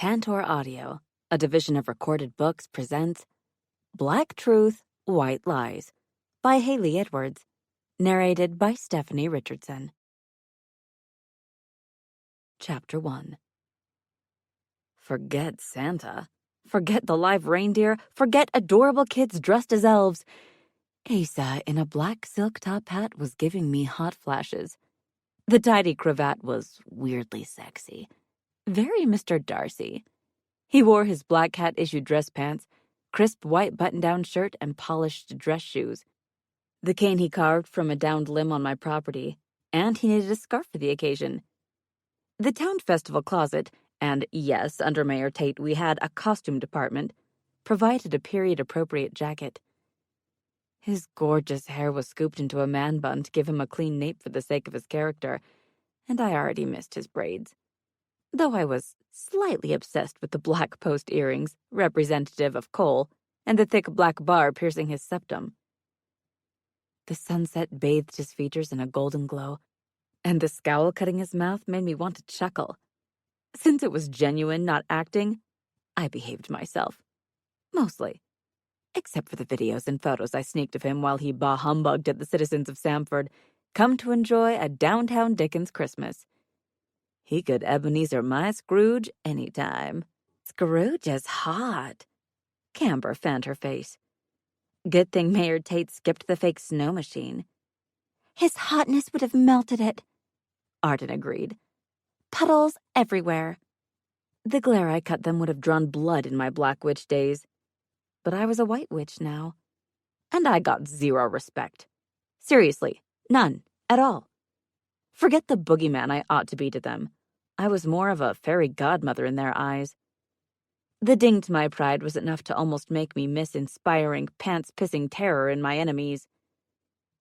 Tantor Audio, a division of Recorded Books, presents Black Truth, White Lies by Hailey Edwards, narrated by Stephanie Richardson. Chapter 1. Forget Santa. Forget the live reindeer. Forget adorable kids dressed as elves. Asa in a black silk top hat was giving me hot flashes. The tidy cravat was weirdly sexy. Very Mr. Darcy. He wore his black hat-issued dress pants, crisp white button-down shirt, and polished dress shoes. The cane he carved from a downed limb on my property, and he needed a scarf for the occasion. The town festival closet, and yes, under Mayor Tate we had a costume department, provided a period-appropriate jacket. His gorgeous hair was scooped into a man bun to give him a clean nape for the sake of his character, and I already missed his braids. Though I was slightly obsessed with the black post earrings, representative of coal, and the thick black bar piercing his septum. The sunset bathed his features in a golden glow, and the scowl cutting his mouth made me want to chuckle. Since it was genuine, not acting, I behaved myself. Mostly. Except for the videos and photos I sneaked of him while he bah-humbugged at the citizens of Samford, come to enjoy a downtown Dickens Christmas. He could Ebenezer my Scrooge anytime. Scrooge is hot. Camber fanned her face. Good thing Mayor Tate skipped the fake snow machine. His hotness would have melted it, Arden agreed. Puddles everywhere. The glare I cut them would have drawn blood in my Black Witch days. But I was a White Witch now. And I got zero respect. Seriously, none, at all. Forget the boogeyman I ought to be to them. I was more of a fairy godmother in their eyes. The ding to my pride was enough to almost make me miss inspiring, pants-pissing terror in my enemies.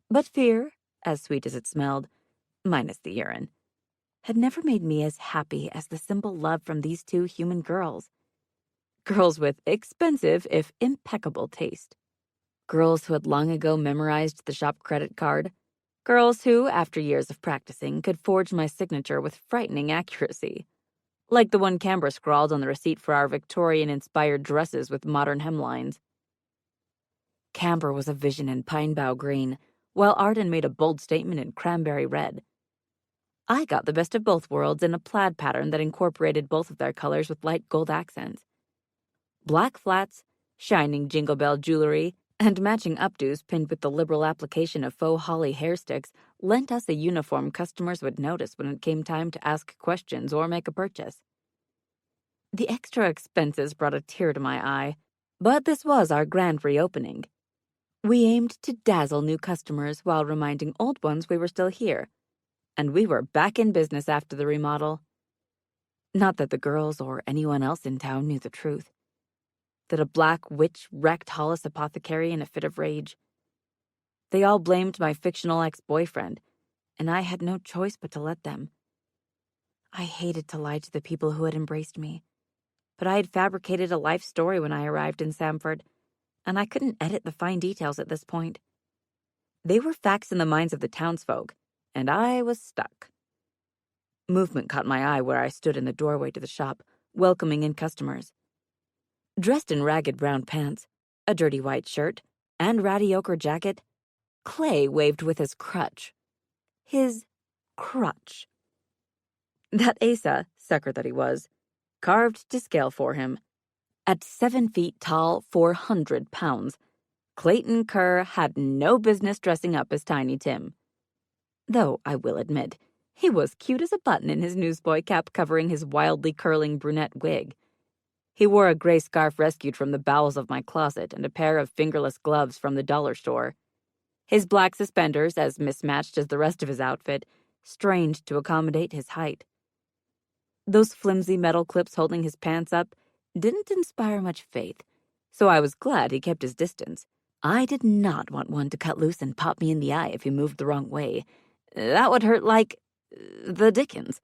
But fear, as sweet as it smelled, minus the urine, had never made me as happy as the simple love from these two human girls. Girls with expensive, if impeccable, taste. Girls who had long ago memorized the shop credit card. Girls who, after years of practicing, could forge my signature with frightening accuracy. Like the one Camber scrawled on the receipt for our Victorian-inspired dresses with modern hemlines. Camber was a vision in pine bough green, while Arden made a bold statement in cranberry red. I got the best of both worlds in a plaid pattern that incorporated both of their colors with light gold accents. Black flats, shining Jingle Bell jewelry, and matching updos pinned with the liberal application of faux holly hair sticks lent us a uniform customers would notice when it came time to ask questions or make a purchase. The extra expenses brought a tear to my eye, but this was our grand reopening. We aimed to dazzle new customers while reminding old ones we were still here, and we were back in business after the remodel. Not that the girls or anyone else in town knew the truth. That a Black Witch wrecked Hollis Apothecary in a fit of rage. They all blamed my fictional ex-boyfriend, and I had no choice but to let them. I hated to lie to the people who had embraced me, but I had fabricated a life story when I arrived in Samford, and I couldn't edit the fine details at this point. They were facts in the minds of the townsfolk, and I was stuck. Movement caught my eye where I stood in the doorway to the shop, welcoming in customers. Dressed in ragged brown pants, a dirty white shirt, and ratty ochre jacket, Clay waved with his crutch. His crutch. That Asa, sucker that he was, carved to scale for him. At 7 feet tall, 400 pounds, Clayton Kerr had no business dressing up as Tiny Tim. Though, I will admit, he was cute as a button in his newsboy cap covering his wildly curling brunette wig. He wore a gray scarf rescued from the bowels of my closet and a pair of fingerless gloves from the dollar store. His black suspenders, as mismatched as the rest of his outfit, strained to accommodate his height. Those flimsy metal clips holding his pants up didn't inspire much faith, so I was glad he kept his distance. I did not want one to cut loose and pop me in the eye if he moved the wrong way. That would hurt like the Dickens.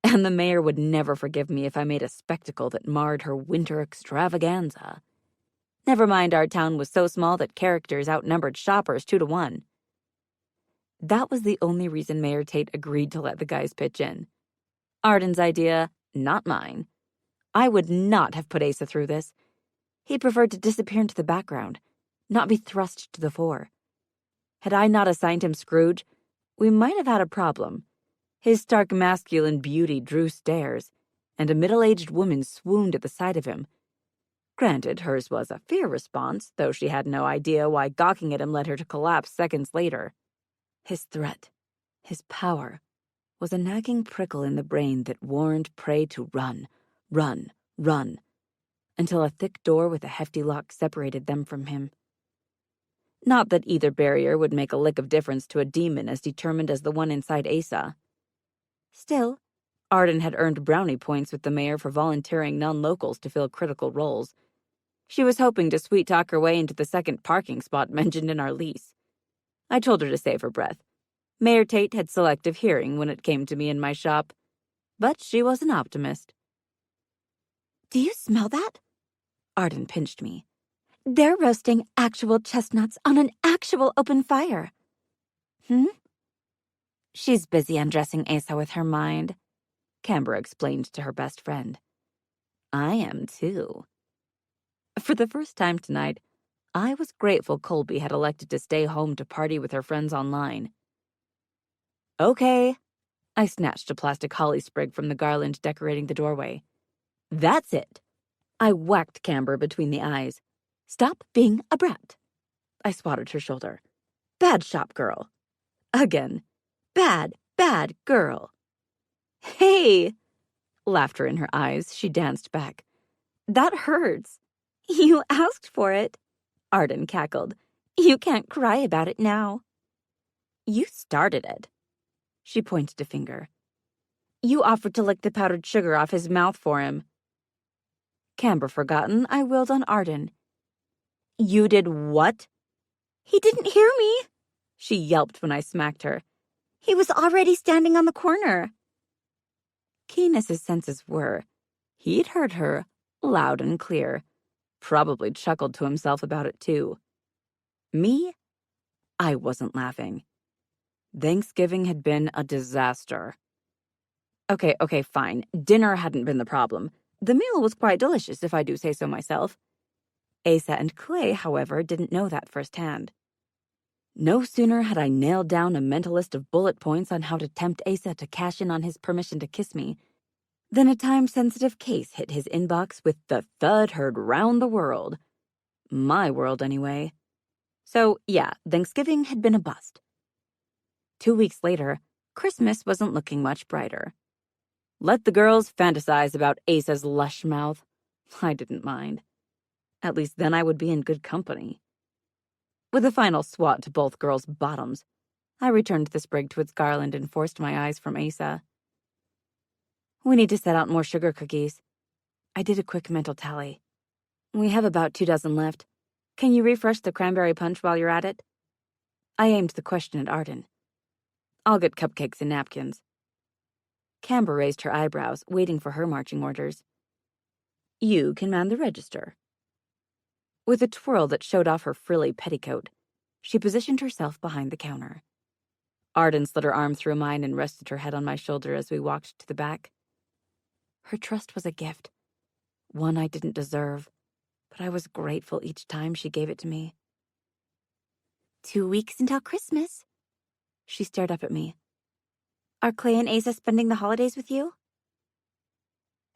And the mayor would never forgive me if I made a spectacle that marred her winter extravaganza. Never mind our town was so small that characters outnumbered shoppers 2-1. That was the only reason Mayor Tate agreed to let the guys pitch in. Arden's idea, not mine. I would not have put Asa through this. He preferred to disappear into the background, not be thrust to the fore. Had I not assigned him Scrooge, we might have had a problem. His stark masculine beauty drew stares, and a middle-aged woman swooned at the sight of him. Granted, hers was a fear response, though she had no idea why gawking at him led her to collapse seconds later. His threat, his power, was a nagging prickle in the brain that warned prey to run, run, run, until a thick door with a hefty lock separated them from him. Not that either barrier would make a lick of difference to a demon as determined as the one inside Asa. Still, Arden had earned brownie points with the mayor for volunteering non-locals to fill critical roles. She was hoping to sweet-talk her way into the second parking spot mentioned in our lease. I told her to save her breath. Mayor Tate had selective hearing when it came to me in my shop, but she was an optimist. "Do you smell that?" Arden pinched me. "They're roasting actual chestnuts on an actual open fire." She's busy undressing Asa with her mind, Canberra explained to her best friend. I am too. For the first time tonight, I was grateful Colby had elected to stay home to party with her friends online. Okay, I snatched a plastic holly sprig from the garland decorating the doorway. That's it. I whacked Camber between the eyes. Stop being a brat. I swatted her shoulder. Bad shop girl. Again. Bad, bad girl. Hey! Laughter in her eyes, she danced back. That hurts. "You asked for it," Arden cackled. "You can't cry about it now." You started it. She pointed a finger. You offered to lick the powdered sugar off his mouth for him. Camber forgotten, I willed on Arden. You did what? "He didn't hear me," she yelped when I smacked her. "He was already standing on the corner." Keen as his senses were, he'd heard her, loud and clear. Probably chuckled to himself about it, too. Me? I wasn't laughing. Thanksgiving had been a disaster. Okay, fine. Dinner hadn't been the problem. The meal was quite delicious, if I do say so myself. Asa and Clay, however, didn't know that firsthand. No sooner had I nailed down a mental list of bullet points on how to tempt Asa to cash in on his permission to kiss me than a time-sensitive case hit his inbox with the thud heard round the world. My world, anyway. So, yeah, Thanksgiving had been a bust. 2 weeks later, Christmas wasn't looking much brighter. Let the girls fantasize about Asa's lush mouth. I didn't mind. At least then I would be in good company. With a final swat to both girls' bottoms, I returned the sprig to its garland and forced my eyes from Asa. We need to set out more sugar cookies. I did a quick mental tally. We have about 2 dozen left. Can you refresh the cranberry punch while you're at it? I aimed the question at Arden. I'll get cupcakes and napkins. Camber raised her eyebrows, waiting for her marching orders. You can man the register. With a twirl that showed off her frilly petticoat, she positioned herself behind the counter. Arden slid her arm through mine and rested her head on my shoulder as we walked to the back. Her trust was a gift, one I didn't deserve, but I was grateful each time she gave it to me. 2 weeks until Christmas. She stared up at me. Are Clay and Asa spending the holidays with you?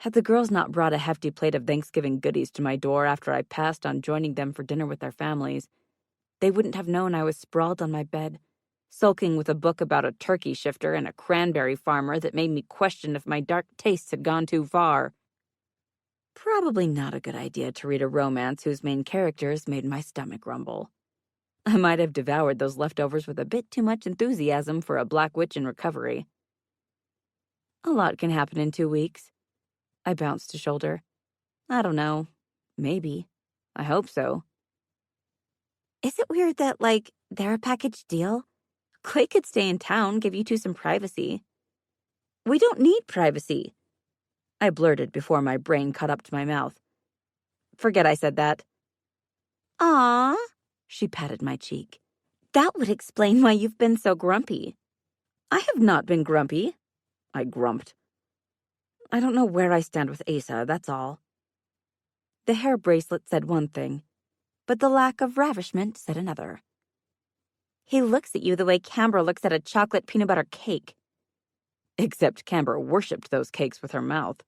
Had the girls not brought a hefty plate of Thanksgiving goodies to my door after I passed on joining them for dinner with their families, they wouldn't have known I was sprawled on my bed, sulking with a book about a turkey shifter and a cranberry farmer that made me question if my dark tastes had gone too far. Probably not a good idea to read a romance whose main characters made my stomach rumble. I might have devoured those leftovers with a bit too much enthusiasm for a black witch in recovery. A lot can happen in 2 weeks. I bounced a shoulder. I don't know. Maybe. I hope so. Is it weird that, they're a package deal? Clay could stay in town, give you two some privacy. We don't need privacy, I blurted before my brain caught up to my mouth. Forget I said that. Aw, she patted my cheek. That would explain why you've been so grumpy. I have not been grumpy, I grumped. I don't know where I stand with Asa, that's all. The hair bracelet said one thing, but the lack of ravishment said another. He looks at you the way Camber looks at a chocolate peanut butter cake. Except Camber worshipped those cakes with her mouth.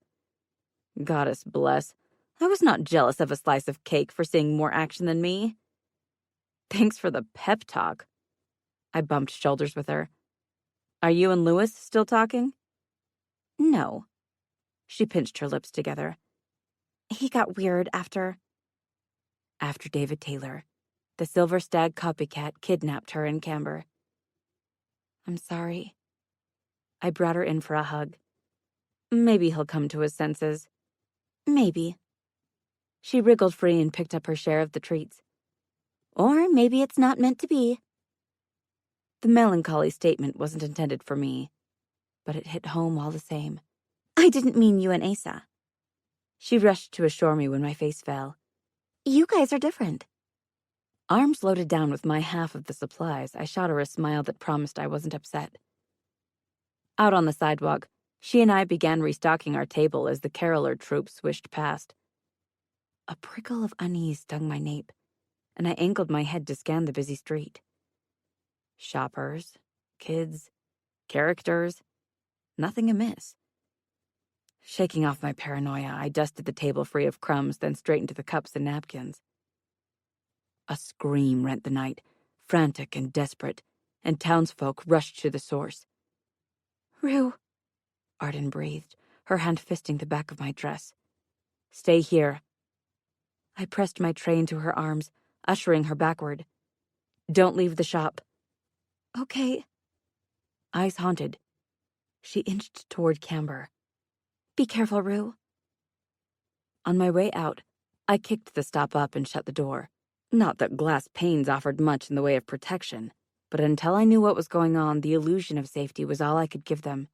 Goddess bless, I was not jealous of a slice of cake for seeing more action than me. Thanks for the pep talk. I bumped shoulders with her. Are you and Lewis still talking? No. She pinched her lips together. He got weird after David Taylor. The Silver Stag copycat kidnapped her and Camber. I'm sorry. I brought her in for a hug. Maybe he'll come to his senses. Maybe. She wriggled free and picked up her share of the treats. Or maybe it's not meant to be. The melancholy statement wasn't intended for me, but it hit home all the same. I didn't mean you and Asa. She rushed to assure me when my face fell. You guys are different. Arms loaded down with my half of the supplies, I shot her a smile that promised I wasn't upset. Out on the sidewalk, she and I began restocking our table as the caroler troop swished past. A prickle of unease stung my nape, and I angled my head to scan the busy street. Shoppers, kids, characters, nothing amiss. Shaking off my paranoia, I dusted the table free of crumbs, then straightened the cups and napkins. A scream rent the night, frantic and desperate, and townsfolk rushed to the source. Rue, Arden breathed, her hand fisting the back of my dress. Stay here. I pressed my tray into her arms, ushering her backward. Don't leave the shop. Okay. Eyes haunted. She inched toward Camber. Be careful, Rue. On my way out, I kicked the stop up and shut the door. Not that glass panes offered much in the way of protection, but until I knew what was going on, the illusion of safety was all I could give them.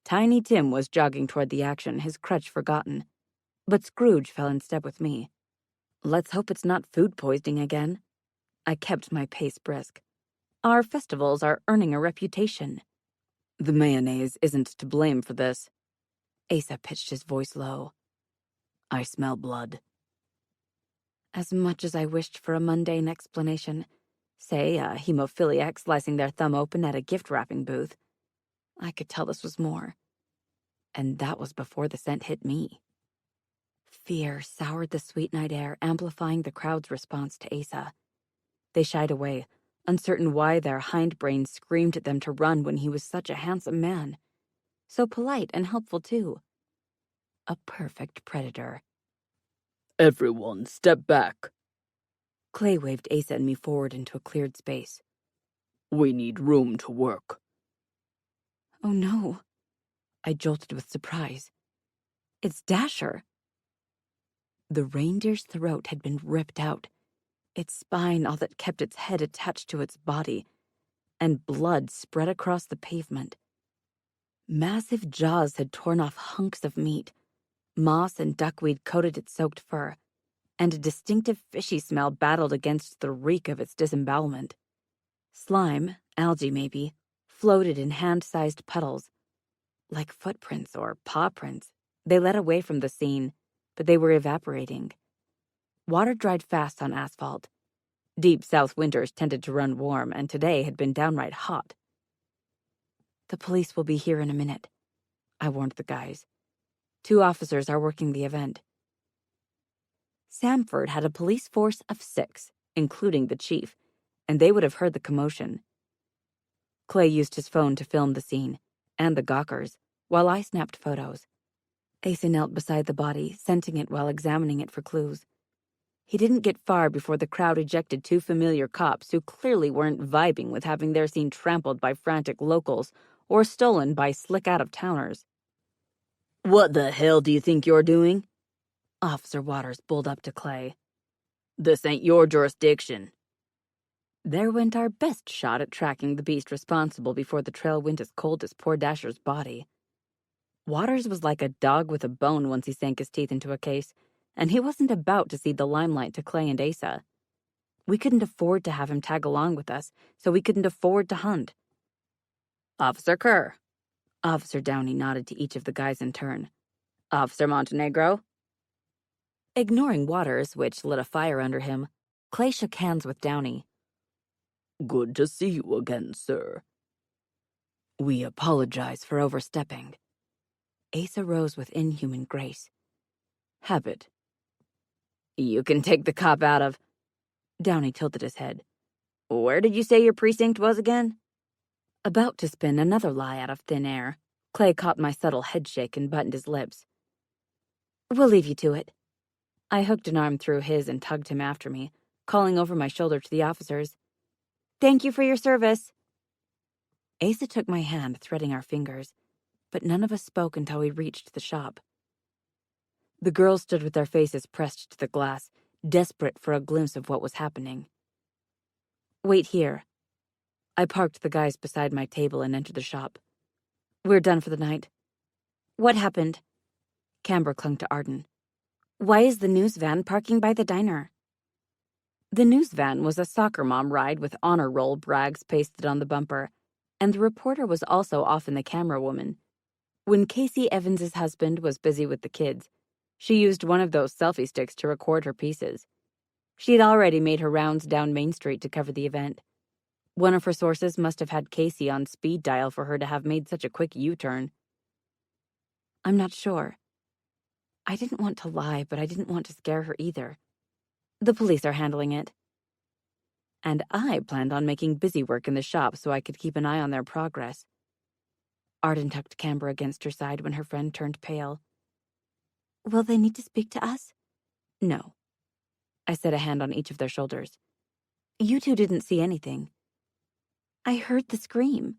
Tiny Tim was jogging toward the action, his crutch forgotten, but Scrooge fell in step with me. Let's hope it's not food poisoning again. I kept my pace brisk. Our festivals are earning a reputation. The mayonnaise isn't to blame for this. Asa pitched his voice low. I smell blood. As much as I wished for a mundane explanation, say a hemophiliac slicing their thumb open at a gift-wrapping booth, I could tell this was more. And that was before the scent hit me. Fear soured the sweet night air, amplifying the crowd's response to Asa. They shied away, uncertain why their hindbrains screamed at them to run when he was such a handsome man. So polite and helpful, too. A perfect predator. Everyone, step back. Clay waved Asa and me forward into a cleared space. We need room to work. Oh no. I jolted with surprise. It's Dasher. The reindeer's throat had been ripped out, its spine all that kept its head attached to its body, and blood spread across the pavement. Massive jaws had torn off hunks of meat. Moss and duckweed coated its soaked fur, and a distinctive fishy smell battled against the reek of its disembowelment. Slime, algae maybe, floated in hand-sized puddles. Like footprints or paw prints, they led away from the scene, but they were evaporating. Water dried fast on asphalt. Deep south winters tended to run warm, and today had been downright hot. The police will be here in a minute, I warned the guys. 2 officers are working the event. Samford had a police force of 6, including the chief, and they would have heard the commotion. Clay used his phone to film the scene, and the gawkers, while I snapped photos. Asa knelt beside the body, scenting it while examining it for clues. He didn't get far before the crowd ejected 2 familiar cops who clearly weren't vibing with having their scene trampled by frantic locals or stolen by slick out-of-towners. What the hell do you think you're doing? Officer Waters bulled up to Clay. This ain't your jurisdiction. There went our best shot at tracking the beast responsible before the trail went as cold as poor Dasher's body. Waters was like a dog with a bone once he sank his teeth into a case, and he wasn't about to cede the limelight to Clay and Asa. We couldn't afford to have him tag along with us, so we couldn't afford to hunt. Officer Kerr. Officer Downey nodded to each of the guys in turn. Officer Montenegro? Ignoring Waters, which lit a fire under him, Clay shook hands with Downey. Good to see you again, sir. We apologize for overstepping. Asa rose with inhuman grace. Habit. You can take the cop out of... Downey tilted his head. Where did you say your precinct was again? About to spin another lie out of thin air, Clay caught my subtle headshake and buttoned his lips. We'll leave you to it. I hooked an arm through his and tugged him after me, calling over my shoulder to the officers. Thank you for your service. Asa took my hand, threading our fingers, but none of us spoke until we reached the shop. The girls stood with their faces pressed to the glass, desperate for a glimpse of what was happening. Wait here. I parked the guys beside my table and entered the shop. We're done for the night. What happened? Camber clung to Arden. Why is the news van parking by the diner? The news van was a soccer mom ride with honor roll brags pasted on the bumper, and the reporter was also often the camera woman. When Casey Evans's husband was busy with the kids, she used one of those selfie sticks to record her pieces. She had already made her rounds down Main Street to cover the event. One of her sources must have had Casey on speed dial for her to have made such a quick U-turn. I'm not sure. I didn't want to lie, but I didn't want to scare her either. The police are handling it. And I planned on making busy work in the shop so I could keep an eye on their progress. Arden tucked Camber against her side when her friend turned pale. Will they need to speak to us? No. I set a hand on each of their shoulders. You two didn't see anything. I heard the scream,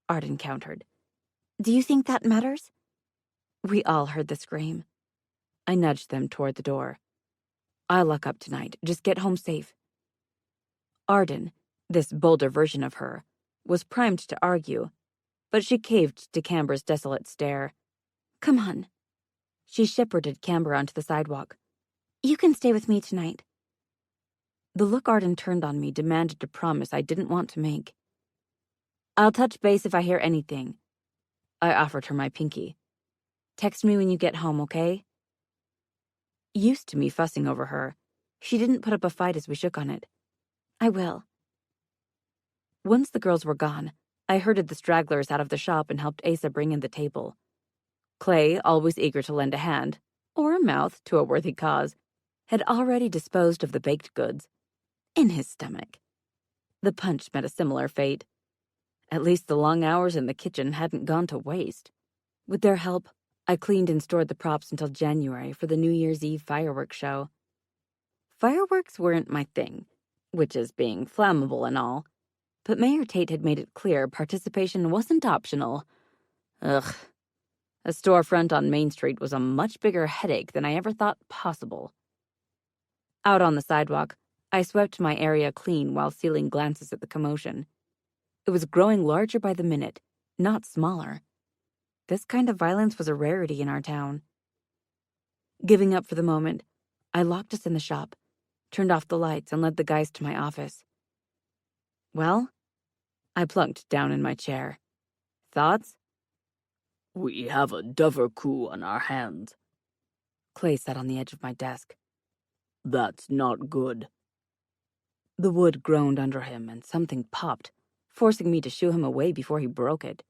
Arden countered. Do you think that matters? We all heard the scream. I nudged them toward the door. I'll lock up tonight. Just get home safe. Arden, this bolder version of her, was primed to argue, but she caved to Camber's desolate stare. Come on. She shepherded Camber onto the sidewalk. You can stay with me tonight. The look Arden turned on me demanded a promise I didn't want to make. I'll touch base if I hear anything. I offered her my pinky. Text me when you get home, okay? Used to me fussing over her, she didn't put up a fight as we shook on it. I will. Once the girls were gone, I herded the stragglers out of the shop and helped Asa bring in the table. Clay, always eager to lend a hand, or a mouth to a worthy cause, had already disposed of the baked goods. In his stomach. The punch met a similar fate. At least the long hours in the kitchen hadn't gone to waste. With their help, I cleaned and stored the props until January for the New Year's Eve fireworks show. Fireworks weren't my thing, which is being flammable and all, but Mayor Tate had made it clear participation wasn't optional. Ugh. A storefront on Main Street was a much bigger headache than I ever thought possible. Out on the sidewalk, I swept my area clean while stealing glances at the commotion. It was growing larger by the minute, not smaller. This kind of violence was a rarity in our town. Giving up for the moment, I locked us in the shop, turned off the lights, and led the guys to my office. Well, I plunked down in my chair. Thoughts? We have a Dover coup on our hands. Clay sat on the edge of my desk. That's not good. The wood groaned under him, and something popped, forcing me to shoo him away before he broke it.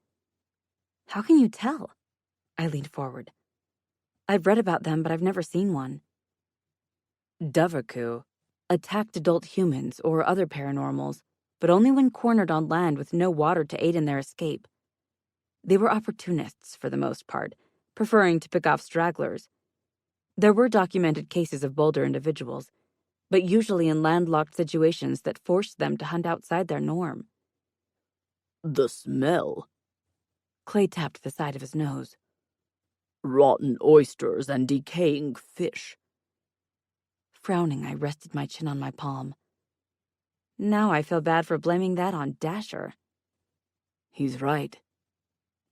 How can you tell? I leaned forward. I've read about them, but I've never seen one. Doverku attacked adult humans or other paranormals, but only when cornered on land with no water to aid in their escape. They were opportunists for the most part, preferring to pick off stragglers. There were documented cases of bolder individuals, but usually in landlocked situations that forced them to hunt outside their norm. The smell. Clay tapped the side of his nose. Rotten oysters and decaying fish. Frowning, I rested my chin on my palm. Now I feel bad for blaming that on Dasher. He's right.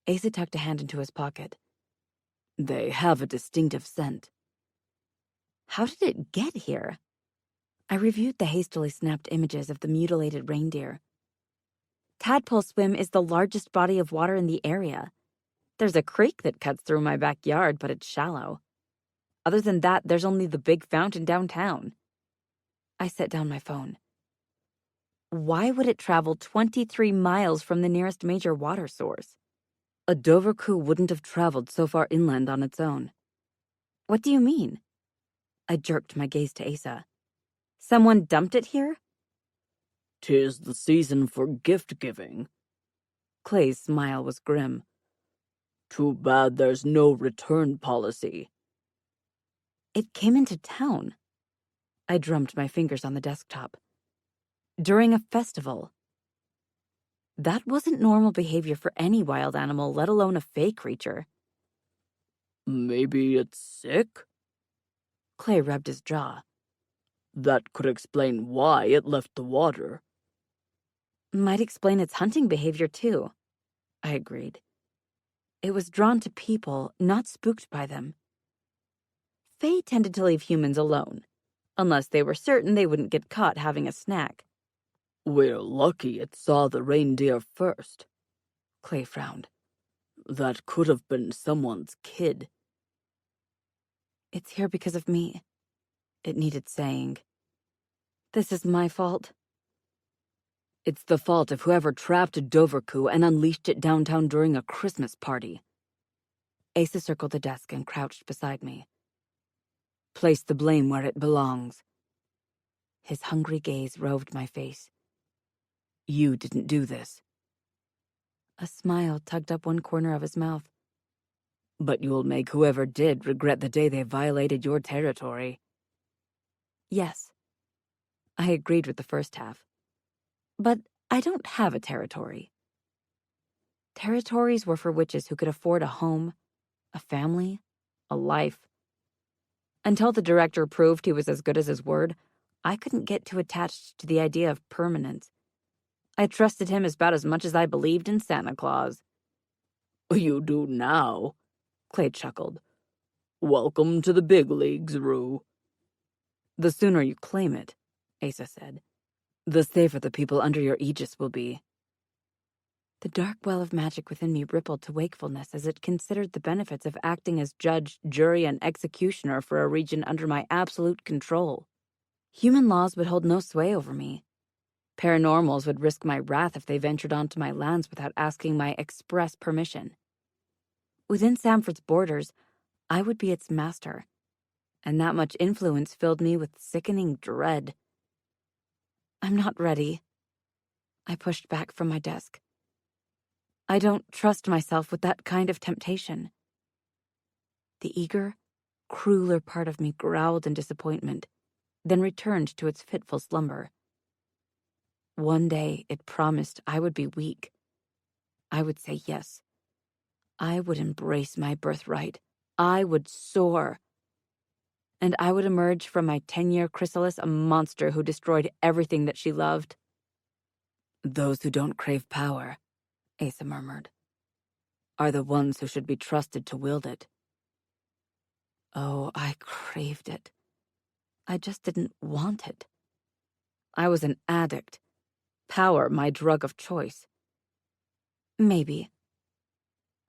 Asa tucked a hand into his pocket. They have a distinctive scent. How did it get here? I reviewed the hastily snapped images of the mutilated reindeer. Tadpole Swim is the largest body of water in the area. There's a creek that cuts through my backyard, but it's shallow. Other than that, there's only the big fountain downtown. I set down my phone. Why would it travel 23 miles from the nearest major water source? A Doverku wouldn't have traveled so far inland on its own. What do you mean? I jerked my gaze to Asa. Someone dumped it here? 'Tis the season for gift-giving. Clay's smile was grim. Too bad there's no return policy. It came into town. I drummed my fingers on the desktop. During a festival. That wasn't normal behavior for any wild animal, let alone a fey creature. Maybe it's sick? Clay rubbed his jaw. That could explain why it left the water. Might explain its hunting behavior, too. I agreed. It was drawn to people, not spooked by them. Fae tended to leave humans alone, unless they were certain they wouldn't get caught having a snack. We're lucky it saw the reindeer first. Clay frowned. That could have been someone's kid. It's here because of me. It needed saying. This is my fault. It's the fault of whoever trapped a Doverku and unleashed it downtown during a Christmas party. Asa circled the desk and crouched beside me. Place the blame where it belongs. His hungry gaze roved my face. You didn't do this. A smile tugged up one corner of his mouth. But you'll make whoever did regret the day they violated your territory. Yes. I agreed with the first half. But I don't have a territory. Territories were for witches who could afford a home, a family, a life. Until the director proved he was as good as his word, I couldn't get too attached to the idea of permanence. I trusted him about as much as I believed in Santa Claus. You do now, Clay chuckled. Welcome to the big leagues, Rue. The sooner you claim it, Asa said, the safer the people under your aegis will be. The dark well of magic within me rippled to wakefulness as it considered the benefits of acting as judge, jury, and executioner for a region under my absolute control. Human laws would hold no sway over me. Paranormals would risk my wrath if they ventured onto my lands without asking my express permission. Within Samford's borders, I would be its master, and that much influence filled me with sickening dread. I'm not ready. I pushed back from my desk. I don't trust myself with that kind of temptation. The eager, crueler part of me growled in disappointment, then returned to its fitful slumber. One day it promised I would be weak. I would say yes. I would embrace my birthright. I would soar. And I would emerge from my 10-year chrysalis a monster who destroyed everything that she loved. Those who don't crave power, Asa murmured, are the ones who should be trusted to wield it. Oh, I craved it. I just didn't want it. I was an addict. Power, my drug of choice. Maybe.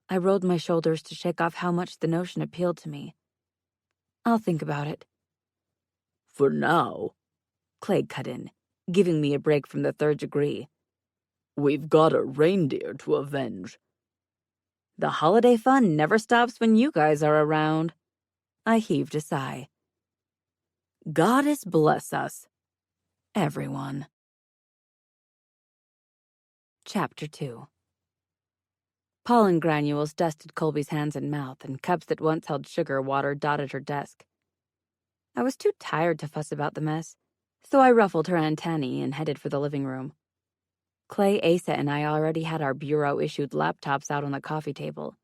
I rolled my shoulders to shake off how much the notion appealed to me. I'll think about it. For now, Clay cut in, giving me a break from the third degree. We've got a reindeer to avenge. The holiday fun never stops when you guys are around. I heaved a sigh. Goddess bless us. Everyone. Chapter 2. Pollen granules dusted Colby's hands and mouth, and cups that once held sugar water dotted her desk. I was too tired to fuss about the mess, so I ruffled her antennae and headed for the living room. Clay, Asa, and I already had our bureau-issued laptops out on the coffee table.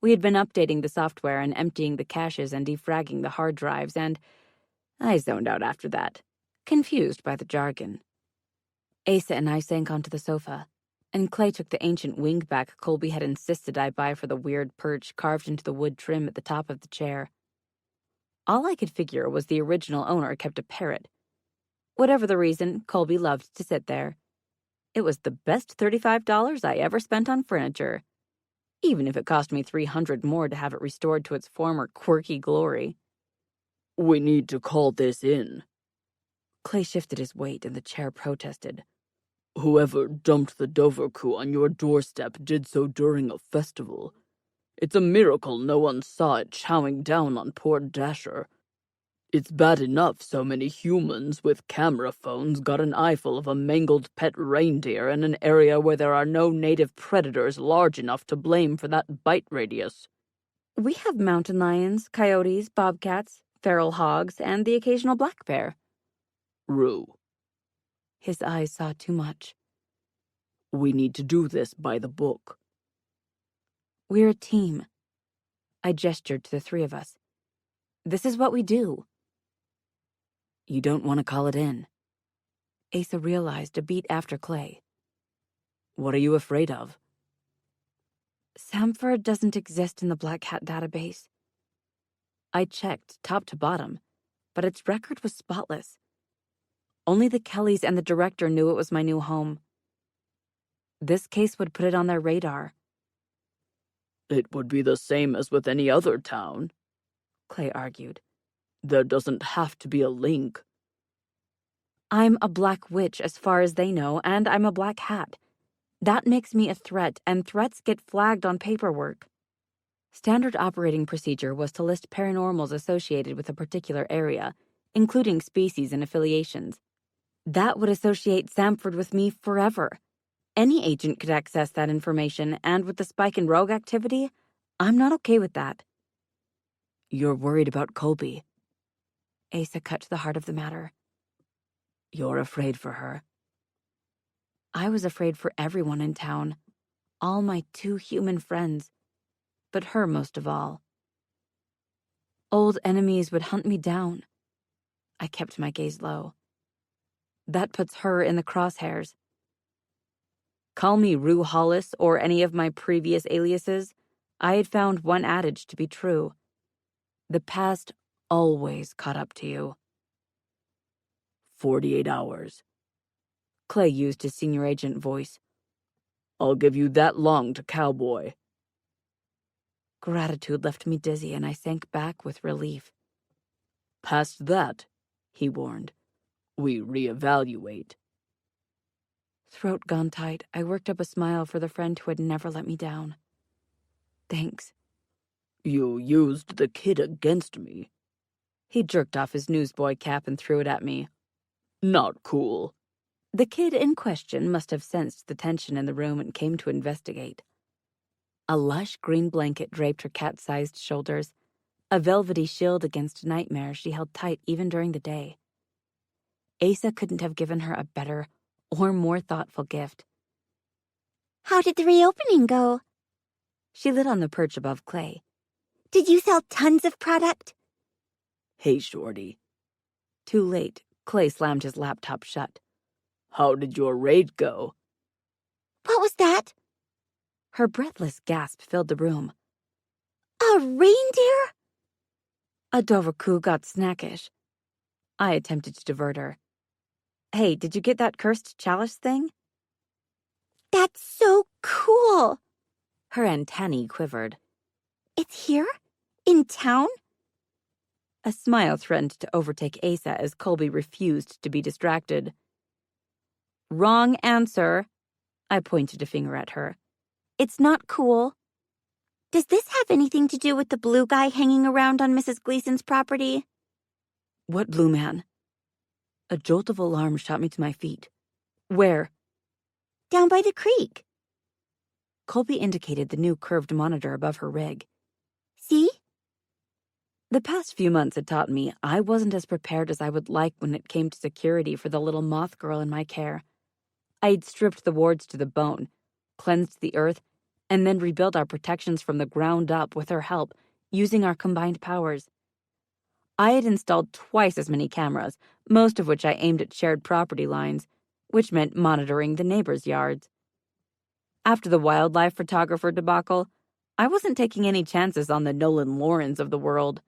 We had been updating the software and emptying the caches and defragging the hard drives, and I zoned out after that, confused by the jargon. Asa and I sank onto the sofa, and Clay took the ancient wingback Colby had insisted I buy for the weird perch carved into the wood trim at the top of the chair. All I could figure was the original owner kept a parrot. Whatever the reason, Colby loved to sit there. It was the best $35 I ever spent on furniture. even if it cost me 300 more to have it restored to its former quirky glory. We need to call this in. Clay shifted his weight and the chair protested. Whoever dumped the Doverku on your doorstep did so during a festival. It's a miracle no one saw it chowing down on poor Dasher. It's bad enough so many humans with camera phones got an eyeful of a mangled pet reindeer in an area where there are no native predators large enough to blame for that bite radius. We have mountain lions, coyotes, bobcats, feral hogs, and the occasional black bear. Rue. His eyes saw too much. We need to do this by the book. We're a team. I gestured to the three of us. This is what we do. You don't want to call it in. Asa realized a beat after Clay. What are you afraid of? Samford doesn't exist in the Black Hat database. I checked top to bottom, but its record was spotless. Only the Kellys and the director knew it was my new home. This case would put it on their radar. It would be the same as with any other town, Clay argued. There doesn't have to be a link. I'm a black witch as far as they know, and I'm a black hat. That makes me a threat, and threats get flagged on paperwork. Standard operating procedure was to list paranormals associated with a particular area, including species and affiliations. That would associate Samford with me forever. Any agent could access that information, and with the spike in rogue activity, I'm not okay with that. You're worried about Colby. Asa cut to the heart of the matter. You're afraid for her. I was afraid for everyone in town, all my two human friends, but her most of all. Old enemies would hunt me down. I kept my gaze low. That puts her in the crosshairs. Call me Rue Hollis or any of my previous aliases, I had found one adage to be true. The past always caught up to you. 48 hours. Clay used his senior agent voice. I'll give you that long to cowboy. Gratitude left me dizzy and I sank back with relief. Past that, he warned, we reevaluate. Throat gone tight, I worked up a smile for the friend who had never let me down. Thanks. You used the kid against me. He jerked off his newsboy cap and threw it at me. Not cool. The kid in question must have sensed the tension in the room and came to investigate. A lush green blanket draped her cat-sized shoulders, a velvety shield against nightmares she held tight even during the day. Asa couldn't have given her a better or more thoughtful gift. How did the reopening go? She lit on the perch above Clay. Did you sell tons of product? Hey, Shorty. Too late, Clay slammed his laptop shut. How did your raid go? What was that? Her breathless gasp filled the room. A reindeer? A Doverku got snackish. I attempted to divert her. Hey, did you get that cursed chalice thing? That's so cool. Her antennae quivered. It's here? In town? A smile threatened to overtake Asa as Colby refused to be distracted. Wrong answer. I pointed a finger at her. It's not cool. Does this have anything to do with the blue guy hanging around on Mrs. Gleason's property? What blue man? A jolt of alarm shot me to my feet. Where? Down by the creek. Colby indicated the new curved monitor above her rig. See? The past few months had taught me I wasn't as prepared as I would like when it came to security for the little moth girl in my care. I'd stripped the wards to the bone, cleansed the earth, and then rebuilt our protections from the ground up with her help, using our combined powers. I had installed twice as many cameras, most of which I aimed at shared property lines, which meant monitoring the neighbors' yards. After the wildlife photographer debacle, I wasn't taking any chances on the Nolan Laurens of the world.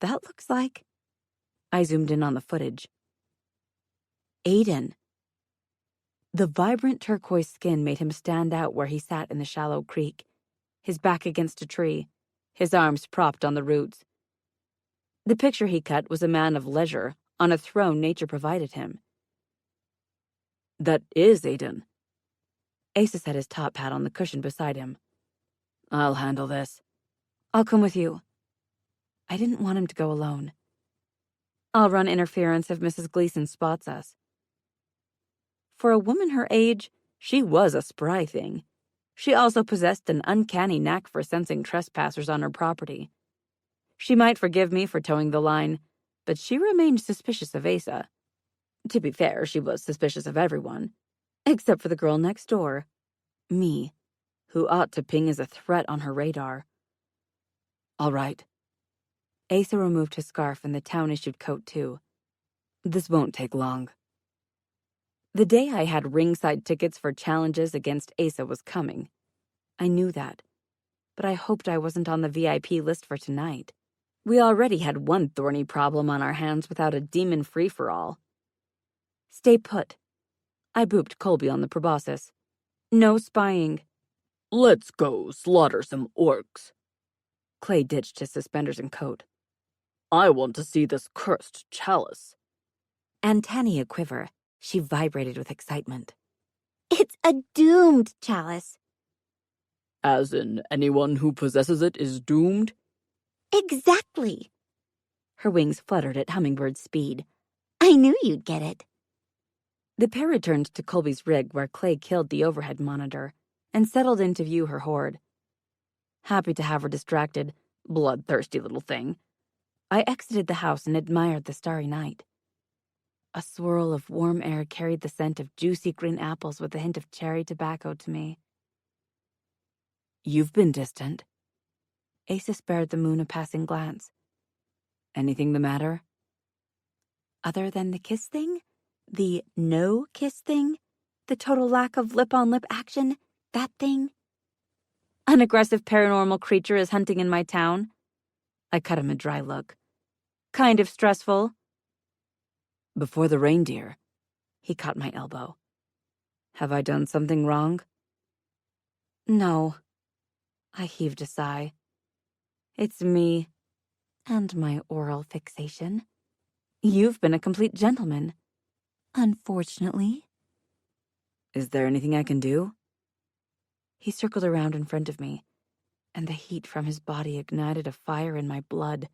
That looks like... I zoomed in on the footage. Aiden. The vibrant turquoise skin made him stand out where he sat in the shallow creek, his back against a tree, his arms propped on the roots. The picture he cut was a man of leisure on a throne nature provided him. That is Aiden. Asa set his top hat on the cushion beside him. I'll handle this. I'll come with you. I didn't want him to go alone. I'll run interference if Mrs. Gleason spots us. For a woman her age, she was a spry thing. She also possessed an uncanny knack for sensing trespassers on her property. She might forgive me for towing the line, but she remained suspicious of Asa. To be fair, she was suspicious of everyone, except for the girl next door, me, who ought to ping as a threat on her radar. All right. Asa removed his scarf and the town-issued coat, too. This won't take long. The day I had ringside tickets for challenges against Asa was coming. I knew that, but I hoped I wasn't on the VIP list for tonight. We already had one thorny problem on our hands without a demon free-for-all. Stay put. I booped Colby on the proboscis. No spying. Let's go slaughter some orcs. Clay ditched his suspenders and coat. I want to see this cursed chalice. Antania quiver. She vibrated with excitement. It's a doomed chalice. As in, anyone who possesses it is doomed? Exactly. Her wings fluttered at hummingbird speed. I knew you'd get it. The pair returned to Colby's rig where Clay killed the overhead monitor and settled in to view her hoard. Happy to have her distracted, bloodthirsty little thing, I exited the house and admired the starry night. A swirl of warm air carried the scent of juicy green apples with a hint of cherry tobacco to me. You've been distant. Asa spared the moon a passing glance. Anything the matter? Other than the kiss thing? The no-kiss thing? The total lack of lip-on-lip action? That thing? An aggressive paranormal creature is hunting in my town? I cut him a dry look. Kind of stressful. Before the reindeer. He caught my elbow. Have I done something wrong? No. I heaved a sigh. It's me. And my oral fixation. You've been a complete gentleman. Unfortunately. Is there anything I can do? He circled around in front of me, and the heat from his body ignited a fire in my blood.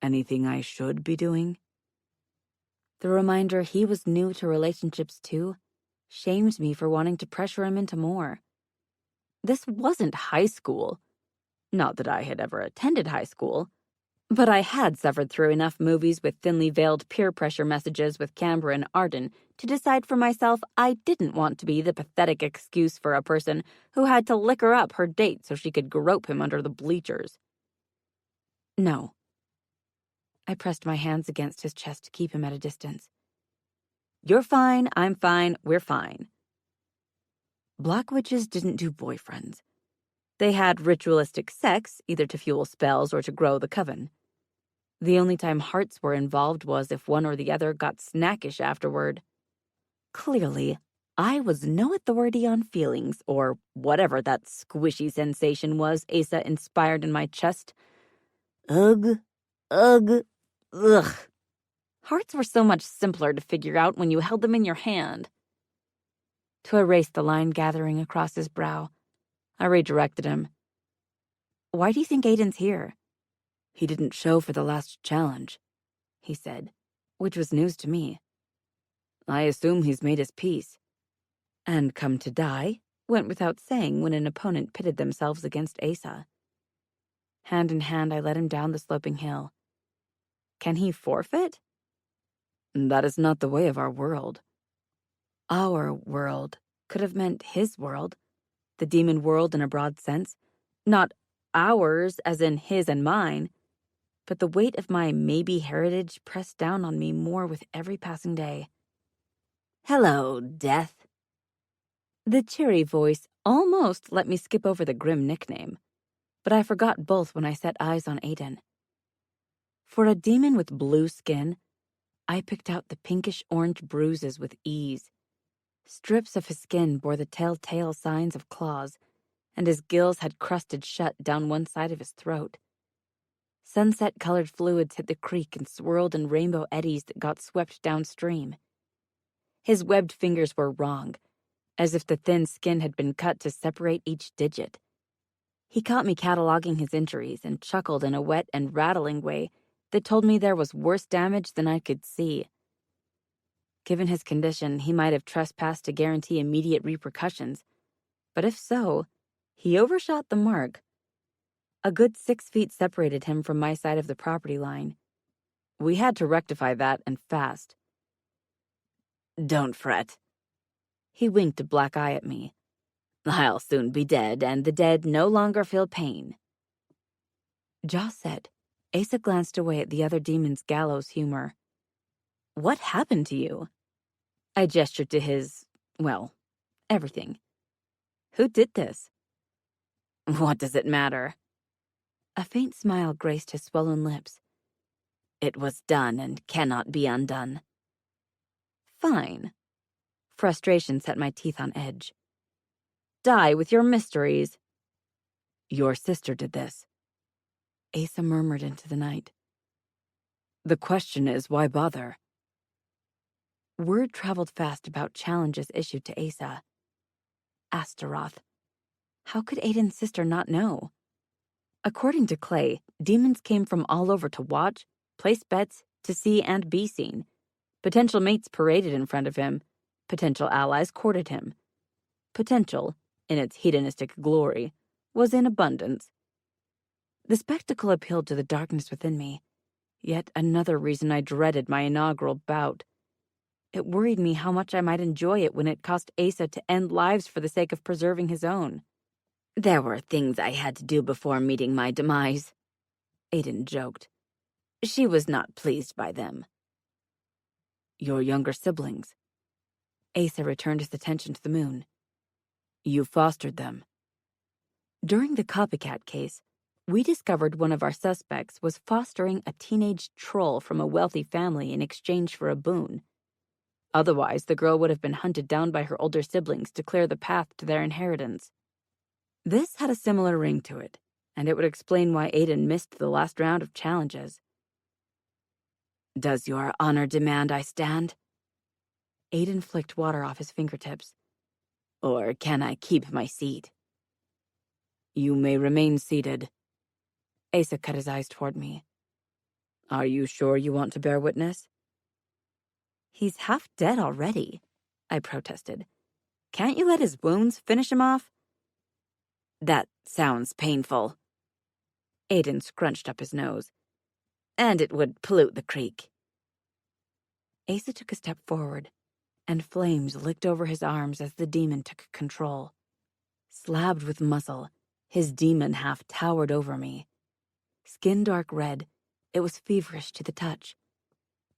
Anything I should be doing? The reminder he was new to relationships too shamed me for wanting to pressure him into more. This wasn't high school. Not that I had ever attended high school, but I had suffered through enough movies with thinly veiled peer pressure messages with Canberra and Arden to decide for myself I didn't want to be the pathetic excuse for a person who had to liquor up her date so she could grope him under the bleachers. No. I pressed my hands against his chest to keep him at a distance. You're fine, I'm fine, we're fine. Black witches didn't do boyfriends. They had ritualistic sex, either to fuel spells or to grow the coven. The only time hearts were involved was if one or the other got snackish afterward. Clearly, I was no authority on feelings, or whatever that squishy sensation was Asa inspired in my chest. Ugh. Ugh. Ugh. Hearts were so much simpler to figure out when you held them in your hand. To erase the line gathering across his brow, I redirected him. Why do you think Aiden's here? He didn't show for the last challenge, he said, which was news to me. I assume he's made his peace. And come to die went without saying when an opponent pitted themselves against Asa. Hand in hand, I led him down the sloping hill. Can he forfeit? That is not the way of our world. Our world could have meant his world, the demon world in a broad sense, not ours as in his and mine, but the weight of my maybe heritage pressed down on me more with every passing day. Hello, Death. The cheery voice almost let me skip over the grim nickname, but I forgot both when I set eyes on Aiden. For a demon with blue skin, I picked out the pinkish-orange bruises with ease. Strips of his skin bore the telltale signs of claws, and his gills had crusted shut down one side of his throat. Sunset-colored fluids hit the creek and swirled in rainbow eddies that got swept downstream. His webbed fingers were wrong, as if the thin skin had been cut to separate each digit. He caught me cataloging his injuries and chuckled in a wet and rattling way that told me there was worse damage than I could see. Given his condition, he might have trespassed to guarantee immediate repercussions, but if so, he overshot the mark. A good 6 feet separated him from my side of the property line. We had to rectify that, and fast. "Don't fret." He winked a black eye at me. "I'll soon be dead, and the dead no longer feel pain." Jaw set, Asa glanced away at the other demon's gallows humor. "What happened to you?" I gestured to his, well, everything. "Who did this?" "What does it matter?" A faint smile graced his swollen lips. "It was done and cannot be undone." Fine. Frustration set my teeth on edge. Die with your mysteries. "Your sister did this," Asa murmured into the night. "The question is, why bother?" Word traveled fast about challenges issued to Asa. Astaroth. How could Aiden's sister not know? According to Clay, demons came from all over to watch, place bets, to see and be seen. Potential mates paraded in front of him. Potential allies courted him. Potential, in its hedonistic glory, was in abundance. The spectacle appealed to the darkness within me. Yet another reason I dreaded my inaugural bout. It worried me how much I might enjoy it when it cost Asa to end lives for the sake of preserving his own. "There were things I had to do before meeting my demise," Aiden joked. "She was not pleased by them." "Your younger siblings." Asa returned his attention to the moon. "You fostered them." During the copycat case, we discovered one of our suspects was fostering a teenage troll from a wealthy family in exchange for a boon. Otherwise, the girl would have been hunted down by her older siblings to clear the path to their inheritance. This had a similar ring to it, and it would explain why Aiden missed the last round of challenges. "Does your honor demand I stand?" Aiden flicked water off his fingertips. "Or can I keep my seat?" "You may remain seated." Asa cut his eyes toward me. "Are you sure you want to bear witness?" "He's half dead already," I protested. "Can't you let his wounds finish him off?" "That sounds painful." Aiden scrunched up his nose. "And it would pollute the creek." Asa took a step forward, and flames licked over his arms as the demon took control. Slabbed with muscle, his demon half towered over me. Skin dark red, it was feverish to the touch.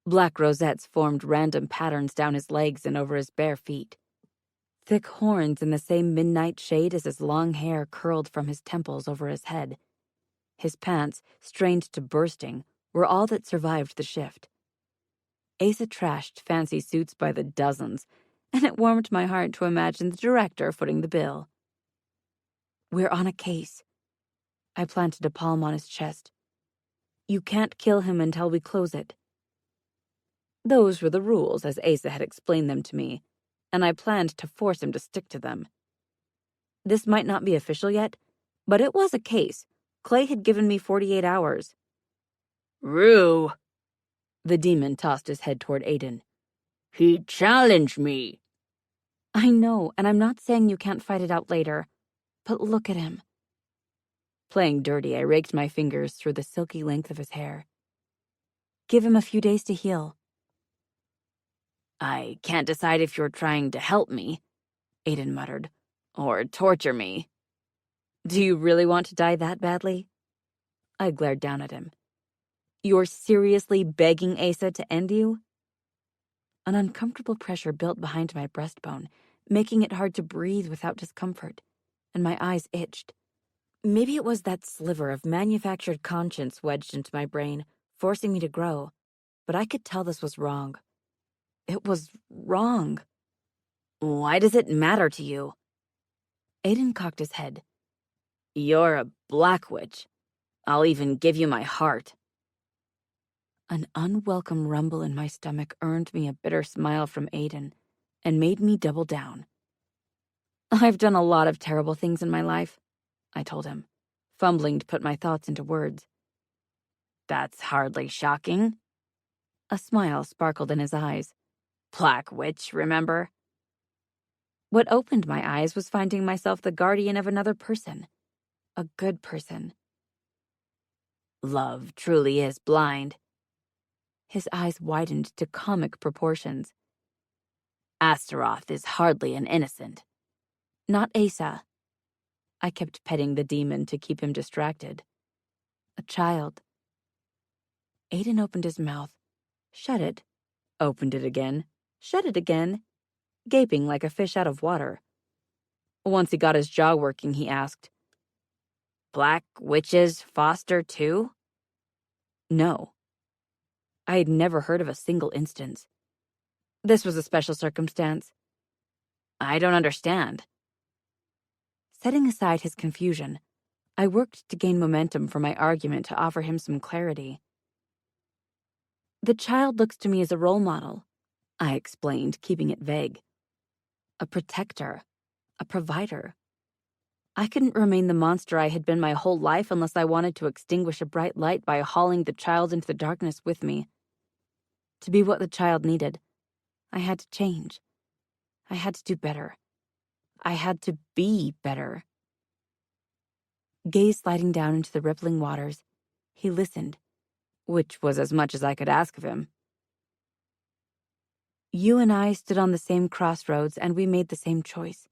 Black rosettes formed random patterns down his legs and over his bare feet. Thick horns in the same midnight shade as his long hair curled from his temples over his head. His pants, strained to bursting, were all that survived the shift. Asa trashed fancy suits by the dozens, and it warmed my heart to imagine the director footing the bill. "We're on a case." I planted a palm on his chest. "You can't kill him until we close it." Those were the rules as Asa had explained them to me, and I planned to force him to stick to them. This might not be official yet, but it was a case. Clay had given me 48 hours. "Rue!" The demon tossed his head toward Aiden. "He challenged me." "I know, and I'm not saying you can't fight it out later, but look at him." Playing dirty, I raked my fingers through the silky length of his hair. "Give him a few days to heal." "I can't decide if you're trying to help me," Aiden muttered, "or torture me." "Do you really want to die that badly?" I glared down at him. "You're seriously begging Asa to end you?" An uncomfortable pressure built behind my breastbone, making it hard to breathe without discomfort, and my eyes itched. Maybe it was that sliver of manufactured conscience wedged into my brain, forcing me to grow, but I could tell this was wrong. It was wrong. Why does it matter to you? Aiden cocked his head. You're a black witch. I'll even give you my heart. An unwelcome rumble in my stomach earned me a bitter smile from Aiden and made me double down. I've done a lot of terrible things in my life, I told him, fumbling to put my thoughts into words. That's hardly shocking. A smile sparkled in his eyes. Black witch, remember? What opened my eyes was finding myself the guardian of another person. A good person. Love truly is blind. His eyes widened to comic proportions. Astaroth is hardly an innocent. Not Asa. I kept petting the demon to keep him distracted. A child. Aiden opened his mouth, shut it, opened it again, shut it again, gaping like a fish out of water. Once he got his jaw working, he asked, Black witches foster too? No. I had never heard of a single instance. This was a special circumstance. I don't understand. Setting aside his confusion, I worked to gain momentum for my argument to offer him some clarity. The child looks to me as a role model, I explained, keeping it vague. A protector, a provider. I couldn't remain the monster I had been my whole life unless I wanted to extinguish a bright light by hauling the child into the darkness with me. To be what the child needed, I had to change. I had to do better. I had to be better. Gaze sliding down into the rippling waters, he listened, which was as much as I could ask of him. You and I stood on the same crossroads and we made the same choice.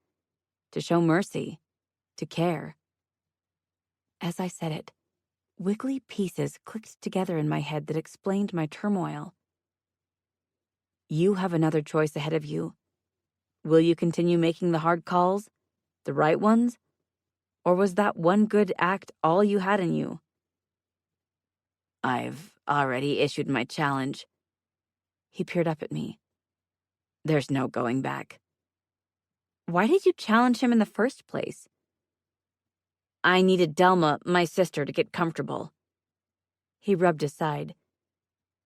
To show mercy. To care. As I said it, wiggly pieces clicked together in my head that explained my turmoil. You have another choice ahead of you. Will you continue making the hard calls? The right ones? Or was that one good act all you had in you? I've already issued my challenge. He peered up at me. There's no going back. Why did you challenge him in the first place? I needed Delma, my sister, to get comfortable. He rubbed his side.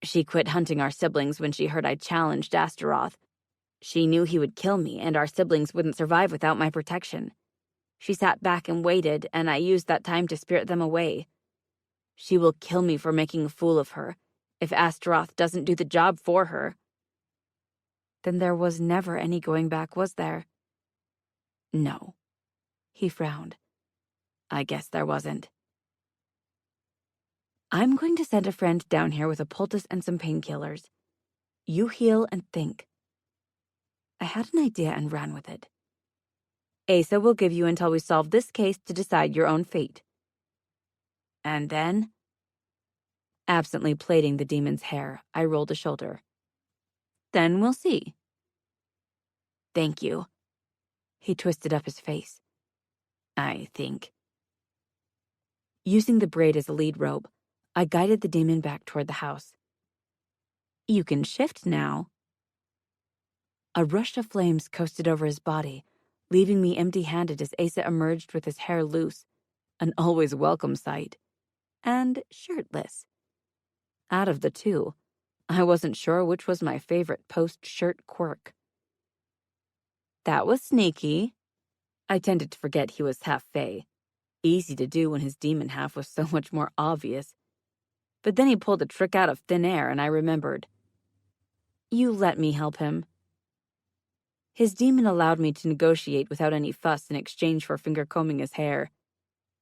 She quit hunting our siblings when she heard I challenged Astaroth. She knew he would kill me, and our siblings wouldn't survive without my protection. She sat back and waited, and I used that time to spirit them away. She will kill me for making a fool of her, if Astaroth doesn't do the job for her. Then there was never any going back, was there? No. He frowned. I guess there wasn't. I'm going to send a friend down here with a poultice and some painkillers. You heal and think. I had an idea and ran with it. Asa will give you until we solve this case to decide your own fate. And then? Absently plaiting the demon's hair, I rolled a shoulder. Then we'll see. Thank you. He twisted up his face. I think. Using the braid as a lead rope, I guided the demon back toward the house. You can shift now. A rush of flames coasted over his body, leaving me empty-handed as Asa emerged with his hair loose, an always welcome sight, and shirtless. Out of the two, I wasn't sure which was my favorite post-shirt quirk. That was sneaky. I tended to forget he was half fae. Easy to do when his demon half was so much more obvious. But then he pulled a trick out of thin air, and I remembered. You let me help him. His demon allowed me to negotiate without any fuss in exchange for finger-combing his hair.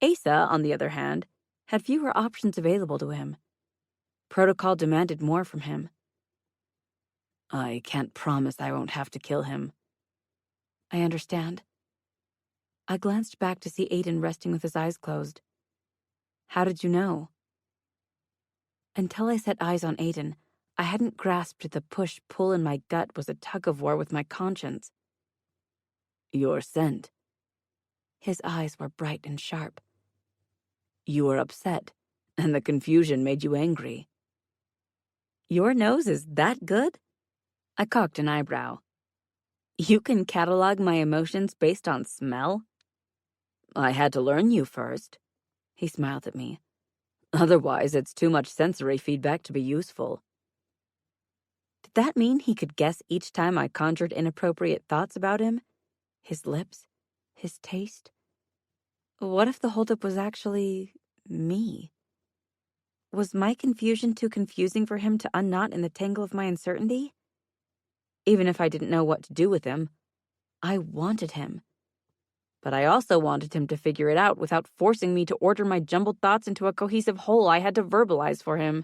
Asa, on the other hand, had fewer options available to him. Protocol demanded more from him. I can't promise I won't have to kill him. I understand. I glanced back to see Aiden resting with his eyes closed. How did you know? Until I set eyes on Aiden, I hadn't grasped the push-pull in my gut was a tug-of-war with my conscience. Your scent. His eyes were bright and sharp. You were upset, and the confusion made you angry. Your nose is that good? I cocked an eyebrow. You can catalog my emotions based on smell? I had to learn you first. He smiled at me. Otherwise, it's too much sensory feedback to be useful. Did that mean he could guess each time I conjured inappropriate thoughts about him? His lips? His taste? What if the holdup was actually me? Was my confusion too confusing for him to unknot in the tangle of my uncertainty? Even if I didn't know what to do with him, I wanted him. But I also wanted him to figure it out without forcing me to order my jumbled thoughts into a cohesive whole I had to verbalize for him.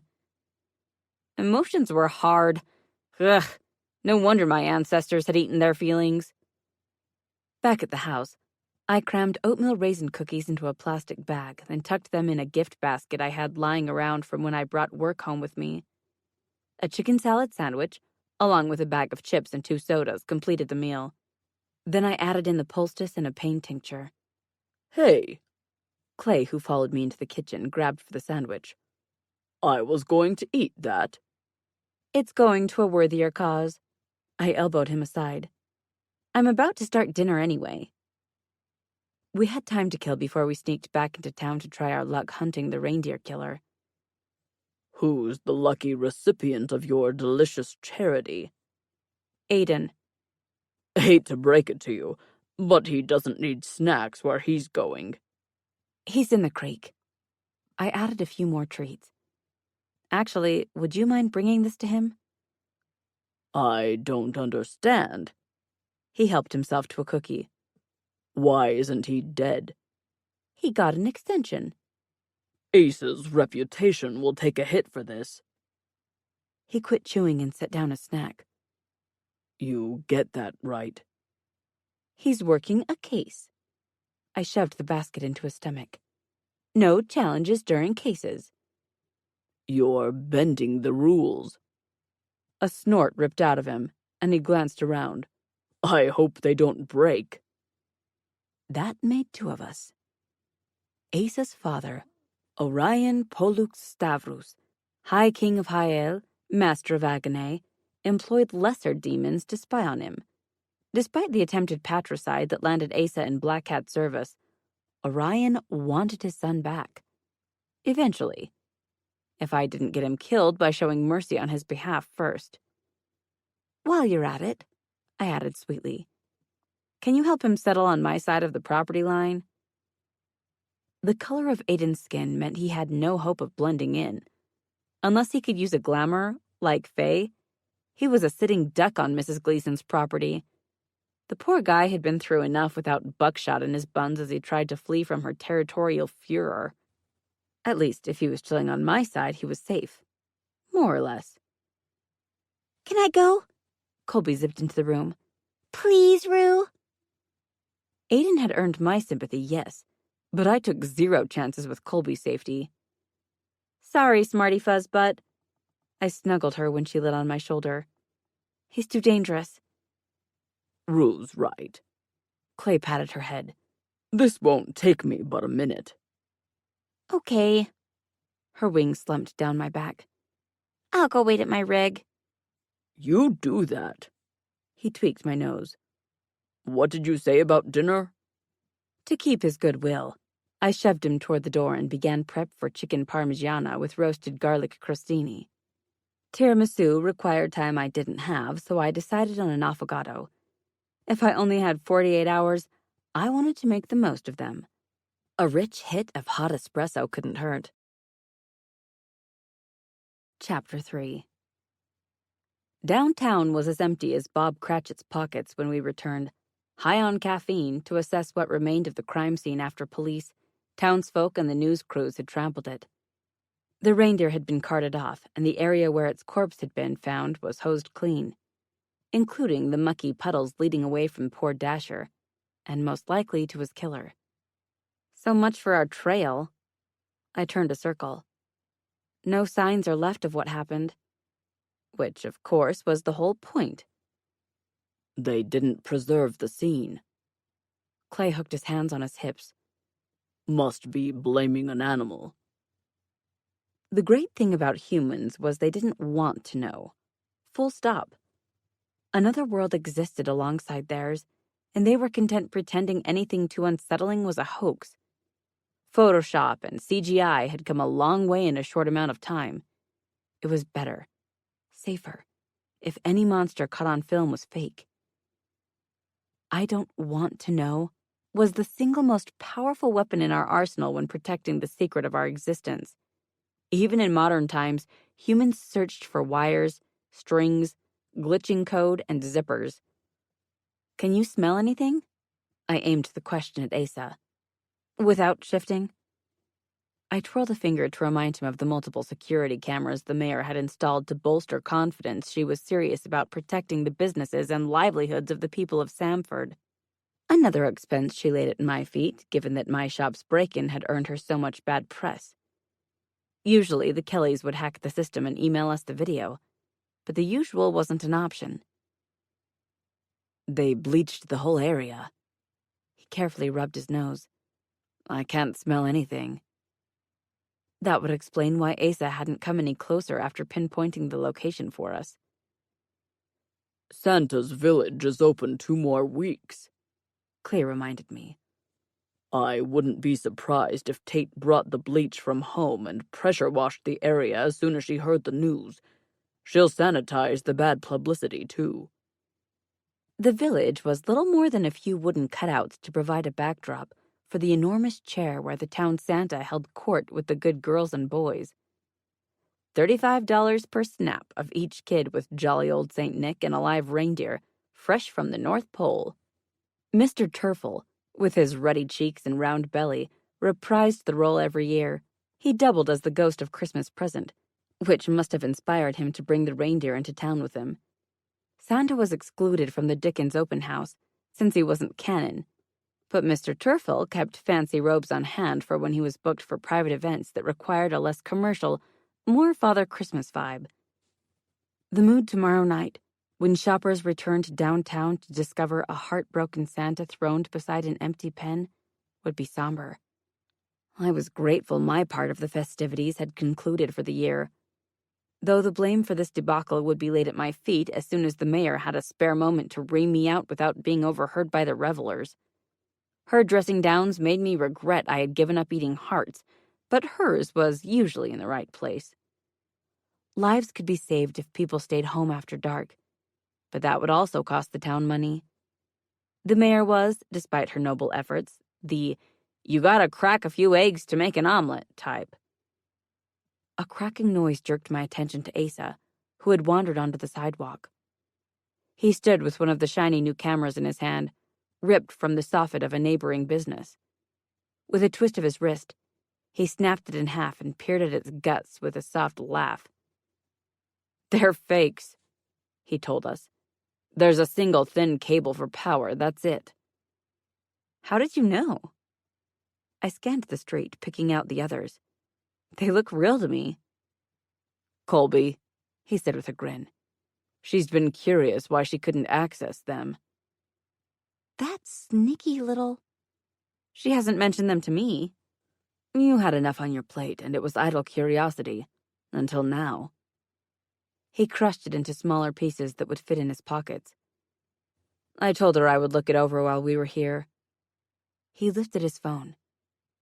Emotions were hard. Ugh, no wonder my ancestors had eaten their feelings. Back at the house, I crammed oatmeal raisin cookies into a plastic bag, then tucked them in a gift basket I had lying around from when I brought work home with me. A chicken salad sandwich, along with a bag of chips and 2 sodas, completed the meal. Then I added in the poultice and a pain tincture. Hey, Clay, who followed me into the kitchen, grabbed for the sandwich. I was going to eat that. It's going to a worthier cause. I elbowed him aside. I'm about to start dinner anyway. We had time to kill before we sneaked back into town to try our luck hunting the reindeer killer. Who's the lucky recipient of your delicious charity? Aiden. Hate to break it to you, but he doesn't need snacks where he's going. He's in the creek. I added a few more treats. Actually, would you mind bringing this to him? I don't understand. He helped himself to a cookie. Why isn't he dead? He got an extension. Ace's reputation will take a hit for this. He quit chewing and set down a snack. You get that right. He's working a case. I shoved the basket into his stomach. No challenges during cases. You're bending the rules. A snort ripped out of him, and he glanced around. I hope they don't break. That made 2 of us. Asa's father, Orion Pollux Stavros, High King of Hyel, Master of Agane, employed lesser demons to spy on him. Despite the attempted patricide that landed Asa in Black Hat service, Orion wanted his son back. Eventually. If I didn't get him killed by showing mercy on his behalf first. While you're at it, I added sweetly, can you help him settle on my side of the property line? The color of Aiden's skin meant he had no hope of blending in. Unless he could use a glamour, like Faye, he was a sitting duck on Mrs. Gleason's property. The poor guy had been through enough without buckshot in his buns as he tried to flee from her territorial furor. At least, if he was chilling on my side, he was safe. More or less. Can I go? Colby zipped into the room. Please, Rue? Aiden had earned my sympathy, yes, but I took 0 chances with Colby's safety. Sorry, Smarty Fuzzbutt. I snuggled her when she lit on my shoulder. He's too dangerous. Rue's right. Clay patted her head. This won't take me but a minute. Okay. Her wings slumped down my back. I'll go wait at my rig. You do that. He tweaked my nose. What did you say about dinner? To keep his goodwill, I shoved him toward the door and began prep for chicken parmigiana with roasted garlic crostini. Tiramisu required time I didn't have, so I decided on an affogato. If I only had 48 hours, I wanted to make the most of them. A rich hit of hot espresso couldn't hurt. Chapter 3. Downtown was as empty as Bob Cratchit's pockets when we returned, high on caffeine, to assess what remained of the crime scene after police, townsfolk, and the news crews had trampled it. The reindeer had been carted off, and the area where its corpse had been found was hosed clean, including the mucky puddles leading away from poor Dasher, and most likely to his killer. So much for our trail. I turned a circle. No signs are left of what happened. Which, of course, was the whole point. They didn't preserve the scene. Clay hooked his hands on his hips. Must be blaming an animal. The great thing about humans was they didn't want to know. Full stop. Another world existed alongside theirs, and they were content pretending anything too unsettling was a hoax. Photoshop and CGI had come a long way in a short amount of time. It was better, safer, if any monster caught on film was fake. I don't want to know was the single most powerful weapon in our arsenal when protecting the secret of our existence. Even in modern times, humans searched for wires, strings, glitching code, and zippers. Can you smell anything? I aimed the question at Asa. Without shifting? I twirled a finger to remind him of the multiple security cameras the mayor had installed to bolster confidence she was serious about protecting the businesses and livelihoods of the people of Samford. Another expense she laid at my feet, given that my shop's break-in had earned her so much bad press. Usually, the Kellys would hack the system and email us the video, but the usual wasn't an option. They bleached the whole area. He carefully rubbed his nose. I can't smell anything. That would explain why Asa hadn't come any closer after pinpointing the location for us. Santa's village is open 2 more weeks, Clay reminded me. I wouldn't be surprised if Tate brought the bleach from home and pressure-washed the area as soon as she heard the news. She'll sanitize the bad publicity, too. The village was little more than a few wooden cutouts to provide a backdrop for the enormous chair where the town Santa held court with the good girls and boys. $35 per snap of each kid with jolly old St. Nick and a live reindeer, fresh from the North Pole. Mr. Turfel, with his ruddy cheeks and round belly, reprised the role every year. He doubled as the ghost of Christmas present, which must have inspired him to bring the reindeer into town with him. Santa was excluded from the Dickens open house, since he wasn't canon, but Mr. Turfel kept fancy robes on hand for when he was booked for private events that required a less commercial, more Father Christmas vibe. The mood tomorrow night, when shoppers returned downtown to discover a heartbroken Santa throned beside an empty pen, would be somber. I was grateful my part of the festivities had concluded for the year, though the blame for this debacle would be laid at my feet as soon as the mayor had a spare moment to ream me out without being overheard by the revelers. Her dressing downs made me regret I had given up eating hearts, but hers was usually in the right place. Lives could be saved if people stayed home after dark, but that would also cost the town money. The mayor was, despite her noble efforts, the "you gotta crack a few eggs to make an omelet" type. A cracking noise jerked my attention to Asa, who had wandered onto the sidewalk. He stood with one of the shiny new cameras in his hand, ripped from the soffit of a neighboring business. With a twist of his wrist, he snapped it in half and peered at its guts with a soft laugh. "They're fakes," he told us. "There's a single thin cable for power, that's it." "How did you know?" I scanned the street, picking out the others. "They look real to me." "Colby," he said with a grin. "She's been curious why she couldn't access them." "That sneaky little—" "She hasn't mentioned them to me." "You had enough on your plate, and it was idle curiosity. Until now." He crushed it into smaller pieces that would fit in his pockets. "I told her I would look it over while we were here." He lifted his phone.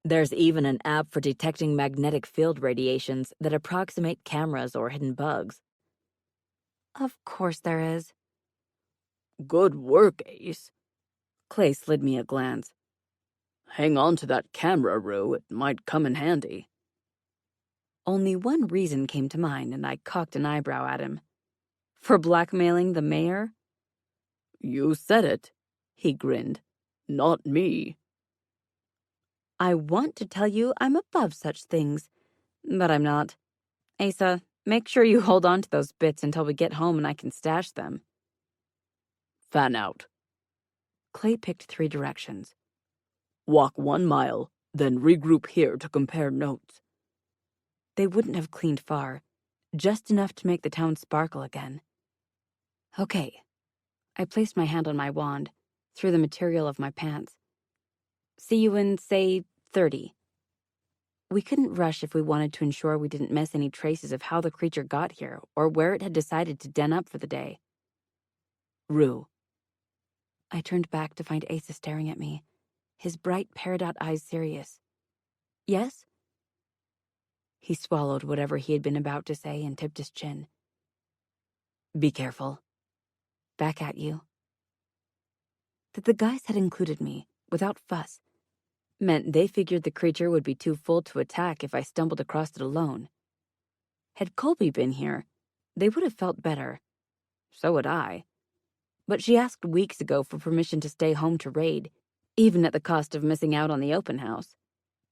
"There's even an app for detecting magnetic field radiations that approximate cameras or hidden bugs." "Of course there is." "Good work, Ace." Clay slid me a glance. "Hang on to that camera, Rue. It might come in handy." Only one reason came to mind, and I cocked an eyebrow at him. "For blackmailing the mayor?" "You said it," he grinned. "Not me." "I want to tell you I'm above such things, but I'm not. Asa, make sure you hold on to those bits until we get home and I can stash them." "Fan out." Clay picked 3 directions. "Walk 1 mile, then regroup here to compare notes." They wouldn't have cleaned far, just enough to make the town sparkle again. "Okay." I placed my hand on my wand, through the material of my pants. "See you in, say, 30. We couldn't rush if we wanted to ensure we didn't miss any traces of how the creature got here or where it had decided to den up for the day. Rue. I turned back to find Asa staring at me, his bright peridot eyes serious. Yes? He swallowed whatever he had been about to say and tipped his chin. Be careful. Back at you. That the guys had included me, without fuss, meant they figured the creature would be too full to attack if I stumbled across it alone. Had Colby been here, they would have felt better. So would I. But she asked weeks ago for permission to stay home to raid, even at the cost of missing out on the open house.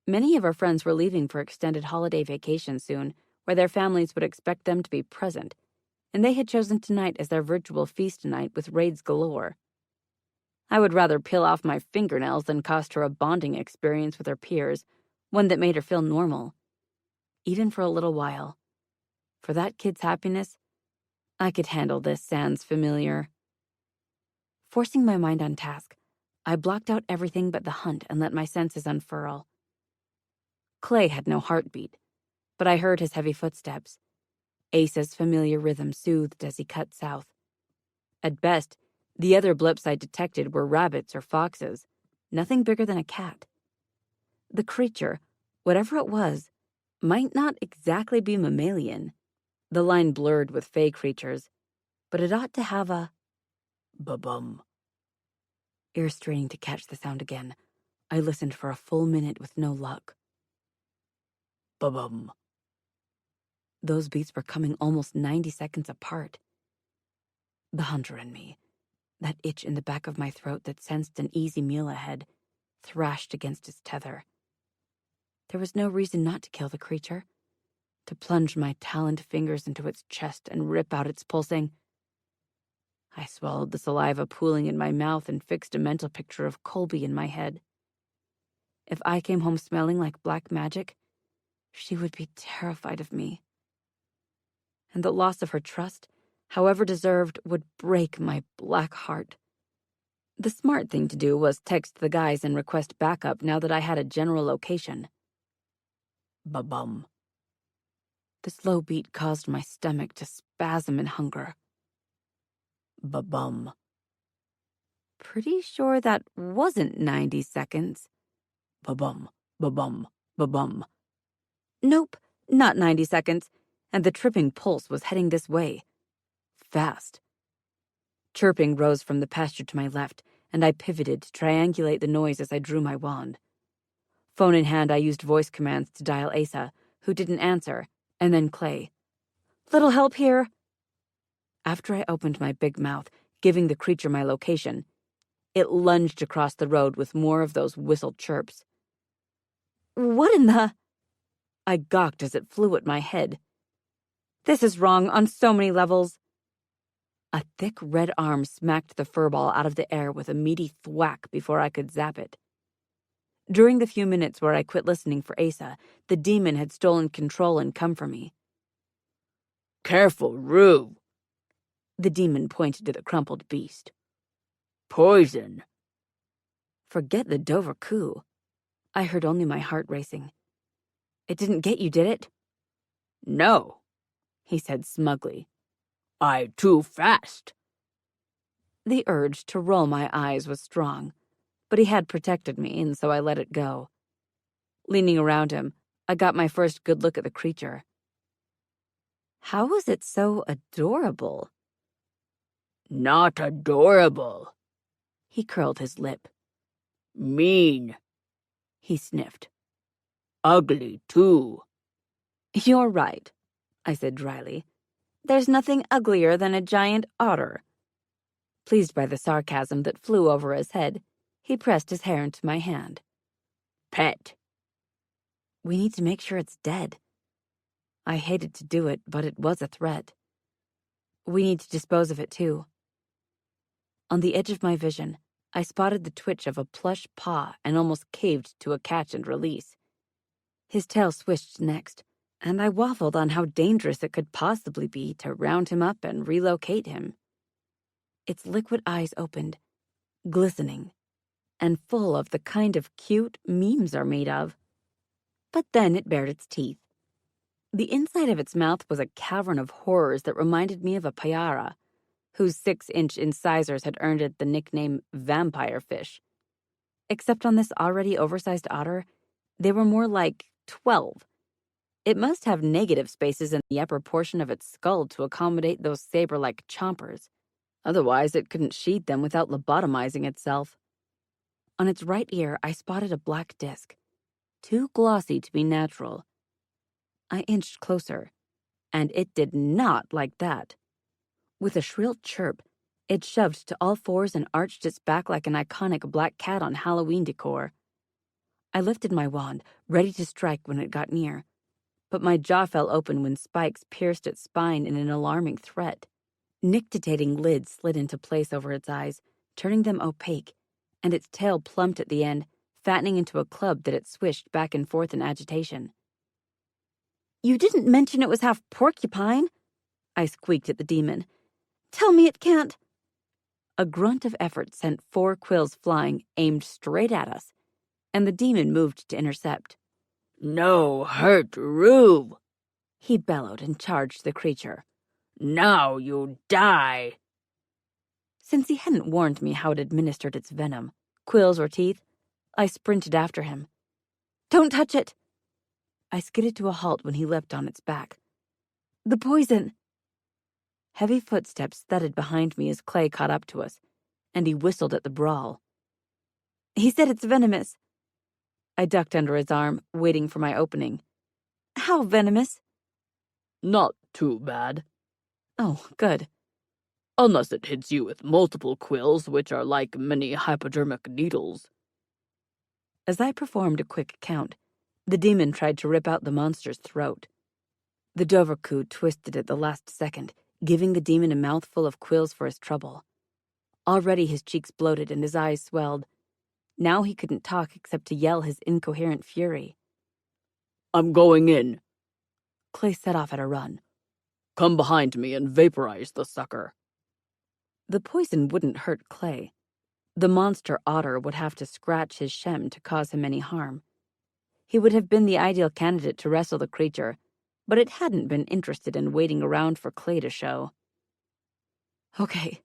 Many of our friends were leaving for extended holiday vacations soon, where their families would expect them to be present, and they had chosen tonight as their virtual feast night with raids galore. I would rather peel off my fingernails than cost her a bonding experience with her peers, one that made her feel normal. Even for a little while. For that kid's happiness, I could handle this sans familiar. Forcing my mind on task, I blocked out everything but the hunt and let my senses unfurl. Clay had no heartbeat, but I heard his heavy footsteps. Asa's familiar rhythm soothed as he cut south. At best, the other blips I detected were rabbits or foxes, nothing bigger than a cat. The creature, whatever it was, might not exactly be mammalian. The line blurred with fey creatures, but it ought to have a ba-bum. Ear straining to catch the sound again, I listened for a full minute with no luck. Ba-bum. Those beats were coming almost 90 seconds apart. The hunter in me, that itch in the back of my throat that sensed an easy meal ahead, thrashed against its tether. There was no reason not to kill the creature, to plunge my taloned fingers into its chest and rip out its pulsing. I swallowed the saliva pooling in my mouth and fixed a mental picture of Colby in my head. If I came home smelling like black magic, she would be terrified of me. And the loss of her trust, however deserved, would break my black heart. The smart thing to do was text the guys and request backup now that I had a general location. Ba-bum. The slow beat caused my stomach to spasm in hunger. Ba-bum. Pretty sure that wasn't 90 seconds. Ba-bum, ba-bum, ba-bum. Nope, not 90 seconds, and the tripping pulse was heading this way. Fast. Chirping rose from the pasture to my left, and I pivoted to triangulate the noise as I drew my wand. Phone in hand, I used voice commands to dial Asa, who didn't answer, and then Clay. Little help here? After I opened my big mouth, giving the creature my location, it lunged across the road with more of those whistled chirps. What in the... I gawked as it flew at my head. This is wrong on so many levels. A thick red arm smacked the furball out of the air with a meaty thwack before I could zap it. During the few minutes where I quit listening for Asa, the demon had stolen control and come for me. Careful, Rue. The demon pointed to the crumpled beast. Poison. Forget the Dover coup. I heard only my heart racing. It didn't get you, did it? No, he said smugly. I too fast. The urge to roll my eyes was strong, but he had protected me, and so I let it go. Leaning around him, I got my first good look at the creature. How was it so adorable? Not adorable. He curled his lip. Mean. He sniffed. Ugly, too. You're right, I said dryly. There's nothing uglier than a giant otter. Pleased by the sarcasm that flew over his head, he pressed his hair into my hand. Pet. We need to make sure it's dead. I hated to do it, but it was a threat. We need to dispose of it, too. On the edge of my vision, I spotted the twitch of a plush paw and almost caved to a catch and release. His tail swished next, and I waffled on how dangerous it could possibly be to round him up and relocate him. Its liquid eyes opened, glistening, and full of the kind of cute memes are made of. But then it bared its teeth. The inside of its mouth was a cavern of horrors that reminded me of a payara. whose 6-inch incisors had earned it the nickname vampire fish. Except on this already oversized otter, they were more like 12. It must have negative spaces in the upper portion of its skull to accommodate those saber-like chompers. Otherwise, it couldn't sheath them without lobotomizing itself. On its right ear, I spotted a black disc, too glossy to be natural. I inched closer, and it did not like that. With a shrill chirp, it shoved to all fours and arched its back like an iconic black cat on Halloween decor. I lifted my wand, ready to strike when it got near, but my jaw fell open when spikes pierced its spine in an alarming threat. Nictitating lids slid into place over its eyes, turning them opaque, and its tail plumped at the end, fattening into a club that it swished back and forth in agitation. "You didn't mention it was half porcupine," I squeaked at the demon. "Tell me it can't." A grunt of effort sent 4 quills flying, aimed straight at us, and the demon moved to intercept. "No hurt, Rube!" He bellowed and charged the creature. "Now you die!" Since he hadn't warned me how it administered its venom, quills or teeth, I sprinted after him. "Don't touch it!" I skidded to a halt when he leapt on its back. "The poison!" Heavy footsteps thudded behind me as Clay caught up to us, and he whistled at the brawl. "He said it's venomous." I ducked under his arm, waiting for my opening. "How venomous?" "Not too bad. "Oh, good." Unless it hits you with multiple quills, which are like mini hypodermic needles." As I performed a quick count, the demon tried to rip out the monster's throat. The Dovercoo twisted at the last second, giving the demon a mouthful of quills for his trouble. Already his cheeks bloated and his eyes swelled. Now he couldn't talk except to yell his incoherent fury. "I'm going in." Clay set off at a run. "Come behind me and vaporize the sucker." The poison wouldn't hurt Clay. The monster otter would have to scratch his shem to cause him any harm. He would have been the ideal candidate to wrestle the creature, but it hadn't been interested in waiting around for Clay to show. "Okay."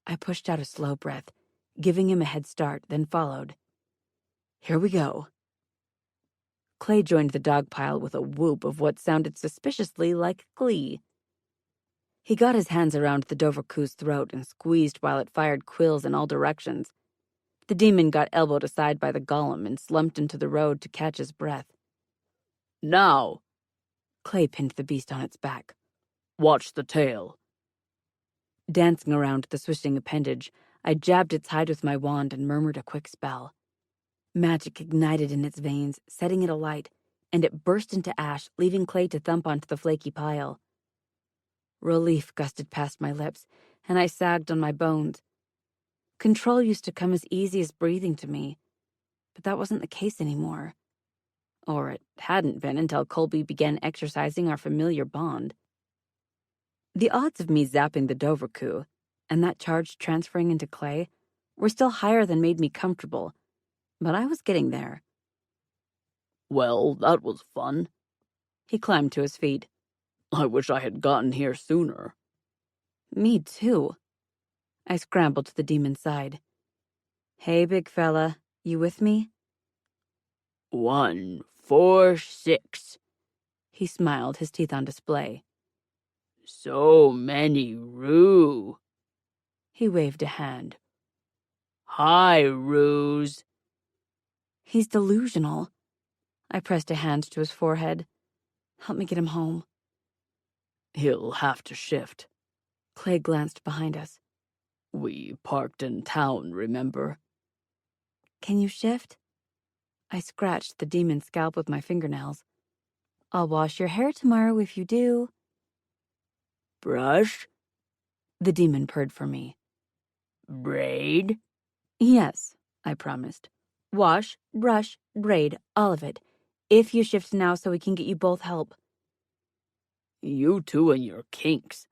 I pushed out a slow breath, giving him a head start, then followed. "Here we go." Clay joined the dog pile with a whoop of what sounded suspiciously like glee. He got his hands around the Dovercoo's throat and squeezed while it fired quills in all directions. The demon got elbowed aside by the golem and slumped into the road to catch his breath. "Now!" Clay pinned the beast on its back. "Watch the tail." Dancing around the swishing appendage, I jabbed its hide with my wand and murmured a quick spell. Magic ignited in its veins, setting it alight, and it burst into ash, leaving Clay to thump onto the flaky pile. Relief gusted past my lips, and I sagged on my bones. Control used to come as easy as breathing to me, but that wasn't the case anymore. Or it hadn't been until Colby began exercising our familiar bond. The odds of me zapping the Dovercoo, and that charge transferring into Clay, were still higher than made me comfortable, but I was getting there. "Well, that was fun." He climbed to his feet. "I wish I had gotten here sooner." "Me too." I scrambled to the demon's side. "Hey, big fella, you with me?" 1, 4, 6. He smiled, his teeth on display. "So many rue." He waved a hand. "Hi, ruse." "He's delusional." I pressed a hand to his forehead. "Help me get him home." "He'll have to shift." Clay glanced behind us. "We parked in town, remember?" "Can you shift?" I scratched the demon's scalp with my fingernails. "I'll wash your hair tomorrow if you do." "Brush?" The demon purred for me. "Braid?" "Yes," I promised. "Wash, brush, braid, all of it. If you shift now so we can get you both help." "You two and your kinks."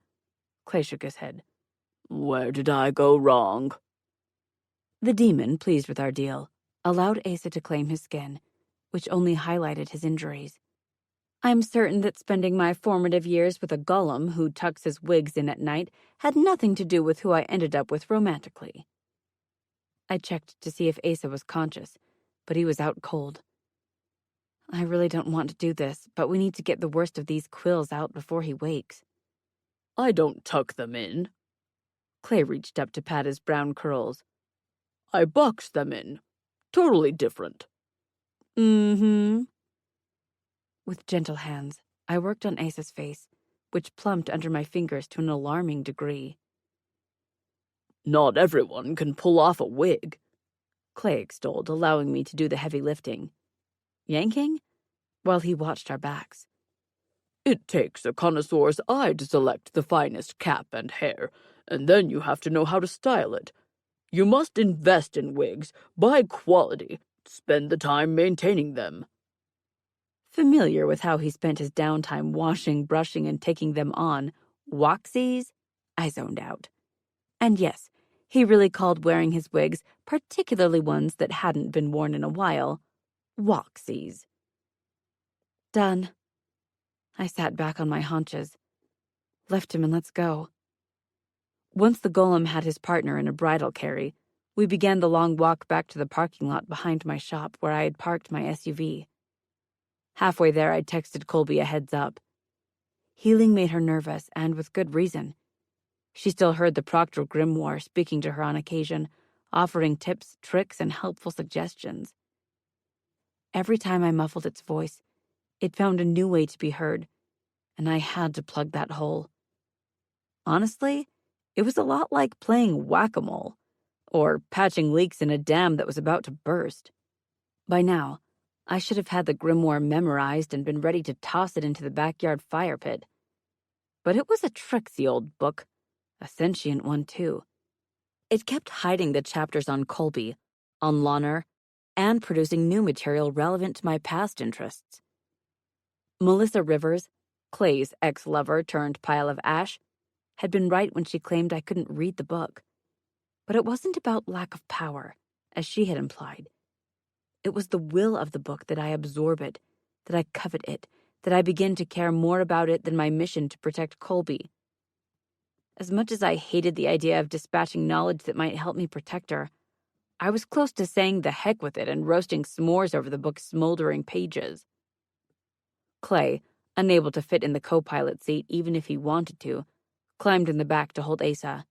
Clay shook his head. "Where did I go wrong?" The demon, pleased with our deal, allowed Asa to claim his skin, which only highlighted his injuries. I'm certain that spending my formative years with a golem who tucks his wigs in at night had nothing to do with who I ended up with romantically. I checked to see if Asa was conscious, but he was out cold. I really don't want to do this, but we need to get the worst of these quills out before he wakes. I don't tuck them in. Clay reached up to pat his brown curls. I box them in. Totally different. Mm-hmm. With gentle hands, I worked on Asa's face, which plumped under my fingers to an alarming degree. Not everyone can pull off a wig, Clay extolled, allowing me to do the heavy lifting. Yanking? While he watched our backs. It takes a connoisseur's eye to select the finest cap and hair, and then you have to know how to style it. You must invest in wigs, buy quality, spend the time maintaining them. Familiar with how he spent his downtime washing, brushing, and taking them on, waxies, I zoned out. And yes, he really called wearing his wigs, particularly ones that hadn't been worn in a while, waxies. Done. I sat back on my haunches. Lift him and let's go. Once the golem had his partner in a bridal carry, we began the long walk back to the parking lot behind my shop where I had parked my SUV. Halfway there, I texted Colby a heads up. Healing made her nervous, and with good reason. She still heard the Proctor Grimoire speaking to her on occasion, offering tips, tricks, and helpful suggestions. Every time I muffled its voice, it found a new way to be heard, and I had to plug that hole. Honestly, it was a lot like playing whack-a-mole, or patching leaks in a dam that was about to burst. By now, I should have had the grimoire memorized and been ready to toss it into the backyard fire pit. But it was a tricksy old book, a sentient one too. It kept hiding the chapters on Colby, on Launer, and producing new material relevant to my past interests. Melissa Rivers, Clay's ex-lover turned pile of ash, had been right when she claimed I couldn't read the book. But it wasn't about lack of power, as she had implied. It was the will of the book that I absorb it, that I covet it, that I begin to care more about it than my mission to protect Colby. As much as I hated the idea of dispatching knowledge that might help me protect her, I was close to saying the heck with it and roasting s'mores over the book's smoldering pages. Clay, unable to fit in the co-pilot seat even if he wanted to, climbed in the back to hold Asa.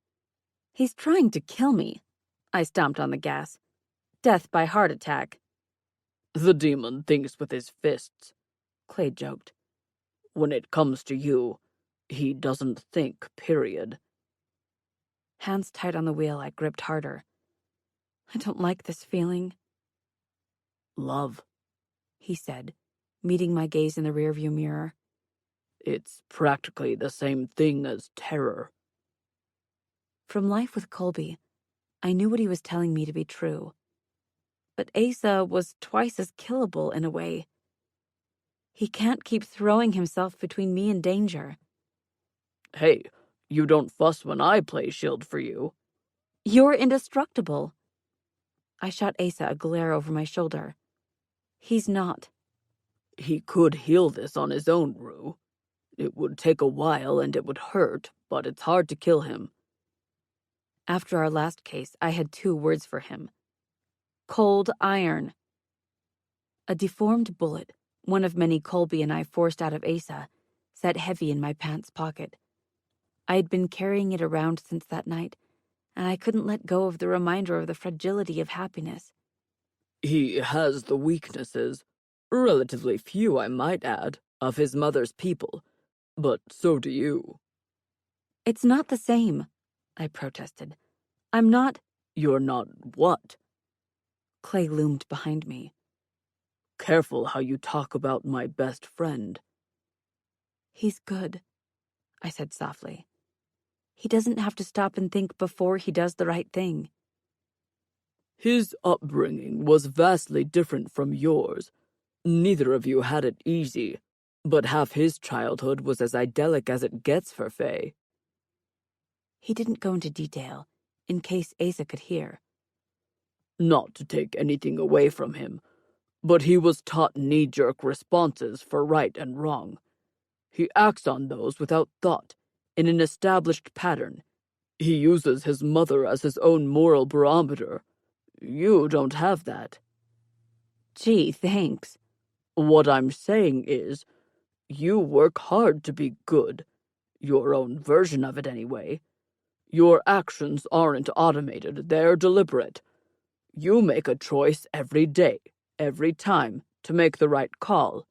He's trying to kill me. I stomped on the gas. Death by heart attack. The demon thinks with his fists, Clay joked. When it comes to you, he doesn't think, period. Hands tight on the wheel, I gripped harder. I don't like this feeling. Love, he said, meeting my gaze in the rearview mirror. It's practically the same thing as terror. From life with Colby, I knew what he was telling me to be true. But Asa was twice as killable in a way. He can't keep throwing himself between me and danger. Hey, you don't fuss when I play shield for you. You're indestructible. I shot Asa a glare over my shoulder. He's not. He could heal this on his own, Rue. It would take a while and it would hurt, but it's hard to kill him. After our last case, I had 2 words for him. Cold iron. A deformed bullet, one of many Colby and I forced out of Asa, sat heavy in my pants pocket. I had been carrying it around since that night, and I couldn't let go of the reminder of the fragility of happiness. He has the weaknesses, relatively few I might add, of his mother's people, but so do you. It's not the same, I protested. I'm not— You're not what? Clay loomed behind me. Careful how you talk about my best friend. He's good, I said softly. He doesn't have to stop and think before he does the right thing. His upbringing was vastly different from yours. Neither of you had it easy, but half his childhood was as idyllic as it gets for Faye. He didn't go into detail, in case Asa could hear. Not to take anything away from him, But he was taught knee-jerk responses for right and wrong. He acts on those without thought, in an established pattern. He uses his mother as his own moral barometer. You don't have that. Gee, thanks. What I'm saying is, you work hard to be good. Your own version of it, anyway. Your actions aren't automated, they're deliberate. You make a choice every day, every time, to make the right call.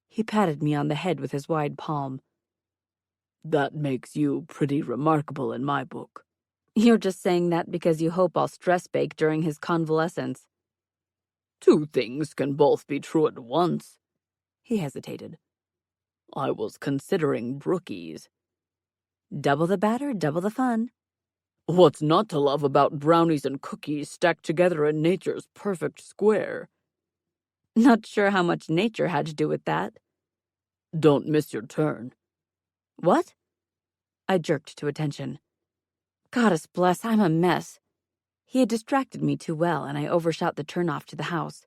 He patted me on the head with his wide palm. That makes you pretty remarkable in my book. You're just saying that because you hope I'll stress bake during his convalescence. Two things can both be true at once. He hesitated. I was considering brookies. Double the batter, double the fun. What's not to love about brownies and cookies stacked together in nature's perfect square? Not sure how much nature had to do with that. Don't miss your turn. What? I jerked to attention. Goddess bless, I'm a mess. He had distracted me too well, and I overshot the turnoff to the house.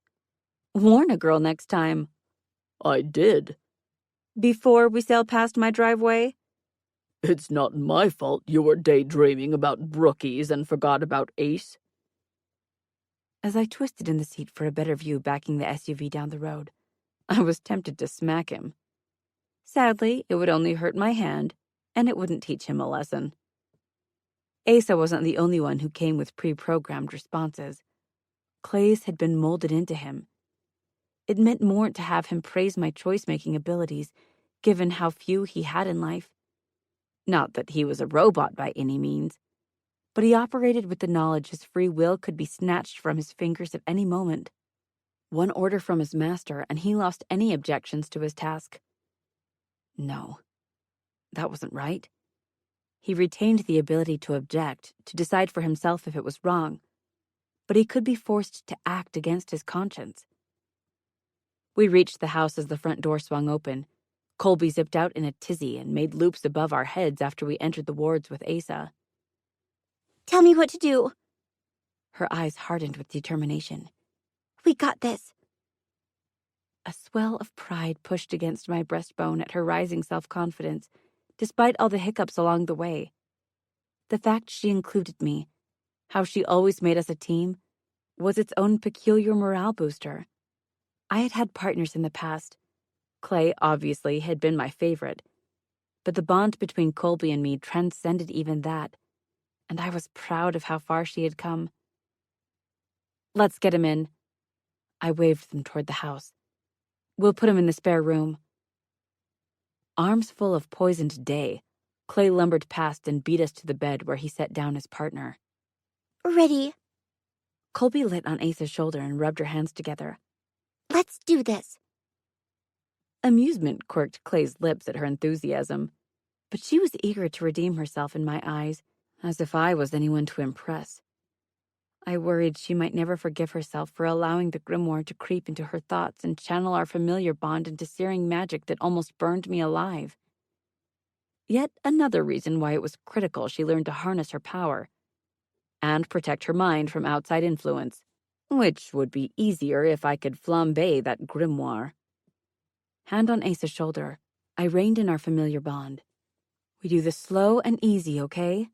Warn a girl next time. I did. Before we sail past my driveway? It's not my fault you were daydreaming about brookies and forgot about Ace. As I twisted in the seat for a better view backing the SUV down the road, I was tempted to smack him. Sadly, it would only hurt my hand, and it wouldn't teach him a lesson. Asa wasn't the only one who came with pre-programmed responses. Clay's had been molded into him. It meant more to have him praise my choice-making abilities, given how few he had in life. Not that he was a robot by any means, but he operated with the knowledge his free will could be snatched from his fingers at any moment. One order from his master, and he lost any objections to his task. No, that wasn't right. He retained the ability to object, to decide for himself if it was wrong, but he could be forced to act against his conscience. We reached the house as the front door swung open. Colby zipped out in a tizzy and made loops above our heads after we entered the wards with Asa. Tell me what to do. Her eyes hardened with determination. We got this. A swell of pride pushed against my breastbone at her rising self-confidence, despite all the hiccups along the way. The fact she included me, how she always made us a team, was its own peculiar morale booster. I had had partners in the past. Clay, obviously, had been my favorite, but the bond between Colby and me transcended even that, and I was proud of how far she had come. Let's get him in. I waved them toward the house. We'll put him in the spare room. Arms full of poisoned day, Clay lumbered past and beat us to the bed where he set down his partner. Ready. Colby lit on Asa's shoulder and rubbed her hands together. Let's do this. Amusement quirked Clay's lips at her enthusiasm, but she was eager to redeem herself in my eyes, as if I was anyone to impress. I worried she might never forgive herself for allowing the grimoire to creep into her thoughts and channel our familiar bond into searing magic that almost burned me alive. Yet another reason why it was critical she learned to harness her power and protect her mind from outside influence, which would be easier if I could flambe that grimoire. Hand on Asa's shoulder, I reined in our familiar bond. We do this slow and easy, okay?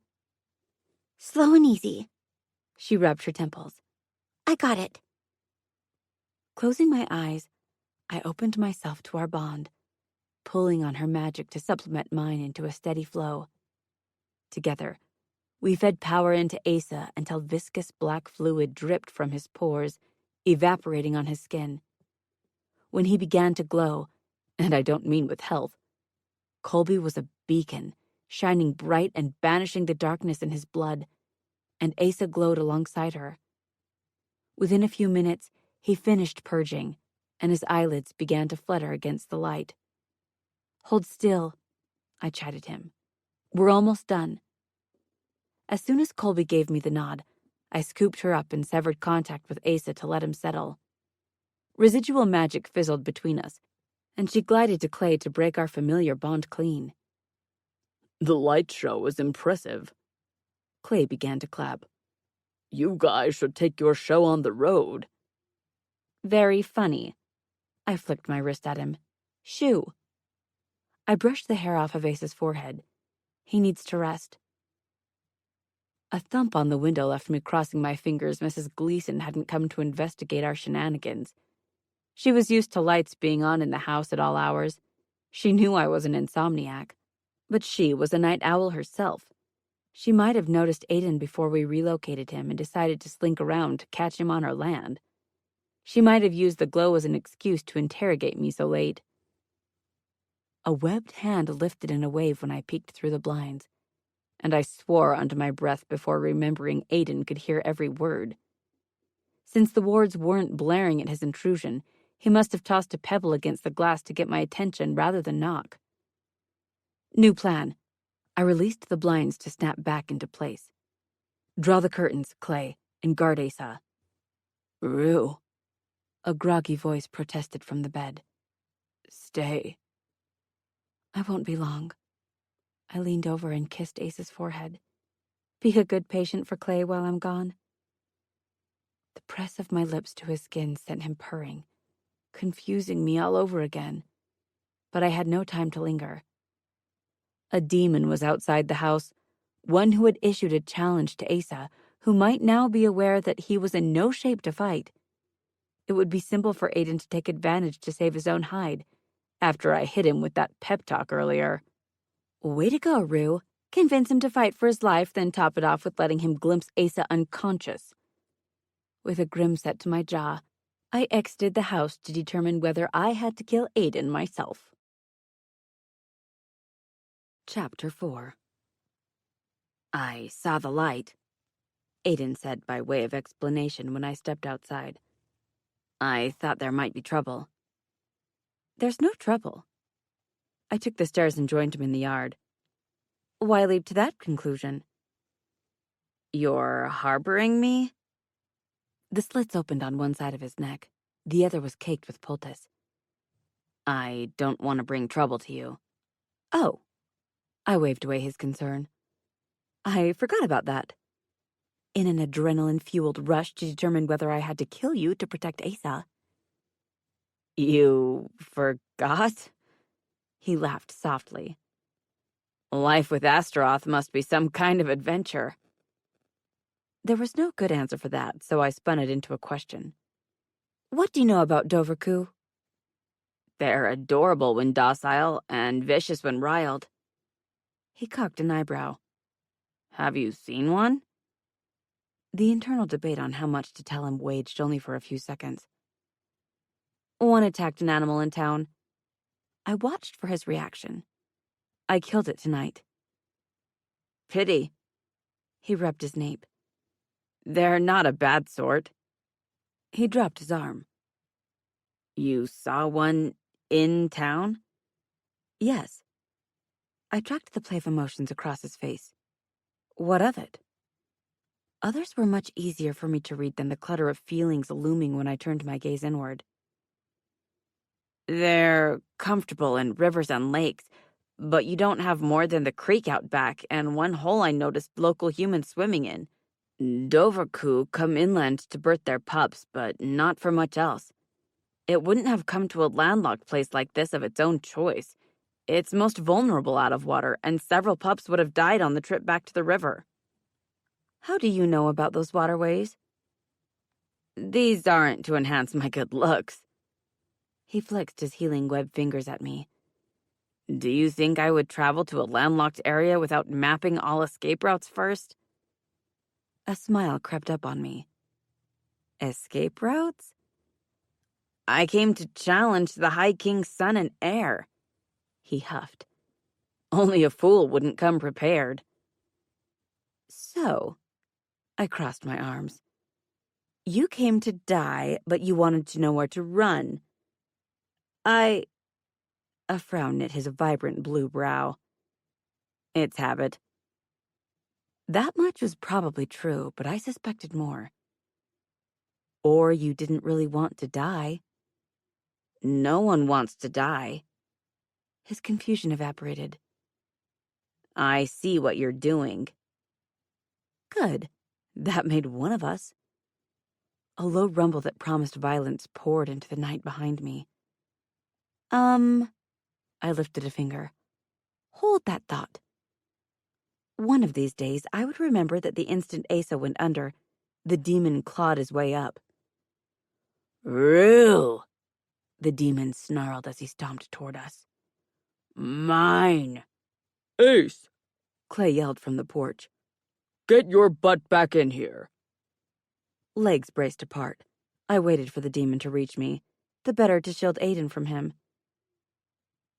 Slow and easy. She rubbed her temples. I got it. Closing my eyes, I opened myself to our bond, pulling on her magic to supplement mine into a steady flow. Together, we fed power into Asa until viscous black fluid dripped from his pores, evaporating on his skin. When he began to glow, and I don't mean with health, Colby was a beacon, shining bright and banishing the darkness in his blood, and Asa glowed alongside her. Within a few minutes, he finished purging, and his eyelids began to flutter against the light. Hold still, I chided him. We're almost done. As soon as Colby gave me the nod, I scooped her up and severed contact with Asa to let him settle. Residual magic fizzled between us, and she glided to Clay to break our familiar bond clean. The light show was impressive. Clay began to clap. You guys should take your show on the road. Very funny. I flicked my wrist at him. Shoo. I brushed the hair off of Ace's forehead. He needs to rest. A thump on the window left me crossing my fingers Mrs. Gleason hadn't come to investigate our shenanigans. She was used to lights being on in the house at all hours. She knew I was an insomniac. But she was a night owl herself. She might have noticed Aiden before we relocated him and decided to slink around to catch him on our land. She might have used the glow as an excuse to interrogate me so late. A webbed hand lifted in a wave when I peeked through the blinds, and I swore under my breath before remembering Aiden could hear every word. Since the wards weren't blaring at his intrusion, he must have tossed a pebble against the glass to get my attention rather than knock. New plan. I released the blinds to snap back into place. Draw the curtains, Clay, and guard Asa. Rue. A groggy voice protested from the bed. Stay. I won't be long. I leaned over and kissed Ace's forehead. Be a good patient for Clay while I'm gone. The press of my lips to his skin sent him purring, confusing me all over again. But I had no time to linger. A demon was outside the house, one who had issued a challenge to Asa, who might now be aware that he was in no shape to fight. It would be simple for Aiden to take advantage to save his own hide, after I hit him with that pep talk earlier. Way to go, Rue. Convince him to fight for his life, then top it off with letting him glimpse Asa unconscious. With a grim set to my jaw, I exited the house to determine whether I had to kill Aiden myself. Chapter 4. I saw the light, Aiden said by way of explanation when I stepped outside. I thought there might be trouble. There's no trouble. I took the stairs and joined him in the yard. Why leap to that conclusion? You're harboring me? The slits opened on one side of his neck. The other was caked with poultice. I don't want to bring trouble to you. Oh. I waved away his concern. I forgot about that. In an adrenaline-fueled rush to determine whether I had to kill you to protect Asa. You forgot? He laughed softly. Life with Astaroth must be some kind of adventure. There was no good answer for that, so I spun it into a question. What do you know about Doverku? They're adorable when docile and vicious when riled. He cocked an eyebrow. Have you seen one? The internal debate on how much to tell him waged only for a few seconds. One attacked an animal in town. I watched for his reaction. I killed it tonight. Pity. He rubbed his nape. They're not a bad sort. He dropped his arm. You saw one in town? Yes. I tracked the play of emotions across his face. What of it? Others were much easier for me to read than the clutter of feelings looming when I turned my gaze inward. They're comfortable in rivers and lakes, but you don't have more than the creek out back and one hole I noticed local humans swimming in. Doverku come inland to birth their pups, but not for much else. It wouldn't have come to a landlocked place like this of its own choice. It's most vulnerable out of water, and several pups would have died on the trip back to the river. How do you know about those waterways? These aren't to enhance my good looks. He flexed his healing web fingers at me. Do you think I would travel to a landlocked area without mapping all escape routes first? A smile crept up on me. Escape routes? I came to challenge the High King's son and heir. He huffed. Only a fool wouldn't come prepared. So, I crossed my arms. You came to die, but you wanted to know where to run. A frown knit his vibrant blue brow. It's habit. That much was probably true, but I suspected more. Or you didn't really want to die. No one wants to die. His confusion evaporated. I see what you're doing. Good. That made one of us. A low rumble that promised violence poured into the night behind me. I lifted a finger. Hold that thought. One of these days, I would remember that the instant Asa went under, the demon clawed his way up. Rue! The demon snarled as he stomped toward us. Mine! Ace! Clay yelled from the porch. Get your butt back in here. Legs braced apart. I waited for the demon to reach me, the better to shield Aiden from him.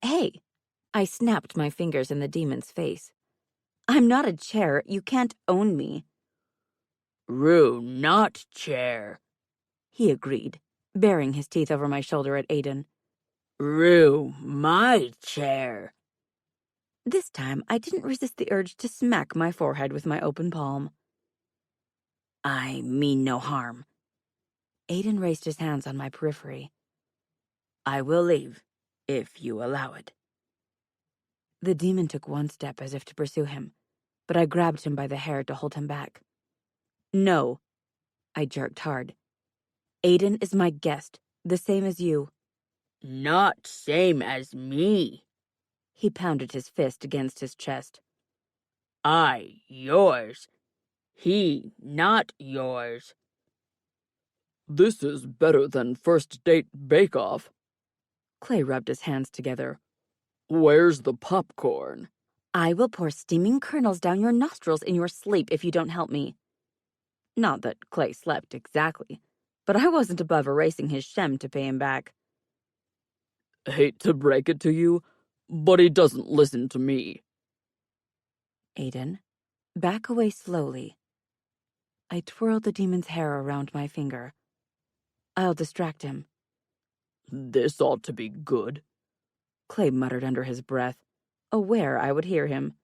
Hey! I snapped my fingers in the demon's face. I'm not a chair. You can't own me. Rue, not chair. He agreed, baring his teeth over my shoulder at Aiden. Rue, my chair. This time, I didn't resist the urge to smack my forehead with my open palm. I mean no harm. Aiden raised his hands on my periphery. I will leave, if you allow it. The demon took one step as if to pursue him, but I grabbed him by the hair to hold him back. No, I jerked hard. Aiden is my guest, the same as you. Not same as me. He pounded his fist against his chest. I yours. He not yours. This is better than first date bake-off. Clay rubbed his hands together. Where's the popcorn? I will pour steaming kernels down your nostrils in your sleep if you don't help me. Not that Clay slept exactly, but I wasn't above erasing his shem to pay him back. Hate to break it to you, but he doesn't listen to me. Aiden, back away slowly. I twirled the demon's hair around my finger. I'll distract him. This ought to be good. Clay muttered under his breath, aware I would hear him.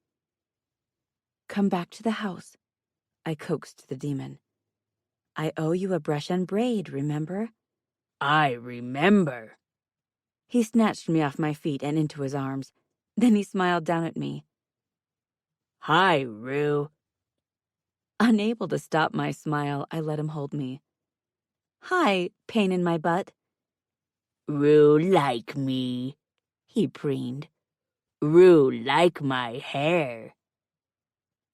Come back to the house, I coaxed the demon. I owe you a brush and braid, remember? I remember. He snatched me off my feet and into his arms. Then he smiled down at me. Hi, Rue. Unable to stop my smile, I let him hold me. Hi, pain in my butt. Rue like me. He preened. Rue like my hair.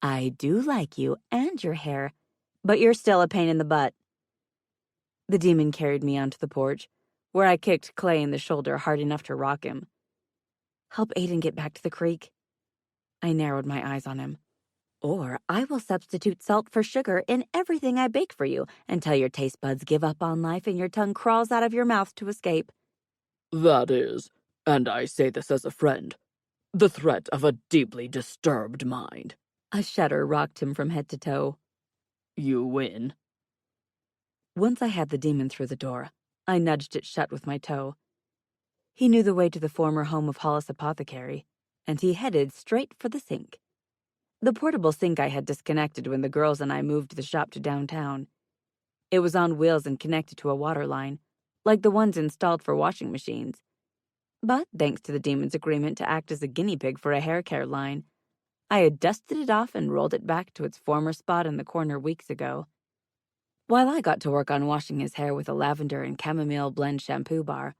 I do like you and your hair, but you're still a pain in the butt. The demon carried me onto the porch, where I kicked Clay in the shoulder hard enough to rock him. Help Aiden get back to the creek. I narrowed my eyes on him. Or I will substitute salt for sugar in everything I bake for you until your taste buds give up on life and your tongue crawls out of your mouth to escape. That is, and I say this as a friend, the threat of a deeply disturbed mind. A shudder rocked him from head to toe. You win. Once I had the demon through the door, I nudged it shut with my toe. He knew the way to the former home of Hollis Apothecary, and he headed straight for the sink. The portable sink I had disconnected when the girls and I moved the shop to downtown. It was on wheels and connected to a water line, like the ones installed for washing machines. But thanks to the demon's agreement to act as a guinea pig for a hair care line, I had dusted it off and rolled it back to its former spot in the corner weeks ago. While I got to work on washing his hair with a lavender and chamomile blend shampoo bar,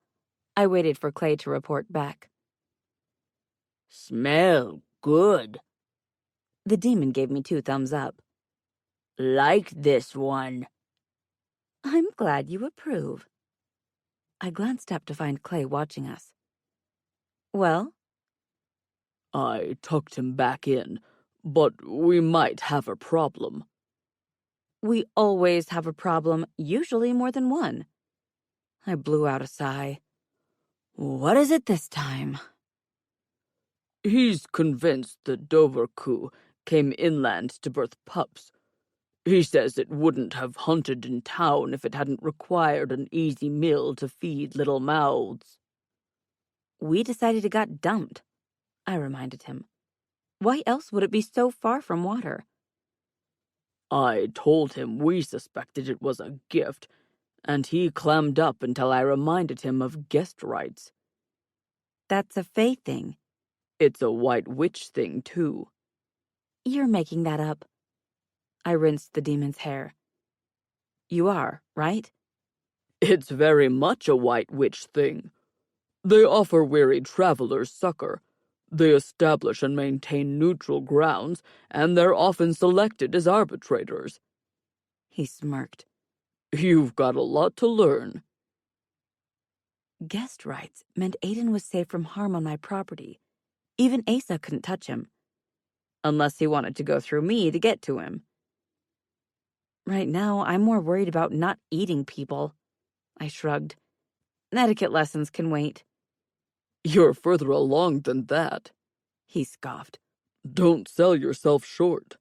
I waited for Clay to report back. Smell good. The demon gave me 2 thumbs up. Like this one. I'm glad you approve. I glanced up to find Clay watching us. Well? I tucked him back in, but we might have a problem. We always have a problem, usually more than one. I blew out a sigh. What is it this time? He's convinced the Dover coup came inland to birth pups. He says it wouldn't have hunted in town if it hadn't required an easy meal to feed little mouths. We decided it got dumped, I reminded him. Why else would it be so far from water? I told him we suspected it was a gift, and he clammed up until I reminded him of guest rights. That's a Fae thing. It's a white witch thing, too. You're making that up. I rinsed the demon's hair. You are, right? It's very much a white witch thing. They offer weary travelers succor. They establish and maintain neutral grounds, and they're often selected as arbitrators. He smirked. You've got a lot to learn. Guest rights meant Aiden was safe from harm on my property. Even Asa couldn't touch him. Unless he wanted to go through me to get to him. Right now, I'm more worried about not eating people. I shrugged. Etiquette lessons can wait. You're further along than that. He scoffed. Don't sell yourself short.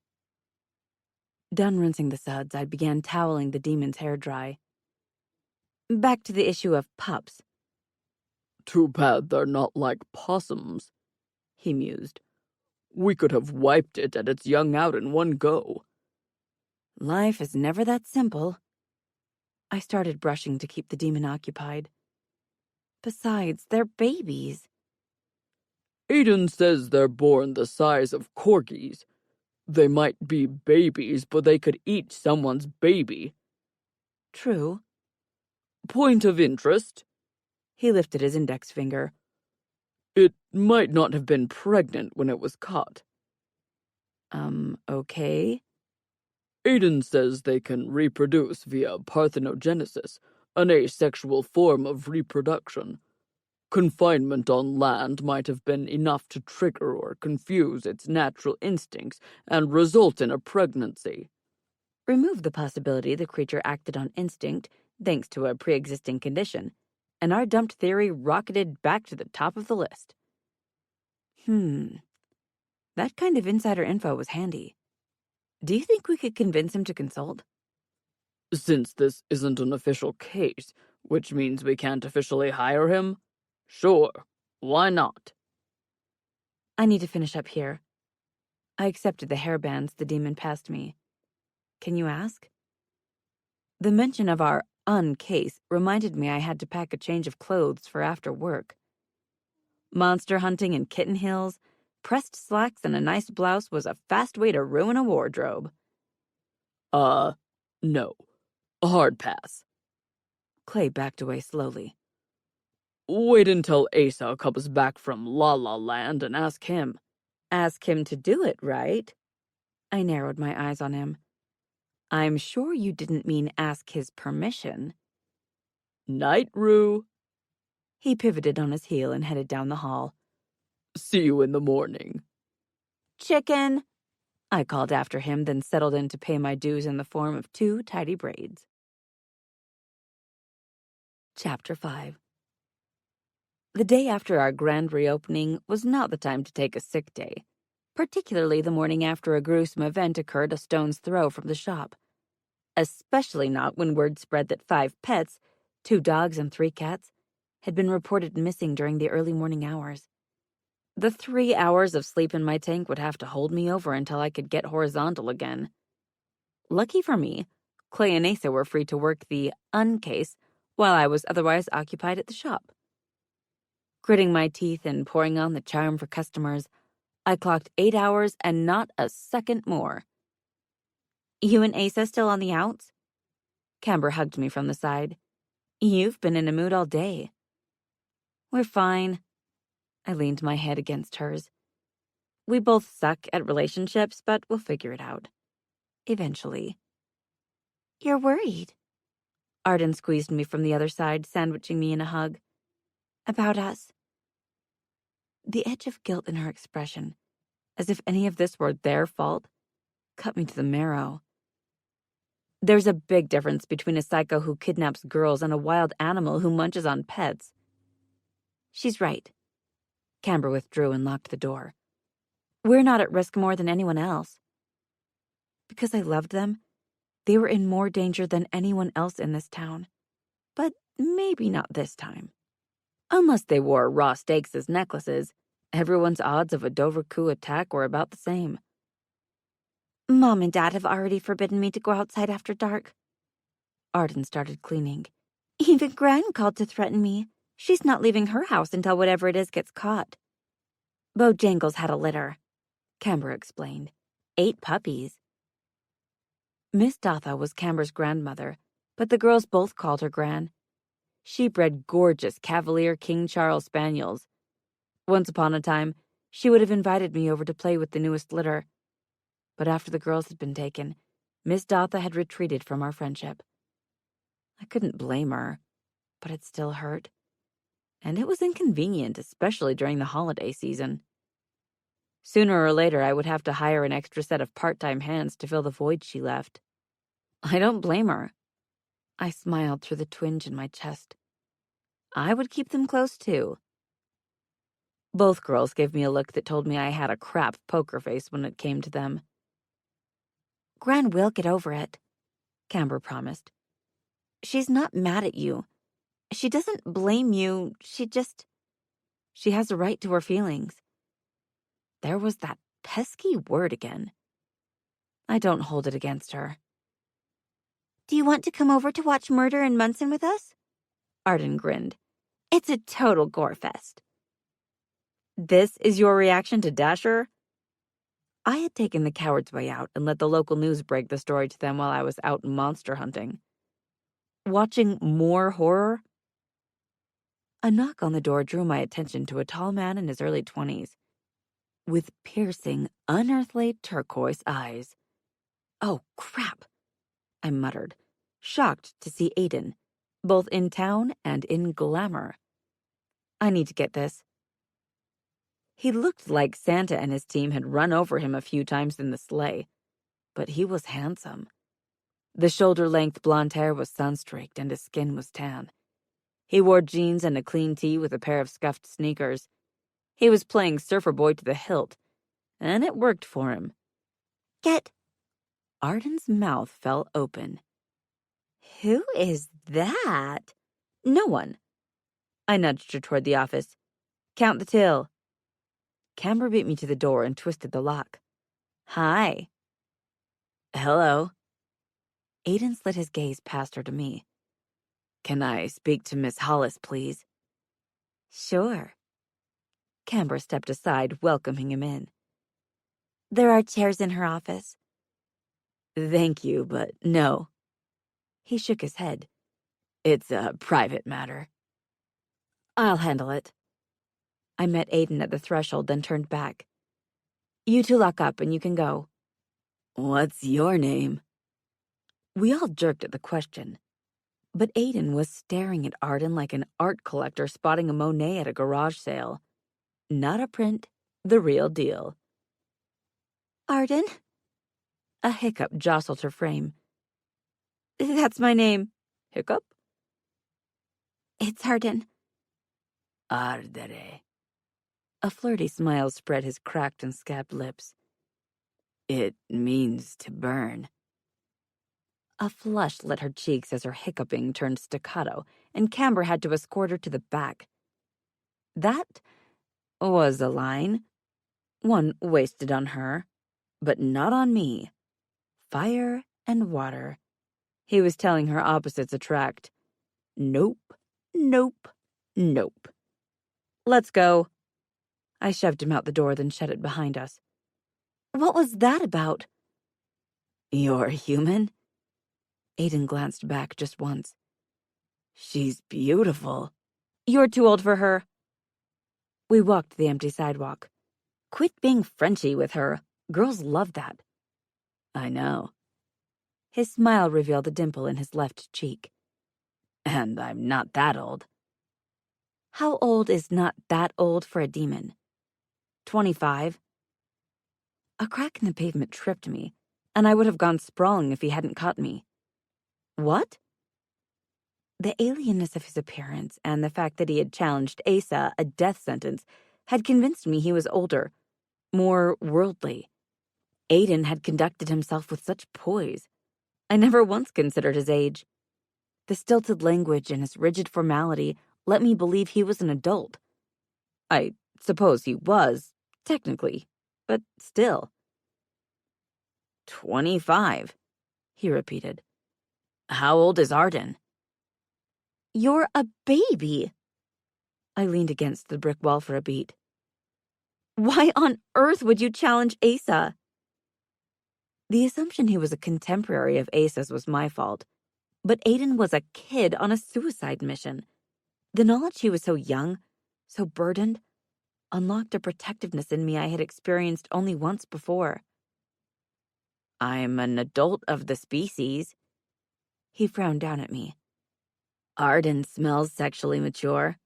Done rinsing the suds, I began toweling the demon's hair dry. Back to the issue of pups. Too bad they're not like possums, He mused. We could have wiped it at its young out in one go. Life is never that simple. I started brushing to keep the demon occupied. Besides, they're babies. Aiden says they're born the size of corgis. They might be babies, but they could eat someone's baby. True. Point of interest? He lifted his index finger. It might not have been pregnant when it was caught. Okay. Aiden says they can reproduce via parthenogenesis, an asexual form of reproduction. Confinement on land might have been enough to trigger or confuse its natural instincts and result in a pregnancy. Remove the possibility the creature acted on instinct, thanks to a pre-existing condition, and our dumped theory rocketed back to the top of the list. That kind of insider info was handy. Do you think we could convince him to consult? Since this isn't an official case, which means we can't officially hire him, sure, why not? I need to finish up here. I accepted the hairbands the demon passed me. Can you ask? The mention of our case reminded me I had to pack a change of clothes for after work. Monster hunting in Kitten Hills, pressed slacks and a nice blouse was a fast way to ruin a wardrobe. No. A hard pass. Clay backed away slowly. Wait until Asa comes back from La La Land and ask him. Ask him to do it, right? I narrowed my eyes on him. I'm sure you didn't mean ask his permission. Night, Rue. He pivoted on his heel and headed down the hall. See you in the morning. Chicken! I called after him, then settled in to pay my dues in the form of 2 tidy braids. Chapter 5. The day after our grand reopening was not the time to take a sick day, particularly the morning after a gruesome event occurred a stone's throw from the shop. Especially not when word spread that 5 pets, 2 dogs and 3 cats, had been reported missing during the early morning hours. The 3 hours of sleep in my tank would have to hold me over until I could get horizontal again. Lucky for me, Clay and Asa were free to work the uncase while I was otherwise occupied at the shop. Gritting my teeth and pouring on the charm for customers, I clocked 8 hours and not a second more. You and Asa still on the outs? Camber hugged me from the side. You've been in a mood all day. We're fine. I leaned my head against hers. We both suck at relationships, but we'll figure it out. Eventually. You're worried. Arden squeezed me from the other side, sandwiching me in a hug. About us. The edge of guilt in her expression, as if any of this were their fault, cut me to the marrow. There's a big difference between a psycho who kidnaps girls and a wild animal who munches on pets. She's right. Camber withdrew and locked the door. We're not at risk more than anyone else. Because I loved them, they were in more danger than anyone else in this town. But maybe not this time. Unless they wore raw steaks as necklaces, everyone's odds of a Dover-coup attack were about the same. Mom and Dad have already forbidden me to go outside after dark. Arden started cleaning. Even Gran called to threaten me. She's not leaving her house until whatever it is gets caught. Bojangles had a litter, Camber explained. 8 puppies. Miss Dotha was Camber's grandmother, But the girls both called her Gran. She bred gorgeous Cavalier King Charles Spaniels. Once upon a time, she would have invited me over to play with the newest litter. But after the girls had been taken, Miss Dotha had retreated from our friendship. I couldn't blame her, but it still hurt. And it was inconvenient, especially during the holiday season. Sooner or later, I would have to hire an extra set of part-time hands to fill the void she left. I don't blame her. I smiled through the twinge in my chest. I would keep them close, too. Both girls gave me a look that told me I had a crap poker face when it came to them. Gran will get over it, Camber promised. She's not mad at you. She doesn't blame you. She has a right to her feelings. There was that pesky word again. I don't hold it against her. Do you want to come over to watch Murder in Munson with us? Arden grinned. It's a total gore fest. This is your reaction to Dasher? I had taken the coward's way out and let the local news break the story to them while I was out monster hunting. Watching more horror? A knock on the door drew my attention to a tall man in his early 20s, with piercing, unearthly turquoise eyes. Oh, crap, I muttered, shocked to see Aiden, both in town and in glamour. I need to get this. He looked like Santa and his team had run over him a few times in the sleigh, but he was handsome. The shoulder-length blonde hair was sun-streaked and his skin was tan. He wore jeans and a clean tee with a pair of scuffed sneakers. He was playing surfer boy to the hilt, and it worked for him. Get... Arden's mouth fell open. Who is that? No one. I nudged her toward the office. Count the till. Camber beat me to the door and twisted the lock. Hi. Hello. Aiden slid his gaze past her to me. Can I speak to Miss Hollis, please? Sure. Camber stepped aside, welcoming him in. There are chairs in her office. Thank you, but no. He shook his head. It's a private matter. I'll handle it. I met Aiden at the threshold, then turned back. You two lock up and you can go. What's your name? We all jerked at the question. But Aiden was staring at Arden like an art collector spotting a Monet at a garage sale. Not a print, the real deal. Arden? A hiccup jostled her frame. That's my name. Hiccup? It's Arden. Ardere. A flirty smile spread his cracked and scabbed lips. It means to burn. A flush lit her cheeks as her hiccuping turned staccato, and Camber had to escort her to the back. That was a line. One wasted on her, but not on me. Fire and water. He was telling her opposites attract. Nope, nope, nope. Let's go. I shoved him out the door, then shut it behind us. What was that about? You're human? Aiden glanced back just once. She's beautiful. You're too old for her. We walked the empty sidewalk. Quit being Frenchy with her. Girls love that. I know. His smile revealed a dimple in his left cheek. And I'm not that old. How old is not that old for a demon? 25. A crack in the pavement tripped me, and I would have gone sprawling if he hadn't caught me. What? The alienness of his appearance and the fact that he had challenged Asa a death sentence had convinced me he was older, more worldly. Aiden had conducted himself with such poise. I never once considered his age. The stilted language and his rigid formality let me believe he was an adult. I suppose he was, technically, but still. 25, he repeated. How old is Arden? You're a baby. I leaned against the brick wall for a beat. Why on earth would you challenge Asa? The assumption he was a contemporary of Asa's was my fault. But Aiden was a kid on a suicide mission. The knowledge he was so young, so burdened, unlocked a protectiveness in me I had experienced only once before. "I'm an adult of the species." He frowned down at me. "Arden smells sexually mature."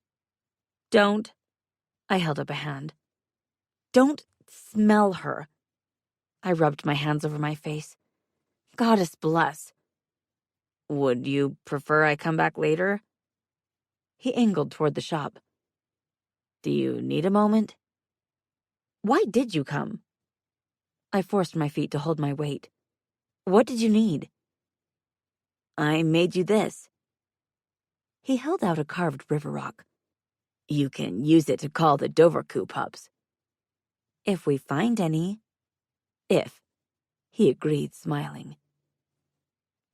"Don't." I held up a hand. "Don't smell her." I rubbed my hands over my face. "Goddess bless." "Would you prefer I come back later?" He angled toward the shop. "Do you need a moment?" "Why did you come?" I forced my feet to hold my weight. "What did you need?" "I made you this." He held out a carved river rock. "You can use it to call the Dovercoo pups." "If we find any." "If," he agreed, smiling.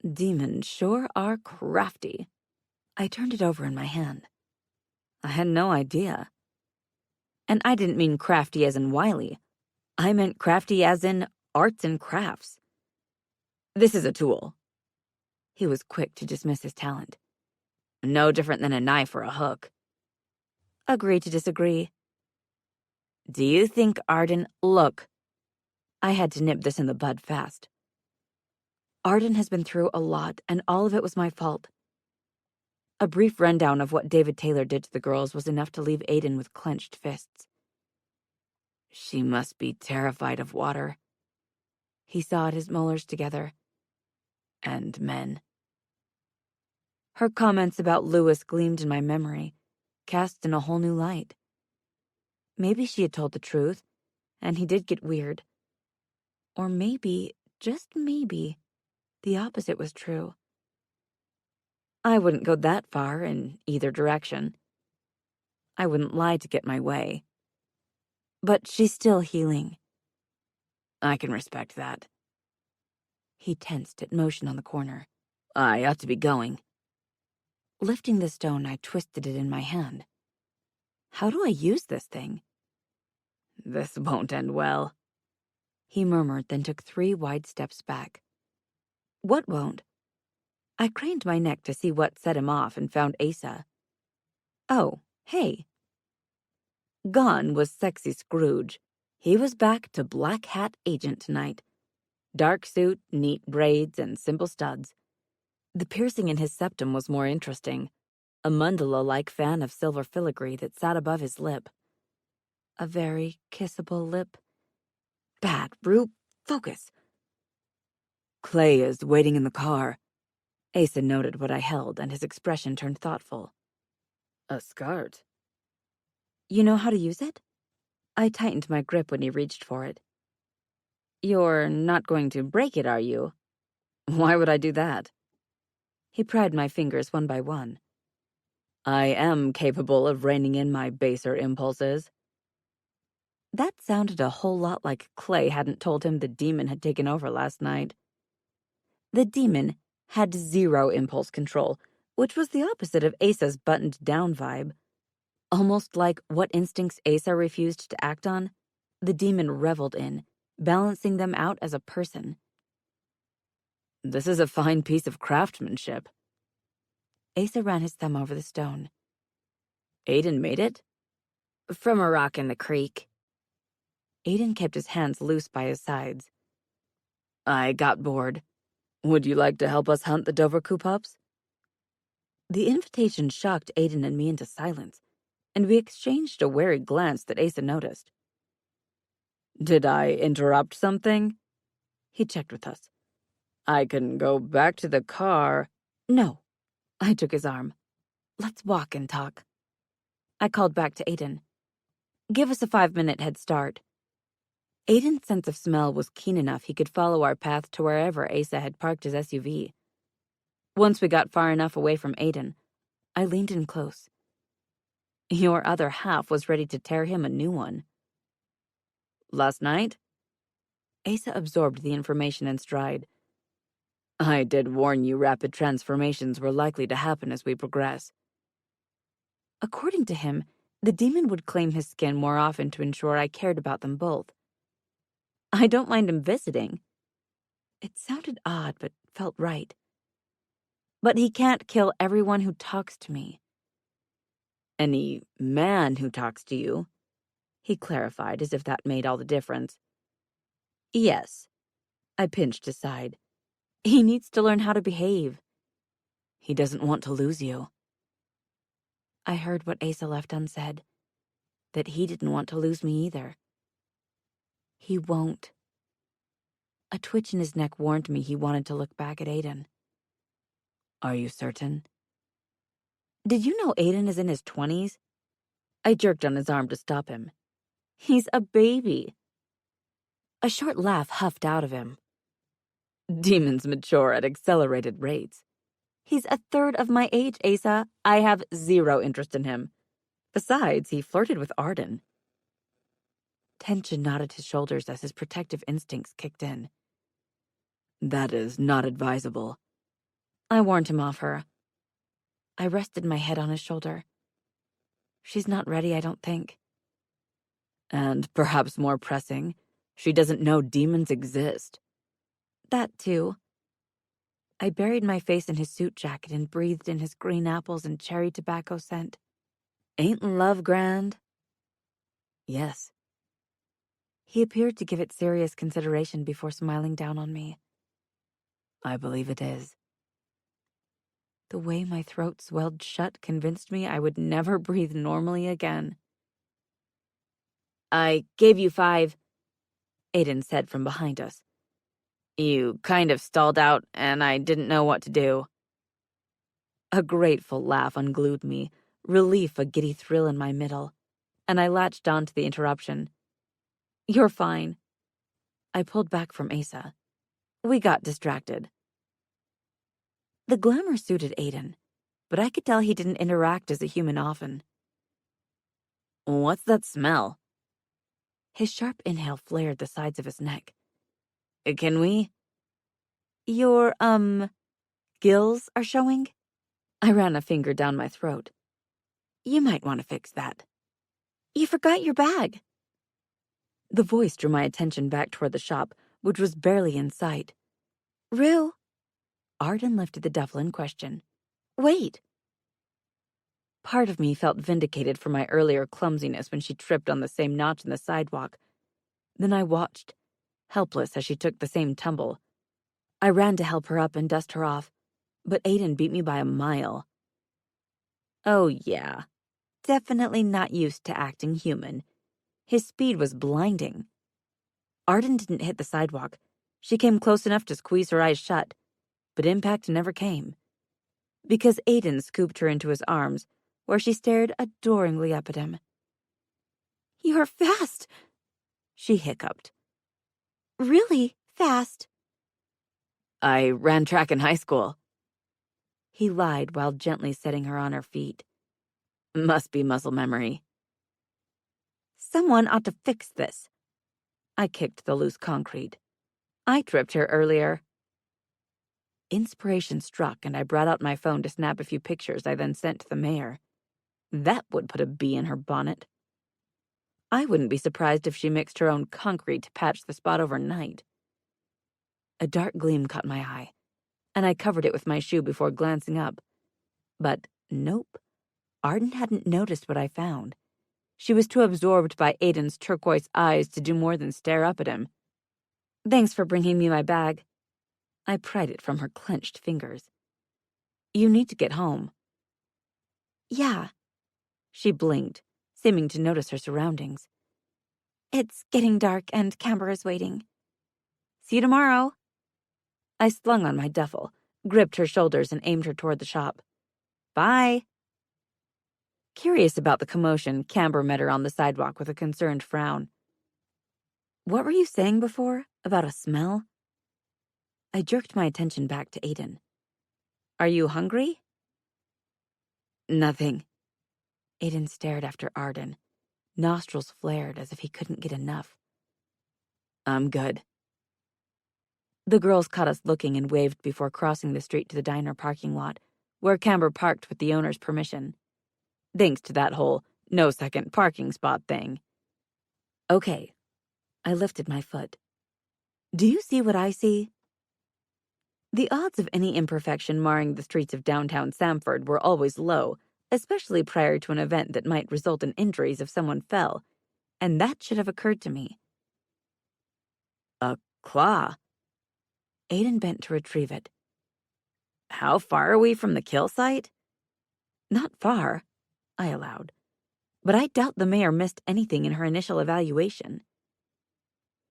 Demons sure are crafty. I turned it over in my hand. I had no idea. And I didn't mean crafty as in wily. I meant crafty as in arts and crafts. "This is a tool." He was quick to dismiss his talent. "No different than a knife or a hook." Agree to disagree. "Do you think Arden—" "Look." I had to nip this in the bud fast. Arden has been through a lot, and all of it was my fault. A brief rundown of what David Taylor did to the girls was enough to leave Aiden with clenched fists. "She must be terrified of water." He sawed his molars together. "And men." Her comments about Lewis gleamed in my memory, cast in a whole new light. Maybe she had told the truth, and he did get weird. Or maybe, just maybe, the opposite was true. I wouldn't go that far in either direction. I wouldn't lie to get my way. But she's still healing. I can respect that. He tensed at motion on the corner. I ought to be going. Lifting the stone, I twisted it in my hand. How do I use this thing? "This won't end well," he murmured, then took 3 wide steps back. "What won't?" I craned my neck to see what set him off and found Asa. "Oh, hey." Gone was sexy Scrooge. He was back to black hat agent tonight. Dark suit, neat braids, and simple studs. The piercing in his septum was more interesting. A mandala-like fan of silver filigree that sat above his lip. A very kissable lip. Bad, Rube. Focus. "Clay is waiting in the car." Asa noted what I held, and his expression turned thoughtful. "A SCART." "You know how to use it?" I tightened my grip when he reached for it. "You're not going to break it, are you?" "Why would I do that?" He pried my fingers one by one. "I am capable of reining in my baser impulses." That sounded a whole lot like Clay hadn't told him the demon had taken over last night. The demon had 0 impulse control, which was the opposite of Asa's buttoned-down vibe. Almost like what instincts Asa refused to act on, the demon reveled in, balancing them out as a person. "This is a fine piece of craftsmanship." Asa ran his thumb over the stone. "Aiden made it?" "From a rock in the creek." Aiden kept his hands loose by his sides. "I got bored. Would you like to help us hunt the Dovercoo pups?" The invitation shocked Aiden and me into silence, and we exchanged a wary glance that Asa noticed. "Did I interrupt something?" He checked with us. "I can go back to the car." "No." I took his arm. "Let's walk and talk." I called back to Aiden. "Give us a 5-minute head start." Aiden's sense of smell was keen enough he could follow our path to wherever Asa had parked his SUV. Once we got far enough away from Aiden, I leaned in close. Your other half was ready to tear him a new one. "Last night?" Asa absorbed the information in stride. "I did warn you rapid transformations were likely to happen as we progress." According to him, the demon would claim his skin more often to ensure I cared about them both. I don't mind him visiting. It sounded odd, but felt right. But he can't kill everyone who talks to me. Any man who talks to you, he clarified as if that made all the difference. Yes, I pinched his side. He needs to learn how to behave. He doesn't want to lose you. I heard what Asa left unsaid, that he didn't want to lose me either. He won't. A twitch in his neck warned me he wanted to look back at Aiden. Are you certain? Did you know Aiden is in his 20s? I jerked on his arm to stop him. He's a baby. A short laugh huffed out of him. Demons mature at accelerated rates. He's a third of my age, Asa. I have zero interest in him. Besides, he flirted with Arden. Tension knotted his shoulders as his protective instincts kicked in. That is not advisable. I warned him off her. I rested my head on his shoulder. She's not ready, I don't think. And perhaps more pressing, she doesn't know demons exist. That too. I buried my face in his suit jacket and breathed in his green apples and cherry tobacco scent. Ain't love grand? Yes. He appeared to give it serious consideration before smiling down on me. I believe it is. The way my throat swelled shut convinced me I would never breathe normally again. I gave you 5, Aiden said from behind us. You kind of stalled out, and I didn't know what to do. A grateful laugh unglued me, relief a giddy thrill in my middle, and I latched on to the interruption. You're fine. I pulled back from Asa. We got distracted. The glamour suited Aiden, but I could tell he didn't interact as a human often. What's that smell? His sharp inhale flared the sides of his neck. Can we? Your, gills are showing? I ran a finger down my throat. You might want to fix that. You forgot your bag. The voice drew my attention back toward the shop, which was barely in sight. Rue. Arden lifted the duffel in question. Wait. Part of me felt vindicated for my earlier clumsiness when she tripped on the same notch in the sidewalk. Then I watched, helpless as she took the same tumble. I ran to help her up and dust her off, but Aiden beat me by a mile. Oh, yeah. Definitely not used to acting human. His speed was blinding. Arden didn't hit the sidewalk. She came close enough to squeeze her eyes shut, but impact never came. Because Aiden scooped her into his arms, where she stared adoringly up at him. You're fast, she hiccuped. Really fast. I ran track in high school. He lied while gently setting her on her feet. Must be muscle memory. Someone ought to fix this. I kicked the loose concrete. I tripped her earlier. Inspiration struck, and I brought out my phone to snap a few pictures I then sent to the mayor. That would put a bee in her bonnet. I wouldn't be surprised if she mixed her own concrete to patch the spot overnight. A dark gleam caught my eye, and I covered it with my shoe before glancing up. But nope, Arden hadn't noticed what I found. She was too absorbed by Aiden's turquoise eyes to do more than stare up at him. Thanks for bringing me my bag. I pried it from her clenched fingers. You need to get home. Yeah. She blinked, seeming to notice her surroundings. It's getting dark and Camber is waiting. See you tomorrow. I slung on my duffel, gripped her shoulders, and aimed her toward the shop. Bye. Curious about the commotion, Camber met her on the sidewalk with a concerned frown. What were you saying before about a smell? I jerked my attention back to Aiden. Are you hungry? Nothing. Aiden stared after Arden. Nostrils flared as if he couldn't get enough. I'm good. The girls caught us looking and waved before crossing the street to the diner parking lot, where Camber parked with the owner's permission. Thanks to that whole no second parking spot thing. Okay. I lifted my foot. Do you see what I see? The odds of any imperfection marring the streets of downtown Samford were always low, especially prior to an event that might result in injuries if someone fell, and that should have occurred to me. A claw. Aiden bent to retrieve it. How far are we from the kill site? Not far, I allowed, but I doubt the mayor missed anything in her initial evaluation.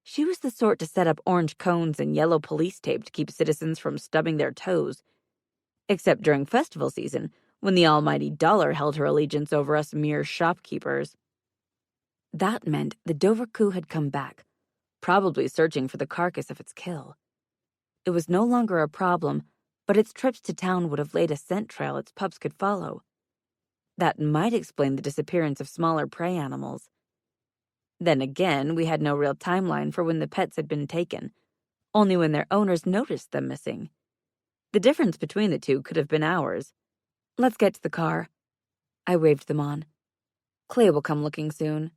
She was the sort to set up orange cones and yellow police tape to keep citizens from stubbing their toes. Except during festival season, when the almighty dollar held her allegiance over us mere shopkeepers. That meant the Dover coup had come back, probably searching for the carcass of its kill. It was no longer a problem, but its trips to town would have laid a scent trail its pups could follow. That might explain the disappearance of smaller prey animals. Then again, we had no real timeline for when the pets had been taken, only when their owners noticed them missing. The difference between the two could have been hours. Let's get to the car. I waved them on. Clay will come looking soon.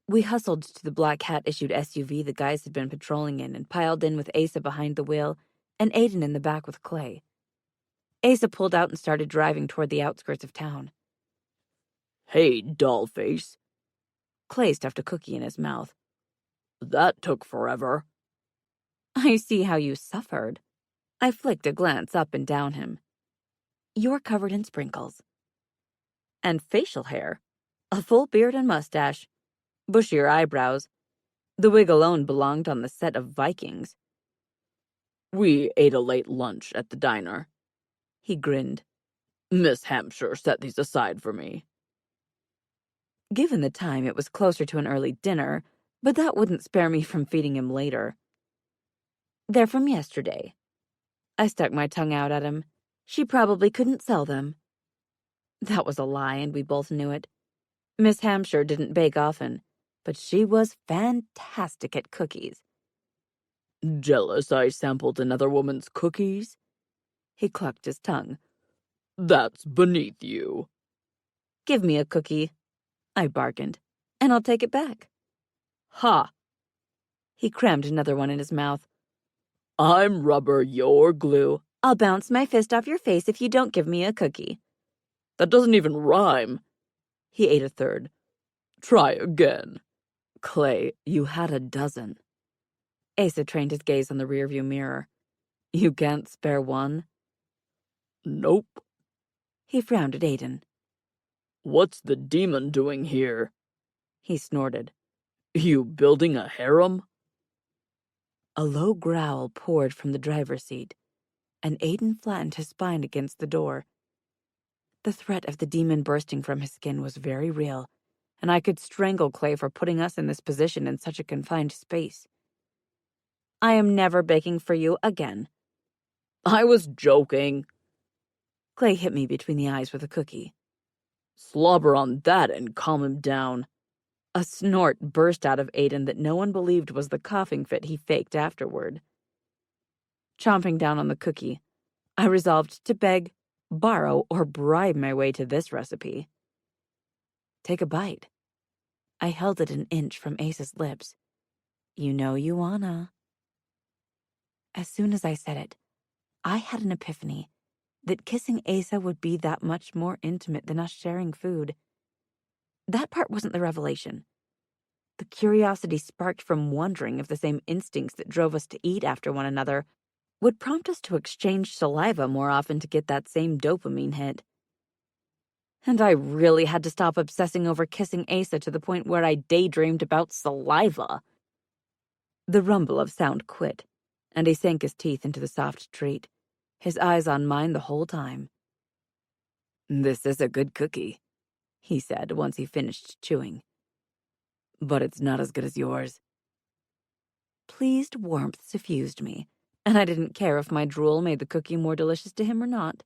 We hustled to the black hat-issued SUV the guys had been patrolling in and piled in with Asa behind the wheel and Aiden in the back with Clay. Asa pulled out and started driving toward the outskirts of town. Hey, dollface. Clay stuffed a cookie in his mouth. That took forever. I see how you suffered. I flicked a glance up and down him. You're covered in sprinkles. And facial hair. A full beard and mustache. Bushier eyebrows. The wig alone belonged on the set of Vikings. We ate a late lunch at the diner. He grinned. Miss Hampshire set these aside for me. Given the time, it was closer to an early dinner, but that wouldn't spare me from feeding him later. They're from yesterday. I stuck my tongue out at him. She probably couldn't sell them. That was a lie, and we both knew it. Miss Hampshire didn't bake often, but she was fantastic at cookies. Jealous I sampled another woman's cookies? He clucked his tongue. That's beneath you. Give me a cookie, I bargained, and I'll take it back. Ha! He crammed another one in his mouth. I'm rubber, you're glue. I'll bounce my fist off your face if you don't give me a cookie. That doesn't even rhyme. He ate a third. Try again. Clay, you had a dozen. Asa trained his gaze on the rearview mirror. You can't spare one? Nope. He frowned at Aiden. What's the demon doing here? He snorted. You building a harem? A low growl poured from the driver's seat, and Aiden flattened his spine against the door. The threat of the demon bursting from his skin was very real, and I could strangle Clay for putting us in this position in such a confined space. I am never baking for you again. I was joking. Clay hit me between the eyes with a cookie. Slobber on that and calm him down. A snort burst out of Aiden that no one believed was the coughing fit he faked afterward. Chomping down on the cookie, I resolved to beg, borrow, or bribe my way to this recipe. Take a bite. I held it an inch from Ace's lips. You know you wanna. As soon as I said it, I had an epiphany that kissing Asa would be that much more intimate than us sharing food. That part wasn't the revelation. The curiosity sparked from wondering if the same instincts that drove us to eat after one another would prompt us to exchange saliva more often to get that same dopamine hit. And I really had to stop obsessing over kissing Asa to the point where I daydreamed about saliva. The rumble of sound quit, and he sank his teeth into the soft treat, his eyes on mine the whole time. This is a good cookie, he said once he finished chewing. But it's not as good as yours. Pleased warmth suffused me, and I didn't care if my drool made the cookie more delicious to him or not.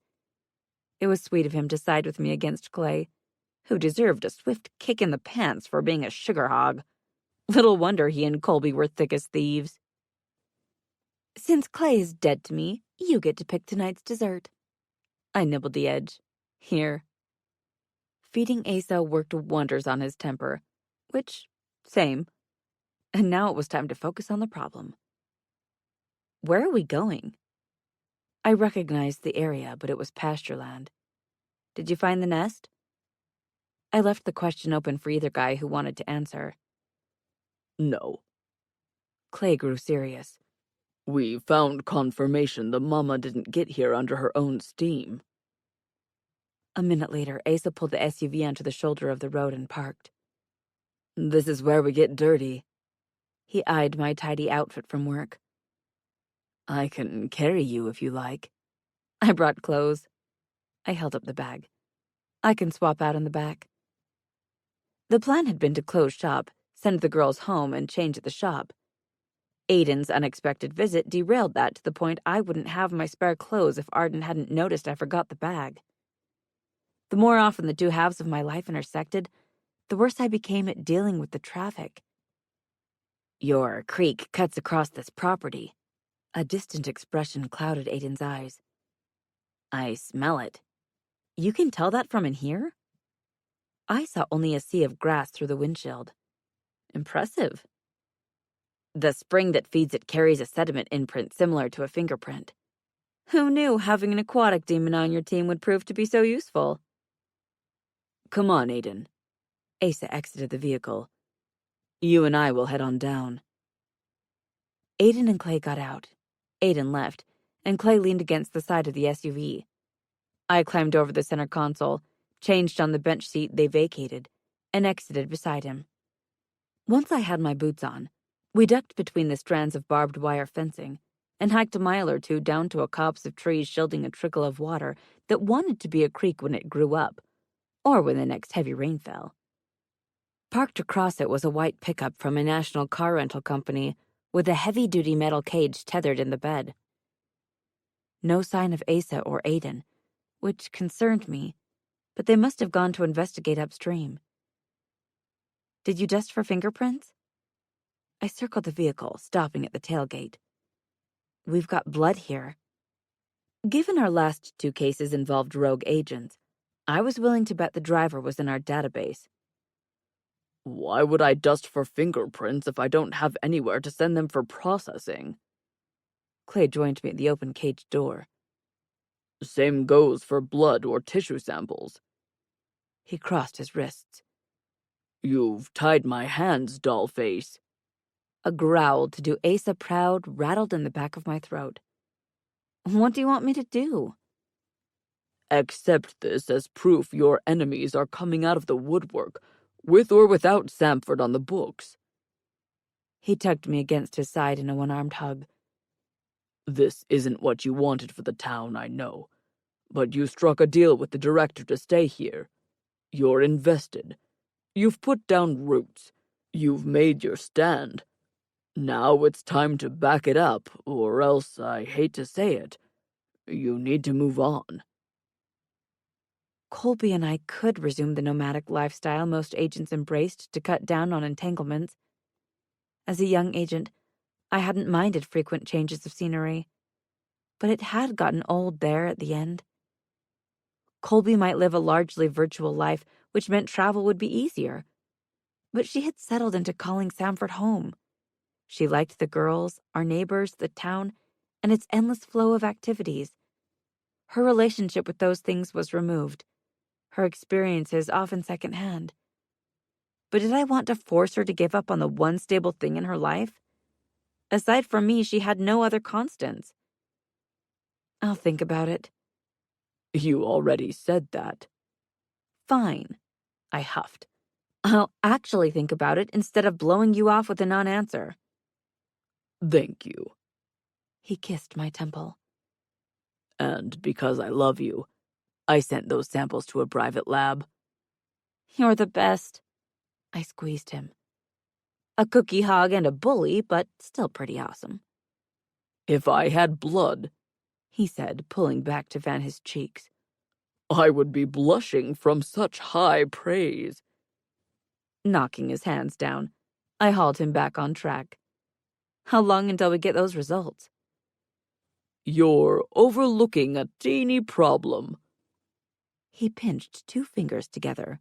It was sweet of him to side with me against Clay, who deserved a swift kick in the pants for being a sugar hog. Little wonder he and Colby were thick as thieves. Since Clay is dead to me, you get to pick tonight's dessert. I nibbled the edge. Here. Feeding Asa worked wonders on his temper, which, same. And now it was time to focus on the problem. Where are we going? I recognized the area, but it was pasture land. Did you find the nest? I left the question open for either guy who wanted to answer. No. Clay grew serious. We found confirmation the mama didn't get here under her own steam. A minute later, Asa pulled the SUV onto the shoulder of the road and parked. This is where we get dirty. He eyed my tidy outfit from work. I can carry you if you like. I brought clothes. I held up the bag. I can swap out in the back. The plan had been to close shop, send the girls home, and change at the shop. Aiden's unexpected visit derailed that to the point I wouldn't have my spare clothes if Arden hadn't noticed I forgot the bag. The more often the two halves of my life intersected, the worse I became at dealing with the traffic. Your creek cuts across this property. A distant expression clouded Aiden's eyes. I smell it. You can tell that from in here? I saw only a sea of grass through the windshield. Impressive. The spring that feeds it carries a sediment imprint similar to a fingerprint. Who knew having an aquatic demon on your team would prove to be so useful? Come on, Aiden. Asa exited the vehicle. You and I will head on down. Aiden and Clay got out. Aiden left, and Clay leaned against the side of the SUV. I climbed over the center console, changed on the bench seat they vacated, and exited beside him. Once I had my boots on, we ducked between the strands of barbed wire fencing and hiked a mile or two down to a copse of trees shielding a trickle of water that wanted to be a creek when it grew up, or when the next heavy rain fell. Parked across it was a white pickup from a national car rental company with a heavy-duty metal cage tethered in the bed. No sign of Asa or Aiden, which concerned me, but they must have gone to investigate upstream. Did you dust for fingerprints? I circled the vehicle, stopping at the tailgate. We've got blood here. Given our last two cases involved rogue agents, I was willing to bet the driver was in our database. Why would I dust for fingerprints if I don't have anywhere to send them for processing? Clay joined me at the open cage door. Same goes for blood or tissue samples. He crossed his wrists. You've tied my hands, dollface. A growl to do Asa proud rattled in the back of my throat. What do you want me to do? Accept this as proof your enemies are coming out of the woodwork, with or without Samford on the books. He tugged me against his side in a one-armed hug. This isn't what you wanted for the town, I know, but you struck a deal with the director to stay here. You're invested. You've put down roots. You've made your stand. Now it's time to back it up, or else, I hate to say it, you need to move on. Colby and I could resume the nomadic lifestyle most agents embraced to cut down on entanglements. As a young agent, I hadn't minded frequent changes of scenery, but it had gotten old there at the end. Colby might live a largely virtual life, which meant travel would be easier. But she had settled into calling Samford home. She liked the girls, our neighbors, the town, and its endless flow of activities. Her relationship with those things was removed, her experiences often secondhand. But did I want to force her to give up on the one stable thing in her life? Aside from me, she had no other constants. I'll think about it. You already said that. Fine, I huffed. I'll actually think about it instead of blowing you off with a non-answer. Thank you. He kissed my temple. And because I love you, I sent those samples to a private lab. You're the best. I squeezed him. A cookie hog and a bully, but still pretty awesome. If I had blood, he said, pulling back to fan his cheeks, I would be blushing from such high praise. Knocking his hands down, I hauled him back on track. How long until we get those results? You're overlooking a teeny problem. He pinched two fingers together.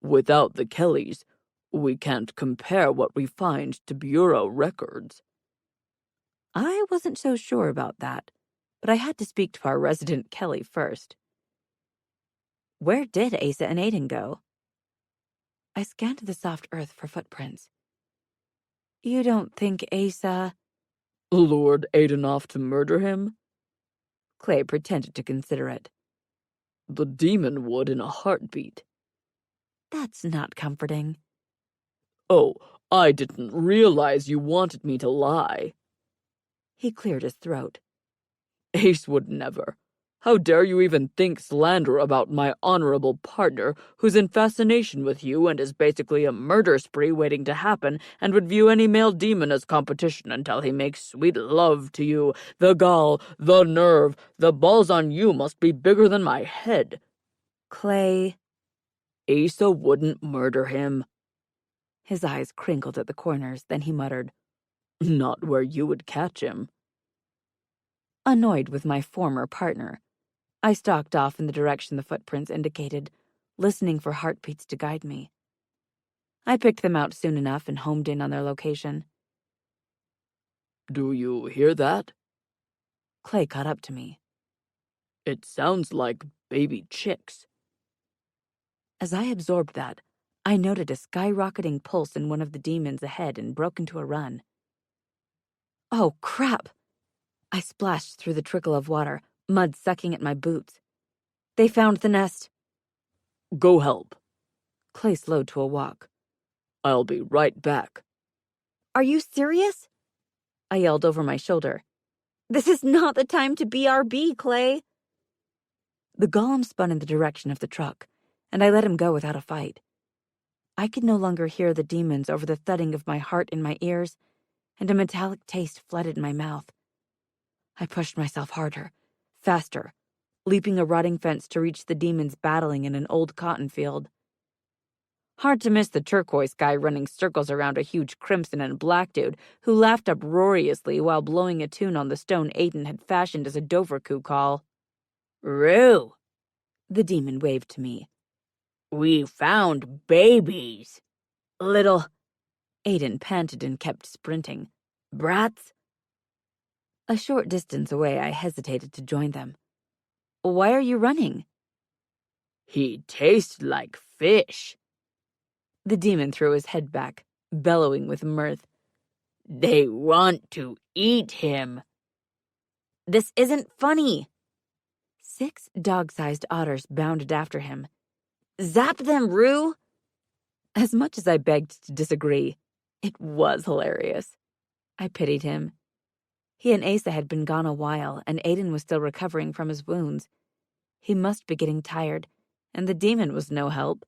Without the Kellys, we can't compare what we find to bureau records. I wasn't so sure about that, but I had to speak to our resident Kelly first. Where did Asa and Aiden go? I scanned the soft earth for footprints. You don't think Asa lured Aiden off to murder him? Clay pretended to consider it. The demon would in a heartbeat. That's not comforting. Oh, I didn't realize you wanted me to lie. He cleared his throat. Ace would never. How dare you even think slander about my honorable partner, who's in fascination with you and is basically a murder spree waiting to happen, and would view any male demon as competition until he makes sweet love to you. The gall, the nerve, the balls on you must be bigger than my head. Clay. Asa wouldn't murder him. His eyes crinkled at the corners, then he muttered, Not where you would catch him. Annoyed with my former partner, I stalked off in the direction the footprints indicated, listening for heartbeats to guide me. I picked them out soon enough and homed in on their location. Do you hear that? Clay caught up to me. It sounds like baby chicks. As I absorbed that, I noted a skyrocketing pulse in one of the demons ahead and broke into a run. Oh, crap! I splashed through the trickle of water, mud sucking at my boots. They found the nest. Go help. Clay slowed to a walk. I'll be right back. Are you serious? I yelled over my shoulder. This is not the time to BRB, Clay. The golem spun in the direction of the truck, and I let him go without a fight. I could no longer hear the demons over the thudding of my heart in my ears, and a metallic taste flooded my mouth. I pushed myself harder, faster, leaping a rotting fence to reach the demons battling in an old cotton field. Hard to miss the turquoise guy running circles around a huge crimson and black dude who laughed uproariously while blowing a tune on the stone Aiden had fashioned as a Dovercoo call. Rue, the demon waved to me. We found babies. Little. Aiden panted and kept sprinting. Brats? A short distance away, I hesitated to join them. Why are you running? He tastes like fish. The demon threw his head back, bellowing with mirth. They want to eat him. This isn't funny. 6 dog-sized otters bounded after him. Zap them, Rue! As much as I begged to disagree, it was hilarious. I pitied him. He and Asa had been gone a while, and Aiden was still recovering from his wounds. He must be getting tired, and the demon was no help.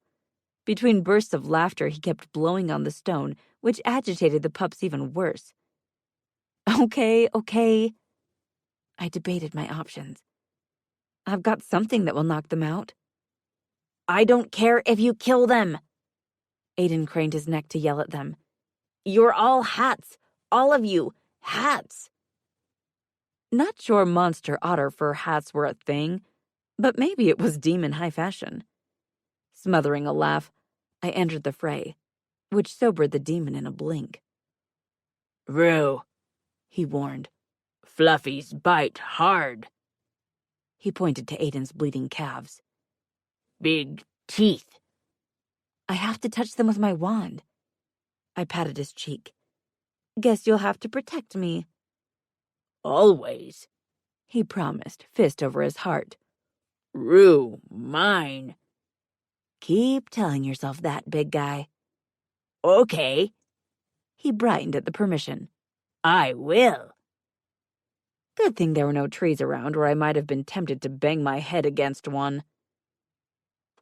Between bursts of laughter, he kept blowing on the stone, which agitated the pups even worse. Okay. I debated my options. I've got something that will knock them out. I don't care if you kill them. Aiden craned his neck to yell at them. You're all hats. All of you. Hats. Not sure monster otter fur hats were a thing, but maybe it was demon high fashion. Smothering a laugh, I entered the fray, which sobered the demon in a blink. Rue, he warned. Fluffy's bite hard. He pointed to Aiden's bleeding calves. Big teeth. I have to touch them with my wand. I patted his cheek. Guess you'll have to protect me. Always, he promised, fist over his heart. Rue, mine. Keep telling yourself that, big guy. Okay. He brightened at the permission. I will. Good thing there were no trees around, or I might have been tempted to bang my head against one.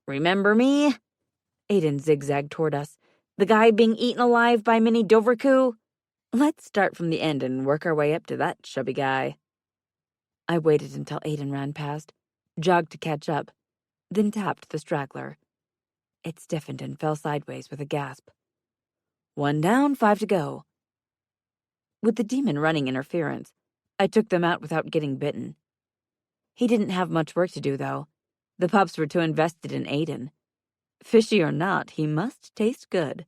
Remember me? Aiden zigzagged toward us. The guy being eaten alive by Minnie Dovercoo? Let's start from the end and work our way up to that chubby guy. I waited until Aiden ran past, jogged to catch up, then tapped the straggler. It stiffened and fell sideways with a gasp. 1 down, 5 to go. With the demon running interference, I took them out without getting bitten. He didn't have much work to do, though. The pups were too invested in Aiden. Fishy or not, he must taste good.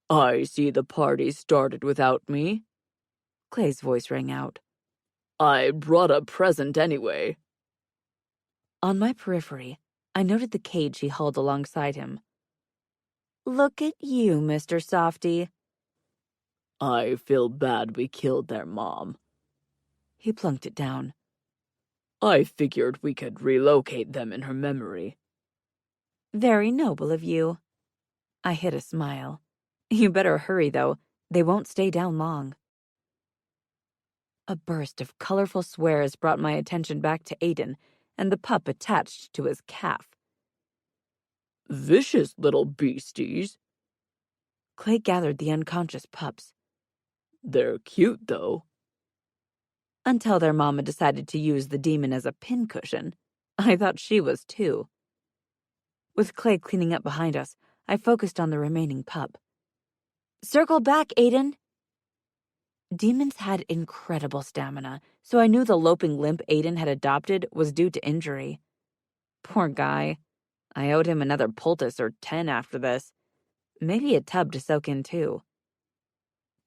I see the party started without me. Clay's voice rang out. I brought a present anyway. On my periphery, I noted the cage he held alongside him. Look at you, Mr. Softy. I feel bad we killed their mom. He plunked it down. I figured we could relocate them in her memory. Very noble of you. I hid a smile. You better hurry, though. They won't stay down long. A burst of colorful swears brought my attention back to Aiden and the pup attached to his calf. Vicious little beasties. Clay gathered the unconscious pups. They're cute, though. Until their mama decided to use the demon as a pincushion. I thought she was too. With Clay cleaning up behind us, I focused on the remaining pup. Circle back, Aiden. Demons had incredible stamina, so I knew the loping limp Aiden had adopted was due to injury. Poor guy. I owed him another poultice or 10 after this. Maybe a tub to soak in, too.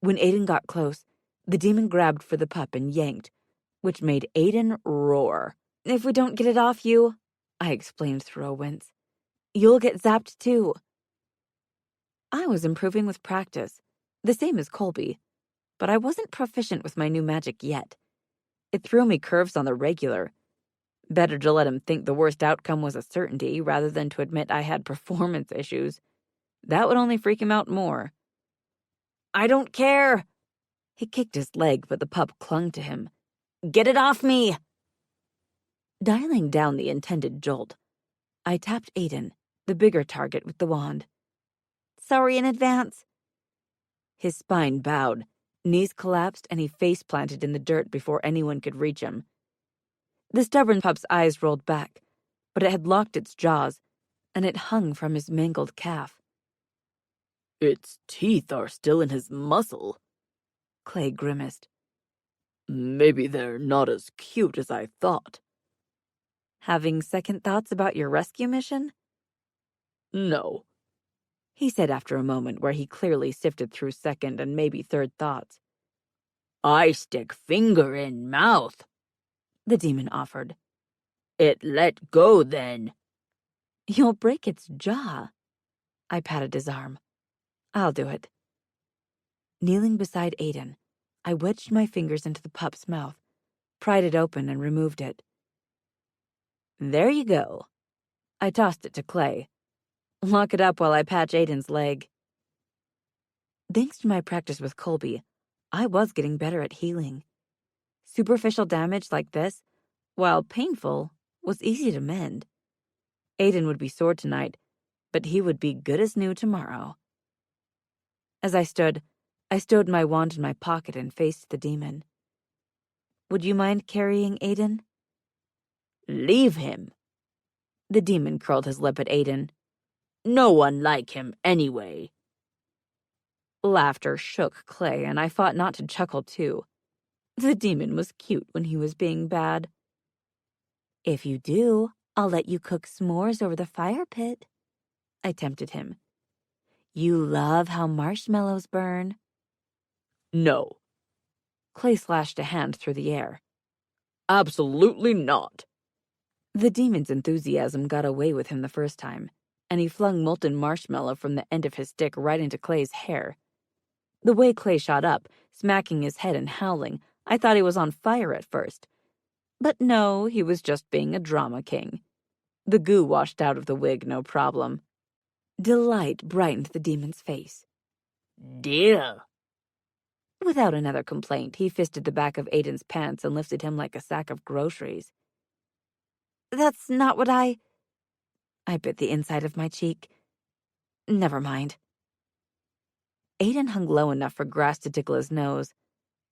When Aiden got close, the demon grabbed for the pup and yanked, which made Aiden roar. If we don't get it off you, I explained through a wince, you'll get zapped, too. I was improving with practice, the same as Colby, but I wasn't proficient with my new magic yet. It threw me curves on the regular. Better to let him think the worst outcome was a certainty rather than to admit I had performance issues. That would only freak him out more. I don't care. He kicked his leg, but the pup clung to him. Get it off me! Dialing down the intended jolt, I tapped Aiden, the bigger target, with the wand. Sorry in advance. His spine bowed, knees collapsed, and he face-planted in the dirt before anyone could reach him. The stubborn pup's eyes rolled back, but it had locked its jaws, and it hung from his mangled calf. Its teeth are still in his muscle. Clay grimaced. Maybe they're not as cute as I thought. Having second thoughts about your rescue mission? No. He said after a moment where he clearly sifted through second and maybe third thoughts. I stick finger in mouth, the demon offered. It let go then. You'll break its jaw. I patted his arm. I'll do it. Kneeling beside Aiden, I wedged my fingers into the pup's mouth, pried it open, and removed it. There you go. I tossed it to Clay. Lock it up while I patch Aiden's leg. Thanks to my practice with Colby, I was getting better at healing. Superficial damage like this, while painful, was easy to mend. Aiden would be sore tonight, but he would be good as new tomorrow. As I stowed my wand in my pocket and faced the demon. Would you mind carrying Aiden? Leave him. The demon curled his lip at Aiden. No one like him anyway. Laughter shook Clay, and I fought not to chuckle too. The demon was cute when he was being bad. If you do, I'll let you cook s'mores over the fire pit, I tempted him. You love how marshmallows burn. No. Clay slashed a hand through the air. Absolutely not. The demon's enthusiasm got away with him the first time, and he flung molten marshmallow from the end of his stick right into Clay's hair. The way Clay shot up, smacking his head and howling, I thought he was on fire at first. But no, he was just being a drama king. The goo washed out of the wig, no problem. Delight brightened the demon's face. Dear. Without another complaint, he fisted the back of Aiden's pants and lifted him like a sack of groceries. That's not what I bit the inside of my cheek. Never mind. Aiden hung low enough for grass to tickle his nose,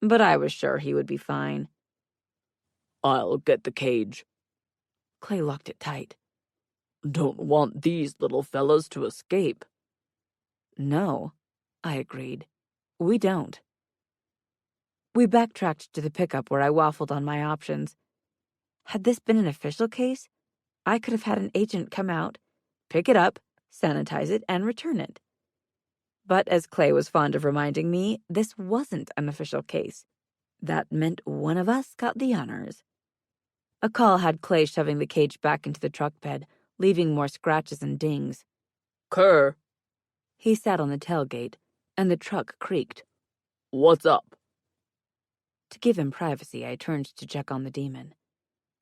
but I was sure he would be fine. I'll get the cage. Clay locked it tight. Don't want these little fellas to escape. No, I agreed. We don't. We backtracked to the pickup where I waffled on my options. Had this been an official case, I could have had an agent come out, pick it up, sanitize it, and return it. But as Clay was fond of reminding me, this wasn't an official case. That meant one of us got the honors. A call had Clay shoving the cage back into the truck bed, leaving more scratches and dings. Kerr, He sat on the tailgate, and the truck creaked. what's up? To give him privacy, I turned to check on the demon.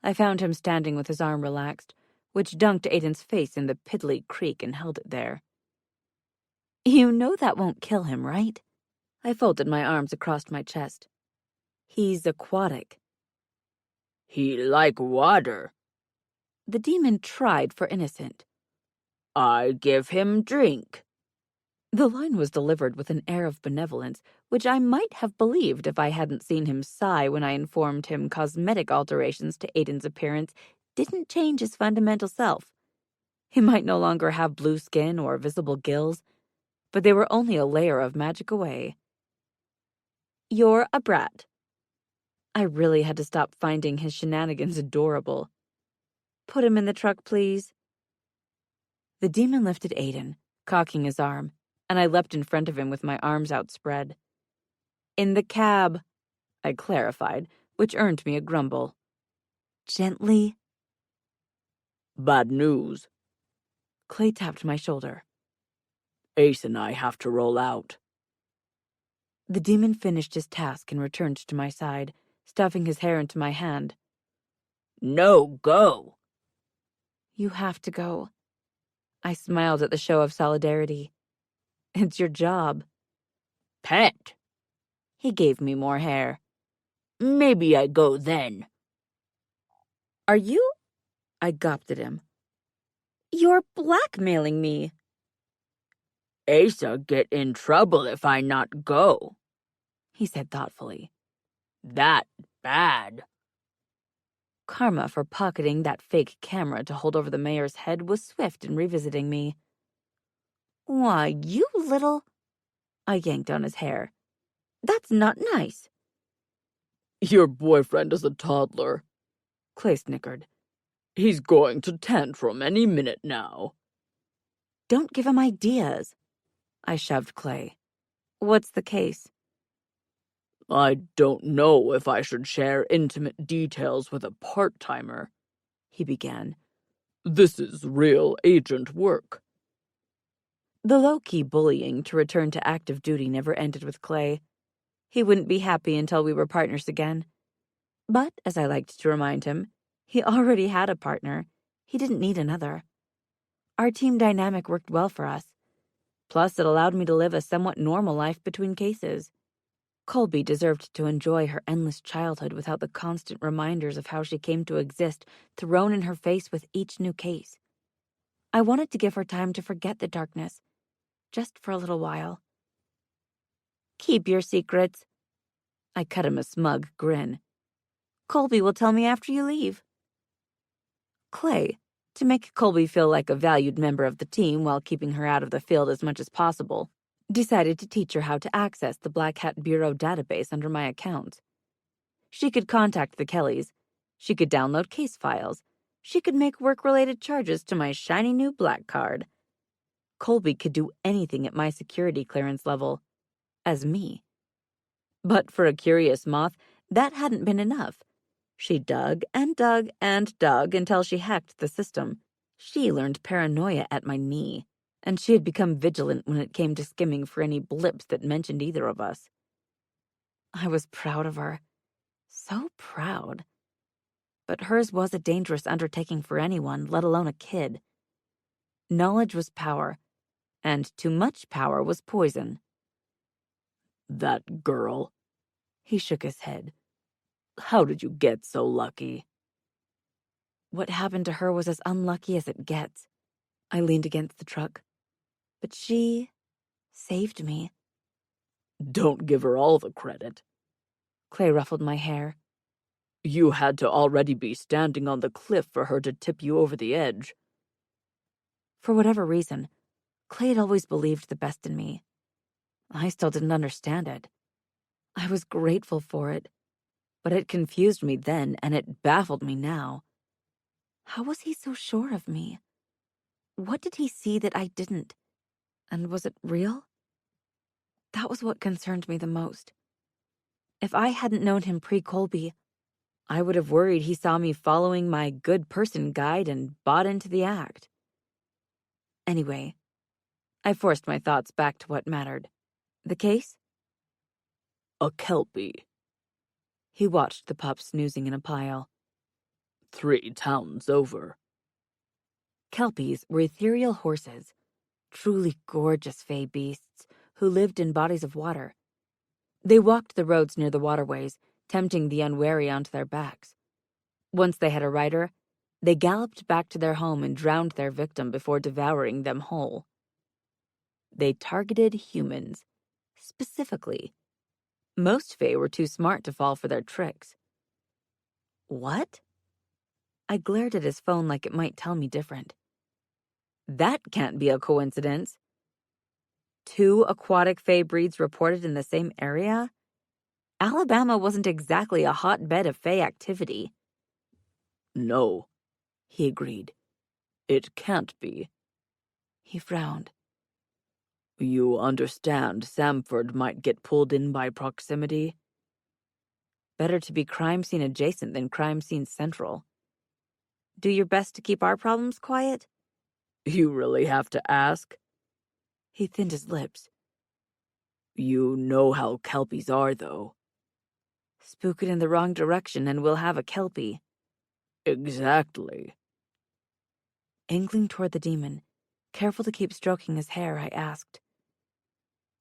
I found him standing with his arm relaxed, which dunked Aiden's face in the piddly creek and held it there. You know that won't kill him, right? I folded my arms across my chest. He's aquatic. He like water. The demon tried for innocent. I give him drink. The line was delivered with an air of benevolence, which I might have believed if I hadn't seen him sigh when I informed him cosmetic alterations to Aiden's appearance didn't change his fundamental self. He might no longer have blue skin or visible gills, but they were only a layer of magic away. You're a brat. I really had to stop finding his shenanigans adorable. Put him in the truck, please. The demon lifted Aiden, cocking his arm, and I leapt in front of him with my arms outspread. In the cab, I clarified, which earned me a grumble. Gently. Bad news. Clay tapped my shoulder. Ace and I have to roll out. The demon finished his task and returned to my side, stuffing his hair into my hand. No, go. You have to go. I smiled at the show of solidarity. It's your job. Pet. He gave me more hair. Maybe I go then. Are you? I gawped at him. You're blackmailing me. Asa get in trouble if I not go, He said thoughtfully. That bad. Karma for pocketing that fake camera to hold over the mayor's head was swift in revisiting me. Why, you little... I yanked on his hair. That's not nice. Your boyfriend is a toddler. Clay snickered. He's going to tantrum any minute now. Don't give him ideas. I shoved Clay. What's the case? I don't know if I should share intimate details with a part-timer, He began. This is real agent work. The low-key bullying to return to active duty never ended with Clay. He wouldn't be happy until we were partners again. But, as I liked to remind him, he already had a partner. He didn't need another. Our team dynamic worked well for us. Plus, it allowed me to live a somewhat normal life between cases. Colby deserved to enjoy her endless childhood without the constant reminders of how she came to exist thrown in her face with each new case. I wanted to give her time to forget the darkness, just for a little while. Keep your secrets. I cut him a smug grin. Colby will tell me after you leave. Clay, to make Colby feel like a valued member of the team while keeping her out of the field as much as possible, decided to teach her how to access the Black Hat Bureau database under my account. She could contact the Kellys. She could download case files. She could make work-related charges to my shiny new black card. Colby could do anything at my security clearance level. As me. But for a curious moth, that hadn't been enough. She dug and dug and dug until she hacked the system. She learned paranoia at my knee, and she had become vigilant when it came to skimming for any blips that mentioned either of us. I was proud of her. So proud. But hers was a dangerous undertaking for anyone, let alone a kid. Knowledge was power, and too much power was poison. That girl. He shook his head. How did you get so lucky? What happened to her was as unlucky as it gets. I leaned against the truck. But she saved me. Don't give her all the credit. Clay ruffled my hair. You had to already be standing on the cliff for her to tip you over the edge. For whatever reason, Clay had always believed the best in me. I still didn't understand it. I was grateful for it, but it confused me then and it baffled me now. How was he so sure of me? What did he see that I didn't? And was it real? That was what concerned me the most. If I hadn't known him pre-Colby, I would have worried he saw me following my good person guide and bought into the act. Anyway, I forced my thoughts back to what mattered. The case? A kelpie. He watched the pup snoozing in a pile. 3 towns over. Kelpies were ethereal horses, truly gorgeous fey beasts who lived in bodies of water. They walked the roads near the waterways, tempting the unwary onto their backs. Once they had a rider, they galloped back to their home and drowned their victim before devouring them whole. They targeted humans, specifically. Most fae were too smart to fall for their tricks. What? I glared at his phone like it might tell me different. That can't be a coincidence. 2 aquatic fae breeds reported in the same area? Alabama wasn't exactly a hotbed of fae activity. No, He agreed. it can't be. He frowned. You understand Samford might get pulled in by proximity? Better to be crime scene adjacent than crime scene central. Do your best to keep our problems quiet? You really have to ask? He thinned his lips. You know how kelpies are, though. Spook it in the wrong direction and we'll have a kelpie. Exactly. Angling toward the demon, careful to keep stroking his hair, I asked,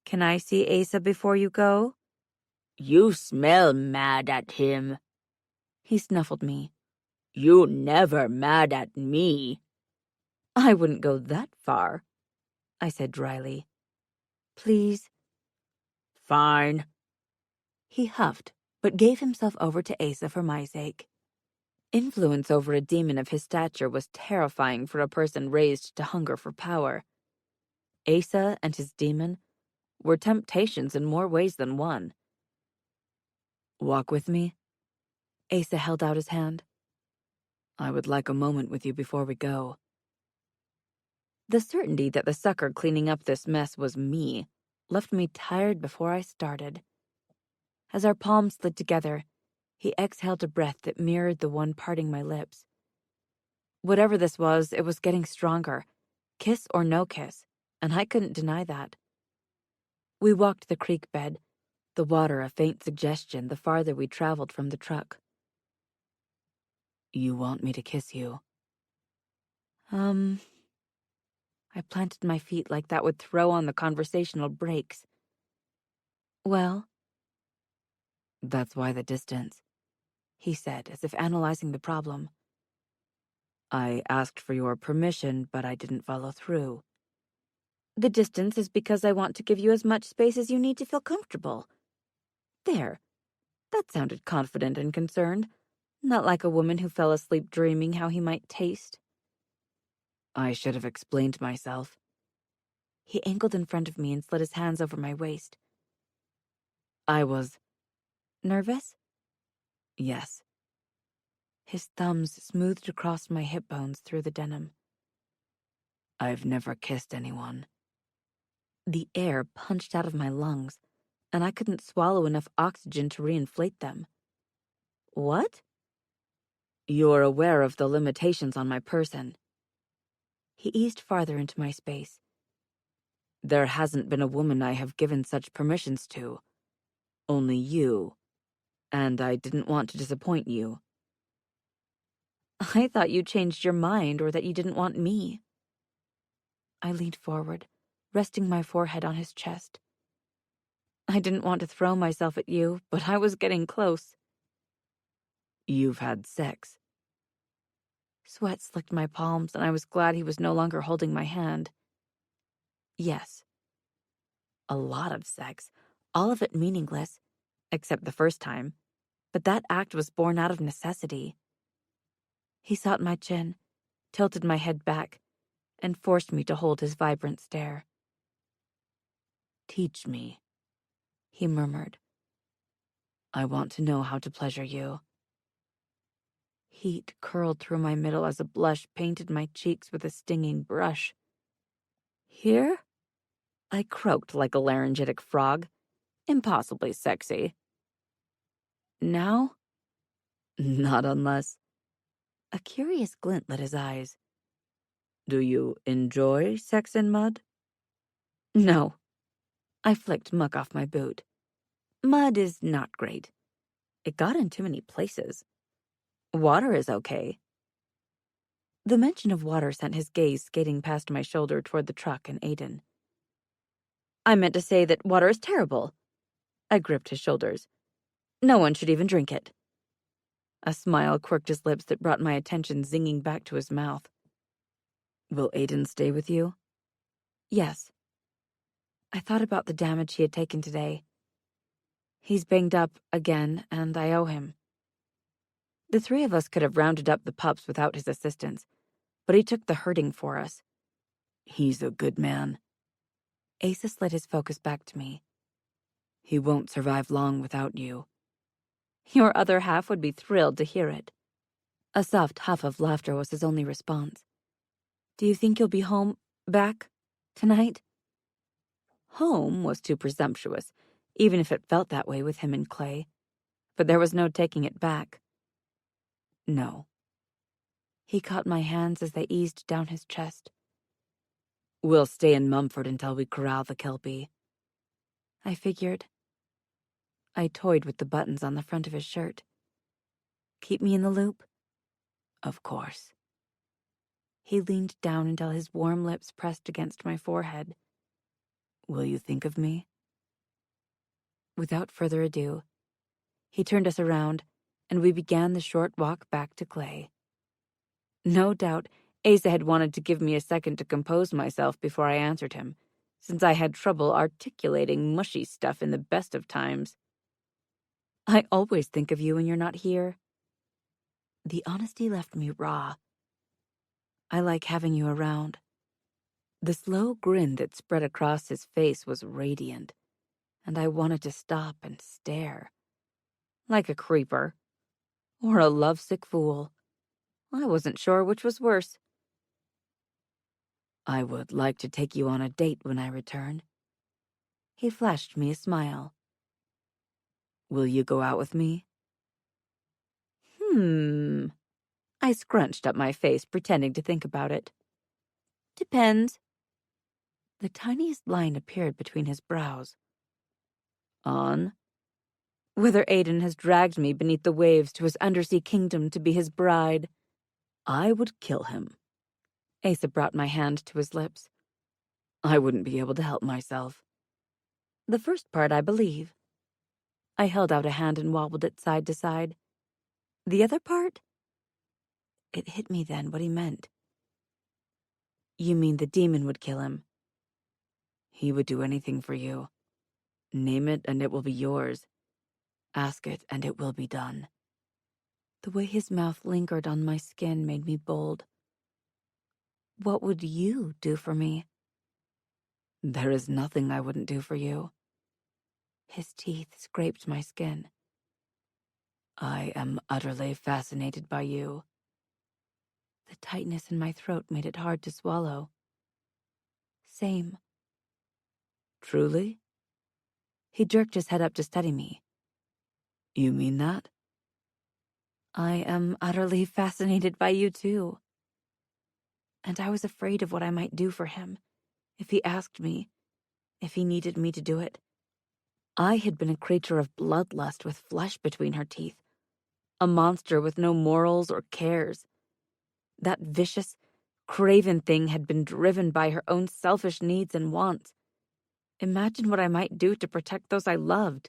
"Can I see Asa before you go?" You smell mad at him. He snuffled me. You never mad at me. I wouldn't go that far, I said dryly. Please. Fine. He huffed, but gave himself over to Asa for my sake. Influence over a demon of his stature was terrifying for a person raised to hunger for power. Asa and his demon were temptations in more ways than one. Walk with me? Asa held out his hand. I would like a moment with you before we go. The certainty that the sucker cleaning up this mess was me left me tired before I started. As our palms slid together, he exhaled a breath that mirrored the one parting my lips. Whatever this was, it was getting stronger, kiss or no kiss, and I couldn't deny that. We walked the creek bed, the water a faint suggestion the farther we traveled from the truck. You want me to kiss you? I planted my feet like that would throw on the conversational brakes. Well? That's why the distance, he said, as if analyzing the problem. I asked for your permission, but I didn't follow through. The distance is because I want to give you as much space as you need to feel comfortable. There. That sounded confident and concerned, not like a woman who fell asleep dreaming how he might taste. I should have explained myself. He angled in front of me and slid his hands over my waist. I was... nervous? Yes. His thumbs smoothed across my hip bones through the denim. I've never kissed anyone. The air punched out of my lungs, and I couldn't swallow enough oxygen to reinflate them. What? You're aware of the limitations on my person. He eased farther into my space. There hasn't been a woman I have given such permissions to. Only you. And I didn't want to disappoint you. I thought you changed your mind or that you didn't want me. I leaned forward, resting my forehead on his chest. I didn't want to throw myself at you, but I was getting close. You've had sex. Sweat slicked my palms, and I was glad he was no longer holding my hand. Yes. A lot of sex, all of it meaningless, except the first time, but that act was born out of necessity. He sought my chin, tilted my head back, and forced me to hold his vibrant stare. Teach me, he murmured. I want to know how to pleasure you. Heat curled through my middle as a blush painted my cheeks with a stinging brush. Here? I croaked like a laryngitic frog. Impossibly sexy. Now? Not unless. A curious glint lit his eyes. Do you enjoy sex in mud? No. I flicked muck off my boot. Mud is not great. It got in too many places. Water is okay. The mention of water sent his gaze skating past my shoulder toward the truck and Aiden. I meant to say that water is terrible. I gripped his shoulders. No one should even drink it. A smile quirked his lips that brought my attention zinging back to his mouth. Will Aiden stay with you? Yes. I thought about the damage he had taken today. He's banged up again, and I owe him. The three of us could have rounded up the pups without his assistance, but he took the hurting for us. He's a good man. Asa slid his focus back to me. He won't survive long without you. Your other half would be thrilled to hear it. A soft huff of laughter was his only response. Do you think you'll be back, tonight? Home was too presumptuous, even if it felt that way with him and Clay. But there was no taking it back. No. He caught my hands as they eased down his chest. We'll stay in Mumford until we corral the Kelpie. I figured. I toyed with the buttons on the front of his shirt. Keep me in the loop? Of course. He leaned down until his warm lips pressed against my forehead. Will you think of me? Without further ado, he turned us around, and we began the short walk back to Clay. No doubt, Asa had wanted to give me a second to compose myself before I answered him, since I had trouble articulating mushy stuff in the best of times. I always think of you when you're not here. The honesty left me raw. I like having you around. The slow grin that spread across his face was radiant, and I wanted to stop and stare. Like a creeper. Or a lovesick fool. I wasn't sure which was worse. I would like to take you on a date when I return. He flashed me a smile. Will you go out with me? I scrunched up my face, pretending to think about it. Depends. The tiniest line appeared between his brows. On? Whether Aiden has dragged me beneath the waves to his undersea kingdom to be his bride. I would kill him. Asa brought my hand to his lips. I wouldn't be able to help myself. The first part I believe. I held out a hand and wobbled it side to side. The other part? It hit me then what he meant. You mean the demon would kill him? He would do anything for you. Name it and it will be yours. Ask it and it will be done. The way his mouth lingered on my skin made me bold. What would you do for me? There is nothing I wouldn't do for you. His teeth scraped my skin. I am utterly fascinated by you. The tightness in my throat made it hard to swallow. Same. Truly? He jerked his head up to study me. You mean that? I am utterly fascinated by you too. And I was afraid of what I might do for him, if he asked me, if he needed me to do it. I had been a creature of bloodlust with flesh between her teeth, a monster with no morals or cares. That vicious, craven thing had been driven by her own selfish needs and wants. Imagine what I might do to protect those I loved,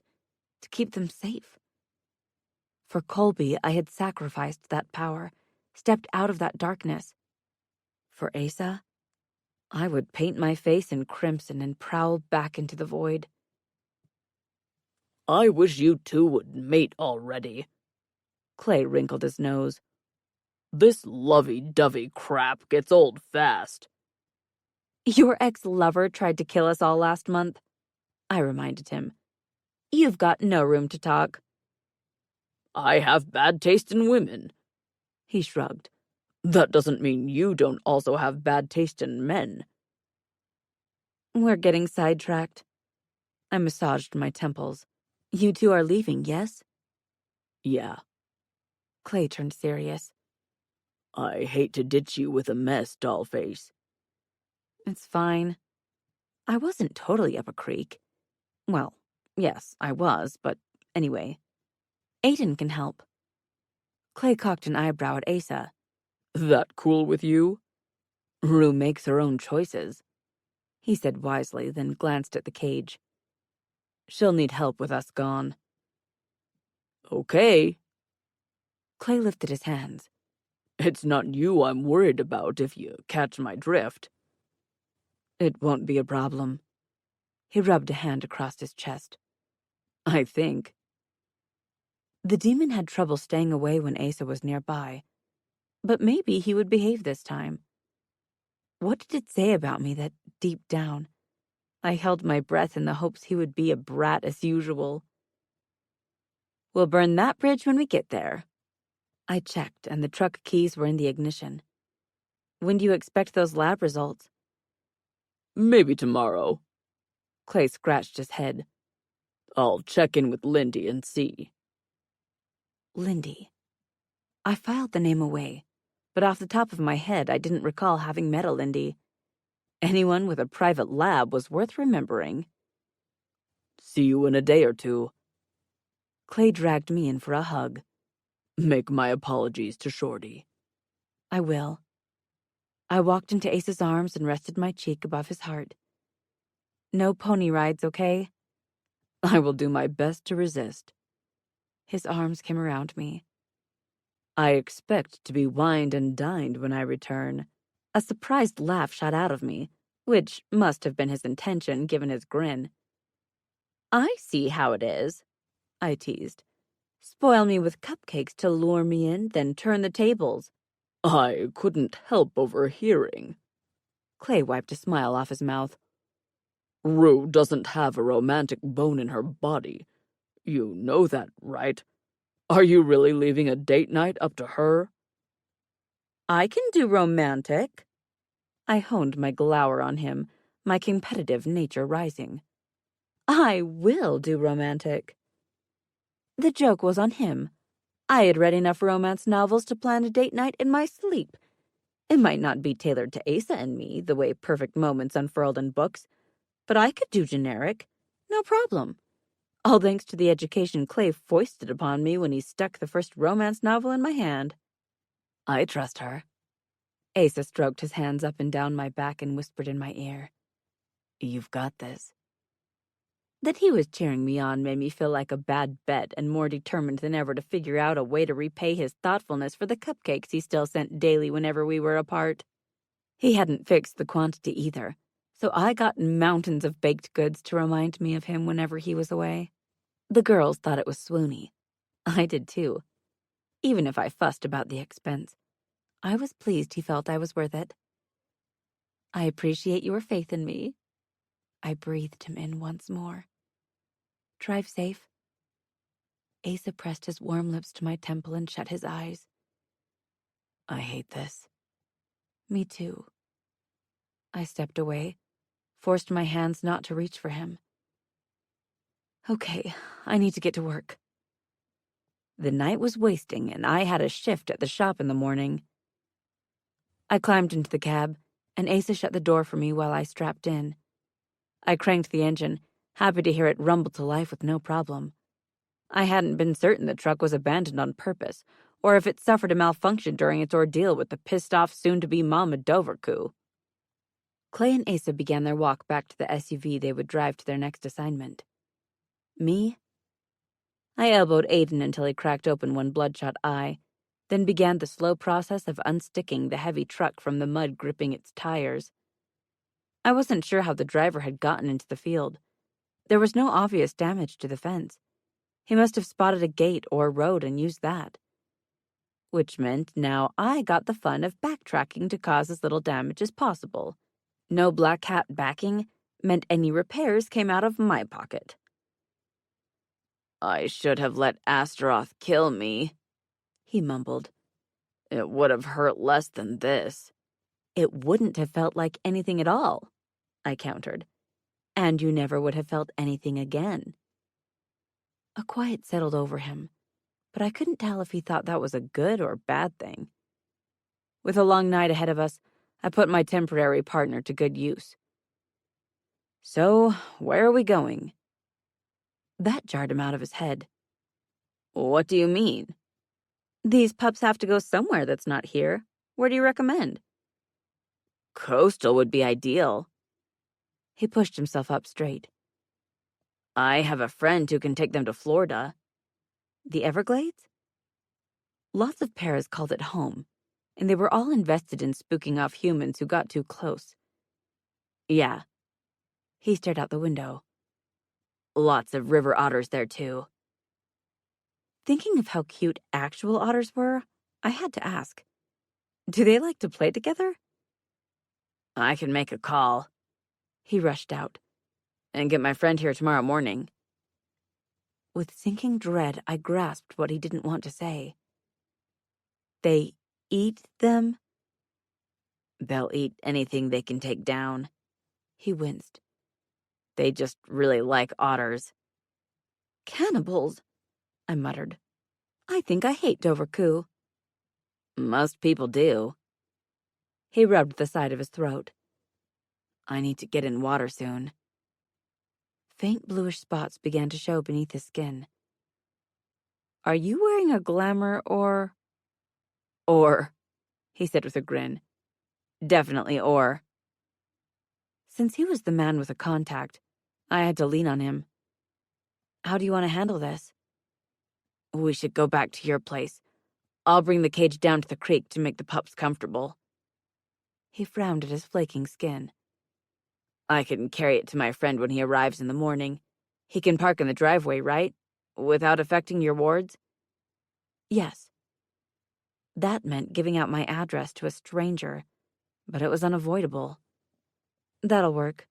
to keep them safe. For Colby, I had sacrificed that power, stepped out of that darkness. For Asa, I would paint my face in crimson and prowl back into the void. I wish you two would mate already. Clay wrinkled his nose. This lovey-dovey crap gets old fast. Your ex-lover tried to kill us all last month, I reminded him. You've got no room to talk. I have bad taste in women. He shrugged. That doesn't mean you don't also have bad taste in men. We're getting sidetracked. I massaged my temples. You two are leaving, yes? Yeah. Clay turned serious. I hate to ditch you with a mess, dollface. It's fine. I wasn't totally up a creek. Well, yes, I was, but anyway. Aiden can help. Clay cocked an eyebrow at Asa. That cool with you? Rue makes her own choices, he said wisely, then glanced at the cage. She'll need help with us gone. Okay. Clay lifted his hands. It's not you I'm worried about, if you catch my drift. It won't be a problem. He rubbed a hand across his chest. I think. The demon had trouble staying away when Asa was nearby, but maybe he would behave this time. What did it say about me that, deep down, I held my breath in the hopes he would be a brat as usual? We'll burn that bridge when we get there. I checked, and the truck keys were in the ignition. When do you expect those lab results? Maybe tomorrow. Clay scratched his head. I'll check in with Lindy and see. Lindy. I filed the name away, but off the top of my head, I didn't recall having met a Lindy. Anyone with a private lab was worth remembering. See you in a day or two. Clay dragged me in for a hug. Make my apologies to Shorty. I will. I walked into Ace's arms and rested my cheek above his heart. No pony rides, okay? I will do my best to resist. His arms came around me. I expect to be wined and dined when I return. A surprised laugh shot out of me, which must have been his intention given his grin. I see how it is, I teased. Spoil me with cupcakes to lure me in, then turn the tables. I couldn't help overhearing. Clay wiped a smile off his mouth. Rue doesn't have a romantic bone in her body. You know that, right? Are you really leaving a date night up to her? I can do romantic. I honed my glower on him, my competitive nature rising. I will do romantic. The joke was on him. I had read enough romance novels to plan a date night in my sleep. It might not be tailored to Asa and me, the way perfect moments unfurled in books, but I could do generic. No problem. All thanks to the education Clay foisted upon me when he stuck the first romance novel in my hand. I trust her. Asa stroked his hands up and down my back and whispered in my ear, You've got this. That he was cheering me on made me feel like a bad bet and more determined than ever to figure out a way to repay his thoughtfulness for the cupcakes he still sent daily whenever we were apart. He hadn't fixed the quantity either, so I got mountains of baked goods to remind me of him whenever he was away. The girls thought it was swoony. I did too. Even if I fussed about the expense, I was pleased he felt I was worth it. I appreciate your faith in me. I breathed him in once more. Drive safe. Asa pressed his warm lips to my temple and shut his eyes. I hate this. Me too. I stepped away, forced my hands not to reach for him. Okay, I need to get to work. The night was wasting, and I had a shift at the shop in the morning. I climbed into the cab, and Asa shut the door for me while I strapped in. I cranked the engine, happy to hear it rumble to life with no problem. I hadn't been certain the truck was abandoned on purpose, or if it suffered a malfunction during its ordeal with the pissed-off soon-to-be Mama Dovercoo. Clay and Asa began their walk back to the SUV they would drive to their next assignment. Me? I elbowed Aiden until he cracked open one bloodshot eye, then began the slow process of unsticking the heavy truck from the mud gripping its tires. I wasn't sure how the driver had gotten into the field. There was no obvious damage to the fence. He must have spotted a gate or road and used that. Which meant now I got the fun of backtracking to cause as little damage as possible. No black hat backing meant any repairs came out of my pocket. I should have let Astaroth kill me, he mumbled. It would have hurt less than this. It wouldn't have felt like anything at all, I countered. And you never would have felt anything again. A quiet settled over him, but I couldn't tell if he thought that was a good or bad thing. With a long night ahead of us, I put my temporary partner to good use. "So, where are we going?" That jarred him out of his head. "What do you mean?" "These pups have to go somewhere that's not here. Where do you recommend?" "Coastal would be ideal." He pushed himself up straight. "I have a friend who can take them to Florida." "The Everglades?" Lots of paras called it home, and they were all invested in spooking off humans who got too close. "Yeah." He stared out the window. "Lots of river otters there, too." Thinking of how cute actual otters were, I had to ask, do they like to play together? "I can make a call." He rushed out. "And get my friend here tomorrow morning." With sinking dread, I grasped what he didn't want to say. "They eat them?" "They'll eat anything they can take down." He winced. "They just really like otters." "Cannibals," I muttered. "I think I hate Dovercoo." "Most people do." He rubbed the side of his throat. "I need to get in water soon." Faint bluish spots began to show beneath his skin. "Are you wearing a glamour or—" "Or," he said with a grin. "Definitely or." Since he was the man with a contact, I had to lean on him. "How do you want to handle this?" "We should go back to your place. I'll bring the cage down to the creek to make the pups comfortable." He frowned at his flaking skin. "I can carry it to my friend when he arrives in the morning. He can park in the driveway, right? Without affecting your wards?" "Yes." That meant giving out my address to a stranger, but it was unavoidable. "That'll work."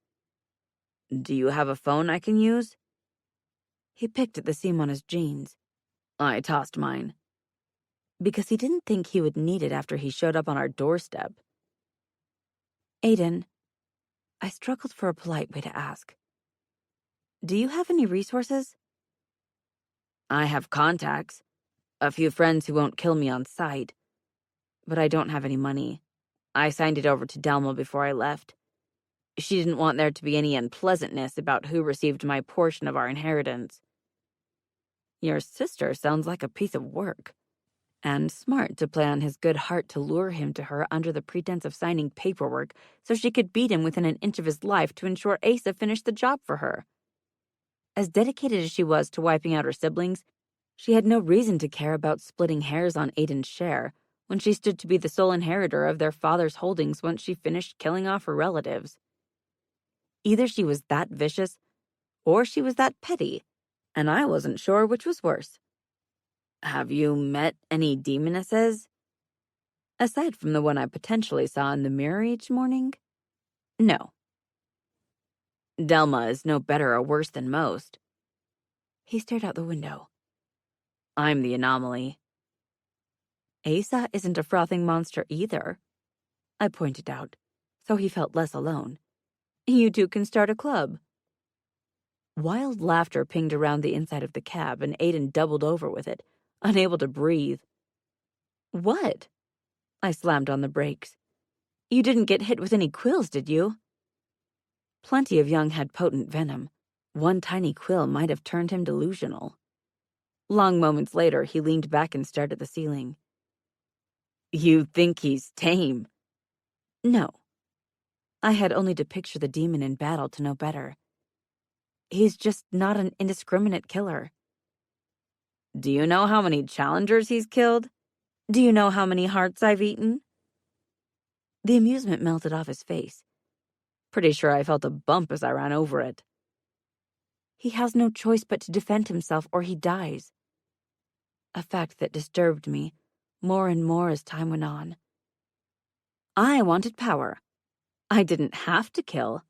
"Do you have a phone I can use?" He picked at the seam on his jeans. I tossed mine. Because he didn't think he would need it after he showed up on our doorstep. "Aiden," I struggled for a polite way to ask, "do you have any resources?" "I have contacts. A few friends who won't kill me on sight. But I don't have any money. I signed it over to Delma before I left. She didn't want there to be any unpleasantness about who received my portion of our inheritance." "Your sister sounds like a piece of work. And smart to play on his good heart to lure him to her under the pretense of signing paperwork so she could beat him within an inch of his life to ensure Asa finished the job for her. As dedicated as she was to wiping out her siblings, she had no reason to care about splitting hairs on Aiden's share when she stood to be the sole inheritor of their father's holdings once she finished killing off her relatives. Either she was that vicious, or she was that petty, and I wasn't sure which was worse. "Have you met any demonesses?" Aside from the one I potentially saw in the mirror each morning? No. "Delma is no better or worse than most." He stared out the window. "I'm the anomaly." "Asa isn't a frothing monster either," I pointed out, so he felt less alone. "You two can start a club." Wild laughter pinged around the inside of the cab, and Aiden doubled over with it, unable to breathe. "What?" I slammed on the brakes. "You didn't get hit with any quills, did you?" Plenty of young had potent venom. One tiny quill might have turned him delusional. Long moments later, he leaned back and stared at the ceiling. "You think he's tame?" No. I had only to picture the demon in battle to know better. He's just not an indiscriminate killer. "Do you know how many challengers he's killed? Do you know how many hearts I've eaten?" The amusement melted off his face. Pretty sure I felt a bump as I ran over it. He has no choice but to defend himself or he dies. A fact that disturbed me more and more as time went on. I wanted power. I didn't have to kill.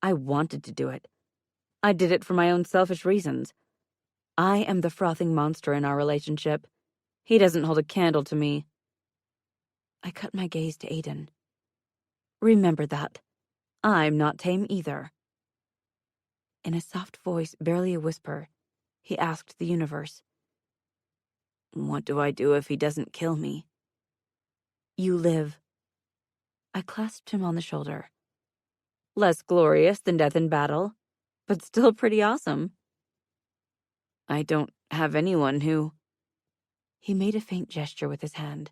I wanted to do it. I did it for my own selfish reasons. I am the frothing monster in our relationship. He doesn't hold a candle to me. I cut my gaze to Aiden. Remember that. I'm not tame either. In a soft voice, barely a whisper, he asked the universe, What do I do if he doesn't kill me? You live. I clasped him on the shoulder. Less glorious than death in battle, but still pretty awesome. I don't have anyone who... He made a faint gesture with his hand.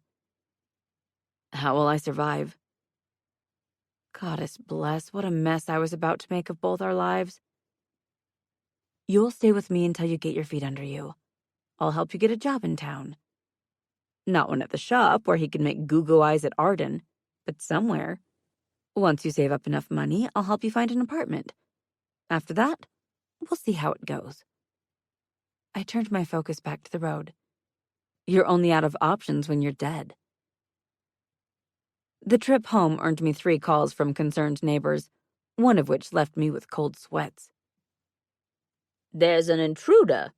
How will I survive? Goddess bless, what a mess I was about to make of both our lives. You'll stay with me until you get your feet under you. I'll help you get a job in town. Not one at the shop where he can make goo-goo eyes at Arden, but somewhere. Once you save up enough money, I'll help you find an apartment. After that, we'll see how it goes. I turned my focus back to the road. You're only out of options when you're dead. The trip home earned me 3 calls from concerned neighbors, one of which left me with cold sweats. There's an intruder,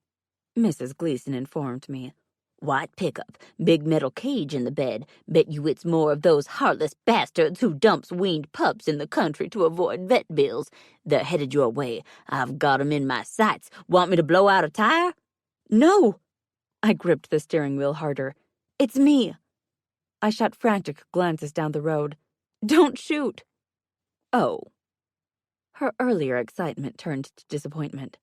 Mrs. Gleason informed me. White pickup, big metal cage in the bed. Bet you it's more of those heartless bastards who dumps weaned pups in the country to avoid vet bills. They're headed your way. I've got 'em in my sights. Want me to blow out a tire? No! I gripped the steering wheel harder. It's me! I shot frantic glances down the road. Don't shoot! Oh. Her earlier excitement turned to disappointment.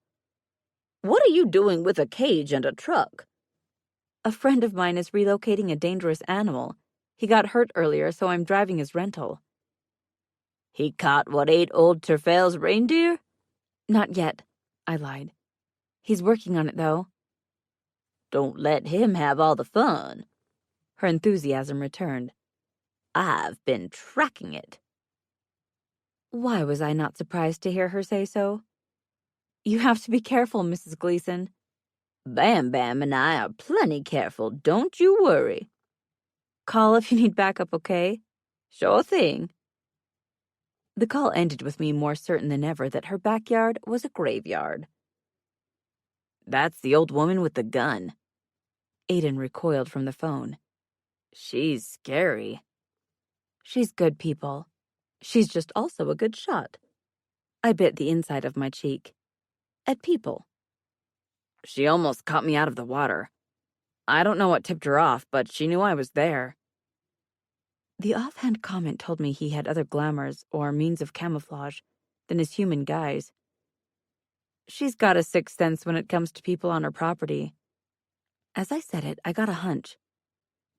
What are you doing with a cage and a truck? A friend of mine is relocating a dangerous animal. He got hurt earlier, so I'm driving his rental. He caught what ate old Terfell's reindeer? Not yet, I lied. He's working on it, though. Don't let him have all the fun. Her enthusiasm returned. I've been tracking it. Why was I not surprised to hear her say so? You have to be careful, Mrs. Gleason. Bam Bam and I are plenty careful, don't you worry. Call if you need backup, okay? Sure thing. The call ended with me more certain than ever that her backyard was a graveyard. That's the old woman with the gun. Aiden recoiled from the phone. She's scary. She's good people. She's just also a good shot. I bit the inside of my cheek. At people. She almost caught me out of the water. I don't know what tipped her off, but she knew I was there. The offhand comment told me he had other glamours or means of camouflage than his human guise. She's got a sixth sense when it comes to people on her property. As I said it, I got a hunch.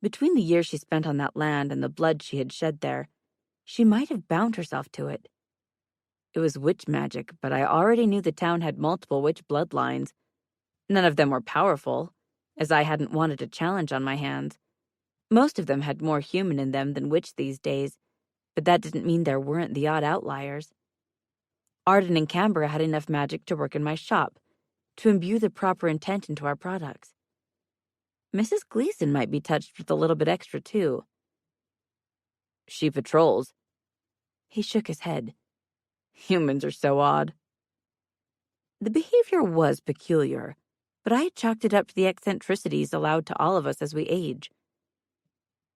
Between the years she spent on that land and the blood she had shed there, she might have bound herself to it. It was witch magic, but I already knew the town had multiple witch bloodlines. None of them were powerful, as I hadn't wanted a challenge on my hands. Most of them had more human in them than witch these days, but that didn't mean there weren't the odd outliers. Arden and Canberra had enough magic to work in my shop, to imbue the proper intent into our products. Mrs. Gleason might be touched with a little bit extra, too. She patrols. He shook his head. Humans are so odd. The behavior was peculiar, but I had chalked it up to the eccentricities allowed to all of us as we age.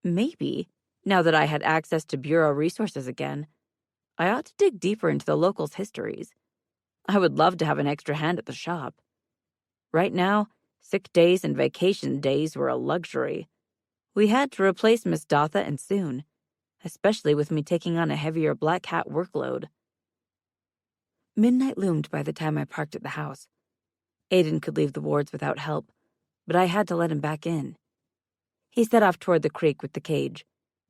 Maybe, now that I had access to bureau resources again, I ought to dig deeper into the locals' histories. I would love to have an extra hand at the shop. Right now, sick days and vacation days were a luxury. We had to replace Miss Dotha and soon, especially with me taking on a heavier black hat workload. Midnight loomed by the time I parked at the house. Aiden could leave the wards without help, but I had to let him back in. He set off toward the creek with the cage,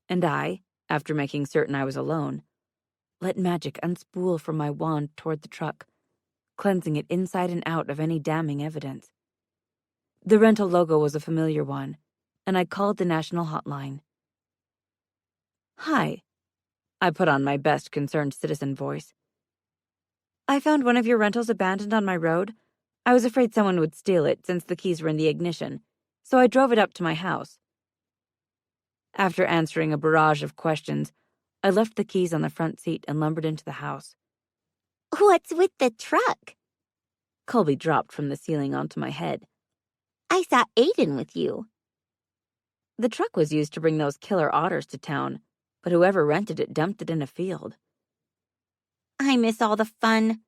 and I, after making certain I was alone, let magic unspool from my wand toward the truck, cleansing it inside and out of any damning evidence. The rental logo was a familiar one, and I called the national hotline. Hi. I put on my best concerned citizen voice. I found one of your rentals abandoned on my road. I was afraid someone would steal it since the keys were in the ignition, so I drove it up to my house. After answering a barrage of questions, I left the keys on the front seat and lumbered into the house. What's with the truck? Colby dropped from the ceiling onto my head. I saw Aiden with you. The truck was used to bring those killer otters to town, but whoever rented it dumped it in a field. I miss all the fun.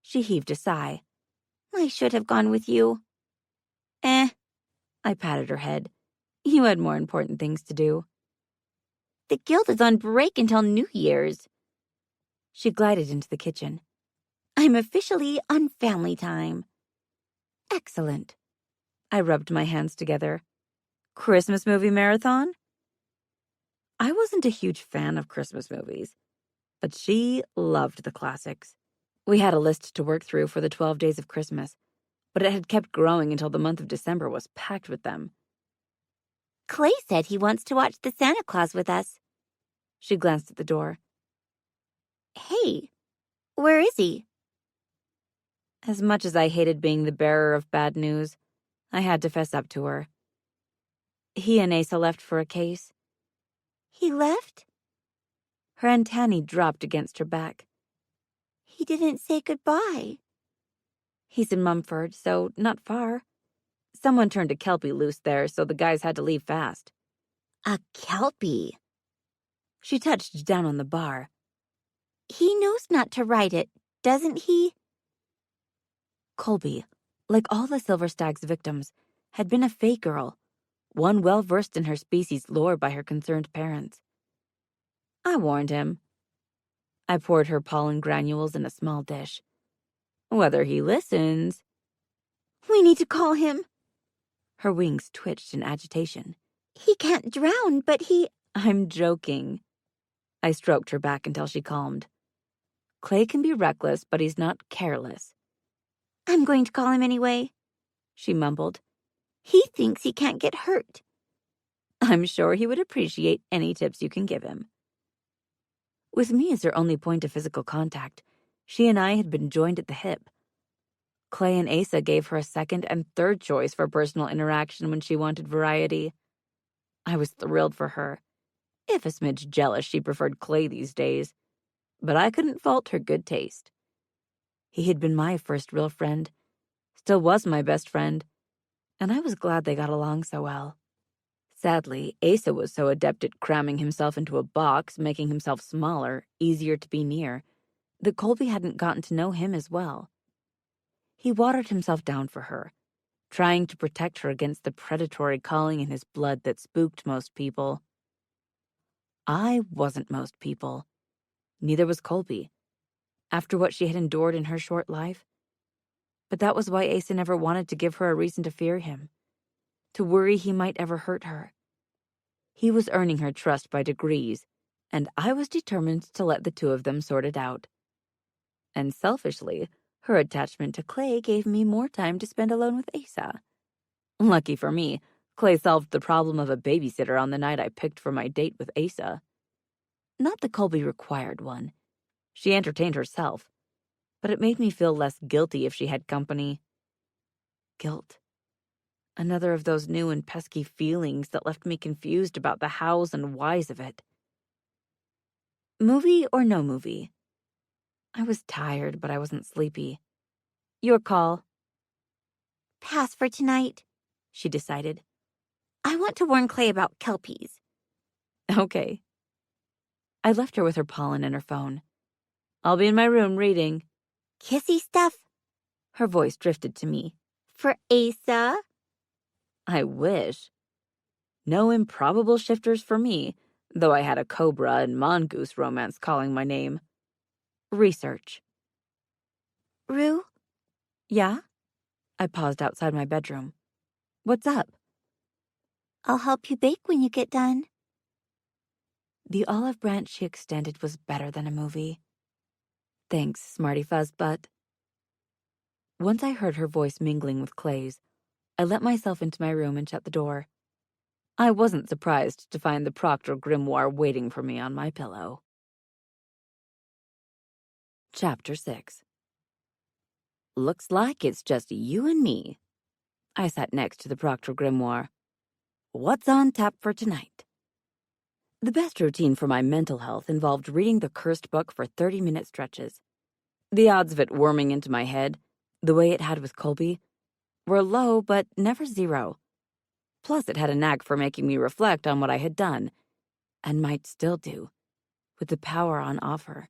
She heaved a sigh. I should have gone with you. I patted her head. You had more important things to do. The guild is on break until New Year's. She glided into the kitchen. I'm officially on family time. Excellent. I rubbed my hands together. Christmas movie marathon? I wasn't a huge fan of Christmas movies, but she loved the classics. We had a list to work through for the 12 days of Christmas, but it had kept growing until the month of December was packed with them. Clay said he wants to watch the Santa Claus with us. She glanced at the door. Hey, where is he? As much as I hated being the bearer of bad news, I had to fess up to her. He and Asa left for a case. He left? Her antennae dropped against her back. He didn't say goodbye. He's in Mumford, so not far. Someone turned a Kelpie loose there, so the guys had to leave fast. A Kelpie? She touched down on the bar. He knows not to ride it, doesn't he? Colby, like all the Silver Stag's victims, had been a Fae girl, one well-versed in her species' lore by her concerned parents. I warned him. I poured her pollen granules in a small dish. Whether he listens... We need to call him. Her wings twitched in agitation. He can't drown, but he... I'm joking. I stroked her back until she calmed. Clay can be reckless, but he's not careless. I'm going to call him anyway, she mumbled. He thinks he can't get hurt. I'm sure he would appreciate any tips you can give him. With me as her only point of physical contact, she and I had been joined at the hip. Clay and Asa gave her a second and third choice for personal interaction when she wanted variety. I was thrilled for her, if a smidge jealous she preferred Clay these days, but I couldn't fault her good taste. He had been my first real friend, still was my best friend, and I was glad they got along so well. Sadly, Asa was so adept at cramming himself into a box, making himself smaller, easier to be near, that Colby hadn't gotten to know him as well. He watered himself down for her, trying to protect her against the predatory calling in his blood that spooked most people. I wasn't most people. Neither was Colby, after what she had endured in her short life. But that was why Asa never wanted to give her a reason to fear him, to worry he might ever hurt her. He was earning her trust by degrees, and I was determined to let the two of them sort it out. And selfishly, her attachment to Clay gave me more time to spend alone with Asa. Lucky for me, Clay solved the problem of a babysitter on the night I picked for my date with Asa. Not that Colby required one. She entertained herself, but it made me feel less guilty if she had company. Guilt. Another of those new and pesky feelings that left me confused about the hows and whys of it. Movie or no movie? I was tired, but I wasn't sleepy. Your call. Pass for tonight, she decided. I want to warn Clay about Kelpies. Okay. I left her with her pollen and her phone. I'll be in my room reading. Kissy stuff? Her voice drifted to me. For Asa? I wish. No improbable shifters for me, though I had a cobra and mongoose romance calling my name. Research. Rue? Yeah? I paused outside my bedroom. What's up? I'll help you bake when you get done. The olive branch she extended was better than a movie. Thanks, Smarty Fuzzbutt. Once I heard her voice mingling with Clay's, I let myself into my room and shut the door. I wasn't surprised to find the Proctor grimoire waiting for me on my pillow. Chapter 6. Looks like it's just you and me. I sat next to the Proctor grimoire. What's on tap for tonight? The best routine for my mental health involved reading the cursed book for 30-minute stretches. The odds of it worming into my head, the way it had with Colby, were low but never zero. Plus, it had a knack for making me reflect on what I had done, and might still do, with the power on offer.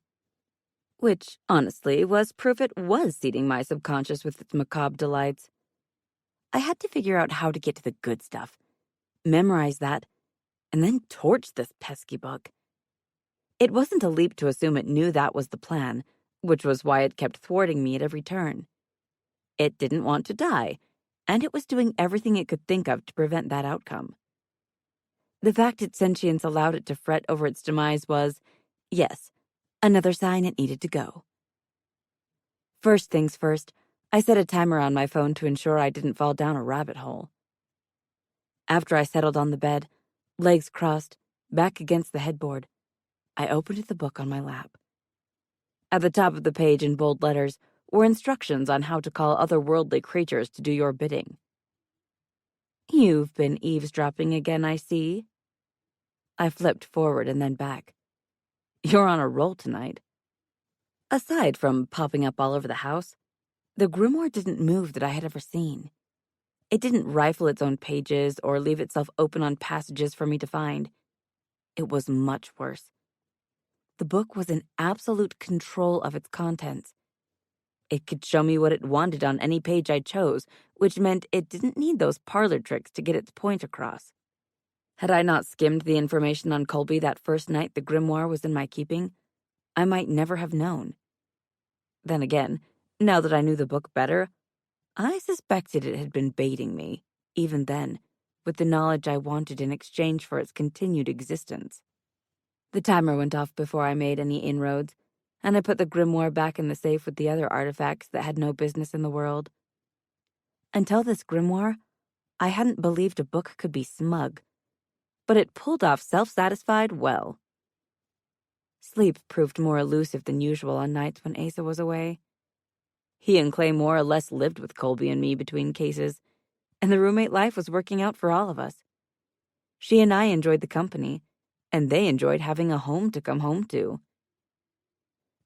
Which, honestly, was proof it was seeding my subconscious with its macabre delights. I had to figure out how to get to the good stuff, memorize that, and then torch this pesky book. It wasn't a leap to assume it knew that was the plan, which was why it kept thwarting me at every turn. It didn't want to die, and it was doing everything it could think of to prevent that outcome. The fact its sentience allowed it to fret over its demise was, yes, another sign it needed to go. First things first, I set a timer on my phone to ensure I didn't fall down a rabbit hole. After I settled on the bed, legs crossed, back against the headboard, I opened the book on my lap. At the top of the page in bold letters were instructions on how to call otherworldly creatures to do your bidding. "You've been eavesdropping again, I see." I flipped forward and then back. "You're on a roll tonight." Aside from popping up all over the house, the grimoire didn't move that I had ever seen. It didn't rifle its own pages or leave itself open on passages for me to find. It was much worse. The book was in absolute control of its contents. It could show me what it wanted on any page I chose, which meant it didn't need those parlor tricks to get its point across. Had I not skimmed the information on Colby that first night the grimoire was in my keeping, I might never have known. Then again, now that I knew the book better, I suspected it had been baiting me, even then, with the knowledge I wanted in exchange for its continued existence. The timer went off before I made any inroads, and I put the grimoire back in the safe with the other artifacts that had no business in the world. Until this grimoire, I hadn't believed a book could be smug, but it pulled off self-satisfied well. Sleep proved more elusive than usual on nights when Asa was away. He and Clay more or less lived with Colby and me between cases, and the roommate life was working out for all of us. She and I enjoyed the company, and they enjoyed having a home to come home to.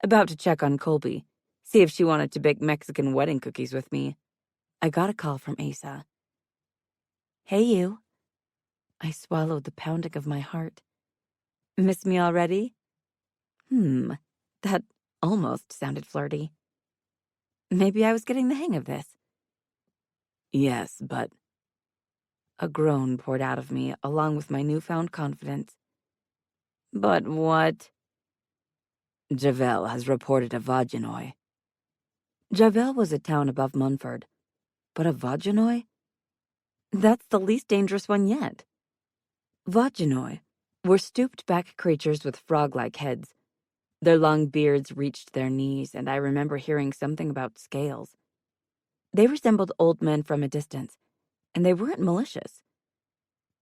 About to check on Colby, see if she wanted to bake Mexican wedding cookies with me, I got a call from Asa. "Hey, you." I swallowed the pounding of my heart. "Miss me already?" That almost sounded flirty. Maybe I was getting the hang of this. "Yes, but..." A groan poured out of me, along with my newfound confidence. "But what?" "Javel has reported a Vaginoi." Javel was a town above Munford, but a Vaginoi? That's the least dangerous one yet. Vaginoi were stooped-back creatures with frog-like heads. Their long beards reached their knees, and I remember hearing something about scales. They resembled old men from a distance, and they weren't malicious.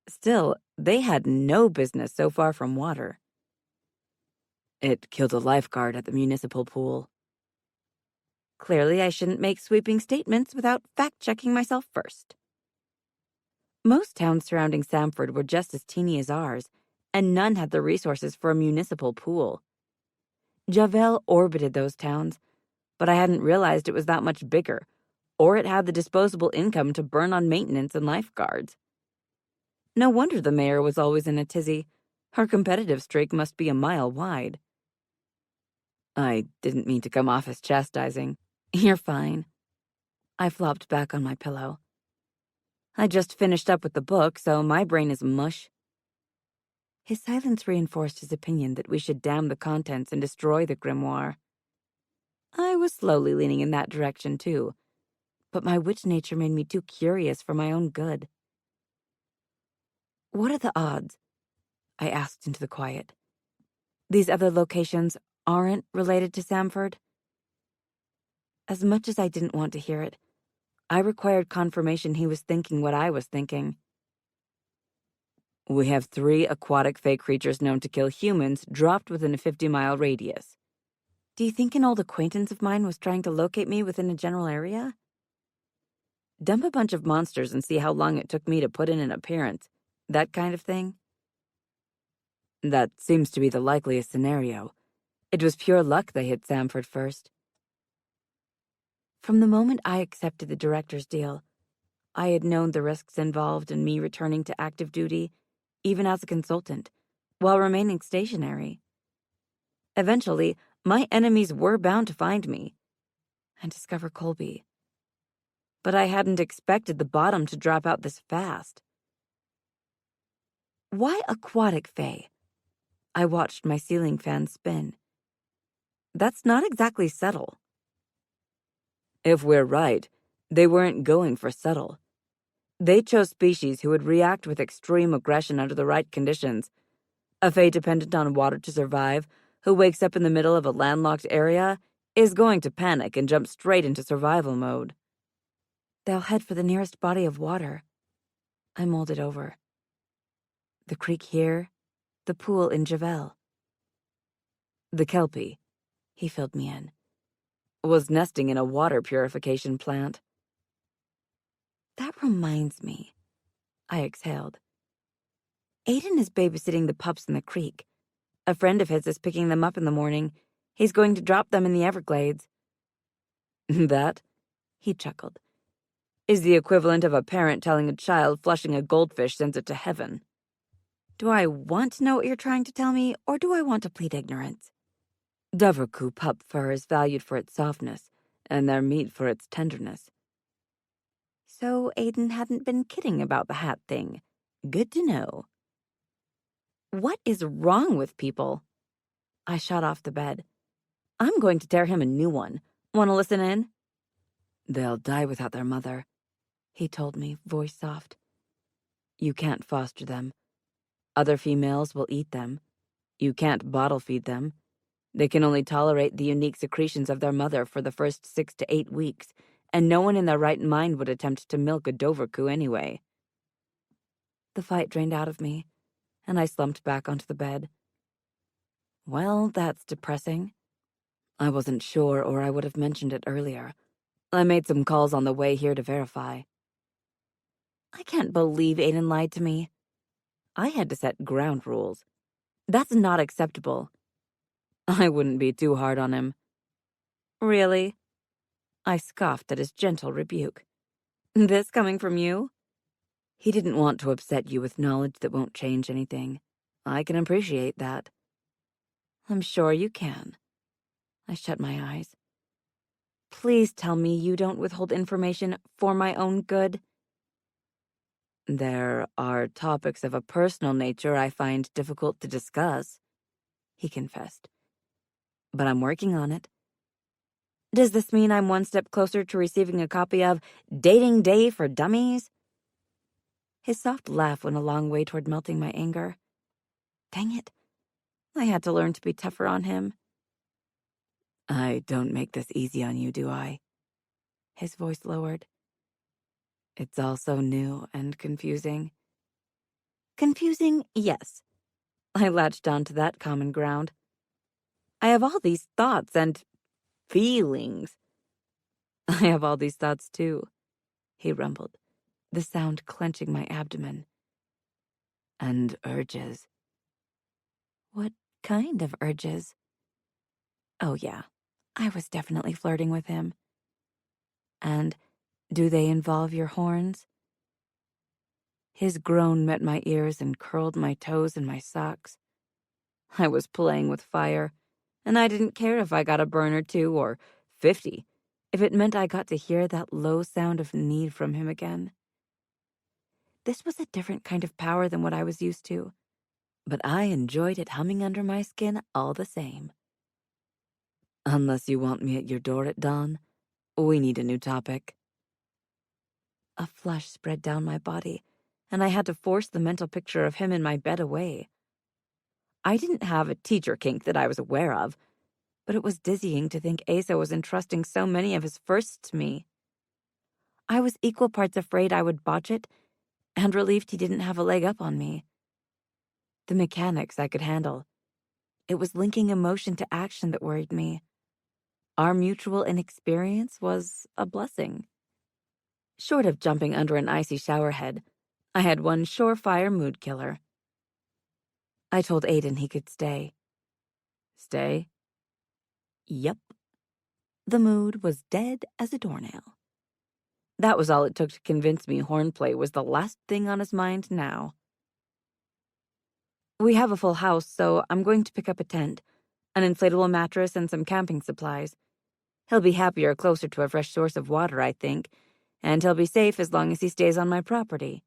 Still, they had no business so far from water. "It killed a lifeguard at the municipal pool." Clearly, I shouldn't make sweeping statements without fact-checking myself first. Most towns surrounding Samford were just as teeny as ours, and none had the resources for a municipal pool. Javel orbited those towns, but I hadn't realized it was that much bigger, or it had the disposable income to burn on maintenance and lifeguards. No wonder the mayor was always in a tizzy. Her competitive streak must be a mile wide. I didn't mean to come off as chastising. You're fine. I flopped back on my pillow. I just finished up with the book, so my brain is mush. His silence reinforced his opinion that we should damn the contents and destroy the grimoire. I was slowly leaning in that direction, too, but my witch nature made me too curious for my own good. "What are the odds?" I asked into the quiet. "These other locations aren't related to Samford?" As much as I didn't want to hear it, I required confirmation he was thinking what I was thinking. "We have 3 aquatic fey creatures known to kill humans dropped within a 50-mile radius." Do you think an old acquaintance of mine was trying to locate me within a general area? Dump a bunch of monsters and see how long it took me to put in an appearance. That kind of thing? That seems to be the likeliest scenario. It was pure luck they hit Samford first. From the moment I accepted the director's deal, I had known the risks involved in me returning to active duty, even as a consultant, while remaining stationary. Eventually, my enemies were bound to find me and discover Colby. but I hadn't expected the bottom to drop out this fast. Why aquatic fae? I watched my ceiling fan spin. That's not exactly subtle. If we're right, they weren't going for subtle. They chose species who would react with extreme aggression under the right conditions. A fae dependent on water to survive, who wakes up in the middle of a landlocked area, is going to panic and jump straight into survival mode. They'll head for the nearest body of water. I mulled it over. The creek here, the pool in Javel. The Kelpie, He filled me in. was nesting in a water purification plant. That reminds me. I exhaled. Aiden is babysitting the pups in the creek. A friend of his is picking them up in the morning. He's going to drop them in the Everglades. That, He chuckled. is the equivalent of a parent telling a child flushing a goldfish sends it to heaven. Do I want to know what you're trying to tell me, or do I want to plead ignorance? Doverku pup fur is valued for its softness, and their meat for its tenderness. So Aiden hadn't been kidding about the hat thing. Good to know. What is wrong with people? I shot off the bed. I'm going to tear him a new one. Want to listen in? They'll die without their mother, He told me, voice soft. You can't foster them. Other females will eat them. You can't bottle feed them. They can only tolerate the unique secretions of their mother for the first 6 to 8 weeks, and no one in their right mind would attempt to milk a Doverku anyway. The fight drained out of me, and I slumped back onto the bed. Well, that's depressing. I wasn't sure, or I would have mentioned it earlier. I made some calls on the way here to verify. I can't believe Aiden lied to me. I had to set ground rules. That's not acceptable. I wouldn't be too hard on him. Really? I scoffed at his gentle rebuke. This coming from you? He didn't want to upset you with knowledge that won't change anything. I can appreciate that. I'm sure you can. I shut my eyes. Please tell me you don't withhold information for my own good. There are topics of a personal nature I find difficult to discuss, he confessed. but I'm working on it. Does this mean I'm one step closer to receiving a copy of Dating Day for Dummies? His soft laugh went a long way toward melting my anger. Dang it. I had to learn to be tougher on him. I don't make this easy on you, do I? His voice lowered. It's all so new and confusing. Confusing, yes. I latched onto that common ground. I have all these thoughts and feelings. I have all these thoughts too, he rumbled, the sound clenching my abdomen. And urges. What kind of urges? Oh yeah, I was definitely flirting with him. And do they involve your horns? His groan met my ears and curled my toes in my socks. I was playing with fire, and I didn't care if I got a burn or 2 or 50, if it meant I got to hear that low sound of need from him again. This was a different kind of power than what I was used to, but I enjoyed it humming under my skin all the same. Unless you want me at your door at dawn, we need a new topic. A flush spread down my body, and I had to force the mental picture of him in my bed away. I didn't have a teacher kink that I was aware of, but it was dizzying to think Asa was entrusting so many of his firsts to me. I was equal parts afraid I would botch it and relieved he didn't have a leg up on me. The mechanics I could handle. It was linking emotion to action that worried me. Our mutual inexperience was a blessing. Short of jumping under an icy showerhead, I had one surefire mood killer. I told Aiden he could stay. Stay? Yep. The mood was dead as a doornail. That was all it took to convince me hornplay was the last thing on his mind now. We have a full house, so I'm going to pick up a tent, an inflatable mattress, and some camping supplies. He'll be happier closer to a fresh source of water, I think, and he'll be safe as long as he stays on my property.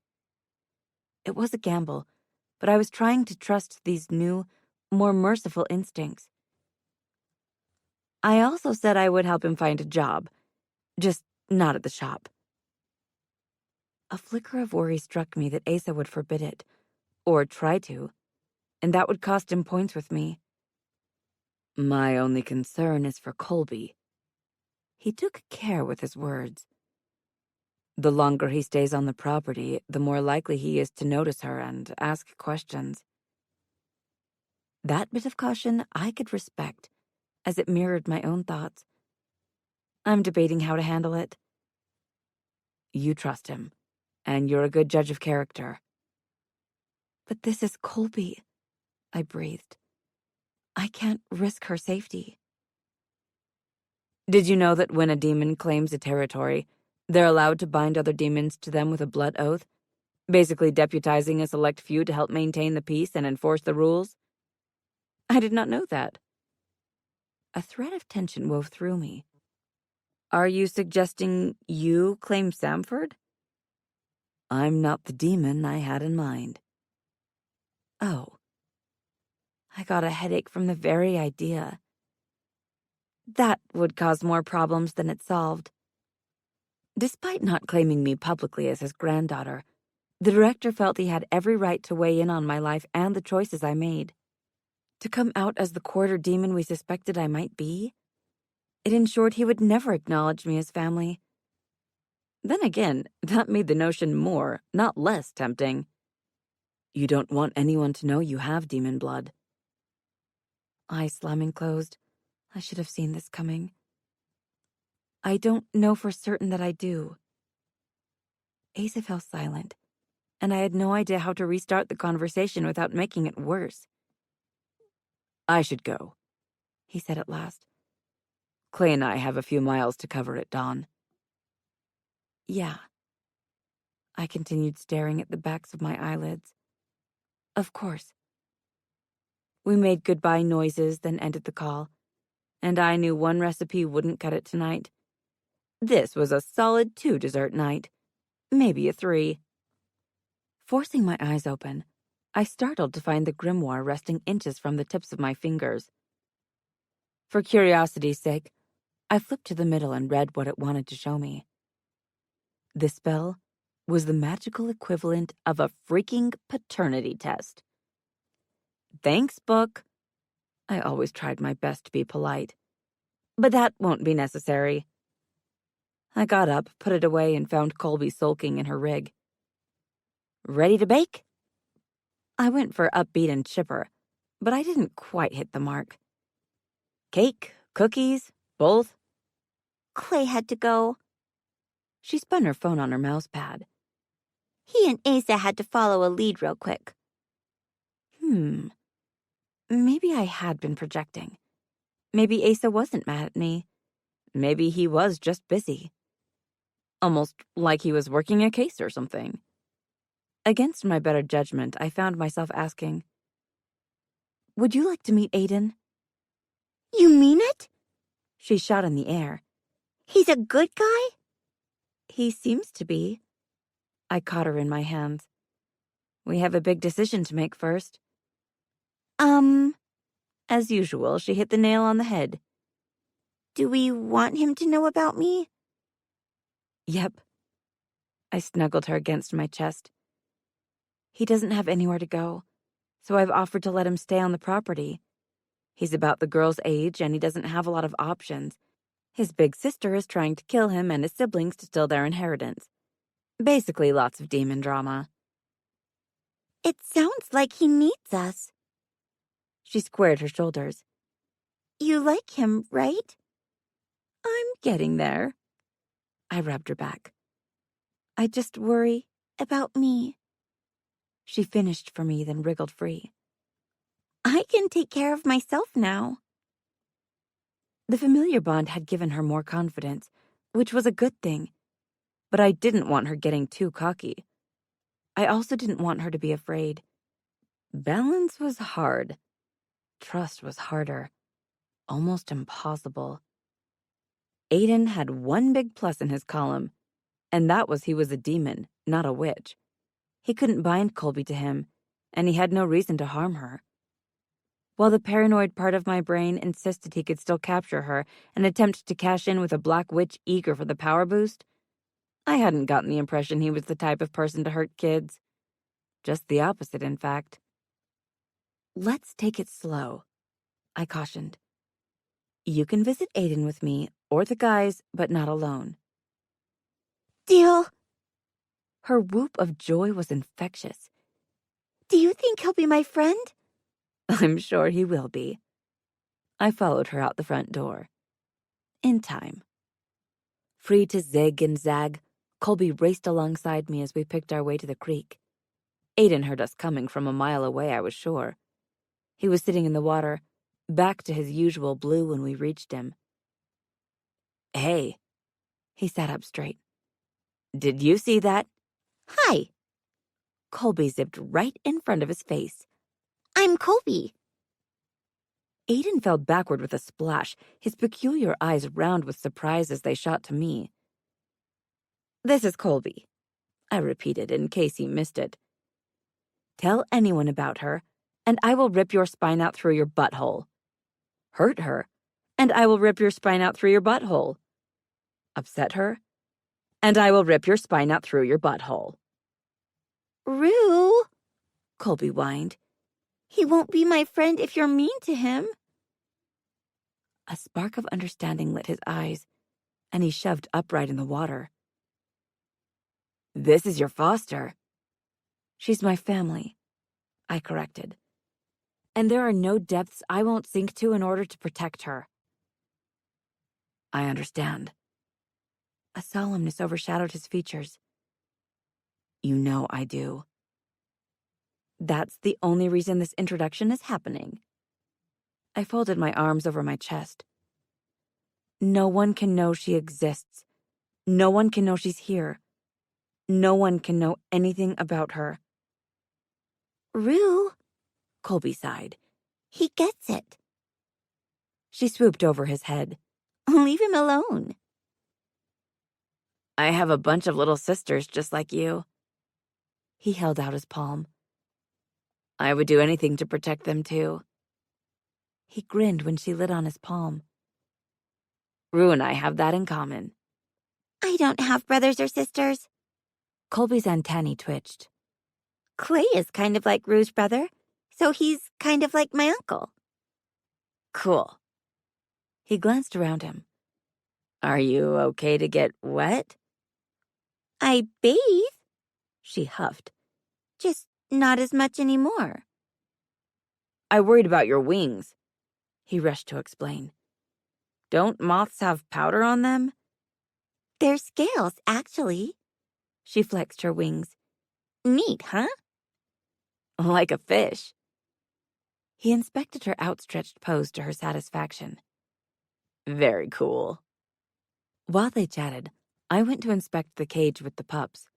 It was a gamble, but I was trying to trust these new, more merciful instincts. I also said I would help him find a job, just not at the shop. A flicker of worry struck me that Asa would forbid it, or try to, and that would cost him points with me. My only concern is for Colby. He took care with his words. The longer he stays on the property, the more likely he is to notice her and ask questions. That bit of caution I could respect, as it mirrored my own thoughts. I'm debating how to handle it. You trust him, and you're a good judge of character. But this is Colby, I breathed. I can't risk her safety. Did you know that when a demon claims a territory, they're allowed to bind other demons to them with a blood oath, basically deputizing a select few to help maintain the peace and enforce the rules? I did not know that. A thread of tension wove through me. Are you suggesting you claim Samford? I'm not the demon I had in mind. Oh. I got a headache from the very idea. That would cause more problems than it solved. Despite not claiming me publicly as his granddaughter, the director felt he had every right to weigh in on my life and the choices I made. To come out as the quarter demon we suspected I might be? It ensured he would never acknowledge me as family. Then again, that made the notion more, not less, tempting. You don't want anyone to know you have demon blood. Eyes slamming closed. I should have seen this coming. I don't know for certain that I do. Asa fell silent, and I had no idea how to restart the conversation without making it worse. I should go, he said at last. Clay and I have a few miles to cover at dawn. Yeah. I continued staring at the backs of my eyelids. Of course. We made goodbye noises, then ended the call, and I knew one recipe wouldn't cut it tonight. This was a solid 2 dessert night, maybe a 3. Forcing my eyes open, I startled to find the grimoire resting inches from the tips of my fingers. For curiosity's sake, I flipped to the middle and read what it wanted to show me. The spell was the magical equivalent of a freaking paternity test. Thanks, book. I always tried my best to be polite. But that won't be necessary. I got up, put it away, and found Colby sulking in her rig. Ready to bake? I went for upbeat and chipper, but I didn't quite hit the mark. Cake, cookies, both? Clay had to go. She spun her phone on her mouse pad. He and Asa had to follow a lead real quick. Maybe I had been projecting. Maybe Asa wasn't mad at me. Maybe he was just busy. Almost like he was working a case or something. Against my better judgment, I found myself asking, Would you like to meet Aiden? You mean it? She shot in the air. He's a good guy? He seems to be. I caught her in my hands. We have a big decision to make first. As usual, she hit the nail on the head. Do we want him to know about me? Yep. I snuggled her against my chest. He doesn't have anywhere to go, so I've offered to let him stay on the property. He's about the girl's age, and he doesn't have a lot of options. His big sister is trying to kill him and his siblings to steal their inheritance. Basically, lots of demon drama. It sounds like he needs us. She squared her shoulders. You like him, right? I'm getting there. I rubbed her back. I just worry about me. She finished for me, then wriggled free. I can take care of myself now. The familiar bond had given her more confidence, which was a good thing. But I didn't want her getting too cocky. I also didn't want her to be afraid. Balance was hard. Trust was harder. Almost impossible. Aiden had one big plus in his column. And that was he was a demon, not a witch. He couldn't bind Colby to him, and he had no reason to harm her. While the paranoid part of my brain insisted he could still capture her and attempt to cash in with a black witch eager for the power boost, I hadn't gotten the impression he was the type of person to hurt kids. Just the opposite, in fact. "Let's take it slow," I cautioned. "You can visit Aiden with me, or the guys, but not alone." Deal. Her whoop of joy was infectious. Do you think he'll be my friend? I'm sure he will be. I followed her out the front door. In time. Free to zig and zag, Colby raced alongside me as we picked our way to the creek. Aiden heard us coming from a mile away, I was sure. He was sitting in the water, back to his usual blue when we reached him. "Hey." He sat up straight. "Did you see that?" Hi, Colby zipped right in front of his face. I'm Colby. Aiden fell backward with a splash, his peculiar eyes round with surprise as they shot to me. "This is Colby," I repeated in case he missed it. "Tell anyone about her, and I will rip your spine out through your butthole. Hurt her, and I will rip your spine out through your butthole. Upset her, and I will rip your spine out through your butthole." Rue, Colby whined. he won't be my friend if you're mean to him. A spark of understanding lit his eyes, and he shoved upright in the water. "This is your foster." "She's my family," I corrected. "And there are no depths I won't sink to in order to protect her." "I understand." A solemnness overshadowed his features. "You know I do." "That's the only reason this introduction is happening." I folded my arms over my chest. "No one can know she exists. No one can know she's here. No one can know anything about her." Rue, Colby sighed. he gets it. She swooped over his head. Leave him alone. "I have a bunch of little sisters just like you." He held out his palm. "I would do anything to protect them too." He grinned when she lit on his palm. "Rue and I have that in common." I don't have brothers or sisters. Colby's antennae twitched. Clay is kind of like Rue's brother, so he's kind of like my uncle. "Cool." He glanced around him. "Are you okay to get wet?" I bathe, She huffed. just not as much anymore. "I worried about your wings," he rushed to explain. "Don't moths have powder on them?" They're scales, actually. She flexed her wings. Neat, huh? "Like a fish." He inspected her outstretched pose to her satisfaction. "Very cool." While they chatted, I went to inspect the cage with the pups.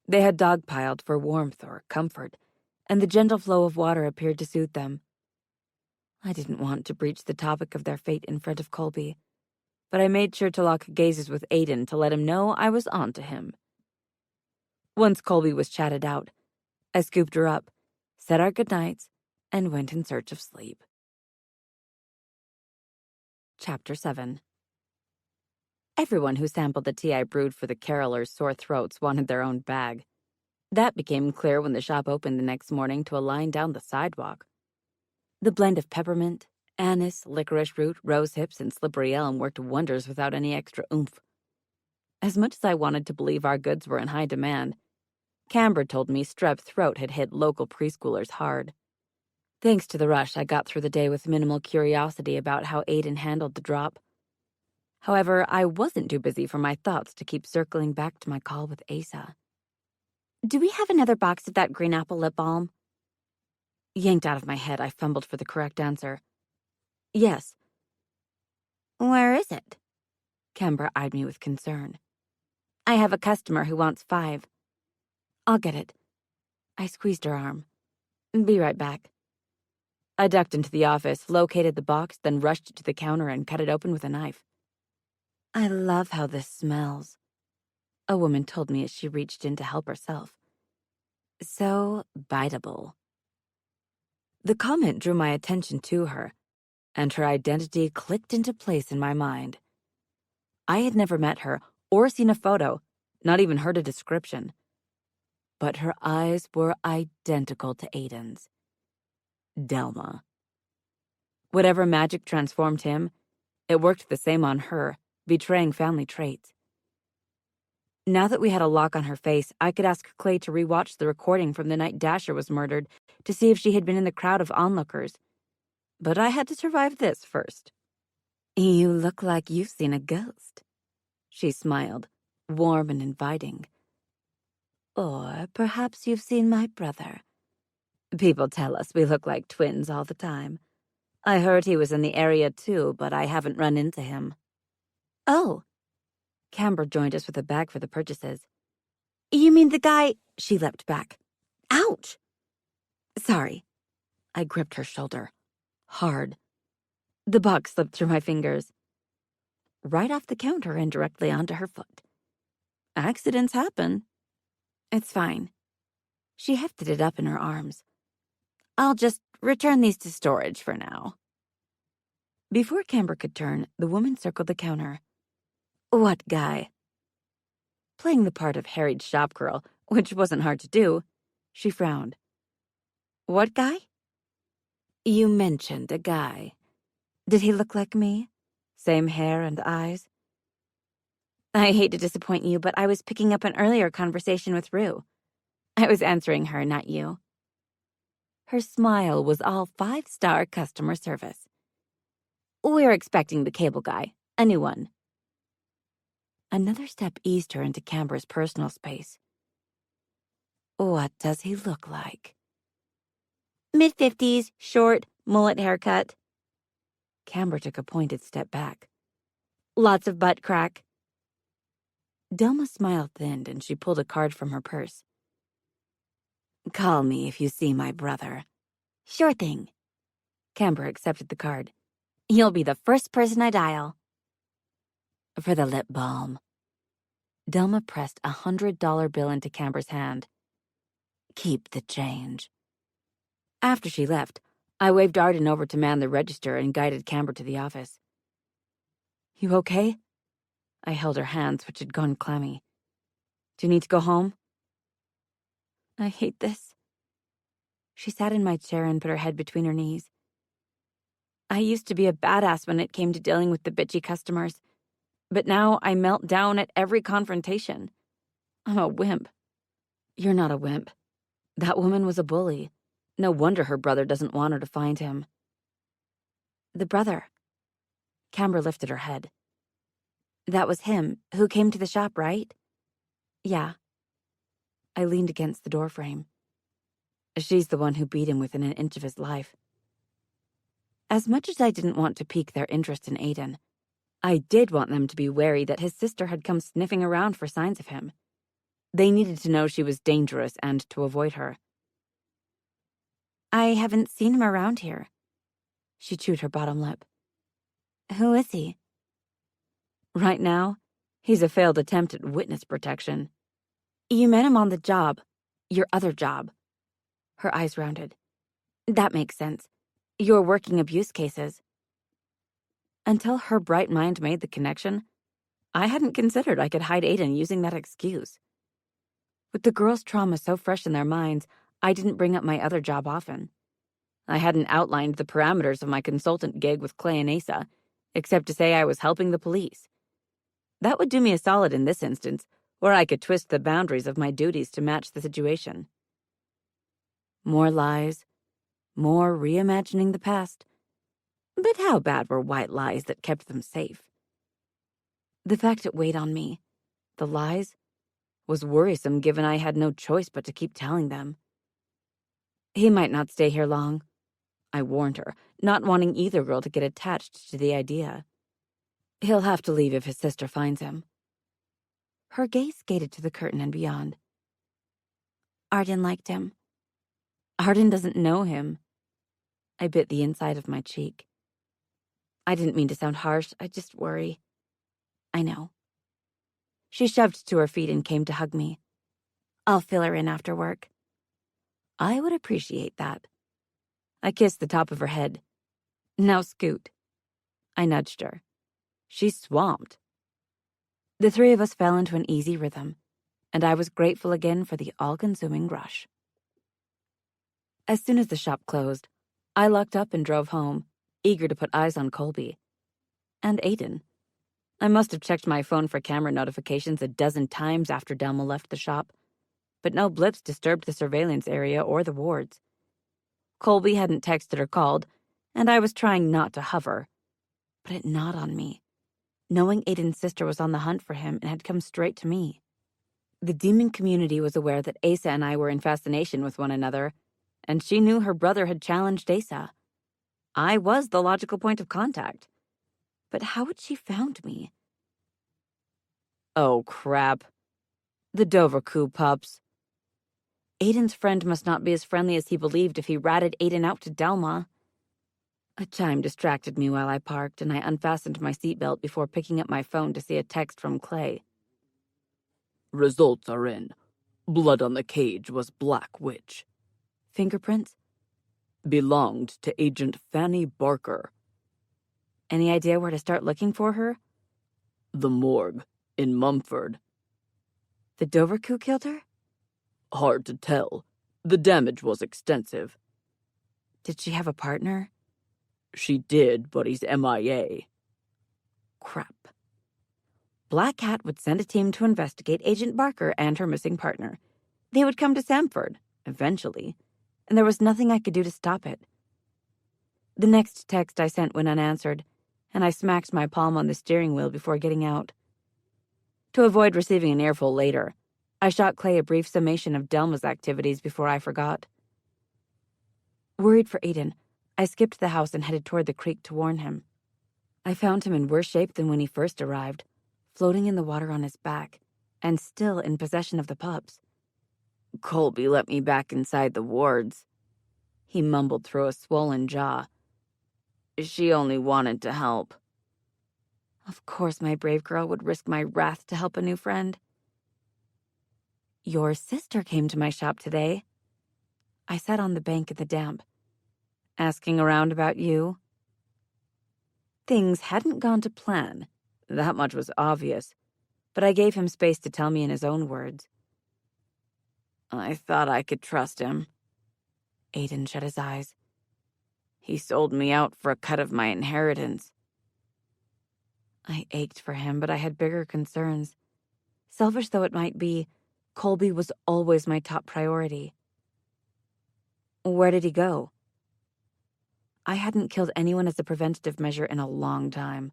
They had dogpiled for warmth or comfort, and the gentle flow of water appeared to suit them. I didn't want to breach the topic of their fate in front of Colby, but I made sure to lock gazes with Aiden to let him know I was on to him. Once Colby was chatted out, I scooped her up, said our goodnights, and went in search of sleep. Chapter 7. Everyone who sampled the tea I brewed for the carolers' sore throats wanted their own bag. That became clear when the shop opened the next morning to a line down the sidewalk. The blend of peppermint, anise, licorice root, rose hips, and slippery elm worked wonders without any extra oomph. As much as I wanted to believe our goods were in high demand, Camber told me strep throat had hit local preschoolers hard. Thanks to the rush, I got through the day with minimal curiosity about how Aiden handled the drop. However, I wasn't too busy for my thoughts to keep circling back to my call with Asa. "Do we have another box of that green apple lip balm?" Yanked out of my head, I fumbled for the correct answer. "Yes." Where is it? Camber eyed me with concern. "I have a customer who wants 5. "I'll get it." I squeezed her arm. "Be right back." I ducked into the office, located the box, then rushed to the counter and cut it open with a knife. I love how this smells. a woman told me as she reached in to help herself. So biteable. The comment drew my attention to her, and her identity clicked into place in my mind. I had never met her or seen a photo, not even heard a description. But her eyes were identical to Aiden's. Delma. Whatever magic transformed him, it worked the same on her, betraying family traits. Now that we had a lock on her face, I could ask Clay to rewatch the recording from the night Dasher was murdered to see if she had been in the crowd of onlookers. But I had to survive this first. You look like you've seen a ghost. She smiled, warm and inviting. Or perhaps you've seen my brother. People tell us we look like twins all the time. I heard he was in the area too, but I haven't run into him. Oh. Camber joined us with a bag for the purchases. You mean the guy? She leapt back. Ouch! Sorry. I gripped her shoulder. Hard. The box slipped through my fingers. Right off the counter and directly onto her foot. Accidents happen. It's fine. She hefted it up in her arms. I'll just return these to storage for now. Before Camber could turn, the woman circled the counter. What guy? Playing the part of harried shopgirl, which wasn't hard to do, she frowned. What guy? You mentioned a guy. Did he look like me? Same hair and eyes? I hate to disappoint you, but I was picking up an earlier conversation with Rue. I was answering her, not you. Her smile was all 5-star customer service. We're expecting the cable guy, a new one. Another step eased her into Camber's personal space. What does he look like? Mid-50s, short, mullet haircut. Camber took a pointed step back. Lots of butt crack. Delma's smile thinned and she pulled a card from her purse. Call me if you see my brother. Sure thing. Camber accepted the card. You'll be the first person I dial. For the lip balm. Delma pressed a $100 bill into Camber's hand. Keep the change. After she left, I waved Arden over to man the register and guided Camber to the office. You okay? I held her hands, which had gone clammy. Do you need to go home? I hate this. She sat in my chair and put her head between her knees. I used to be a badass when it came to dealing with the bitchy customers, but now I melt down at every confrontation. I'm a wimp. You're not a wimp. That woman was a bully. No wonder her brother doesn't want her to find him. The brother. Camber lifted her head. That was him, who came to the shop, right? Yeah. I leaned against the doorframe. She's the one who beat him within an inch of his life. As much as I didn't want to pique their interest in Aiden, I did want them to be wary that his sister had come sniffing around for signs of him. They needed to know she was dangerous and to avoid her. I haven't seen him around here. She chewed her bottom lip. Who is he? Right now, he's a failed attempt at witness protection. You met him on the job. Your other job. Her eyes rounded. That makes sense. You're working abuse cases. Until her bright mind made the connection, I hadn't considered I could hide Aiden using that excuse. With the girls' trauma so fresh in their minds, I didn't bring up my other job often. I hadn't outlined the parameters of my consultant gig with Clay and Asa, except to say I was helping the police. That would do me a solid in this instance, where I could twist the boundaries of my duties to match the situation. More lies, more reimagining the past. But how bad were white lies that kept them safe? The fact it weighed on me, the lies, was worrisome given I had no choice but to keep telling them. He might not stay here long, I warned her, not wanting either girl to get attached to the idea. He'll have to leave if his sister finds him. Her gaze skated to the curtain and beyond. Arden liked him. Arden doesn't know him. I bit the inside of my cheek. I didn't mean to sound harsh, I just worry. I know. She shoved to her feet and came to hug me. I'll fill her in after work. I would appreciate that. I kissed the top of her head. Now scoot. I nudged her. She's swamped. The three of us fell into an easy rhythm, and I was grateful again for the all-consuming rush. As soon as the shop closed, I locked up and drove home, eager to put eyes on Colby. And Aiden. I must have checked my phone for camera notifications a dozen times after Delma left the shop, but no blips disturbed the surveillance area or the wards. Colby hadn't texted or called, and I was trying not to hover, but it gnawed on me, knowing Aiden's sister was on the hunt for him and had come straight to me. The demon community was aware that Asa and I were in fascination with one another, and she knew her brother had challenged Asa. I was the logical point of contact. But how had she found me? Oh, crap. The Dovercoo pups. Aiden's friend must not be as friendly as he believed if he ratted Aiden out to Delma. A chime distracted me while I parked, and I unfastened my seatbelt before picking up my phone to see a text from Clay. Results are in. Blood on the cage was Black Witch. Fingerprints? Belonged to Agent Fanny Barker. Any idea where to start looking for her? The morgue, in Mumford. The Dovercoo killed her? Hard to tell. The damage was extensive. Did she have a partner? She did, but he's MIA. Crap. Black Cat would send a team to investigate Agent Barker and her missing partner. They would come to Samford, eventually, and there was nothing I could do to stop it. The next text I sent went unanswered, and I smacked my palm on the steering wheel before getting out. To avoid receiving an earful later, I shot Clay a brief summation of Delma's activities before I forgot. Worried for Aiden, I skipped the house and headed toward the creek to warn him. I found him in worse shape than when he first arrived, floating in the water on his back, and still in possession of the pups. Colby let me back inside the wards, he mumbled through a swollen jaw. She only wanted to help. Of course my brave girl would risk my wrath to help a new friend. Your sister came to my shop today. I sat on the bank in the damp, asking around about you. Things hadn't gone to plan. That much was obvious, but I gave him space to tell me in his own words. I thought I could trust him. Aiden shut his eyes. He sold me out for a cut of my inheritance. I ached for him, but I had bigger concerns. Selfish though it might be, Colby was always my top priority. Where did he go? I hadn't killed anyone as a preventative measure in a long time.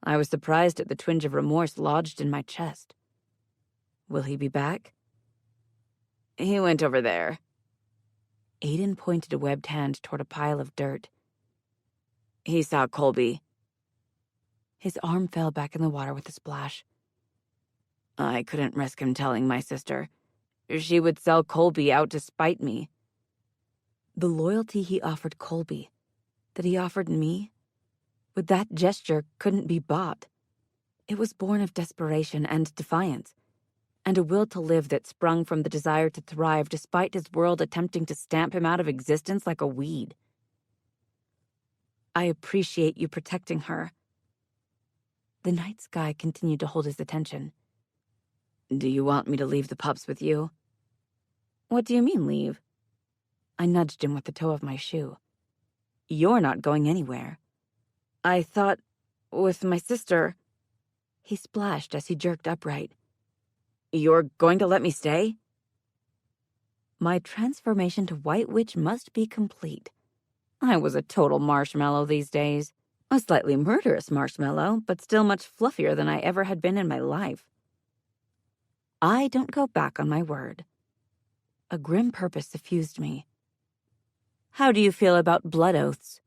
I was surprised at the twinge of remorse lodged in my chest. Will he be back? He went over there. Aiden pointed a webbed hand toward a pile of dirt. He saw Colby. His arm fell back in the water with a splash. I couldn't risk him telling my sister. She would sell Colby out to spite me. The loyalty he offered Colby, that he offered me, with that gesture couldn't be bought. It was born of desperation and defiance, and a will to live that sprung from the desire to thrive despite his world attempting to stamp him out of existence like a weed. I appreciate you protecting her. The night sky continued to hold his attention. Do you want me to leave the pups with you? What do you mean, leave? I nudged him with the toe of my shoe. You're not going anywhere. I thought, with my sister... He splashed as he jerked upright. You're going to let me stay? My transformation to White Witch must be complete. I was a total marshmallow these days. A slightly murderous marshmallow, but still much fluffier than I ever had been in my life. I don't go back on my word. A grim purpose suffused me. How do you feel about blood oaths?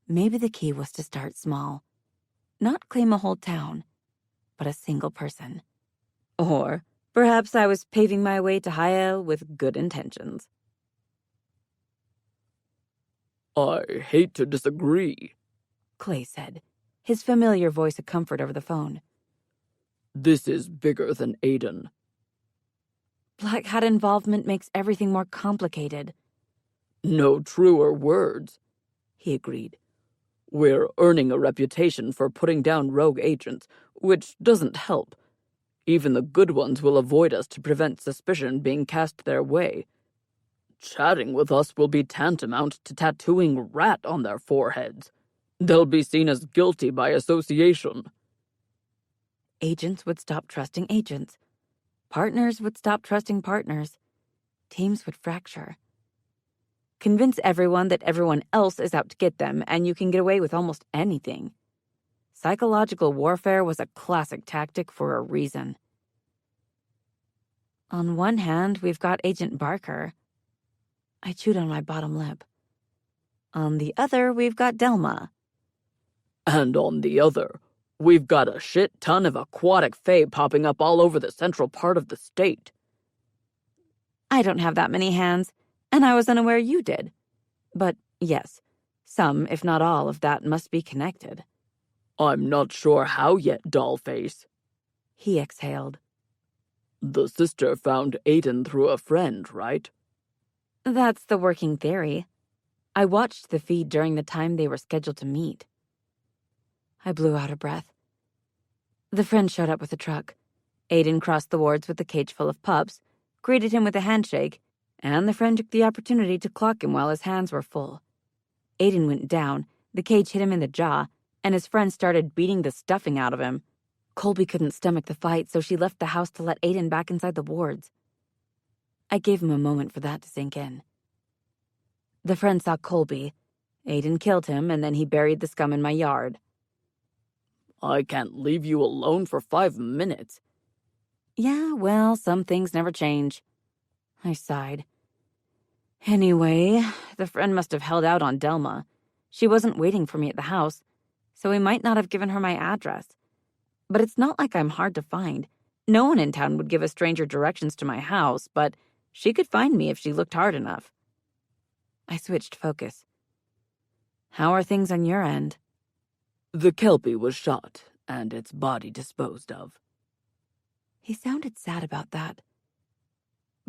Maybe the key was to start small. Not claim a whole town, but a single person. Or perhaps I was paving my way to Hael with good intentions. I hate to disagree, Clay said, his familiar voice a comfort over the phone. This is bigger than Aiden. Black Hat involvement makes everything more complicated. No truer words, He agreed. We're earning a reputation for putting down rogue agents, which doesn't help. Even the good ones will avoid us to prevent suspicion being cast their way. Chatting with us will be tantamount to tattooing rat on their foreheads. They'll be seen as guilty by association. Agents would stop trusting agents. Partners would stop trusting partners. Teams would fracture. Convince everyone that everyone else is out to get them, and you can get away with almost anything. Psychological warfare was a classic tactic for a reason. On one hand, we've got Agent Barker. I chewed on my bottom lip. On the other, we've got Delma. And on the other, we've got a shit ton of aquatic fae popping up all over the central part of the state. I don't have that many hands, and I was unaware you did. But yes, some, if not all, of that must be connected. I'm not sure how yet, Dollface. He exhaled. The sister found Aiden through a friend, right? That's the working theory. I watched the feed during the time they were scheduled to meet. I blew out a breath. The friend showed up with a truck. Aiden crossed the wards with a cage full of pups, greeted him with a handshake, and the friend took the opportunity to clock him while his hands were full. Aiden went down, the cage hit him in the jaw, and his friend started beating the stuffing out of him. Colby couldn't stomach the fight, so she left the house to let Aiden back inside the wards. I gave him a moment for that to sink in. The friend saw Colby. Aiden killed him, and then he buried the scum in my yard. I can't leave you alone for 5 minutes. Yeah, well, some things never change. I sighed. Anyway, the friend must have held out on Delma. She wasn't waiting for me at the house, so he might not have given her my address. But it's not like I'm hard to find. No one in town would give a stranger directions to my house, but she could find me if she looked hard enough. I switched focus. How are things on your end? The Kelpie was shot, and its body disposed of. He sounded sad about that.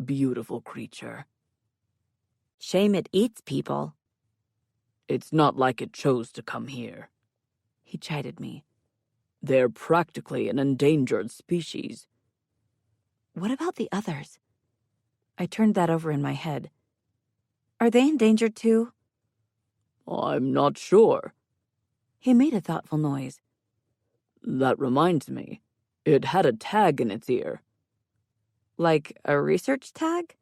Beautiful creature. Shame it eats people. It's not like it chose to come here. He chided me. They're practically an endangered species. What about the others? I turned that over in my head. Are they endangered too? I'm not sure. He made a thoughtful noise. That reminds me. It had a tag in its ear. Like a research tag?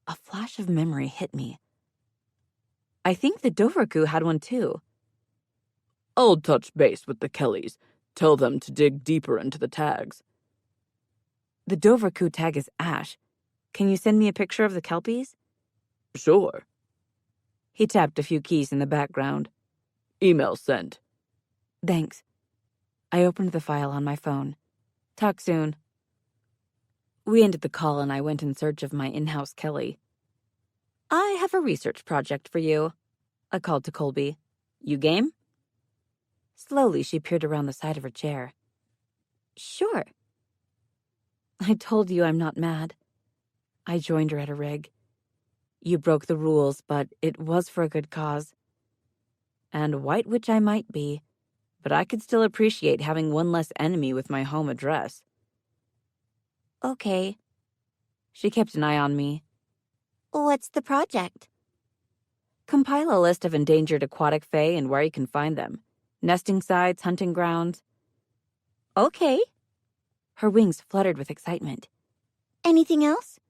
A flash of memory hit me. I think the Doverku had one too. I'll touch base with the Kellys. Tell them to dig deeper into the tags. The Doverku tag is ash. Can you send me a picture of the Kelpies? Sure. He tapped a few keys in the background. Email sent. Thanks. I opened the file on my phone. Talk soon. We ended the call and I went in search of my in-house Kelly. I have a research project for you, I called to Colby. You game? Slowly, she peered around the side of her chair. Sure. I told you I'm not mad. I joined her at a rig. You broke the rules, but it was for a good cause. And white witch I might be, but I could still appreciate having one less enemy with my home address. Okay. She kept an eye on me. What's the project? Compile a list of endangered aquatic fae and where you can find them. Nesting sites, hunting grounds. Okay. Her wings fluttered with excitement. Anything else?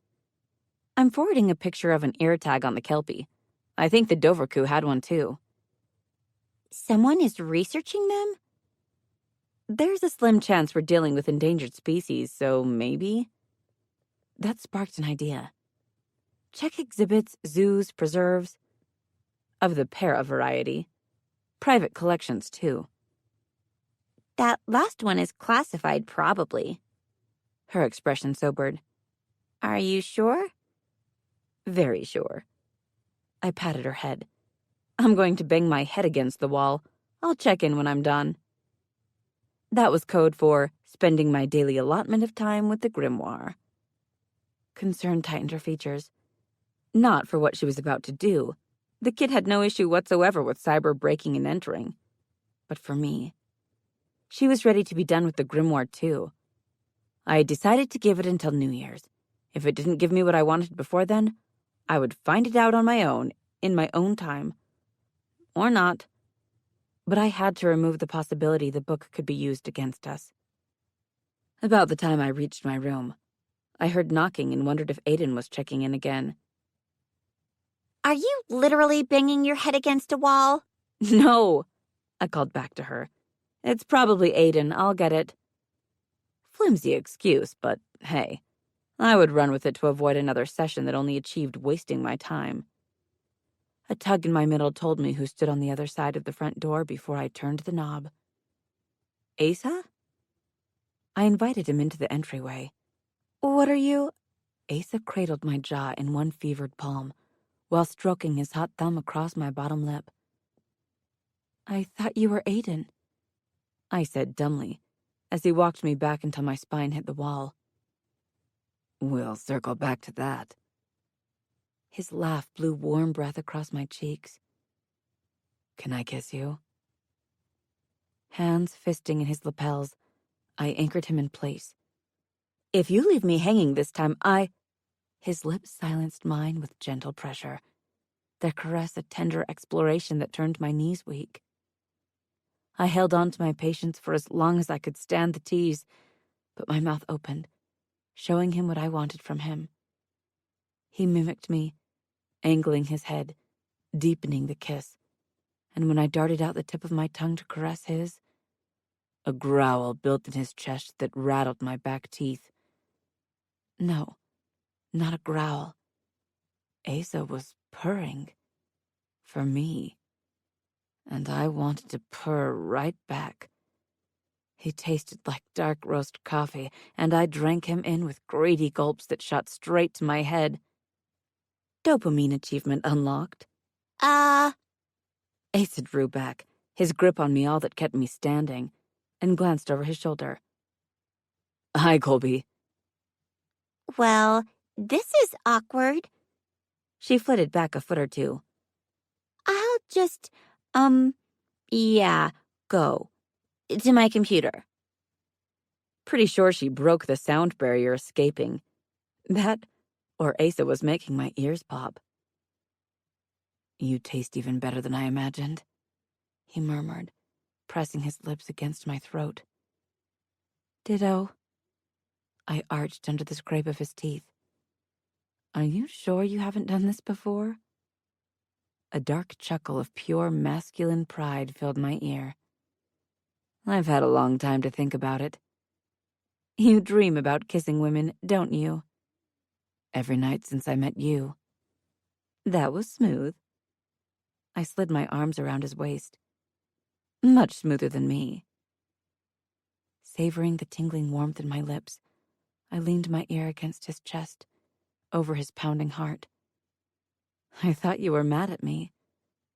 I'm forwarding a picture of an ear tag on the Kelpie. I think the Doverku had one too. Someone is researching them? There's a slim chance we're dealing with endangered species, so maybe? That sparked an idea. Check exhibits, zoos, preserves. Of the para variety. Private collections, too. That last one is classified, probably. Her expression sobered. Are you sure? Very sure. I patted her head. I'm going to bang my head against the wall. I'll check in when I'm done. That was code for spending my daily allotment of time with the grimoire. Concern tightened her features. Not for what she was about to do. The kid had no issue whatsoever with cyber breaking and entering. But for me, she was ready to be done with the grimoire too. I had decided to give it until New Year's. If it didn't give me what I wanted before then, I would find it out on my own, in my own time. Or not. But I had to remove the possibility the book could be used against us. About the time I reached my room, I heard knocking and wondered if Aiden was checking in again. Are you literally banging your head against a wall? No, I called back to her. It's probably Aiden, I'll get it. Flimsy excuse, but hey, I would run with it to avoid another session that only achieved wasting my time. A tug in my middle told me who stood on the other side of the front door before I turned the knob. Asa? I invited him into the entryway. What are you? Asa cradled my jaw in one fevered palm, while stroking his hot thumb across my bottom lip. I thought you were Aiden, I said dumbly, as he walked me back until my spine hit the wall. We'll circle back to that. His laugh blew warm breath across my cheeks. Can I kiss you? Hands fisting in his lapels, I anchored him in place. If you leave me hanging this time, His lips silenced mine with gentle pressure, their caress a tender exploration that turned my knees weak. I held on to my patience for as long as I could stand the tease, but my mouth opened, showing him what I wanted from him. He mimicked me, angling his head, deepening the kiss, and when I darted out the tip of my tongue to caress his, a growl built in his chest that rattled my back teeth. No, not a growl. Asa was purring. For me. And I wanted to purr right back. He tasted like dark roast coffee, and I drank him in with greedy gulps that shot straight to my head. Dopamine achievement unlocked. Uh, Asa drew back, his grip on me all that kept me standing, and glanced over his shoulder. Hi, Colby. well, this is awkward. She flitted back a foot or two. I'll just, yeah, go. To my computer. Pretty sure she broke the sound barrier escaping. That, or Asa was making my ears pop. You taste even better than I imagined, he murmured, pressing his lips against my throat. Ditto. I arched under the scrape of his teeth. Are you sure you haven't done this before? A dark chuckle of pure masculine pride filled my ear. I've had a long time to think about it. You dream about kissing women, don't you? Every night since I met you. That was smooth. I slid my arms around his waist. Much smoother than me. Savoring the tingling warmth in my lips, I leaned my ear against his chest, over his pounding heart. I thought you were mad at me.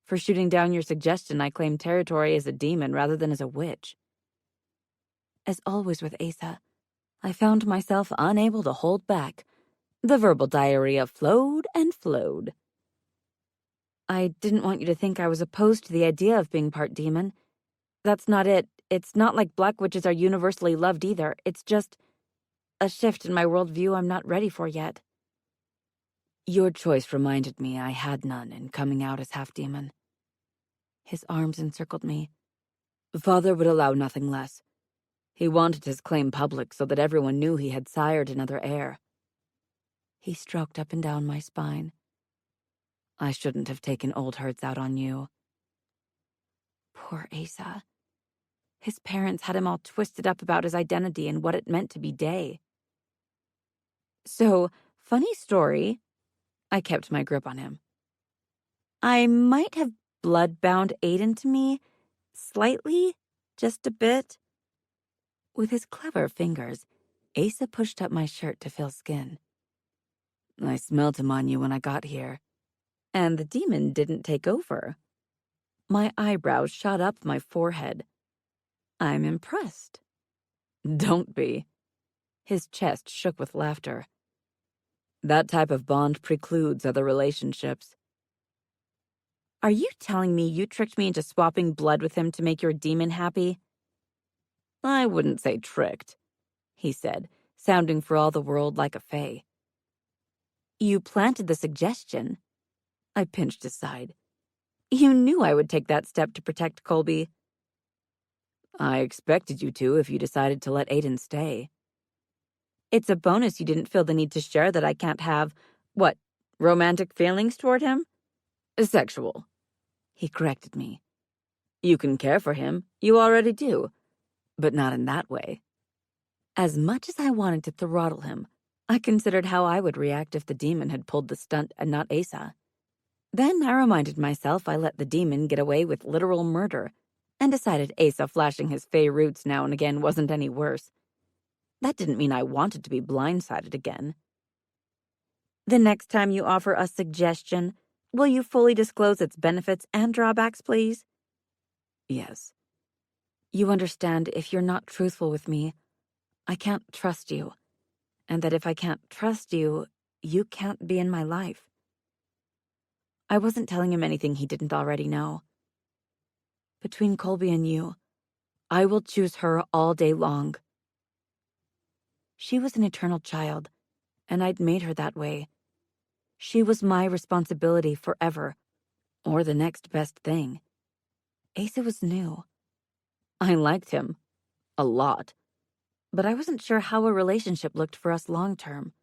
For shooting down your suggestion, I claimed territory as a demon rather than as a witch. As always with Asa, I found myself unable to hold back. The verbal diarrhea flowed and flowed. I didn't want you to think I was opposed to the idea of being part demon. That's not it. It's not like black witches are universally loved either. It's just a shift in my worldview I'm not ready for yet. Your choice reminded me I had none in coming out as half-demon. His arms encircled me. Father would allow nothing less. He wanted his claim public so that everyone knew he had sired another heir. He stroked up and down my spine. I shouldn't have taken old hurts out on you. Poor Asa. His parents had him all twisted up about his identity and what it meant to be Day. So, funny story. I kept my grip on him. I might have blood-bound Aiden to me, slightly, just a bit. With his clever fingers, Asa pushed up my shirt to feel skin. I smelled him on you when I got here. And the demon didn't take over. My eyebrows shot up my forehead. I'm impressed. Don't be. His chest shook with laughter. That type of bond precludes other relationships. Are you telling me you tricked me into swapping blood with him to make your demon happy? I wouldn't say tricked, he said, sounding for all the world like a fae. You planted the suggestion. I pinched his side. You knew I would take that step to protect Colby. I expected you to if you decided to let Aiden stay. It's a bonus you didn't feel the need to share that I can't have, what, romantic feelings toward him? Sexual. He corrected me. You can care for him, you already do, but not in that way. As much as I wanted to throttle him, I considered how I would react if the demon had pulled the stunt and not Asa. Then I reminded myself I let the demon get away with literal murder, and decided Asa flashing his fey roots now and again wasn't any worse. That didn't mean I wanted to be blindsided again. The next time you offer a suggestion, will you fully disclose its benefits and drawbacks, please? Yes. You understand if you're not truthful with me, I can't trust you, and that if I can't trust you, you can't be in my life. I wasn't telling him anything he didn't already know. Between Colby and you, I will choose her all day long. She was an eternal child, and I'd made her that way. She was my responsibility forever, or the next best thing. Asa was new. I liked him. A lot. But I wasn't sure how a relationship looked for us long-term.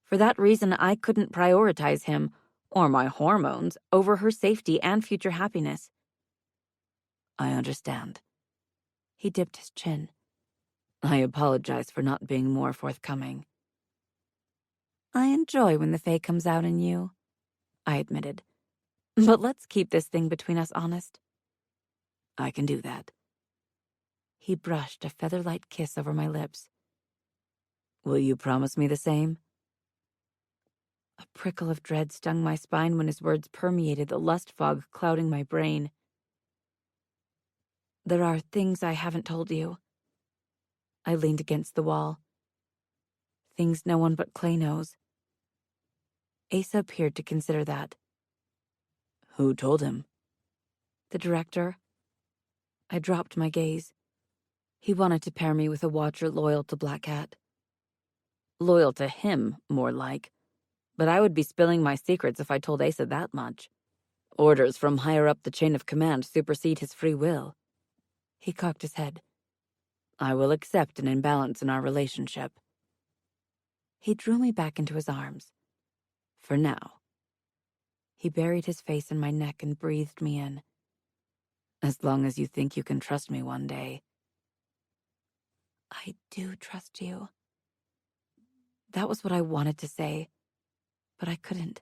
For that reason, I couldn't prioritize him, or my hormones, over her safety and future happiness. I understand. He dipped his chin. I apologize for not being more forthcoming. I enjoy when the fae comes out in you, I admitted. But let's keep this thing between us honest. I can do that. He brushed a feather-light kiss over my lips. Will you promise me the same? A prickle of dread stung my spine when his words permeated the lust fog clouding my brain. There are things I haven't told you. I leaned against the wall. Things no one but Clay knows. Asa appeared to consider that. Who told him? The director. I dropped my gaze. He wanted to pair me with a watcher loyal to Black Cat. Loyal to him, more like. But I would be spilling my secrets if I told Asa that much. Orders from higher up the chain of command supersede his free will. He cocked his head. I will accept an imbalance in our relationship. He drew me back into his arms. For now. He buried his face in my neck and breathed me in. As long as you think you can trust me one day. I do trust you. That was what I wanted to say, but I couldn't.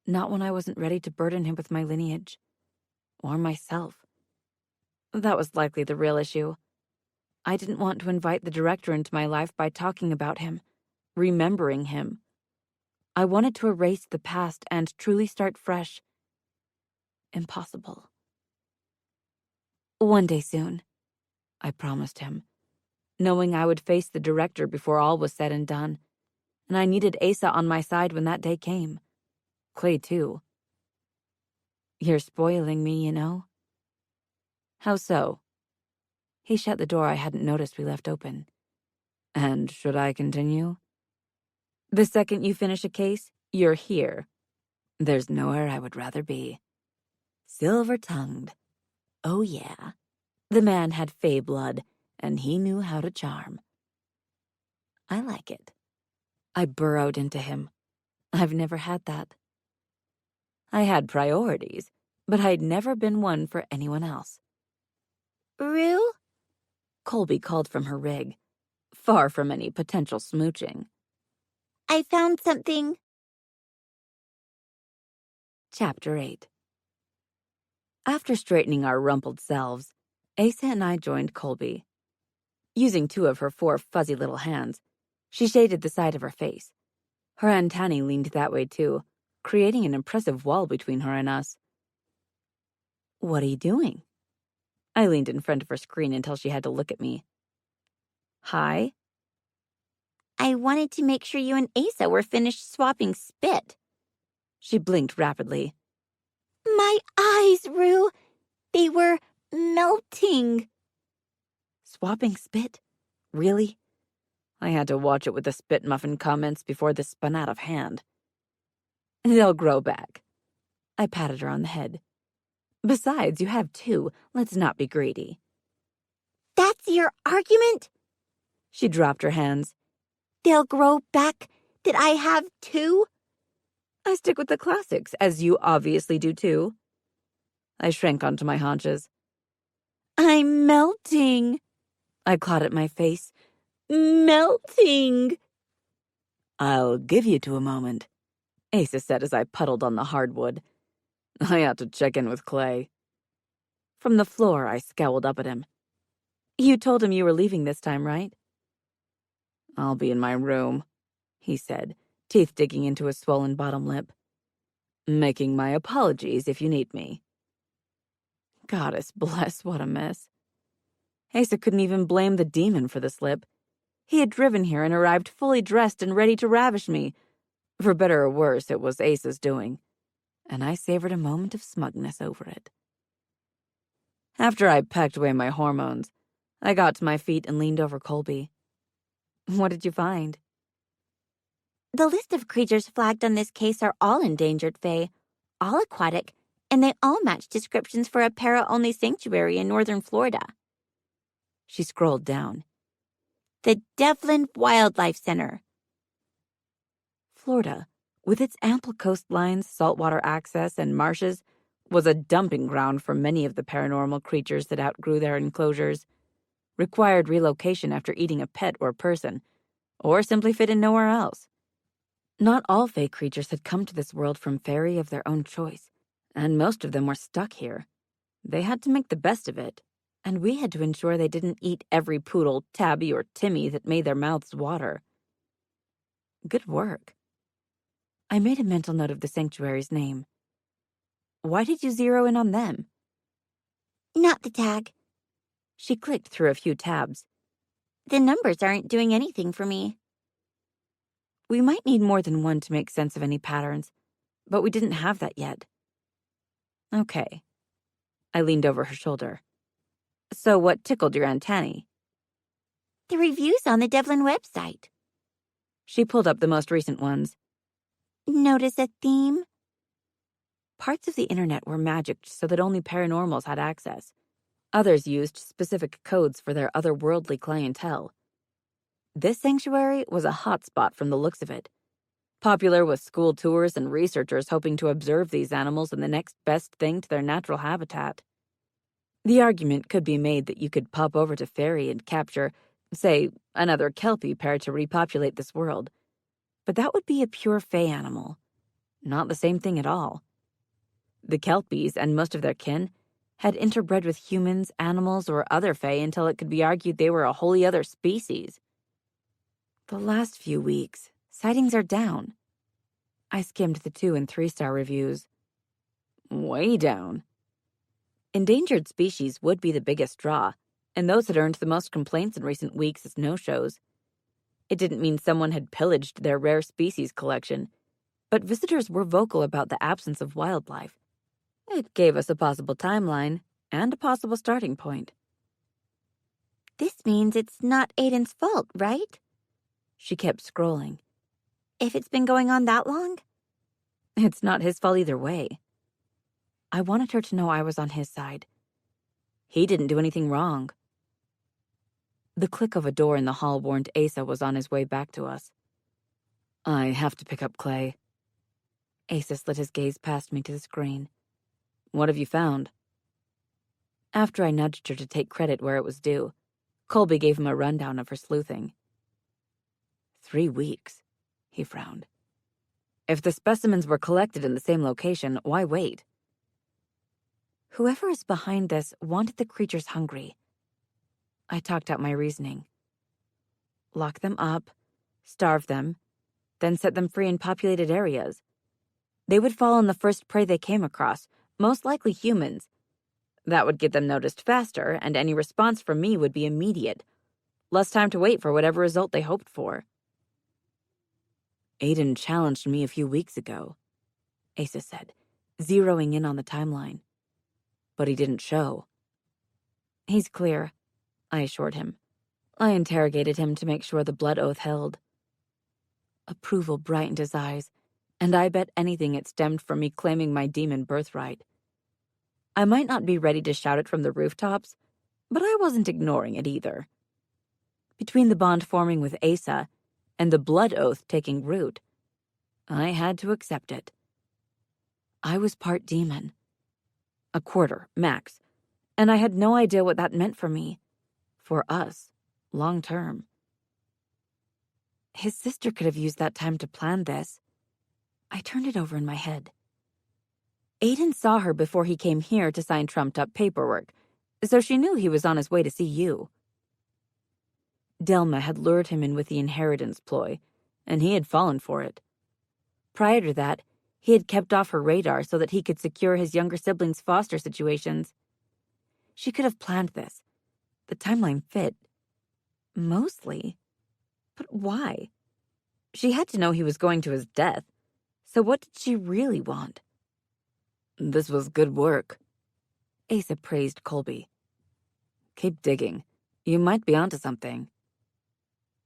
Not when I wasn't ready to burden him with my lineage. Or myself. That was likely the real issue. I didn't want to invite the director into my life by talking about him, remembering him. I wanted to erase the past and truly start fresh. Impossible. One day soon, I promised him, knowing I would face the director before all was said and done, and I needed Asa on my side when that day came. Clay, too. You're spoiling me, you know? How so? He shut the door I hadn't noticed we left open. And should I continue? The second you finish a case, you're here. There's nowhere I would rather be. Silver-tongued. Oh, yeah. The man had fey blood, and he knew how to charm. I like it. I burrowed into him. I've never had that. I had priorities, but I'd never been one for anyone else. Rue? Colby called from her rig, far from any potential smooching. I found something. Chapter 8. After straightening our rumpled selves, Asa and I joined Colby. Using 2 of her 4 fuzzy little hands, she shaded the side of her face. Her antennae leaned that way too, creating an impressive wall between her and us. What are you doing? I leaned in front of her screen until she had to look at me. Hi? I wanted to make sure you and Asa were finished swapping spit. She blinked rapidly. My eyes, Rue! They were melting. Swapping spit? Really? I had to watch it with the spit muffin comments before this spun out of hand. They'll grow back. I patted her on the head. Besides, you have two. Let's not be greedy. That's your argument? She dropped her hands. They'll grow back? That I have two? I stick with the classics, as you obviously do too. I shrank onto my haunches. I'm melting. I clawed at my face. Melting. I'll give you to a moment, Asa said as I puddled on the hardwood. I ought to check in with Clay. From the floor, I scowled up at him. You told him you were leaving this time, right? I'll be in my room, he said, teeth digging into his swollen bottom lip. Making my apologies if you need me. Goddess bless, what a mess. Asa couldn't even blame the demon for the slip. He had driven here and arrived fully dressed and ready to ravish me. For better or worse, it was Asa's doing, and I savored a moment of smugness over it. After I packed away my hormones, I got to my feet and leaned over Colby. What did you find? The list of creatures flagged on this case are all endangered, Faye, all aquatic, and they all match descriptions for a para-only sanctuary in northern Florida. She scrolled down. The Devlin Wildlife Center. Florida, with its ample coastlines, saltwater access, and marshes, was a dumping ground for many of the paranormal creatures that outgrew their enclosures, required relocation after eating a pet or person, or simply fit in nowhere else. Not all fey creatures had come to this world from fairy of their own choice, and most of them were stuck here. They had to make the best of it, and we had to ensure they didn't eat every poodle, tabby, or Timmy that made their mouths water. Good work. I made a mental note of the sanctuary's name. Why did you zero in on them? Not the tag. She clicked through a few tabs. The numbers aren't doing anything for me. We might need more than one to make sense of any patterns, but we didn't have that yet. Okay. I leaned over her shoulder. So what tickled your antennae? The reviews on the Devlin website. She pulled up the most recent ones. Notice a theme? Parts of the internet were magicked so that only paranormals had access. Others used specific codes for their otherworldly clientele. This sanctuary was a hotspot from the looks of it. Popular with school tours and researchers hoping to observe these animals in the next best thing to their natural habitat. The argument could be made that you could pop over to Fairy and capture, say, another Kelpie pair to repopulate this world. But that would be a pure Fey animal. Not the same thing at all. The Kelpies and most of their kin had interbred with humans, animals, or other Fey until it could be argued they were a wholly other species. The last few weeks, sightings are down. I skimmed the 2- and 3-star reviews. Way down. Endangered species would be the biggest draw, and those had earned the most complaints in recent weeks as no-shows. It didn't mean someone had pillaged their rare species collection, but visitors were vocal about the absence of wildlife. It gave us a possible timeline and a possible starting point. This means it's not Aiden's fault, right? She kept scrolling. If it's been going on that long? It's not his fault either way. I wanted her to know I was on his side. He didn't do anything wrong. The click of a door in the hall warned Asa was on his way back to us. I have to pick up Clay. Asa slid his gaze past me to the screen. What have you found? After I nudged her to take credit where it was due, Colby gave him a rundown of her sleuthing. 3 weeks, he frowned. If the specimens were collected in the same location, why wait? Whoever is behind this wanted the creatures hungry. I talked out my reasoning. Lock them up, starve them, then set them free in populated areas. They would fall on the first prey they came across, most likely humans. That would get them noticed faster, and any response from me would be immediate. Less time to wait for whatever result they hoped for. Aiden challenged me a few weeks ago, Asa said, zeroing in on the timeline. But he didn't show. He's clear, I assured him. I interrogated him to make sure the blood oath held. Approval brightened his eyes, and I bet anything it stemmed from me claiming my demon birthright. I might not be ready to shout it from the rooftops, but I wasn't ignoring it either. Between the bond forming with Asa and the blood oath taking root, I had to accept it. I was part demon. A quarter, max, and I had no idea what that meant for me, for us, long term. His sister could have used that time to plan this. I turned it over in my head. Aiden saw her before he came here to sign trumped-up paperwork, so she knew he was on his way to see you. Delma had lured him in with the inheritance ploy, and he had fallen for it. Prior to that, he had kept off her radar so that he could secure his younger siblings' foster situations. She could have planned this. The timeline fit. Mostly. But why? She had to know he was going to his death, so what did she really want? This was good work, Asa praised Colby. Keep digging. You might be onto something.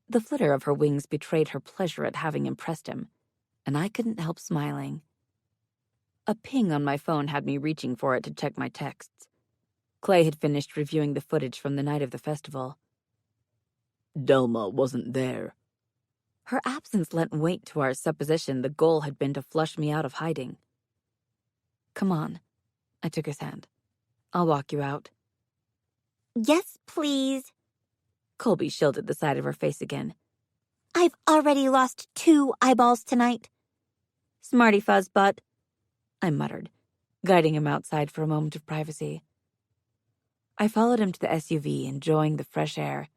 The flitter of her wings betrayed her pleasure at having impressed him, and I couldn't help smiling. A ping on my phone had me reaching for it to check my texts. Clay had finished reviewing the footage from the night of the festival. Delma wasn't there. Her absence lent weight to our supposition the goal had been to flush me out of hiding. Come on. I took his hand. I'll walk you out. Yes, please. Colby shielded the side of her face again. I've already lost 2 eyeballs tonight. Smarty fuzz butt, I muttered, guiding him outside for a moment of privacy. I followed him to the SUV, enjoying the fresh air.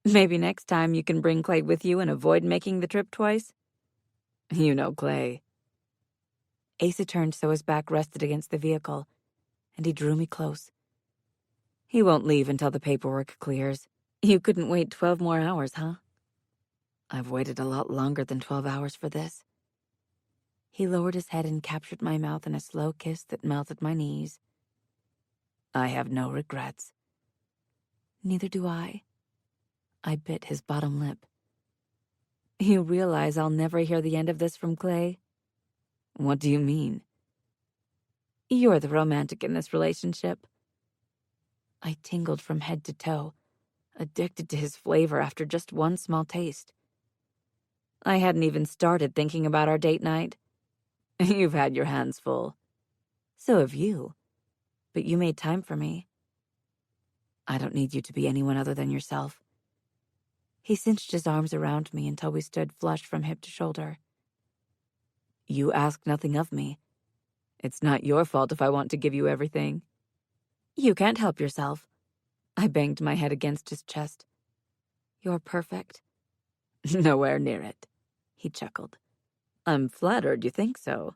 Maybe next time you can bring Clay with you and avoid making the trip twice? You know Clay. Asa turned so his back rested against the vehicle, and he drew me close. He won't leave until the paperwork clears. You couldn't wait 12 more hours, huh? I've waited a lot longer than 12 hours for this. He lowered his head and captured my mouth in a slow kiss that melted my knees. I have no regrets. Neither do I. I bit his bottom lip. You realize I'll never hear the end of this from Clay? What do you mean? You're the romantic in this relationship. I tingled from head to toe, addicted to his flavor after just one small taste. I hadn't even started thinking about our date night. You've had your hands full. So have you. But you made time for me. I don't need you to be anyone other than yourself. He cinched his arms around me until we stood flush from hip to shoulder. You ask nothing of me. It's not your fault if I want to give you everything. You can't help yourself. I banged my head against his chest. You're perfect. Nowhere near it, he chuckled. I'm flattered you think so.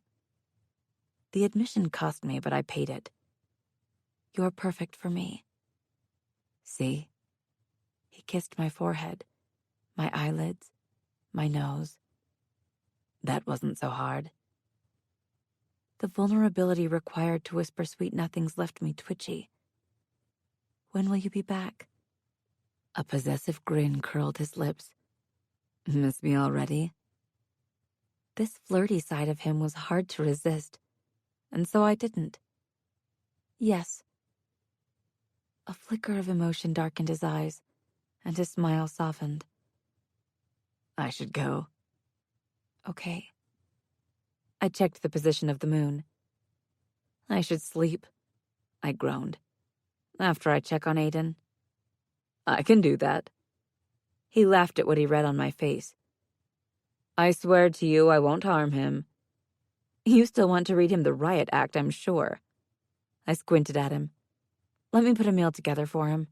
The admission cost me, but I paid it. You're perfect for me. See? He kissed my forehead, my eyelids, my nose. That wasn't so hard. The vulnerability required to whisper sweet nothings left me twitchy. When will you be back? A possessive grin curled his lips. Miss me already? This flirty side of him was hard to resist, and so I didn't. Yes. A flicker of emotion darkened his eyes, and his smile softened. I should go. Okay. I checked the position of the moon. I should sleep, I groaned. After I check on Aiden. I can do that. He laughed at what he read on my face. I swear to you I won't harm him. You still want to read him the riot act, I'm sure. I squinted at him. Let me put a meal together for him.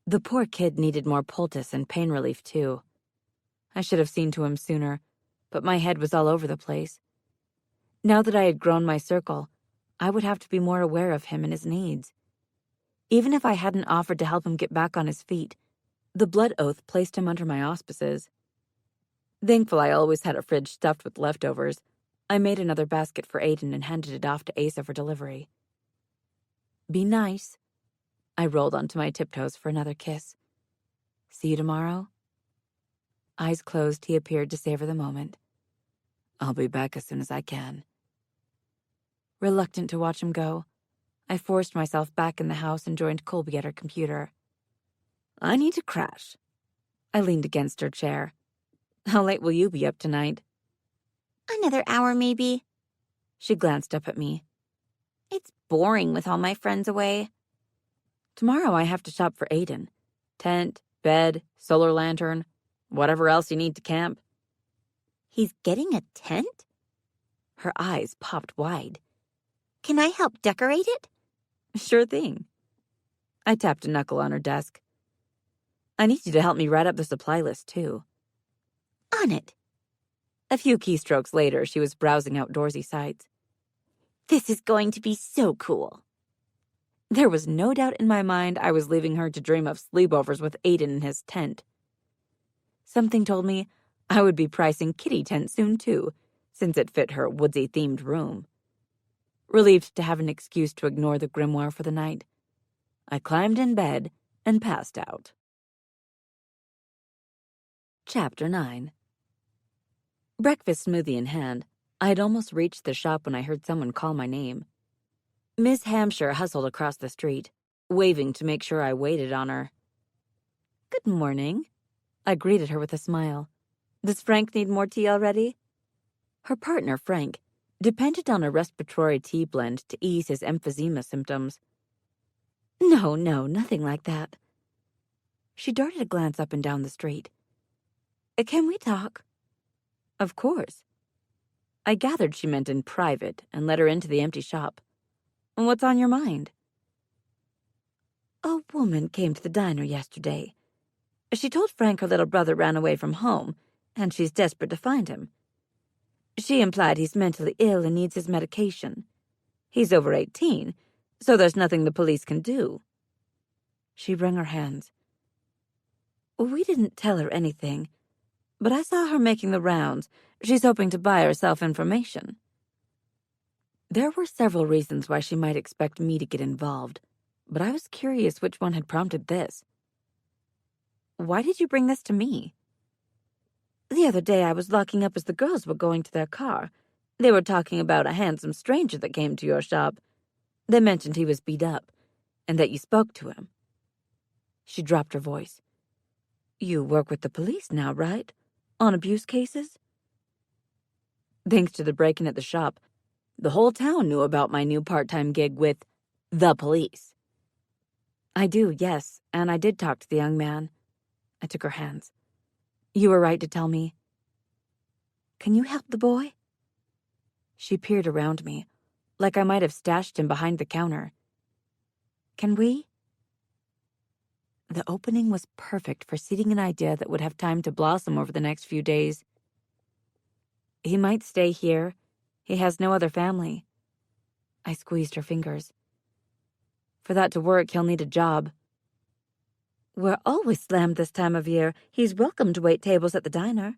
The poor kid needed more poultice and pain relief, too. I should have seen to him sooner, but my head was all over the place. Now that I had grown my circle, I would have to be more aware of him and his needs. Even if I hadn't offered to help him get back on his feet, the blood oath placed him under my auspices. Thankful I always had a fridge stuffed with leftovers, I made another basket for Aiden and handed it off to Asa for delivery. Be nice. I rolled onto my tiptoes for another kiss. See you tomorrow? Eyes closed, he appeared to savor the moment. I'll be back as soon as I can. Reluctant to watch him go, I forced myself back in the house and joined Colby at her computer. I need to crash. I leaned against her chair. How late will you be up tonight? Another hour, maybe. She glanced up at me. It's boring with all my friends away. Tomorrow I have to shop for Aiden. Tent, bed, solar lantern, whatever else you need to camp. He's getting a tent? Her eyes popped wide. Can I help decorate it? Sure thing. I tapped a knuckle on her desk. I need you to help me write up the supply list, too. On it. A few keystrokes later, she was browsing outdoorsy sites. This is going to be so cool. There was no doubt in my mind I was leaving her to dream of sleepovers with Aiden in his tent. Something told me I would be pricing kitty tent soon, too, since it fit her woodsy-themed room. Relieved to have an excuse to ignore the grimoire for the night, I climbed in bed and passed out. Chapter 9. Breakfast smoothie in hand, I had almost reached the shop when I heard someone call my name. Miss Hampshire hustled across the street, waving to make sure I waited on her. Good morning. I greeted her with a smile. Does Frank need more tea already? Her partner, Frank, depended on a respiratory tea blend to ease his emphysema symptoms. No, nothing like that. She darted a glance up and down the street. Can we talk? Of course. I gathered she meant in private and led her into the empty shop. What's on your mind? A woman came to the diner yesterday. She told Frank her little brother ran away from home, and she's desperate to find him. She implied he's mentally ill and needs his medication. He's over 18, so there's nothing the police can do. She wrung her hands. We didn't tell her anything, but I saw her making the rounds. She's hoping to buy herself information. There were several reasons why she might expect me to get involved, but I was curious which one had prompted this. Why did you bring this to me? The other day I was locking up as the girls were going to their car. They were talking about a handsome stranger that came to your shop. They mentioned he was beat up, and that you spoke to him. She dropped her voice. You work with the police now, right? On abuse cases? Thanks to the break-in at the shop, the whole town knew about my new part-time gig with the police. I do, yes, and I did talk to the young man. I took her hands. You were right to tell me. Can you help the boy? She peered around me, like I might have stashed him behind the counter. Can we? The opening was perfect for seeding an idea that would have time to blossom over the next few days. He might stay here. He has no other family. I squeezed her fingers. For that to work, he'll need a job. We're always slammed this time of year. He's welcome to wait tables at the diner.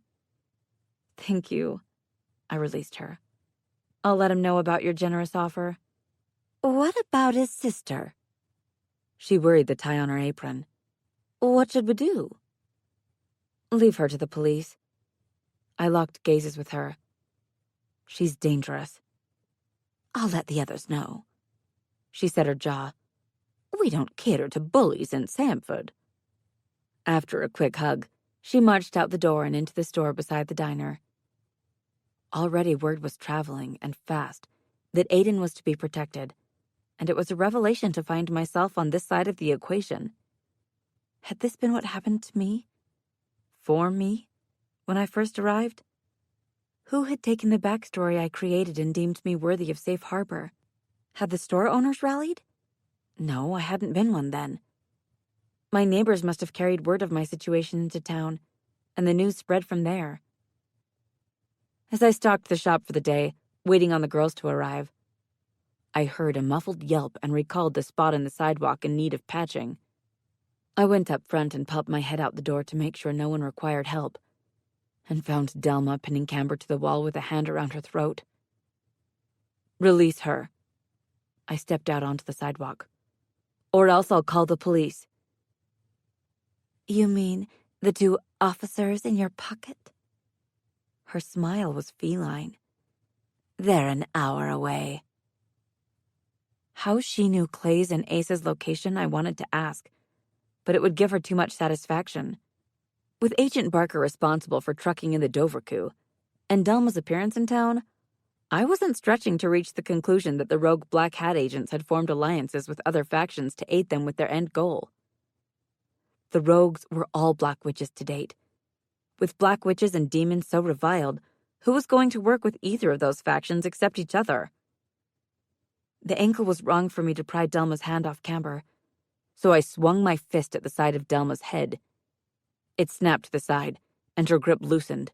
Thank you. I released her. I'll let him know about your generous offer. What about his sister? She worried the tie on her apron. What should we do? Leave her to the police. I locked gazes with her. She's dangerous. I'll let the others know. She set her jaw. We don't cater to bullies in Samford. After a quick hug, she marched out the door and into the store beside the diner. Already word was traveling, and fast, that Aiden was to be protected, and it was a revelation to find myself on this side of the equation. Had this been what happened to me? For me? When I first arrived? Who had taken the backstory I created and deemed me worthy of safe harbor? Had the store owners rallied? No, I hadn't been one then. My neighbors must have carried word of my situation into town, and the news spread from there. As I stalked the shop for the day, waiting on the girls to arrive, I heard a muffled yelp and recalled the spot in the sidewalk in need of patching. I went up front and popped my head out the door to make sure no one required help, and found Delma pinning Camber to the wall with a hand around her throat. "Release her." I stepped out onto the sidewalk. "Or else I'll call the police." You mean the 2 officers in your pocket? Her smile was feline. They're an hour away. How she knew Clay's and Ace's location I wanted to ask, but it would give her too much satisfaction. With Agent Barker responsible for trucking in the Dover coup, and Delma's appearance in town, I wasn't stretching to reach the conclusion that the rogue Black Hat agents had formed alliances with other factions to aid them with their end goal. The rogues were all Black Witches to date. With Black Witches and demons so reviled, who was going to work with either of those factions except each other? The ankle was wrong for me to pry Delma's hand off Camber, so I swung my fist at the side of Delma's head. It snapped to the side, and her grip loosened.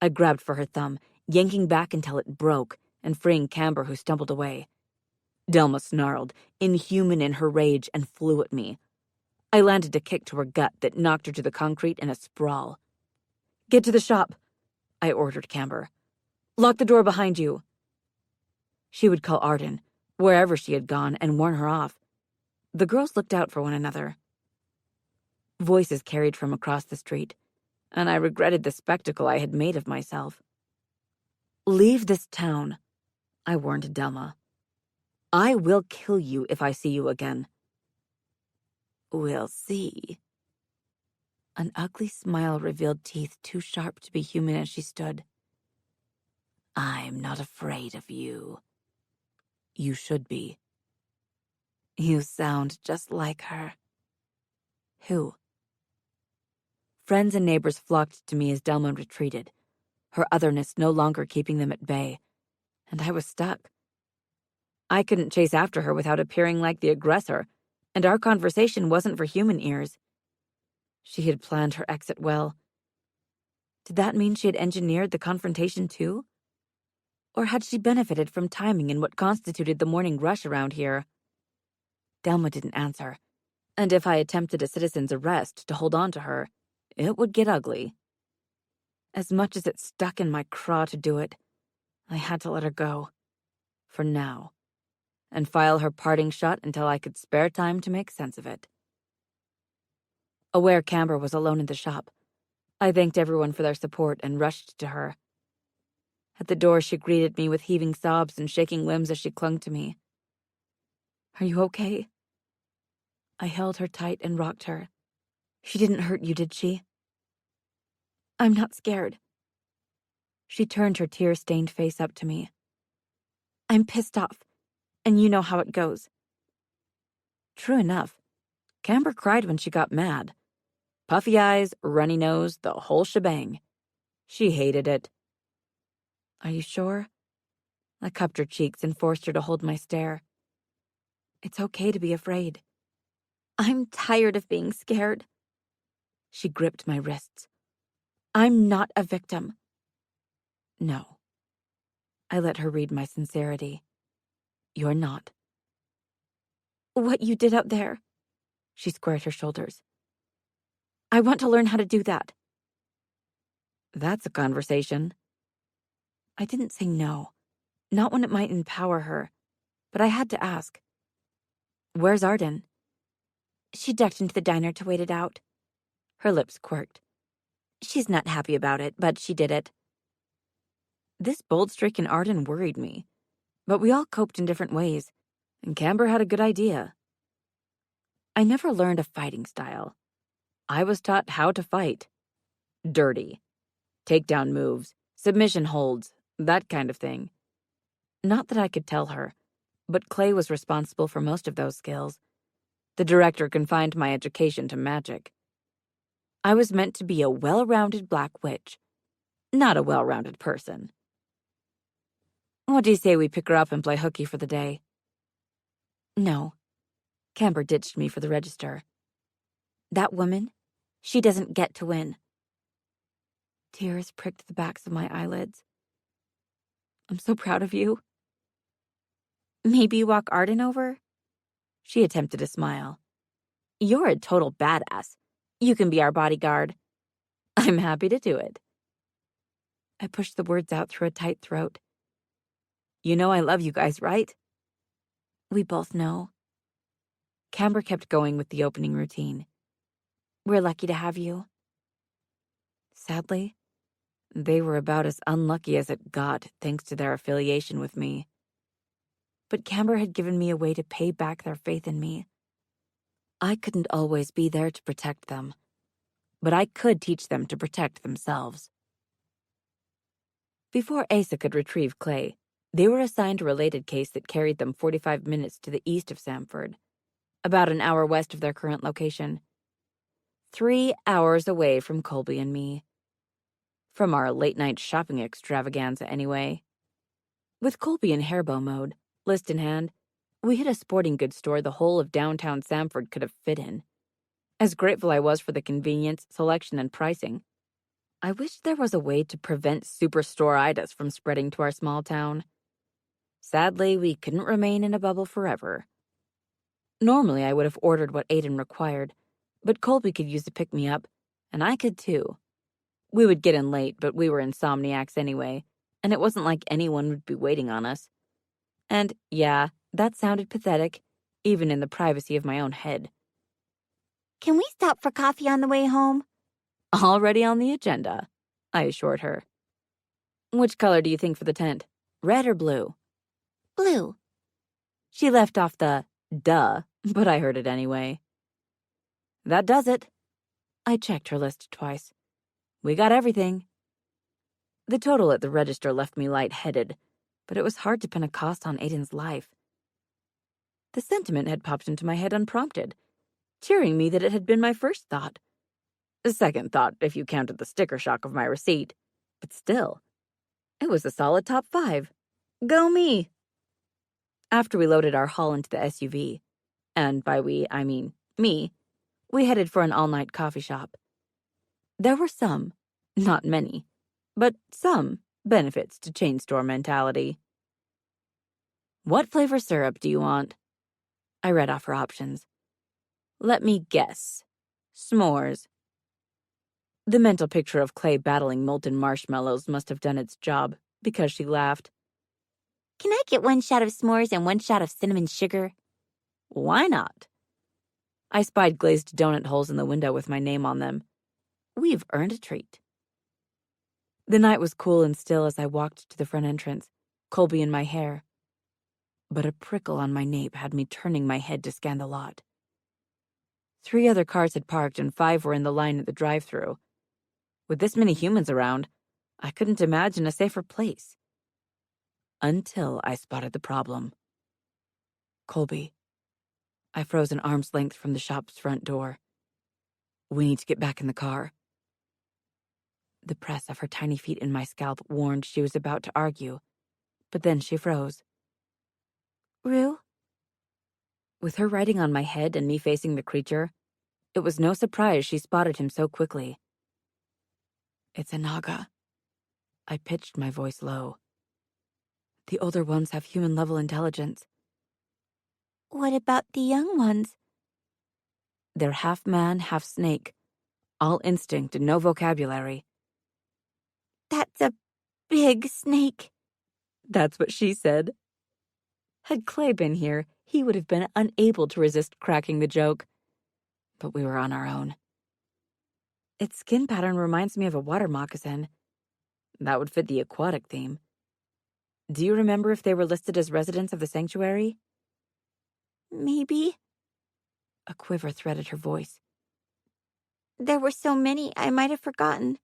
I grabbed for her thumb, yanking back until it broke, and freeing Camber, who stumbled away. Delma snarled, inhuman in her rage, and flew at me. I landed a kick to her gut that knocked her to the concrete in a sprawl. "Get to the shop," I ordered Camber. "Lock the door behind you." She would call Arden, wherever she had gone, and warn her off. The girls looked out for one another. Voices carried from across the street, and I regretted the spectacle I had made of myself. "Leave this town," I warned Delma. "I will kill you if I see you again." We'll see. An ugly smile revealed teeth too sharp to be human as she stood. I'm not afraid of you. "You should be." You sound just like her. "Who?" Friends and neighbors flocked to me as Delma retreated, her otherness no longer keeping them at bay, and I was stuck. I couldn't chase after her without appearing like the aggressor, and our conversation wasn't for human ears. She had planned her exit well. Did that mean she had engineered the confrontation too? Or had she benefited from timing in what constituted the morning rush around here? Delma didn't answer, and if I attempted a citizen's arrest to hold on to her, it would get ugly. As much as it stuck in my craw to do it, I had to let her go. For now. And file her parting shot until I could spare time to make sense of it. Aware Camber was alone in the shop, I thanked everyone for their support and rushed to her. At the door, she greeted me with heaving sobs and shaking limbs as she clung to me. "Are you okay?" I held her tight and rocked her. "She didn't hurt you, did she?" "I'm not scared." She turned her tear-stained face up to me. "I'm pissed off, and you know how it goes." True enough. Camber cried when she got mad. Puffy eyes, runny nose, the whole shebang. She hated it. "Are you sure?" I cupped her cheeks and forced her to hold my stare. "It's okay to be afraid." I'm tired of being scared. She gripped my wrists. I'm not a victim. "No." I let her read my sincerity. "You're not." What you did out there. She squared her shoulders. I want to learn how to do that. That's a conversation. I didn't say no, not when it might empower her, but I had to ask. "Where's Arden?" She ducked into the diner to wait it out. Her lips quirked. She's not happy about it, but she did it. This bold streak in Arden worried me, but we all coped in different ways, and Camber had a good idea. I never learned a fighting style. I was taught how to fight. Dirty. Takedown moves, submission holds, that kind of thing. Not that I could tell her, but Clay was responsible for most of those skills. The director confined my education to magic. I was meant to be a well-rounded black witch, not a well-rounded person. What do you say we pick her up and play hooky for the day? No. Camber ditched me for the register. That woman, she doesn't get to win. Tears pricked the backs of my eyelids. "I'm so proud of you." Maybe walk Arden over? She attempted a smile. You're a total badass. You can be our bodyguard. I'm happy to do it. I pushed the words out through a tight throat. You know I love you guys, right? We both know. Camber kept going with the opening routine. We're lucky to have you. Sadly, they were about as unlucky as it got thanks to their affiliation with me. But Camber had given me a way to pay back their faith in me. I couldn't always be there to protect them, but I could teach them to protect themselves. Before Asa could retrieve Clay, they were assigned a related case that carried them 45 minutes to the east of Samford, about an hour west of their current location. 3 hours away from Colby and me. From our late-night shopping extravaganza, anyway. With Colby in hairbow mode, list in hand, we hit a sporting goods store the whole of downtown Samford could have fit in. As grateful I was for the convenience, selection, and pricing, I wished there was a way to prevent superstore-itis from spreading to our small town. Sadly, we couldn't remain in a bubble forever. Normally, I would have ordered what Aiden required, but Colby could use a pick-me-up, and I could too. We would get in late, but we were insomniacs anyway, and it wasn't like anyone would be waiting on us. And, yeah, that sounded pathetic, even in the privacy of my own head. Can we stop for coffee on the way home? Already on the agenda, I assured her. Which color do you think for the tent? Red or blue? Blue. She left off the duh, but I heard it anyway. That does it. I checked her list twice. We got everything. The total at the register left me lightheaded, but it was hard to pin a cost on Aiden's life. The sentiment had popped into my head unprompted, cheering me that it had been my first thought. The second thought, if you counted the sticker shock of my receipt. But still, it was a solid top 5. Go me! After we loaded our haul into the SUV, and by we, I mean me, we headed for an all-night coffee shop. There were some, not many, but some benefits to chain store mentality. What flavor syrup do you want? I read off her options. Let me guess. S'mores. The mental picture of Clay battling molten marshmallows must have done its job, because she laughed. Can I get 1 shot of s'mores and 1 shot of cinnamon sugar? Why not? I spied glazed donut holes in the window with my name on them. We've earned a treat. The night was cool and still as I walked to the front entrance, Colby in my hair. But a prickle on my nape had me turning my head to scan the lot. 3 other cars had parked and 5 were in the line at the drive-thru. With this many humans around, I couldn't imagine a safer place. Until I spotted the problem. Colby. I froze an arm's length from the shop's front door. We need to get back in the car. The press of her tiny feet in my scalp warned she was about to argue, but then she froze. Rue? With her riding on my head and me facing the creature, it was no surprise she spotted him so quickly. It's a Naga. I pitched my voice low. The older ones have human-level intelligence. What about the young ones? They're half man, half snake. All instinct and no vocabulary. That's a big snake. That's what she said. Had Clay been here, he would have been unable to resist cracking the joke. But we were on our own. Its skin pattern reminds me of a water moccasin. That would fit the aquatic theme. Do you remember if they were listed as residents of the sanctuary? Maybe. A quiver threaded her voice. There were so many, I might have forgotten.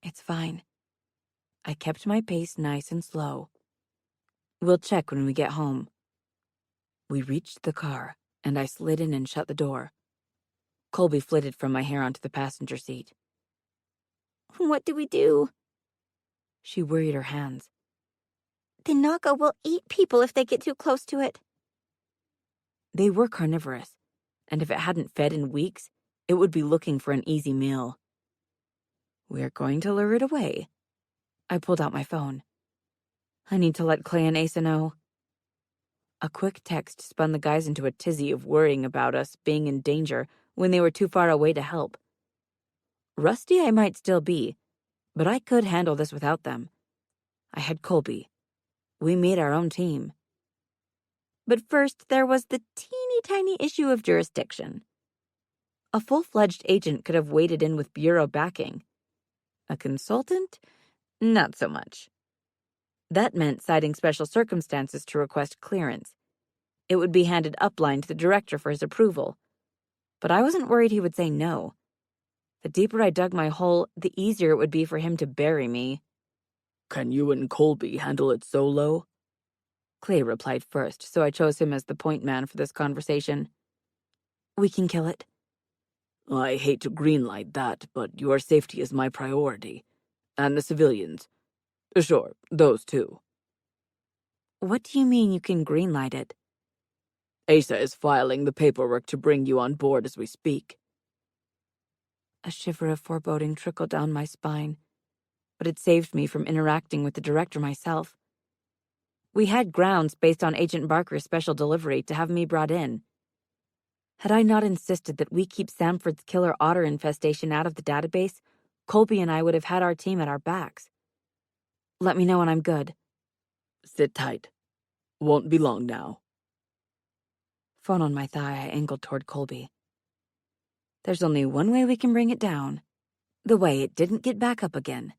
It's fine. I kept my pace nice and slow. We'll check when we get home. We reached the car, and I slid in and shut the door. Colby flitted from my hair onto the passenger seat. What do we do? She worried her hands. The Naga will eat people if they get too close to it. They were carnivorous, and if it hadn't fed in weeks, it would be looking for an easy meal. We're going to lure it away. I pulled out my phone. I need to let Clay and Asa know. A quick text spun the guys into a tizzy of worrying about us being in danger when they were too far away to help. Rusty I might still be, but I could handle this without them. I had Colby. We made our own team. But first, there was the teeny tiny issue of jurisdiction. A full-fledged agent could have waded in with bureau backing. A consultant? Not so much. That meant citing special circumstances to request clearance. It would be handed upline to the director for his approval. But I wasn't worried he would say no. The deeper I dug my hole, the easier it would be for him to bury me. Can you and Colby handle it solo? Clay replied first, so I chose him as the point man for this conversation. We can kill it. I hate to greenlight that, but your safety is my priority. And the civilians. Sure, those too. What do you mean you can greenlight it? Asa is filing the paperwork to bring you on board as we speak. A shiver of foreboding trickled down my spine, but it saved me from interacting with the director myself. We had grounds based on Agent Barker's special delivery to have me brought in. Had I not insisted that we keep Samford's killer otter infestation out of the database, Colby and I would have had our team at our backs. Let me know when I'm good. Sit tight. Won't be long now. Phone on my thigh, I angled toward Colby. There's only one way we can bring it down. The way it didn't get back up again.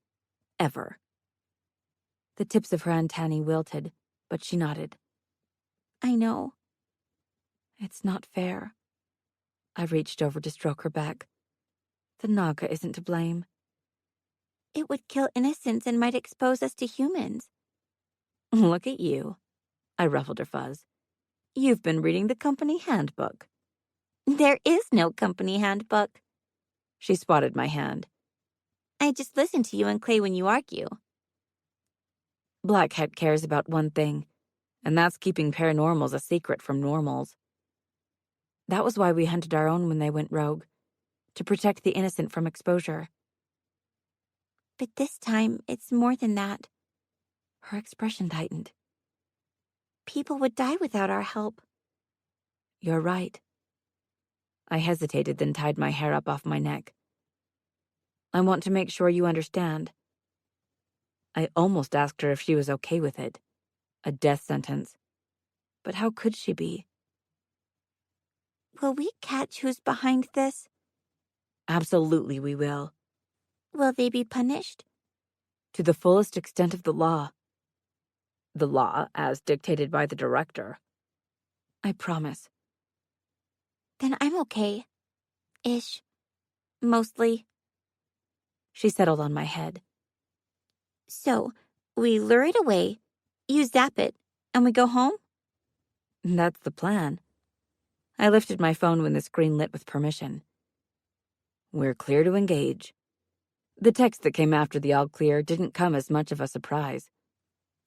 Ever. The tips of her antennae wilted, but she nodded. I know. It's not fair. I reached over to stroke her back. The Naga isn't to blame. It would kill innocents and might expose us to humans. Look at you. I ruffled her fuzz. You've been reading the company handbook. There is no company handbook. She spotted my hand. I just listen to you and Clay when you argue. Blackhead cares about one thing, and that's keeping paranormals a secret from normals. That was why we hunted our own when they went rogue, to protect the innocent from exposure. But this time, it's more than that. Her expression tightened. People would die without our help. You're right. I hesitated, then tied my hair up off my neck. I want to make sure you understand. I almost asked her if she was okay with it. A death sentence. But how could she be? Will we catch who's behind this? Absolutely we will. Will they be punished? To the fullest extent of the law. The law, as dictated by the director. I promise. Then I'm okay. Ish. Mostly. She settled on my head. So, we lure it away, you zap it, and we go home? That's the plan. I lifted my phone when the screen lit with permission. We're clear to engage. The text that came after the all clear didn't come as much of a surprise.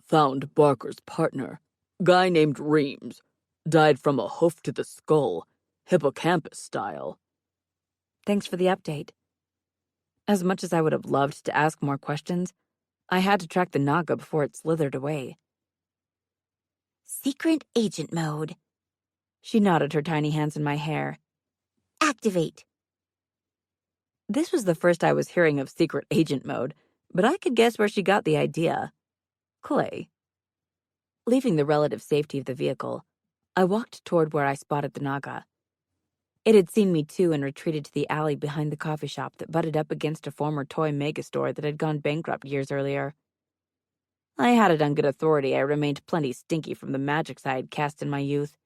Found Barker's partner. Guy named Reams. Died from a hoof to the skull. Hippocampus style. Thanks for the update. As much as I would have loved to ask more questions, I had to track the Naga before it slithered away. Secret agent mode. She nodded her tiny hands in my hair. Activate. This was the first I was hearing of secret agent mode, but I could guess where she got the idea. Clay. Leaving the relative safety of the vehicle, I walked toward where I spotted the Naga. It had seen me too and retreated to the alley behind the coffee shop that butted up against a former toy megastore that had gone bankrupt years earlier. I had it on good authority I remained plenty stinky from the magics I had cast in my youth.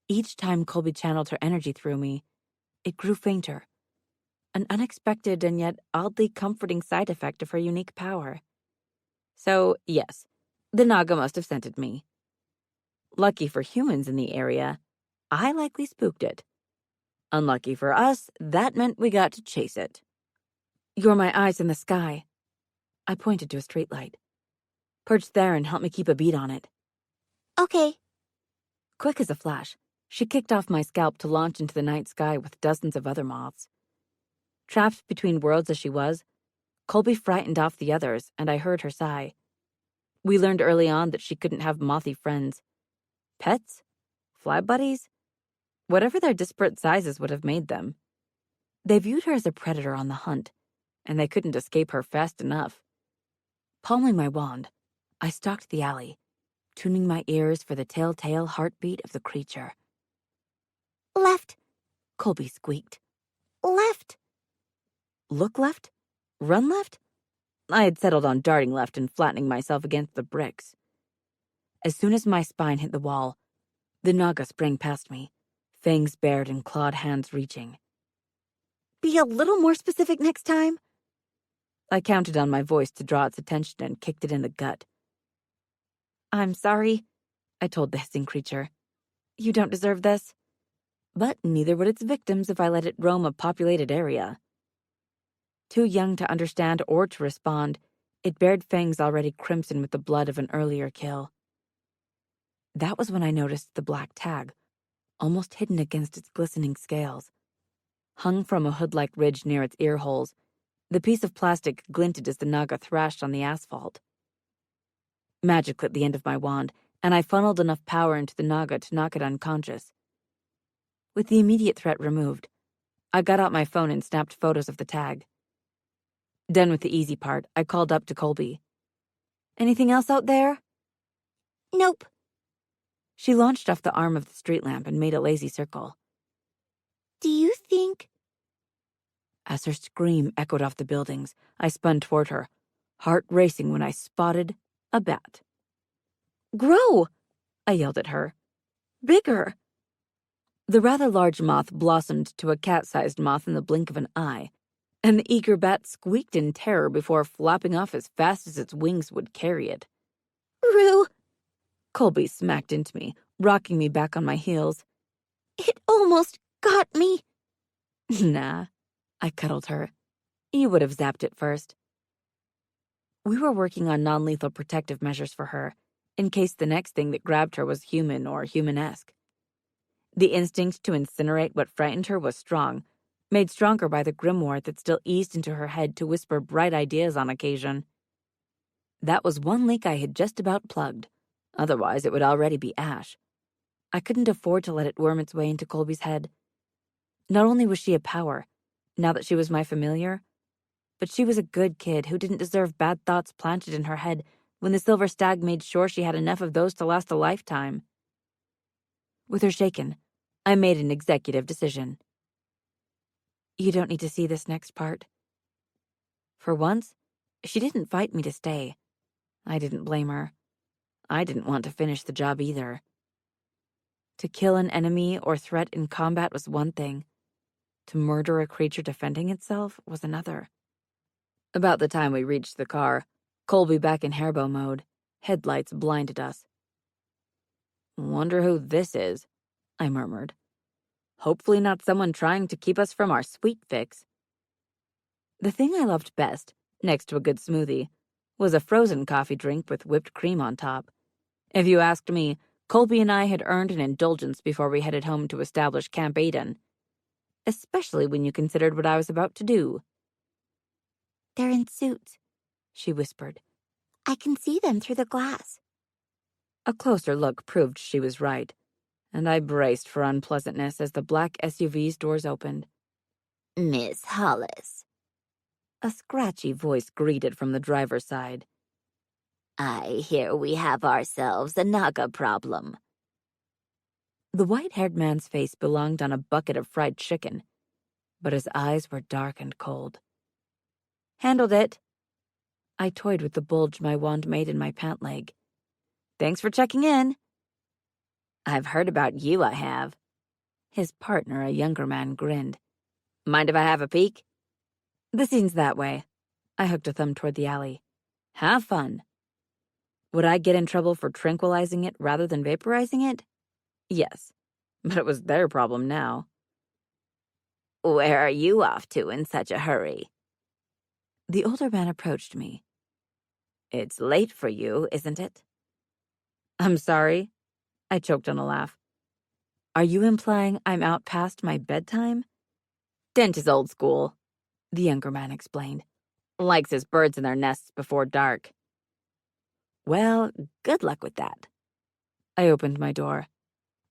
Each time Colby channeled her energy through me, it grew fainter. An unexpected and yet oddly comforting side effect of her unique power. So, yes, the Naga must have scented me. Lucky for humans in the area, I likely spooked it. Unlucky for us, that meant we got to chase it. You're my eyes in the sky. I pointed to a streetlight. Perch there and help me keep a beat on it. Okay. Quick as a flash, she kicked off my scalp to launch into the night sky with dozens of other moths. Trapped between worlds as she was, Colby frightened off the others, and I heard her sigh. We learned early on that she couldn't have mothy friends. Pets? Fly buddies? Whatever their disparate sizes would have made them. They viewed her as a predator on the hunt, and they couldn't escape her fast enough. Palming my wand, I stalked the alley, tuning my ears for the telltale heartbeat of the creature. Left. Colby squeaked. Left. Look left? Run left? I had settled on darting left and flattening myself against the bricks. As soon as my spine hit the wall, the Naga sprang past me, fangs bared and clawed hands reaching. Be a little more specific next time. I counted on my voice to draw its attention and kicked it in the gut. I'm sorry, I told the hissing creature. You don't deserve this. But neither would its victims if I let it roam a populated area. Too young to understand or to respond, it bared fangs already crimson with the blood of an earlier kill. That was when I noticed the black tag, almost hidden against its glistening scales. Hung from a hood-like ridge near its ear holes, the piece of plastic glinted as the Naga thrashed on the asphalt. Magic lit the end of my wand, and I funneled enough power into the Naga to knock it unconscious. With the immediate threat removed, I got out my phone and snapped photos of the tag. Done with the easy part, I called up to Colby. Anything else out there? Nope. She launched off the arm of the street lamp and made a lazy circle. Do you think... As her scream echoed off the buildings, I spun toward her, heart racing when I spotted a bat. Grow! I yelled at her. Bigger! The rather large moth blossomed to a cat-sized moth in the blink of an eye, and the eager bat squeaked in terror before flapping off as fast as its wings would carry it. Rue! Colby smacked into me, rocking me back on my heels. It almost got me. Nah, I cuddled her. You would have zapped it first. We were working on non-lethal protective measures for her, in case the next thing that grabbed her was human or human-esque. The instinct to incinerate what frightened her was strong, made stronger by the grimoire that still eased into her head to whisper bright ideas on occasion. That was one leak I had just about plugged. Otherwise, it would already be ash. I couldn't afford to let it worm its way into Colby's head. Not only was she a power, now that she was my familiar, but she was a good kid who didn't deserve bad thoughts planted in her head when the Silver Stag made sure she had enough of those to last a lifetime. With her shaken, I made an executive decision. You don't need to see this next part. For once, she didn't fight me to stay. I didn't blame her. I didn't want to finish the job either. To kill an enemy or threat in combat was one thing. To murder a creature defending itself was another. About the time we reached the car, Colby back in hairbow mode, headlights blinded us. Wonder who this is, I murmured. Hopefully not someone trying to keep us from our sweet fix. The thing I loved best, next to a good smoothie, was a frozen coffee drink with whipped cream on top. If you asked me, Colby and I had earned an indulgence before we headed home to establish Camp Aiden. Especially when you considered what I was about to do. They're in suits, she whispered. I can see them through the glass. A closer look proved she was right, and I braced for unpleasantness as the black SUV's doors opened. Miss Hollis. A scratchy voice greeted from the driver's side. I hear we have ourselves a Naga problem. The white-haired man's face belonged on a bucket of fried chicken, but his eyes were dark and cold. Handled it. I toyed with the bulge my wand made in my pant leg. Thanks for checking in. I've heard about you, I have. His partner, a younger man, grinned. Mind if I have a peek? The scene's that way. I hooked a thumb toward the alley. Have fun. Would I get in trouble for tranquilizing it rather than vaporizing it? Yes, but it was their problem now. Where are you off to in such a hurry? The older man approached me. It's late for you, isn't it? I'm sorry. I choked on a laugh. Are you implying I'm out past my bedtime? Dent is old school, the younger man explained. Likes his birds in their nests before dark. Well, good luck with that. I opened my door.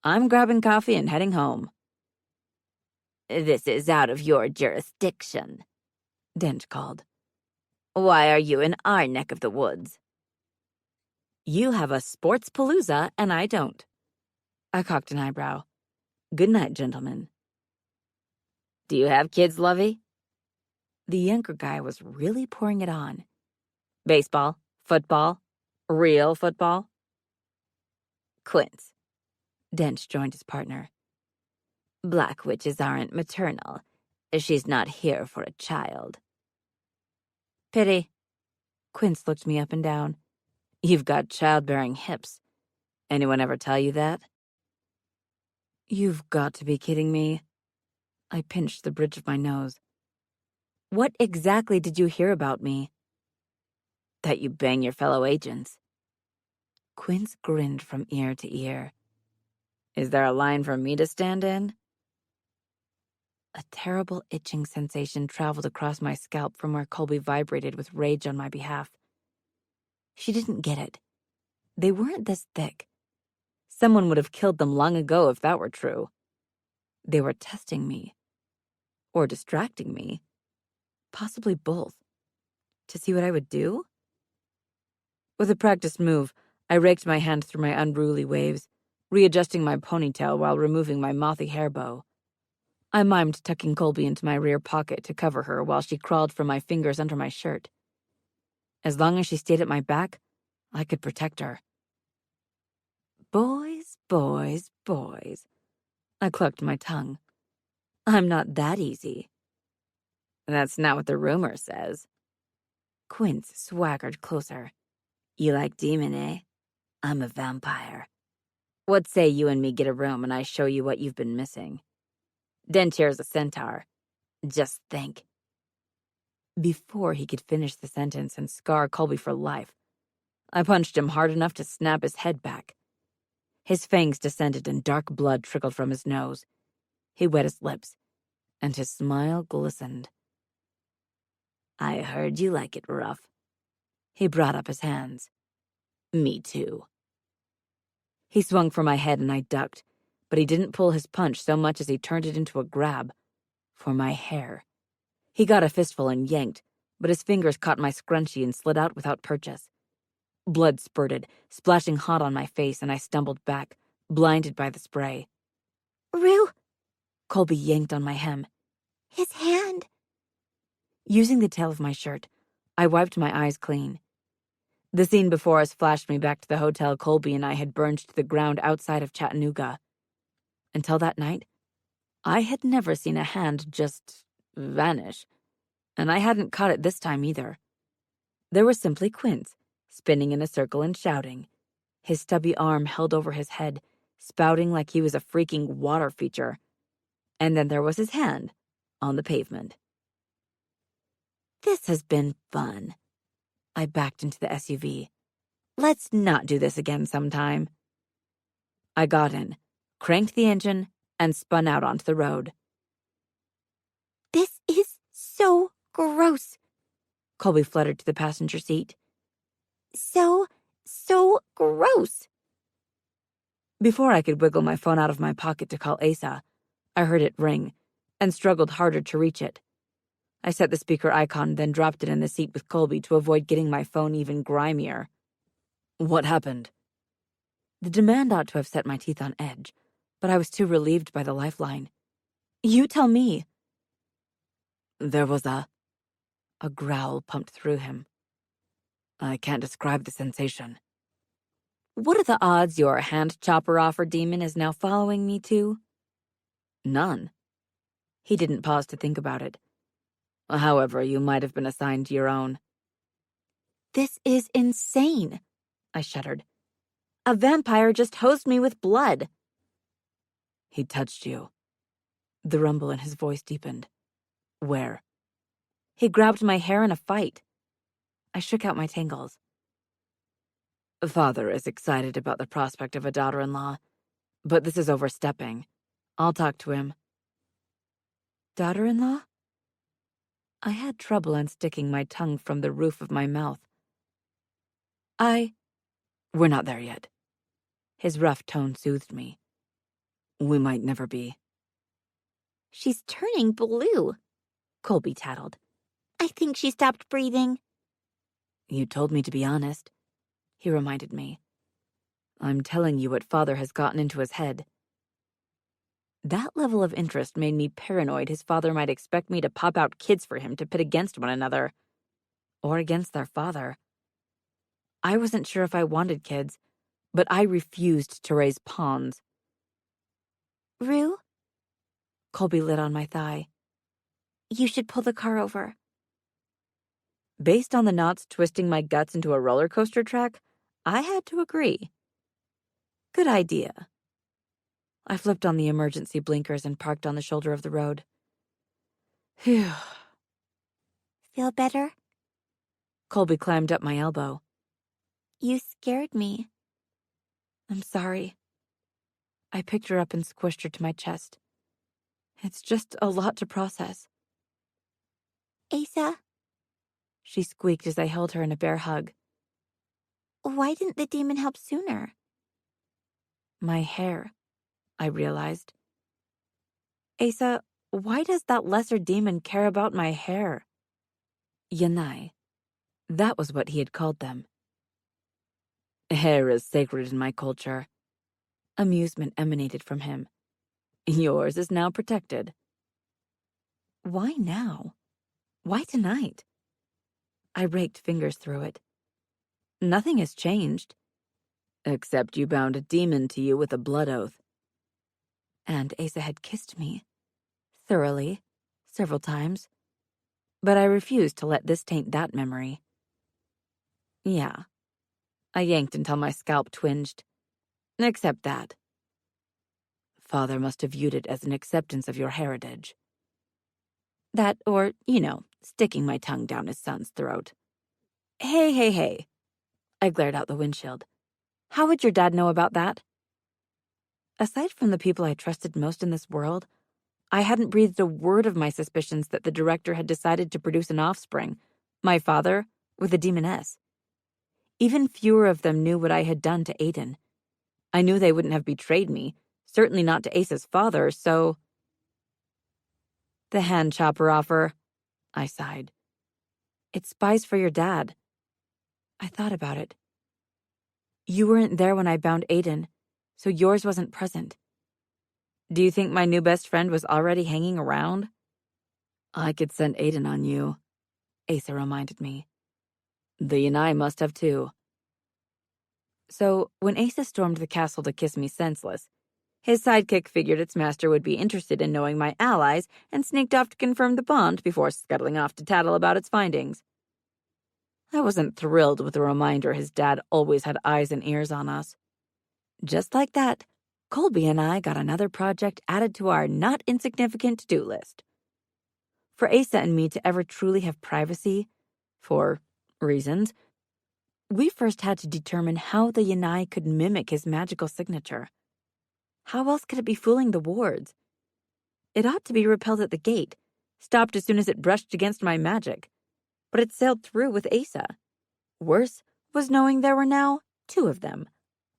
I'm grabbing coffee and heading home. This is out of your jurisdiction, Dent called. Why are you in our neck of the woods? You have a sports palooza, and I don't. I cocked an eyebrow. Good night, gentlemen. Do you have kids, Lovey? The younger guy was really pouring it on. Baseball, football, real football. Quince. Dent joined his partner. Black witches aren't maternal. She's not here for a child. Pity. Quince looked me up and down. You've got childbearing hips. Anyone ever tell you that? You've got to be kidding me. I pinched the bridge of my nose. What exactly did you hear about me? That you bang your fellow agents. Quince grinned from ear to ear. Is there a line for me to stand in? A terrible itching sensation traveled across my scalp from where Colby vibrated with rage on my behalf. She didn't get it. They weren't this thick. Someone would have killed them long ago if that were true. They were testing me. Or distracting me. Possibly both. To see what I would do? With a practiced move, I raked my hand through my unruly waves, readjusting my ponytail while removing my mothy hair bow. I mimed tucking Colby into my rear pocket to cover her while she crawled from my fingers under my shirt. As long as she stayed at my back, I could protect her. Boys, boys, boys. I clucked my tongue. I'm not that easy. That's not what the rumor says. Quince swaggered closer. You like demon, eh? I'm a vampire. What say you and me get a room and I show you what you've been missing? Dentier's a centaur. Just think. Before he could finish the sentence and scar Colby for life, I punched him hard enough to snap his head back. His fangs descended and dark blood trickled from his nose. He wet his lips, and his smile glistened. I heard you like it rough. He brought up his hands. Me too. He swung for my head and I ducked, but he didn't pull his punch so much as he turned it into a grab. For my hair. He got a fistful and yanked, but his fingers caught my scrunchie and slid out without purchase. Blood spurted, splashing hot on my face, and I stumbled back, blinded by the spray. Rue! Colby yanked on my hem. His hand! Using the tail of my shirt, I wiped my eyes clean. The scene before us flashed me back to the hotel Colby and I had burned to the ground outside of Chattanooga. Until that night, I had never seen a hand just vanish, and I hadn't caught it this time either. There was simply Quince, spinning in a circle and shouting, his stubby arm held over his head, spouting like he was a freaking water feature. And then there was his hand, on the pavement. This has been fun. I backed into the SUV. Let's not do this again sometime. I got in, cranked the engine, and spun out onto the road. This is so gross. Colby fluttered to the passenger seat. So gross. Before I could wiggle my phone out of my pocket to call Asa, I heard it ring, and struggled harder to reach it. I set the speaker icon, then dropped it in the seat with Colby to avoid getting my phone even grimier. What happened? The demand ought to have set my teeth on edge, but I was too relieved by the lifeline. You tell me. There was a growl pumped through him. I can't describe the sensation. What are the odds your hand-chopper-offer demon is now following me too? None. He didn't pause to think about it. However, you might have been assigned your own. This is insane, I shuddered. A vampire just hosed me with blood. He touched you. The rumble in his voice deepened. Where? He grabbed my hair in a fight. I shook out my tangles. Father is excited about the prospect of a daughter-in-law, but this is overstepping. I'll talk to him. Daughter-in-law? I had trouble unsticking my tongue from the roof of my mouth. We're not there yet. His rough tone soothed me. We might never be. She's turning blue, Colby tattled. I think she stopped breathing. You told me to be honest, he reminded me. I'm telling you what Father has gotten into his head. That level of interest made me paranoid his father might expect me to pop out kids for him to pit against one another. Or against their father. I wasn't sure if I wanted kids, but I refused to raise pawns. Rue? Colby lit on my thigh. You should pull the car over. Based on the knots twisting my guts into a roller coaster track, I had to agree. Good idea. I flipped on the emergency blinkers and parked on the shoulder of the road. Phew. Feel better? Colby climbed up my elbow. You scared me. I'm sorry. I picked her up and squished her to my chest. It's just a lot to process. Asa? She squeaked as I held her in a bear hug. Why didn't the demon help sooner? My hair, I realized. Asa, why does that lesser demon care about my hair? Yanai. That was what he had called them. Hair is sacred in my culture. Amusement emanated from him. Yours is now protected. Why now? Why tonight? I raked fingers through it. Nothing has changed. Except you bound a demon to you with a blood oath. And Asa had kissed me. Thoroughly. Several times. But I refused to let this taint that memory. Yeah. I yanked until my scalp twinged. Accept that. Father must have viewed it as an acceptance of your heritage. That, or, sticking my tongue down his son's throat. Hey. I glared out the windshield. How would your dad know about that? Aside from the people I trusted most in this world, I hadn't breathed a word of my suspicions that the director had decided to produce an offspring, my father, with a demoness. Even fewer of them knew what I had done to Aiden. I knew they wouldn't have betrayed me, certainly not to Asa's father, so... The hand chopper offer, I sighed. It's spies for your dad. I thought about it. You weren't there when I bound Aiden, so yours wasn't present. Do you think my new best friend was already hanging around? I could send Aiden on you, Asa reminded me. The Yanai must have too. So, when Asa stormed the castle to kiss me senseless, his sidekick figured its master would be interested in knowing my allies and sneaked off to confirm the bond before scuttling off to tattle about its findings. I wasn't thrilled with the reminder his dad always had eyes and ears on us. Just like that, Colby and I got another project added to our not insignificant to-do list. For Asa and me to ever truly have privacy, for reasons, we first had to determine how the Yanai could mimic his magical signature. How else could it be fooling the wards? It ought to be repelled at the gate, stopped as soon as it brushed against my magic, but it sailed through with Asa. Worse was knowing there were now 2 of them,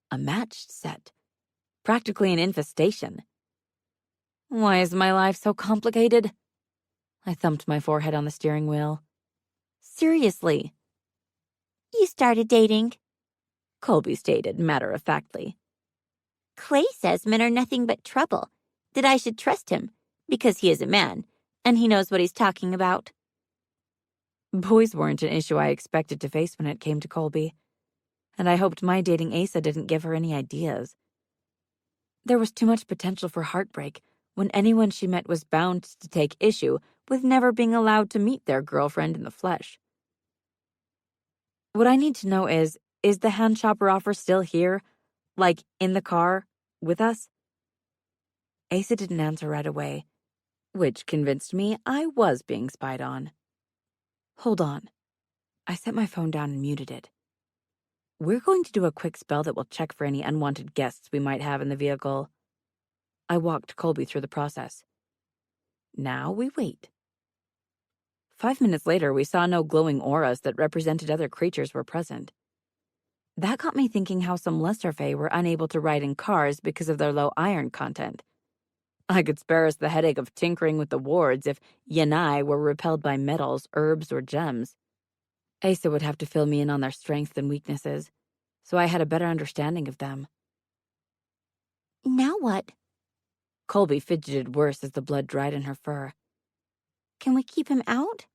a matched set, practically an infestation. Why is my life so complicated? I thumped my forehead on the steering wheel. Seriously. You started dating, Colby stated matter-of-factly. Clay says men are nothing but trouble, that I should trust him, because he is a man, and he knows what he's talking about. Boys weren't an issue I expected to face when it came to Colby, and I hoped my dating Asa didn't give her any ideas. There was too much potential for heartbreak when anyone she met was bound to take issue with never being allowed to meet their girlfriend in the flesh. What I need to know is the hand chopper offer still here? Like, in the car, with us? Asa didn't answer right away, which convinced me I was being spied on. Hold on. I set my phone down and muted it. We're going to do a quick spell that will check for any unwanted guests we might have in the vehicle. I walked Colby through the process. Now we wait. 5 minutes later, we saw no glowing auras that represented other creatures were present. That got me thinking how some lesser fae were unable to ride in cars because of their low iron content. I could spare us the headache of tinkering with the wards if Yanai were repelled by metals, herbs, or gems. Asa would have to fill me in on their strengths and weaknesses, so I had a better understanding of them. Now what? Colby fidgeted worse as the blood dried in her fur. Can we keep him out?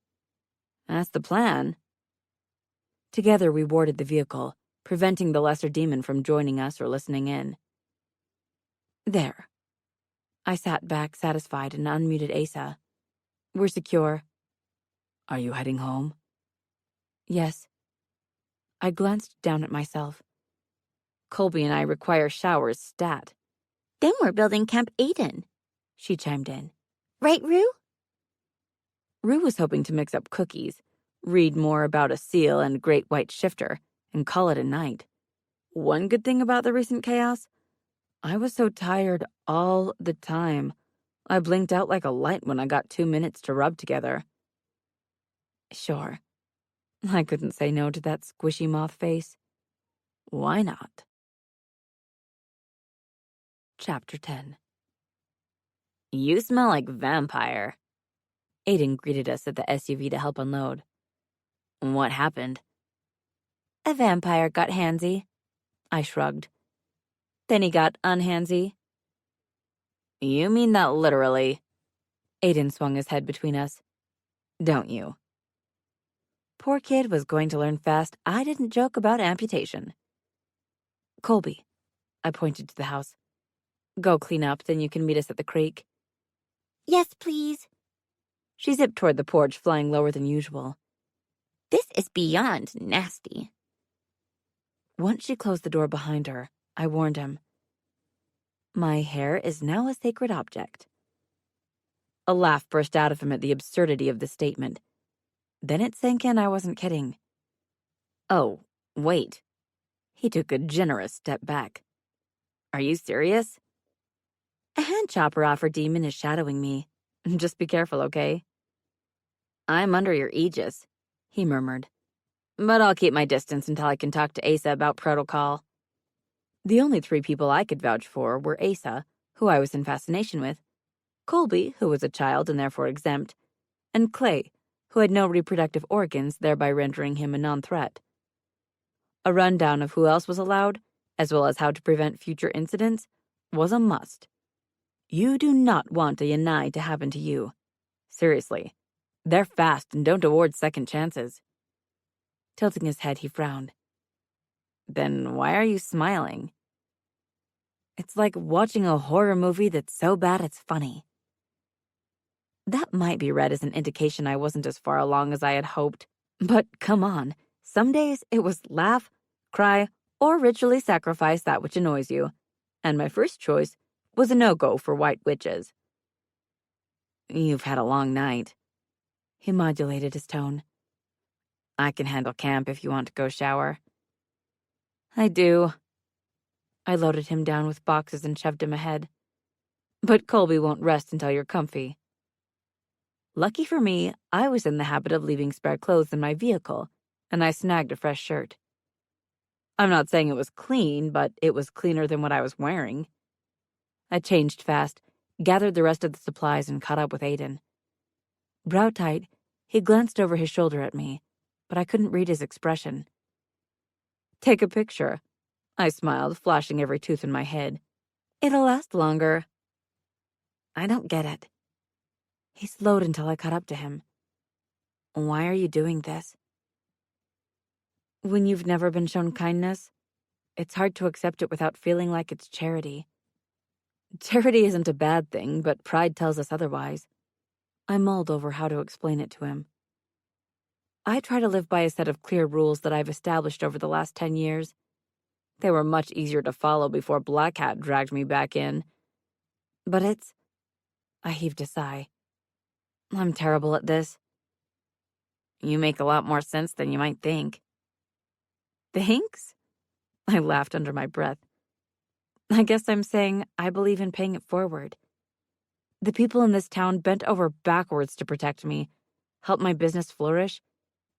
That's the plan. Together we warded the vehicle, preventing the lesser demon from joining us or listening in. There. I sat back, satisfied, and unmuted Asa. We're secure. Are you heading home? Yes. I glanced down at myself. Colby and I require showers stat. Then we're building Camp Aiden, She chimed in. right, Rue? Rue was hoping to mix up cookies, read more about a seal and great white shifter, and call it a night. One good thing about the recent chaos? I was so tired all the time. I blinked out like a light when I got 2 minutes to rub together. Sure. I couldn't say no to that squishy moth face. Why not? Chapter 10. You smell like vampire. Aiden greeted us at the SUV to help unload. What happened? A vampire got handsy. I shrugged. Then he got unhandsy. You mean that literally? Aiden swung his head between us. Don't you? Poor kid was going to learn fast I didn't joke about amputation. Colby. I pointed to the house. Go clean up, then you can meet us at the creek. Yes, please. She zipped toward the porch, flying lower than usual. This is beyond nasty. Once she closed the door behind her, I warned him. My hair is now a sacred object. A laugh burst out of him at the absurdity of the statement. Then it sank in I wasn't kidding. Oh, wait. He took a generous step back. Are you serious? A hand chopper off her demon is shadowing me. Just be careful, okay? I'm under your aegis, he murmured. but I'll keep my distance until I can talk to Asa about protocol. The only 3 people I could vouch for were Asa, who I was in fascination with, Colby, who was a child and therefore exempt, and Clay, who had no reproductive organs, thereby rendering him a non-threat. A rundown of who else was allowed, as well as how to prevent future incidents, was a must. You do not want a Yanai to happen to you. Seriously. They're fast and don't award second chances. Tilting his head, he frowned. Then why are you smiling? It's like watching a horror movie that's so bad it's funny. That might be read as an indication I wasn't as far along as I had hoped. But come on, some days it was laugh, cry, or ritually sacrifice that which annoys you. And my first choice was a no-go for white witches. You've had a long night. He modulated his tone. I can handle camp if you want to go shower. I do. I loaded him down with boxes and shoved him ahead. But Colby won't rest until you're comfy. Lucky for me, I was in the habit of leaving spare clothes in my vehicle, and I snagged a fresh shirt. I'm not saying it was clean, but it was cleaner than what I was wearing. I changed fast, gathered the rest of the supplies, and caught up with Aiden. Brow tight, he glanced over his shoulder at me, but I couldn't read his expression. Take a picture. I smiled, flashing every tooth in my head. It'll last longer. I don't get it. He slowed until I caught up to him. Why are you doing this? When you've never been shown kindness, it's hard to accept it without feeling like it's charity. Charity isn't a bad thing, but pride tells us otherwise. I mulled over how to explain it to him. I try to live by a set of clear rules that I've established over the last 10 years. They were much easier to follow before Black Hat dragged me back in. But it's... I heaved a sigh. I'm terrible at this. You make a lot more sense than you might think. Thanks? I laughed under my breath. I guess I'm saying I believe in paying it forward. The people in this town bent over backwards to protect me, help my business flourish,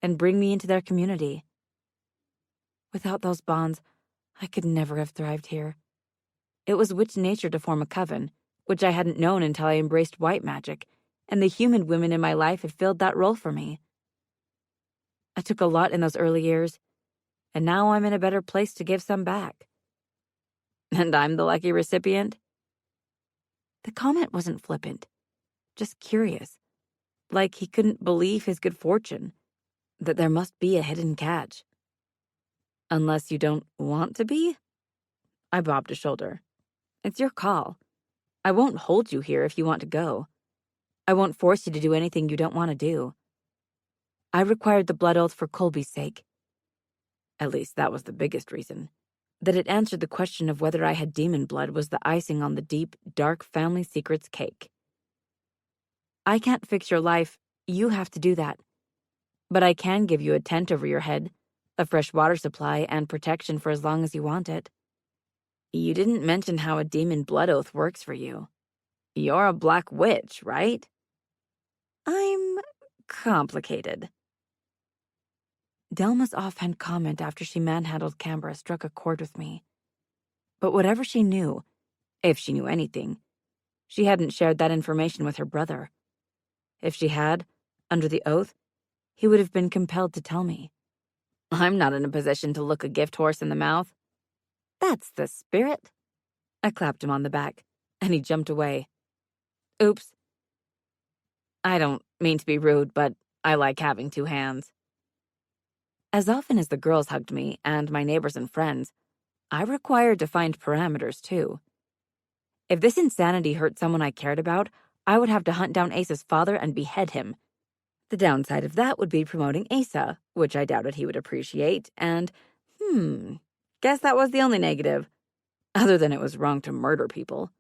and bring me into their community. Without those bonds, I could never have thrived here. It was witch nature to form a coven, which I hadn't known until I embraced white magic, and the human women in my life had filled that role for me. I took a lot in those early years, and now I'm in a better place to give some back. And I'm the lucky recipient? The comment wasn't flippant, just curious, like he couldn't believe his good fortune, that there must be a hidden catch. Unless you don't want to be? I bobbed a shoulder. It's your call. I won't hold you here if you want to go. I won't force you to do anything you don't want to do. I required the blood oath for Colby's sake. At least that was the biggest reason. That it answered the question of whether I had demon blood was the icing on the deep, dark family secrets cake. I can't fix your life. You have to do that. But I can give you a tent over your head, a fresh water supply, and protection for as long as you want it. You didn't mention how a demon blood oath works for you. You're a black witch, right? I'm complicated. Delma's offhand comment after she manhandled Canberra struck a chord with me. But whatever she knew, if she knew anything, she hadn't shared that information with her brother. If she had, under the oath, he would have been compelled to tell me. I'm not in a position to look a gift horse in the mouth. That's the spirit. I clapped him on the back, and he jumped away. Oops. I don't mean to be rude, but I like having two hands. As often as the girls hugged me, and my neighbors and friends, I required defined parameters, too. If this insanity hurt someone I cared about, I would have to hunt down Asa's father and behead him. The downside of that would be promoting Asa, which I doubted he would appreciate, and, guess that was the only negative, other than it was wrong to murder people.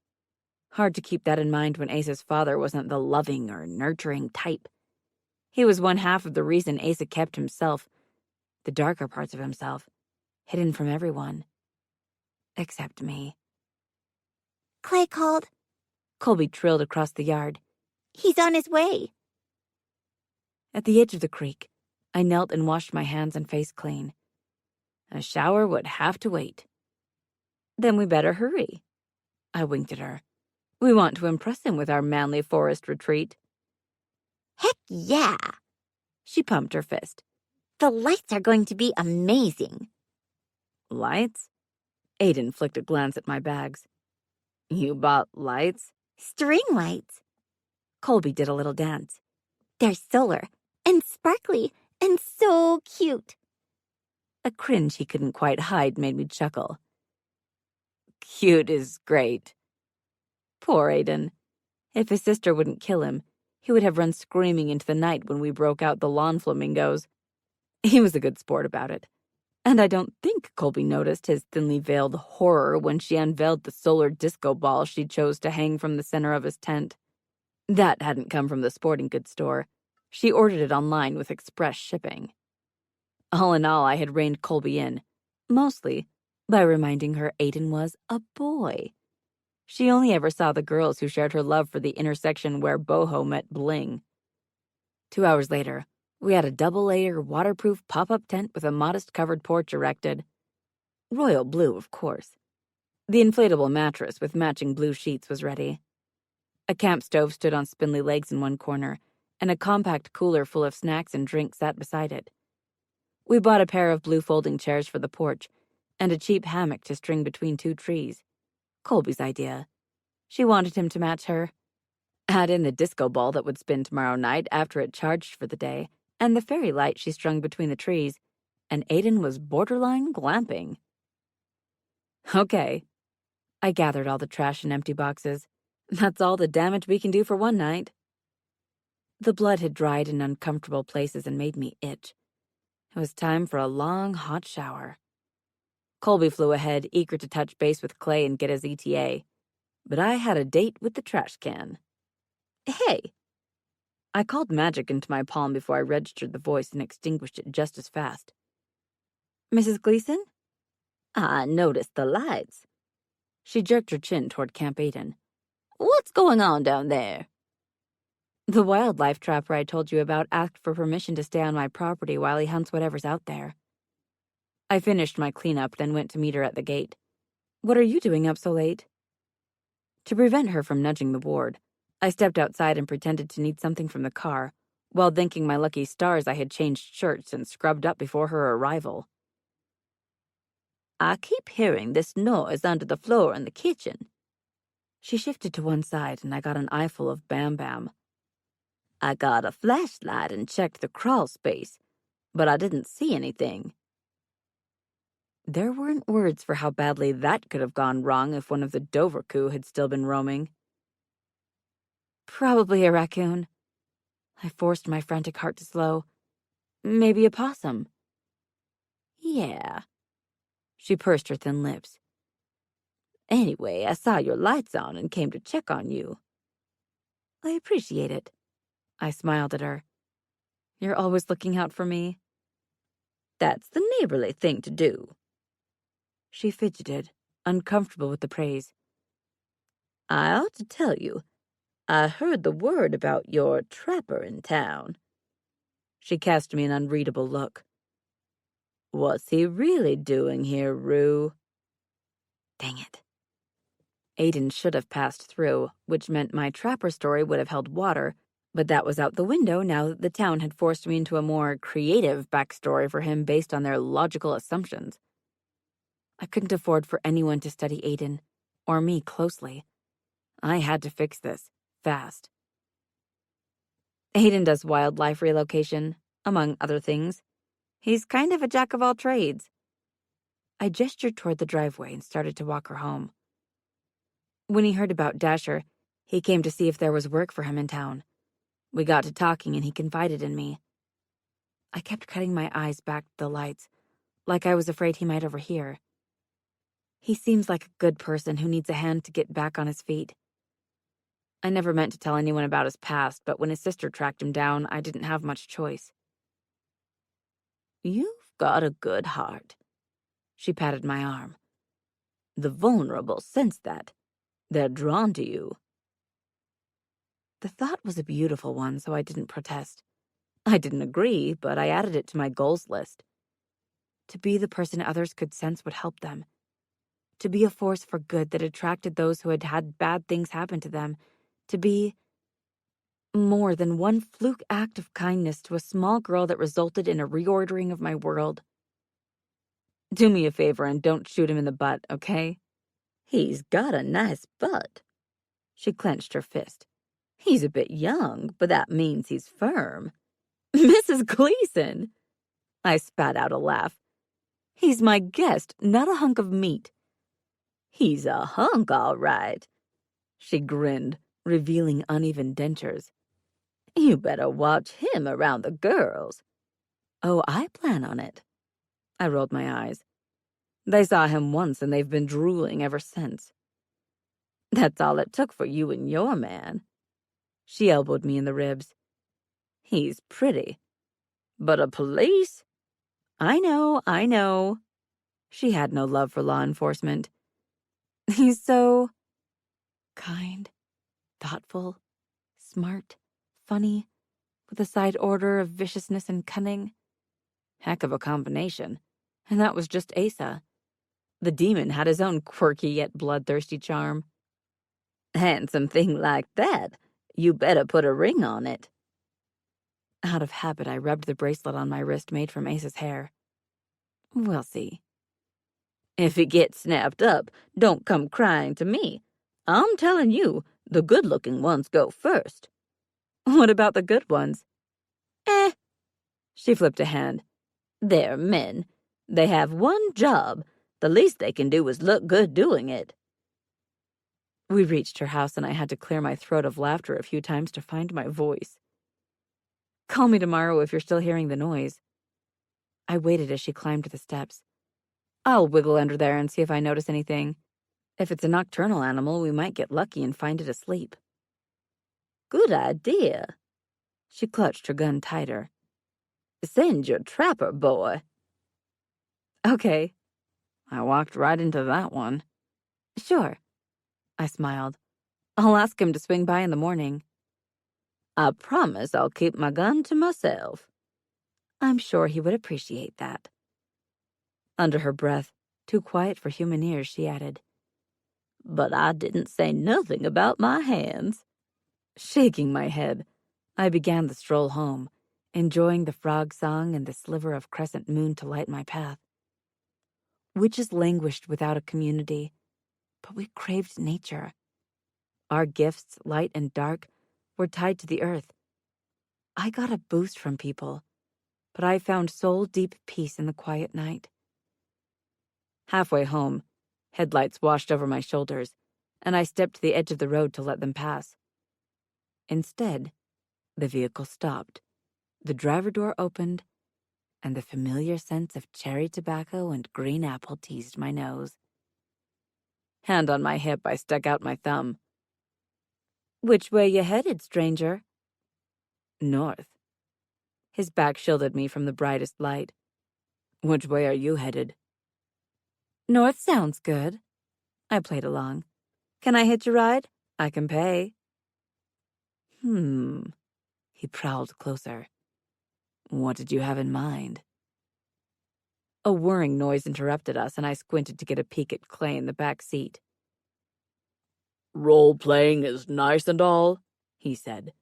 Hard to keep that in mind when Asa's father wasn't the loving or nurturing type. He was one half of the reason Asa kept himself, the darker parts of himself, hidden from everyone. Except me. Clay called. Colby trilled across the yard. He's on his way. At the edge of the creek, I knelt and washed my hands and face clean. A shower would have to wait. Then we better hurry. I winked at her. We want to impress him with our manly forest retreat. Heck yeah! She pumped her fist. The lights are going to be amazing. Lights? Aiden flicked a glance at my bags. You bought lights? String lights. Colby did a little dance. They're solar and sparkly and so cute. A cringe he couldn't quite hide made me chuckle. Cute is great. Poor Aiden. If his sister wouldn't kill him, he would have run screaming into the night when we broke out the lawn flamingos. He was a good sport about it. And I don't think Colby noticed his thinly veiled horror when she unveiled the solar disco ball she chose to hang from the center of his tent. That hadn't come from the sporting goods store. She ordered it online with express shipping. All in all, I had reined Colby in, mostly by reminding her Aiden was a boy. She only ever saw the girls who shared her love for the intersection where boho met bling. 2 hours later, we had a double-layer, waterproof pop-up tent with a modest covered porch erected. Royal blue, of course. The inflatable mattress with matching blue sheets was ready. A camp stove stood on spindly legs in one corner, and a compact cooler full of snacks and drinks sat beside it. We bought a pair of blue folding chairs for the porch, and a cheap hammock to string between two trees. Colby's idea. She wanted him to match her. Add in the disco ball that would spin tomorrow night after it charged for the day, and the fairy light she strung between the trees, and Aiden was borderline glamping. Okay. I gathered all the trash and empty boxes. That's all the damage we can do for one night. The blood had dried in uncomfortable places and made me itch. It was time for a long, hot shower. Colby flew ahead, eager to touch base with Clay and get his ETA. But I had a date with the trash can. Hey! I called magic into my palm before I registered the voice and extinguished it just as fast. Mrs. Gleason? I noticed the lights. She jerked her chin toward Camp Aiden. What's going on down there? The wildlife trapper I told you about asked for permission to stay on my property while he hunts whatever's out there. I finished my cleanup, then went to meet her at the gate. "What are you doing up so late?" To prevent her from nudging the ward, I stepped outside and pretended to need something from the car, while thanking my lucky stars I had changed shirts and scrubbed up before her arrival. "I keep hearing this noise under the floor in the kitchen." She shifted to one side, and I got an eyeful of Bam Bam. "I got a flashlight and checked the crawl space, but I didn't see anything." There weren't words for how badly that could have gone wrong if one of the Dovercoo had still been roaming. "Probably a raccoon." I forced my frantic heart to slow. "Maybe a possum." "Yeah. She pursed her thin lips. Anyway, I saw your lights on and came to check on you." "I appreciate it." I smiled at her. "You're always looking out for me." "That's the neighborly thing to do." She fidgeted, uncomfortable with the praise. "I ought to tell you, I heard the word about your trapper in town." She cast me an unreadable look. "What's he really doing here, Rue?" Dang it. Aiden should have passed through, which meant my trapper story would have held water, but that was out the window now that the town had forced me into a more creative backstory for him based on their logical assumptions. I couldn't afford for anyone to study Aiden, or me closely. I had to fix this, fast. Aiden does wildlife relocation, among other things. He's kind of a jack of all trades. I gestured toward the driveway and started to walk her home. When he heard about Dasher, he came to see if there was work for him in town. We got to talking and he confided in me. I kept cutting my eyes back to the lights, like I was afraid he might overhear. He seems like a good person who needs a hand to get back on his feet. I never meant to tell anyone about his past, but when his sister tracked him down, I didn't have much choice. "You've got a good heart." She patted my arm. "The vulnerable sense that. They're drawn to you." The thought was a beautiful one, so I didn't protest. I didn't agree, but I added it to my goals list. To be the person others could sense would help them. To be a force for good that attracted those who had had bad things happen to them. To be more than one fluke act of kindness to a small girl that resulted in a reordering of my world. Do me a favor and don't shoot him in the butt, okay? "He's got a nice butt." She clenched her fist. "He's a bit young, but that means he's firm." Mrs. Gleason! I spat out a laugh. He's my guest, not a hunk of meat. "He's a hunk, all right." She grinned, revealing uneven dentures. "You better watch him around the girls." "Oh, I plan on it." I rolled my eyes. They saw him once and they've been drooling ever since. "That's all it took for you and your man." She elbowed me in the ribs. "He's pretty. But a police?" I know. She had no love for law enforcement. He's so kind, thoughtful, smart, funny, with a side order of viciousness and cunning. Heck of a combination. And that was just Asa. The demon had his own quirky yet bloodthirsty charm. "Handsome thing like that. You better put a ring on it." Out of habit, I rubbed the bracelet on my wrist made from Asa's hair. We'll see. "If he gets snapped up, don't come crying to me. I'm telling you, the good-looking ones go first." What about the good ones? Eh. She flipped a hand. "They're men. They have one job. The least they can do is look good doing it." We reached her house and I had to clear my throat of laughter a few times to find my voice. Call me tomorrow if you're still hearing the noise. I waited as she climbed the steps. I'll wiggle under there and see if I notice anything. If it's a nocturnal animal, we might get lucky and find it asleep. "Good idea." She clutched her gun tighter. "Send your trapper boy." Okay. I walked right into that one. Sure. I smiled. I'll ask him to swing by in the morning. "I promise I'll keep my gun to myself." I'm sure he would appreciate that. Under her breath, too quiet for human ears, she added, "But I didn't say nothing about my hands." Shaking my head, I began the stroll home, enjoying the frog song and the sliver of crescent moon to light my path. Witches languished without a community, but we craved nature. Our gifts, light and dark, were tied to the earth. I got a boost from people, but I found soul-deep peace in the quiet night. Halfway home, headlights washed over my shoulders, and I stepped to the edge of the road to let them pass. Instead, the vehicle stopped, the driver door opened, and the familiar scents of cherry tobacco and green apple teased my nose. Hand on my hip, I stuck out my thumb. "Which way you headed, stranger?" "North." His back shielded me from the brightest light. "Which way are you headed?" "North sounds good." I played along. "Can I hitch a ride? I can pay." He prowled closer. "What did you have in mind?" A whirring noise interrupted us, and I squinted to get a peek at Clay in the back seat. "Role-playing is nice and all," he said,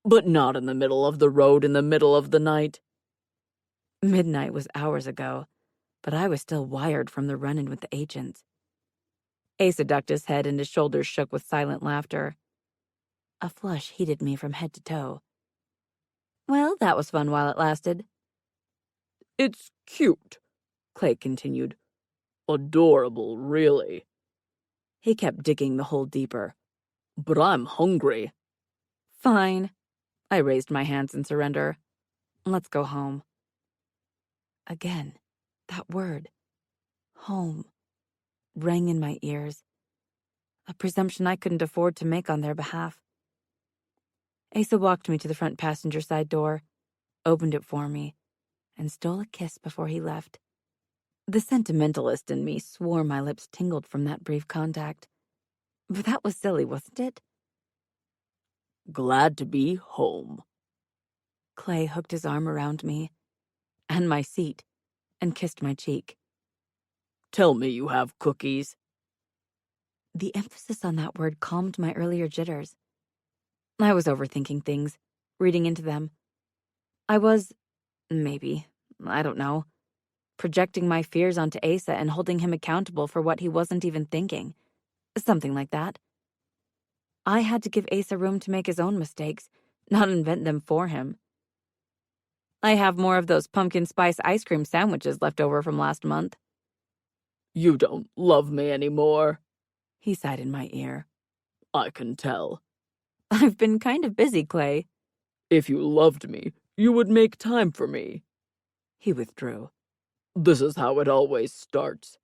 "but not in the middle of the road in the middle of the night." Midnight was hours ago, but I was still wired from the run-in with the agents. Asa ducked his head and his shoulders shook with silent laughter. A flush heated me from head to toe. Well, that was fun while it lasted. "It's cute," Clay continued. "Adorable, really." He kept digging the hole deeper. "But I'm hungry." "Fine." I raised my hands in surrender. "Let's go home." Again, that word, home, rang in my ears, a presumption I couldn't afford to make on their behalf. Asa walked me to the front passenger side door, opened it for me, and stole a kiss before he left. The sentimentalist in me swore my lips tingled from that brief contact. But that was silly, wasn't it? "Glad to be home." Clay hooked his arm around me, and my seat, and kissed my cheek. "Tell me you have cookies." The emphasis on that word calmed my earlier jitters. I was overthinking things, reading into them. I was, maybe, I don't know, projecting my fears onto Asa and holding him accountable for what he wasn't even thinking. Something like that. I had to give Asa room to make his own mistakes, not invent them for him. I have more of those pumpkin spice ice cream sandwiches left over from last month. "You don't love me anymore," he sighed in my ear. "I can tell." I've been kind of busy, Clay. "If you loved me, you would make time for me." He withdrew. "This is how it always starts."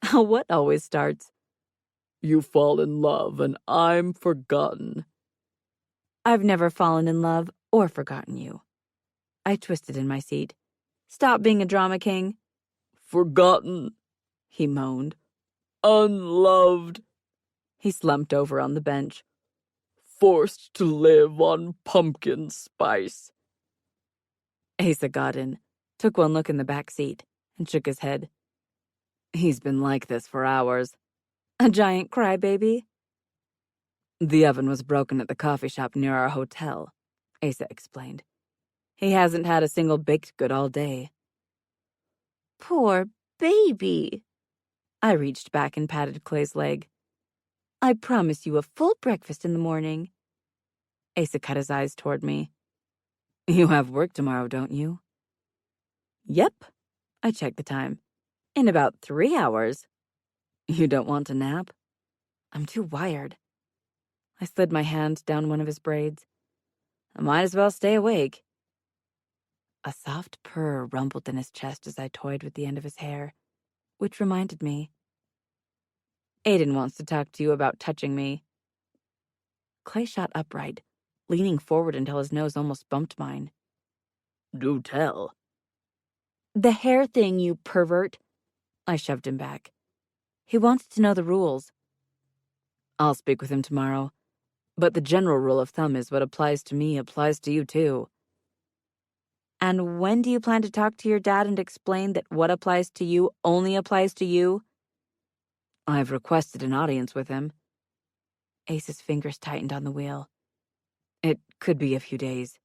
How what always starts? "You fall in love and I'm forgotten." I've never fallen in love or forgotten you. I twisted in my seat. Stop being a drama king. "Forgotten," he moaned. "Unloved." He slumped over on the bench. "Forced to live on pumpkin spice." Asa got in, took one look in the back seat, and shook his head. He's been like this for hours. A giant crybaby? The oven was broken at the coffee shop near our hotel, Asa explained. He hasn't had a single baked good all day. Poor baby. I reached back and patted Clay's leg. I promise you a full breakfast in the morning. Asa cut his eyes toward me. You have work tomorrow, don't you? Yep. I checked the time. In about 3 hours. You don't want to nap? I'm too wired. I slid my hand down one of his braids. I might as well stay awake. A soft purr rumbled in his chest as I toyed with the end of his hair, which reminded me. Aiden wants to talk to you about touching me. Clay shot upright, leaning forward until his nose almost bumped mine. "Do tell." The hair thing, you pervert. I shoved him back. He wants to know the rules. I'll speak with him tomorrow, but the general rule of thumb is what applies to me applies to you too. And when do you plan to talk to your dad and explain that what applies to you only applies to you? I've requested an audience with him. Ace's fingers tightened on the wheel. It could be a few days.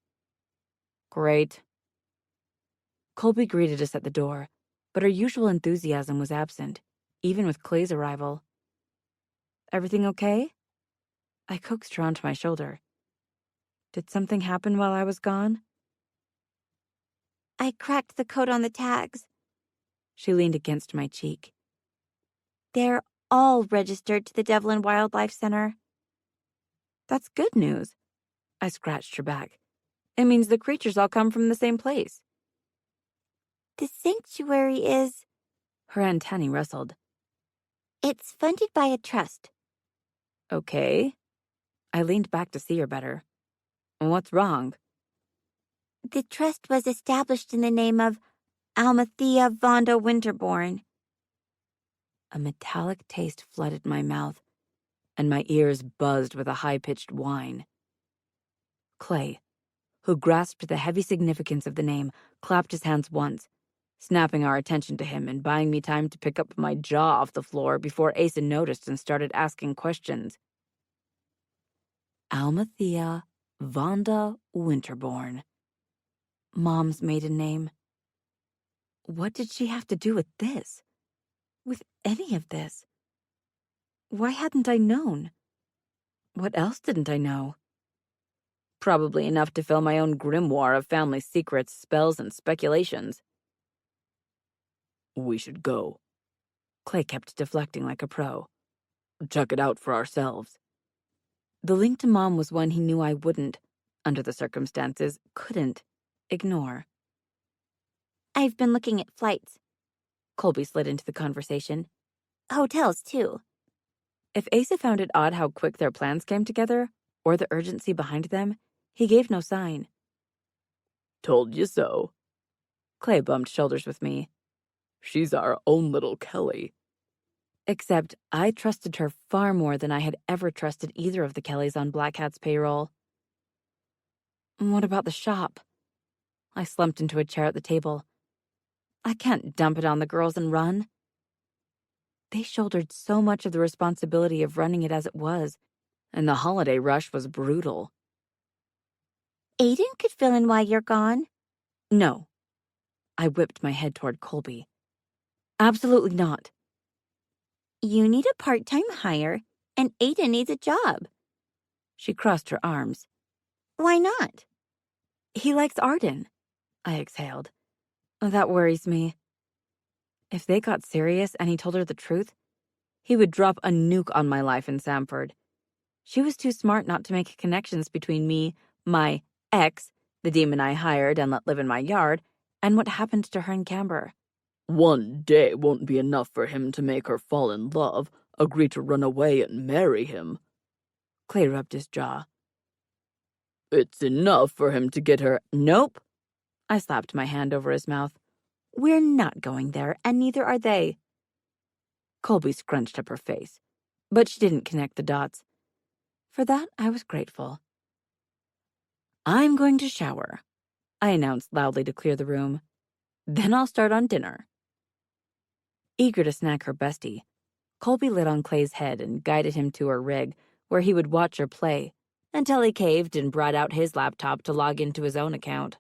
Great. Colby greeted us at the door, but her usual enthusiasm was absent, even with Clay's arrival. Everything okay? I coaxed her onto my shoulder. Did something happen while I was gone? I cracked the code on the tags. She leaned against my cheek. They're all registered to the Devlin Wildlife Center. That's good news. I scratched her back. It means the creatures all come from the same place. The sanctuary is... Her antennae rustled. It's funded by a trust. Okay. I leaned back to see her better. What's wrong? The trust was established in the name of Almathea Vonda Winterborn. A metallic taste flooded my mouth, and my ears buzzed with a high-pitched whine. Clay, who grasped the heavy significance of the name, clapped his hands once, snapping our attention to him and buying me time to pick up my jaw off the floor before Asa noticed and started asking questions. Almathea Vonda Winterborn. Mom's maiden name. What did she have to do with this? With any of this? Why hadn't I known? What else didn't I know? Probably enough to fill my own grimoire of family secrets, spells, and speculations. We should go. Clay kept deflecting like a pro. Check it out for ourselves. The link to Mom was one he knew I wouldn't, under the circumstances, couldn't, ignore. I've been looking at flights. Colby slid into the conversation. Hotels, too. If Asa found it odd how quick their plans came together, or the urgency behind them, he gave no sign. Told you so. Clay bumped shoulders with me. She's our own little Kelly. Except I trusted her far more than I had ever trusted either of the Kellys on Black Hat's payroll. What about the shop? I slumped into a chair at the table. I can't dump it on the girls and run. They shouldered so much of the responsibility of running it as it was, and the holiday rush was brutal. Aiden could fill in while you're gone. No. I whipped my head toward Colby. Absolutely not. You need a part-time hire, and Aiden needs a job. She crossed her arms. Why not? He likes Arden, I exhaled. That worries me. If they got serious and he told her the truth, he would drop a nuke on my life in Samford. She was too smart not to make connections between me, my ex, the demon I hired and let live in my yard, and what happened to her in Camber. One day won't be enough for him to make her fall in love, agree to run away and marry him. Clay rubbed his jaw. It's enough for him to get her— Nope. I slapped my hand over his mouth. We're not going there, and neither are they. Colby scrunched up her face, but she didn't connect the dots. For that, I was grateful. I'm going to shower, I announced loudly to clear the room. Then I'll start on dinner. Eager to snack her bestie, Colby lit on Clay's head and guided him to her rig, where he would watch her play, until he caved and brought out his laptop to log into his own account.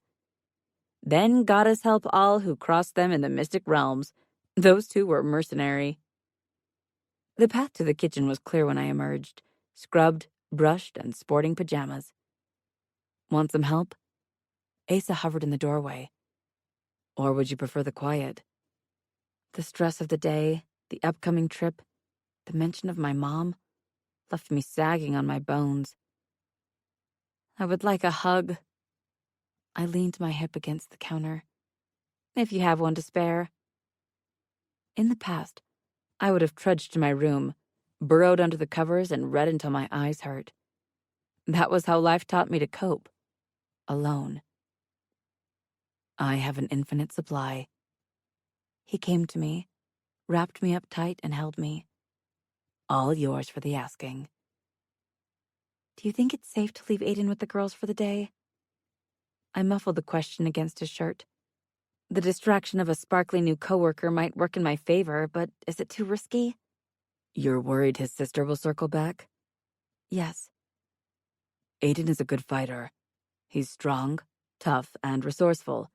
Then goddess help all who crossed them in the mystic realms. Those two were mercenary. The path to the kitchen was clear when I emerged, scrubbed, brushed, and sporting pajamas. Want some help? Asa hovered in the doorway. Or would you prefer the quiet? The stress of the day, the upcoming trip, the mention of my mom, left me sagging on my bones. I would like a hug. I leaned my hip against the counter. If you have one to spare. In the past, I would have trudged to my room, burrowed under the covers, and read until my eyes hurt. That was how life taught me to cope. Alone. I have an infinite supply. He came to me, wrapped me up tight, and held me. All yours for the asking. Do you think it's safe to leave Aiden with the girls for the day? I muffled the question against his shirt. The distraction of a sparkly new coworker might work in my favor, but is it too risky? You're worried his sister will circle back? Yes. Aiden is a good fighter. He's strong, tough, and resourceful.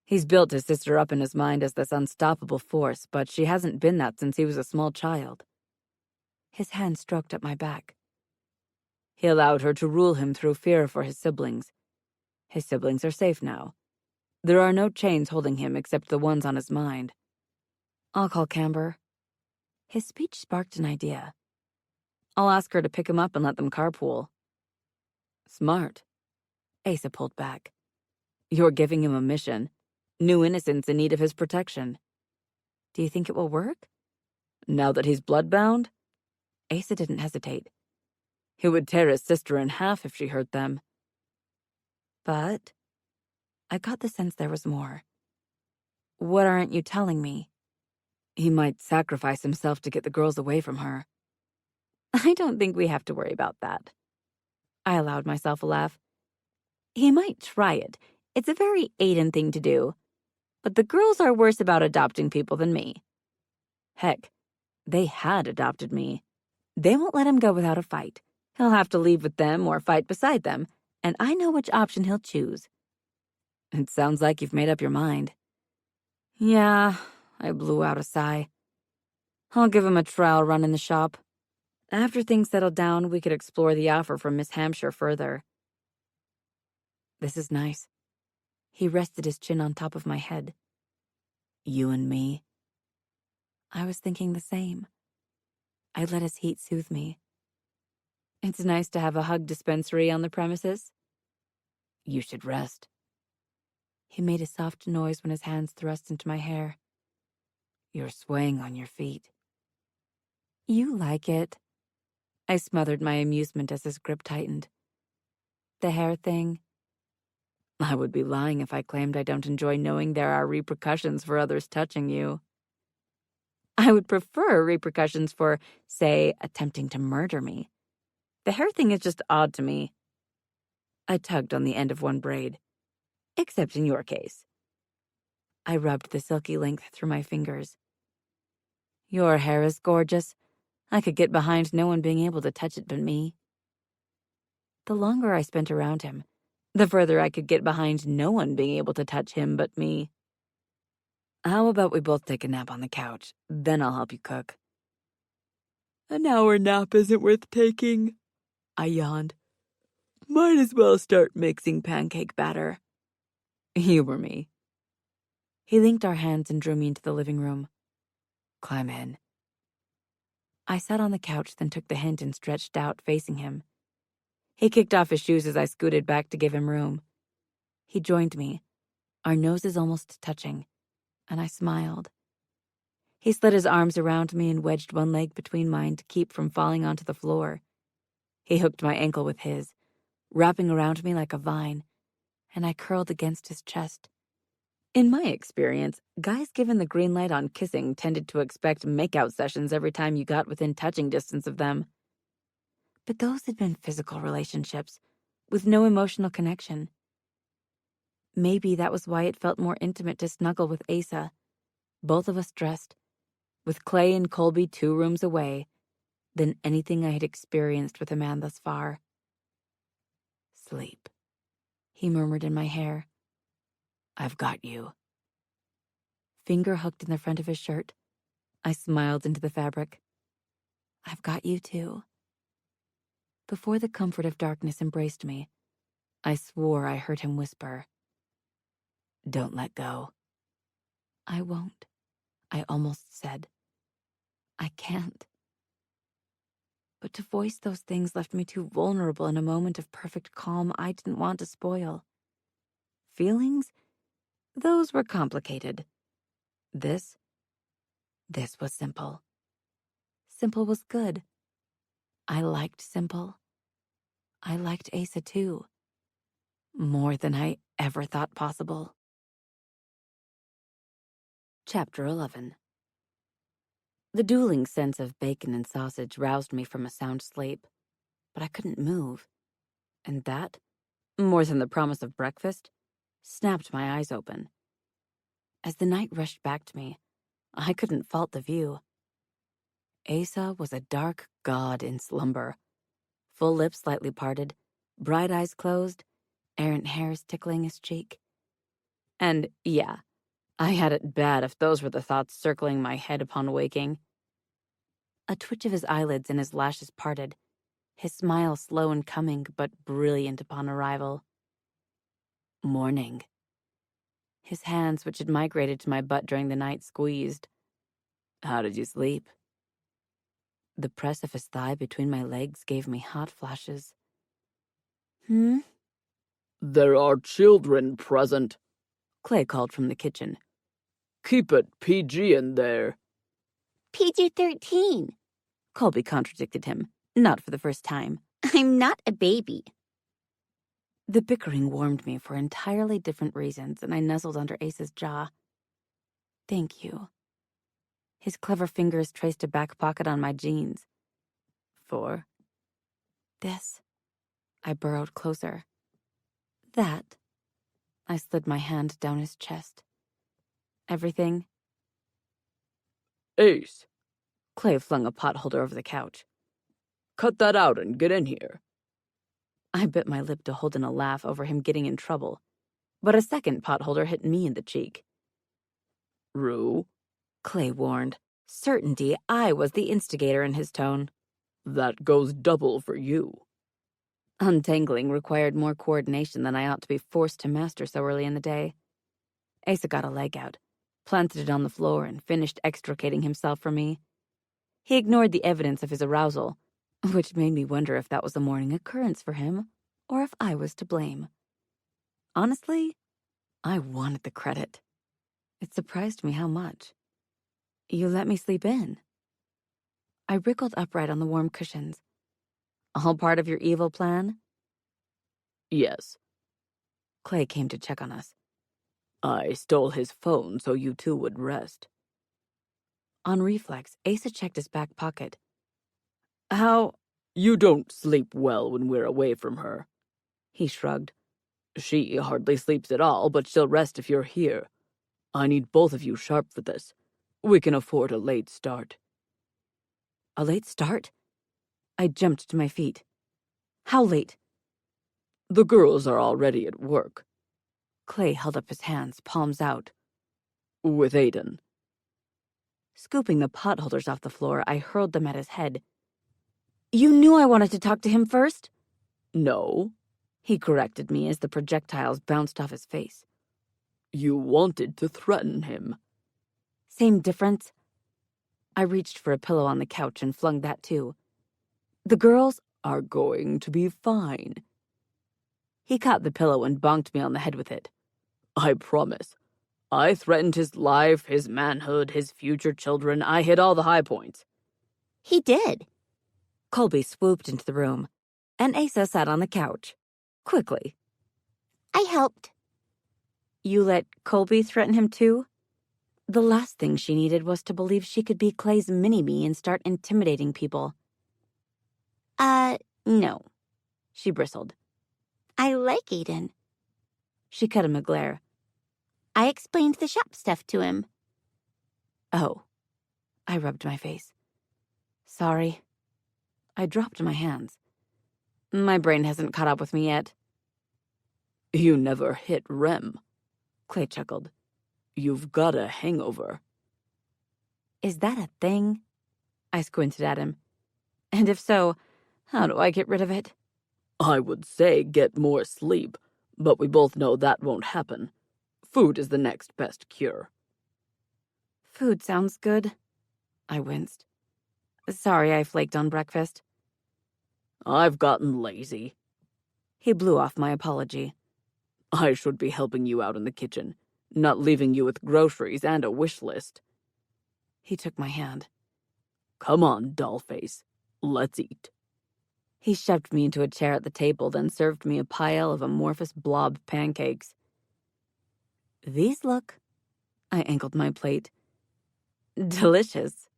He's built his sister up in his mind as this unstoppable force, but she hasn't been that since he was a small child. His hand stroked up my back. He allowed her to rule him through fear for his siblings. His siblings are safe now. There are no chains holding him except the ones on his mind. I'll call Camber. His speech sparked an idea. I'll ask her to pick him up and let them carpool. Smart. Asa pulled back. You're giving him a mission. New innocents in need of his protection. Do you think it will work? Now that he's bloodbound? Asa didn't hesitate. He would tear his sister in half if she hurt them. But I got the sense there was more. What aren't you telling me? He might sacrifice himself to get the girls away from her. I don't think we have to worry about that. I allowed myself a laugh. He might try it. It's a very Aiden thing to do. But the girls are worse about adopting people than me. Heck, they had adopted me. They won't let him go without a fight. He'll have to leave with them or fight beside them, and I know which option he'll choose. It sounds like you've made up your mind. Yeah, I blew out a sigh. I'll give him a trial run in the shop. After things settle down, we could explore the offer from Miss Hampshire further. This is nice. He rested his chin on top of my head. You and me. I was thinking the same. I let his heat soothe me. It's nice to have a hug dispensary on the premises. You should rest. He made a soft noise when his hands thrust into my hair. You're swaying on your feet. You like it. I smothered my amusement as his grip tightened. The hair thing. I would be lying if I claimed I don't enjoy knowing there are repercussions for others touching you. I would prefer repercussions for, say, attempting to murder me. The hair thing is just odd to me. I tugged on the end of one braid. Except in your case. I rubbed the silky length through my fingers. Your hair is gorgeous. I could get behind no one being able to touch it but me. The longer I spent around him, the further I could get behind no one being able to touch him but me. How about we both take a nap on the couch, then I'll help you cook. An hour nap isn't worth taking, I yawned. Might as well start mixing pancake batter. Humor me. He linked our hands and drew me into the living room. Climb in. I sat on the couch, then took the hint and stretched out, facing him. He kicked off his shoes as I scooted back to give him room. He joined me, our noses almost touching, and I smiled. He slid his arms around me and wedged one leg between mine to keep from falling onto the floor. He hooked my ankle with his, wrapping around me like a vine, and I curled against his chest. In my experience, guys given the green light on kissing tended to expect makeout sessions every time you got within touching distance of them. But those had been physical relationships, with no emotional connection. Maybe that was why it felt more intimate to snuggle with Asa, both of us dressed, with Clay and Colby 2 rooms away, than anything I had experienced with a man thus far. Sleep, he murmured in my hair. I've got you. Finger hooked in the front of his shirt. I smiled into the fabric. I've got you too. Before the comfort of darkness embraced me, I swore I heard him whisper, Don't let go. I won't, I almost said. I can't. But to voice those things left me too vulnerable in a moment of perfect calm I didn't want to spoil. Feelings? Those were complicated. This was simple. Simple was good. I liked simple. I liked Asa too. More than I ever thought possible. Chapter 11. The dueling sense of bacon and sausage roused me from a sound sleep, but I couldn't move. And that, more than the promise of breakfast, snapped my eyes open. As the night rushed back to me, I couldn't fault the view. Asa was a dark god in slumber. Full lips slightly parted, bright eyes closed, errant hairs tickling his cheek. And yeah, I had it bad if those were the thoughts circling my head upon waking. A twitch of his eyelids and his lashes parted, his smile slow in coming but brilliant upon arrival. Morning. His hands, which had migrated to my butt during the night, squeezed. How did you sleep? The press of his thigh between my legs gave me hot flashes. There are children present, Clay called from the kitchen. Keep it PG in there. PG-13. Colby contradicted him, not for the first time. I'm not a baby. The bickering warmed me for entirely different reasons, and I nuzzled under Ace's jaw. Thank you. His clever fingers traced a back pocket on my jeans. For this. I burrowed closer. That. I slid my hand down his chest. Everything. Ace, Clay flung a potholder over the couch. cut that out and get in here. I bit my lip to hold in a laugh over him getting in trouble, but a second potholder hit me in the cheek. Rue, Clay warned, certainty I was the instigator in his tone. that goes double for you. Untangling required more coordination than I ought to be forced to master so early in the day. Asa got a leg out, planted it on the floor, and finished extricating himself from me. He ignored the evidence of his arousal, which made me wonder if that was a morning occurrence for him, or if I was to blame. Honestly, I wanted the credit. It surprised me how much. You let me sleep in. I wriggled upright on the warm cushions. All part of your evil plan? Yes, Clay came to check on us. I stole his phone so you two would rest. On reflex, Asa checked his back pocket. How? You don't sleep well when we're away from her. He shrugged. She hardly sleeps at all, but she'll rest if you're here. I need both of you sharp for this. We can afford a late start. A late start? I jumped to my feet. How late? The girls are already at work. Clay held up his hands, palms out. With Aiden. Scooping the potholders off the floor, I hurled them at his head. You knew I wanted to talk to him first? No, He corrected me as the projectiles bounced off his face. you wanted to threaten him. Same difference? I reached for a pillow on the couch and flung that too. The girls Are going to be fine. He caught the pillow and bonked me on the head with it. I promise. I threatened his life, his manhood, his future children. I hit all the high points. He did. Colby swooped into the room, and Asa sat on the couch. Quickly. I helped. You let Colby threaten him too? The last thing she needed was to believe she could be Clay's mini-me and start intimidating people. No. She bristled. I like Aiden. She cut him a glare. I explained the shop stuff to him. Oh. I rubbed my face. Sorry. I dropped my hands. My brain hasn't caught up with me yet. You never hit REM. Clay chuckled. You've got a hangover. Is that a thing? I squinted at him. And if so, how do I get rid of it? I would say get more sleep, but we both know that won't happen. Food is the next best cure. Food sounds good. I winced. Sorry I flaked on breakfast. I've gotten lazy. He blew off my apology. I should be helping you out in the kitchen, not leaving you with groceries and a wish list. He took my hand. Come on, dollface. Let's eat. He shoved me into a chair at the table, then served me a pile of amorphous blob pancakes. These look... I angled my plate. Delicious.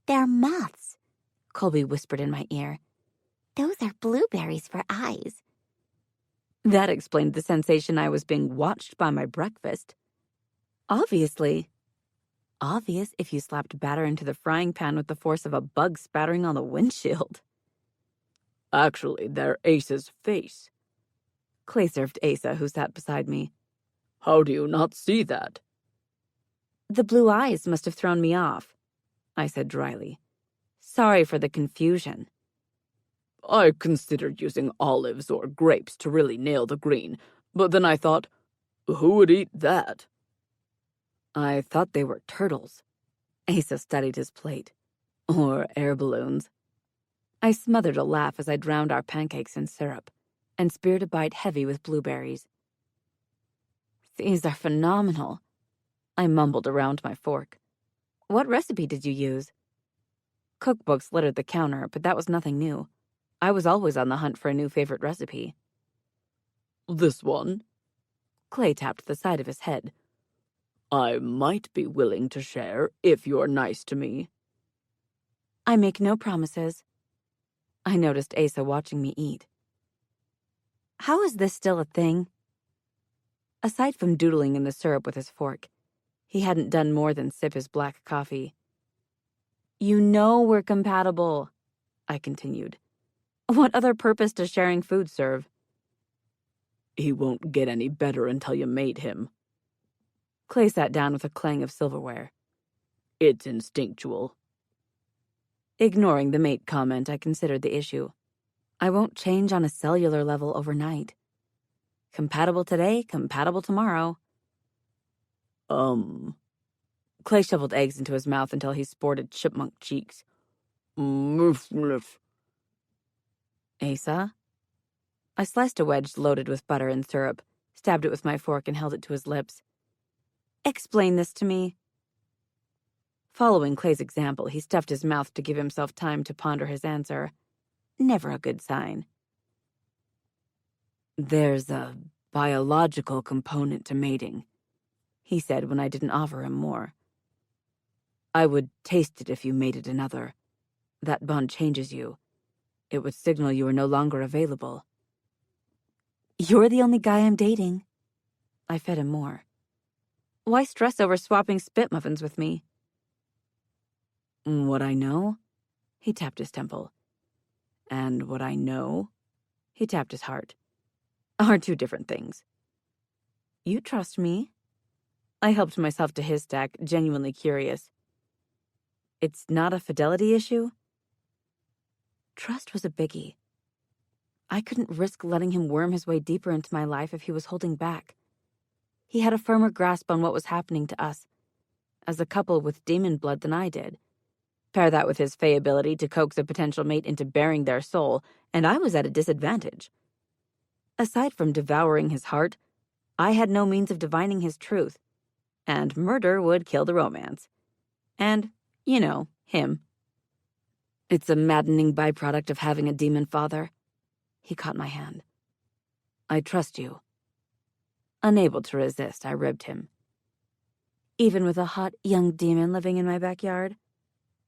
They're moths. Colby whispered in my ear. Those are blueberries for eyes. That explained the sensation I was being watched by my breakfast. Obviously. Obvious if you slapped batter into the frying pan with the force of a bug spattering on the windshield. Actually, they're Ace's face. Clay served Asa, who sat beside me. How do you not see that? The blue eyes must have thrown me off, I said dryly. Sorry for the confusion. I considered using olives or grapes to really nail the green, but then I thought, who would eat that? I thought they were turtles. Asa studied his plate. Or air balloons. I smothered a laugh as I drowned our pancakes in syrup and speared a bite heavy with blueberries. These are phenomenal, I mumbled around my fork. What recipe did you use? Cookbooks littered the counter, but that was nothing new. I was always on the hunt for a new favorite recipe. This one? Clay tapped the side of his head. I might be willing to share if you're nice to me. I make no promises. I noticed Asa watching me eat. How is this still a thing? Aside from doodling in the syrup with his fork, he hadn't done more than sip his black coffee. You know we're compatible, I continued. What other purpose does sharing food serve? He won't get any better until you mate him. Clay sat down with a clang of silverware. It's instinctual. Ignoring the mate comment, I considered the issue. I won't change on a cellular level overnight. Compatible today, compatible tomorrow. Clay shoveled eggs into his mouth until he sported chipmunk cheeks. Asa? I sliced a wedge loaded with butter and syrup, stabbed it with my fork, and held it to his lips. Explain this to me. Following Clay's example, he stuffed his mouth to give himself time to ponder his answer. Never a good sign. There's a biological component to mating, he said when I didn't offer him more. I would taste it if you mated another. That bond changes you. It would signal you are no longer available. You're the only guy I'm dating. I fed him more. Why stress over swapping spit muffins with me? What I know? He tapped his temple. And what I know? He tapped his heart. Are two different things. You trust me? I helped myself to his stack, genuinely curious. It's not a fidelity issue? Trust was a biggie. I couldn't risk letting him worm his way deeper into my life if he was holding back. He had a firmer grasp on what was happening to us, as a couple with demon blood, than I did. Pair that with his fey ability to coax a potential mate into bearing their soul, and I was at a disadvantage. Aside from devouring his heart, I had no means of divining his truth, and murder would kill the romance. And, you know, him. It's a maddening byproduct of having a demon father. He caught my hand. I trust you. Unable to resist, I ribbed him. Even with a hot young demon living in my backyard?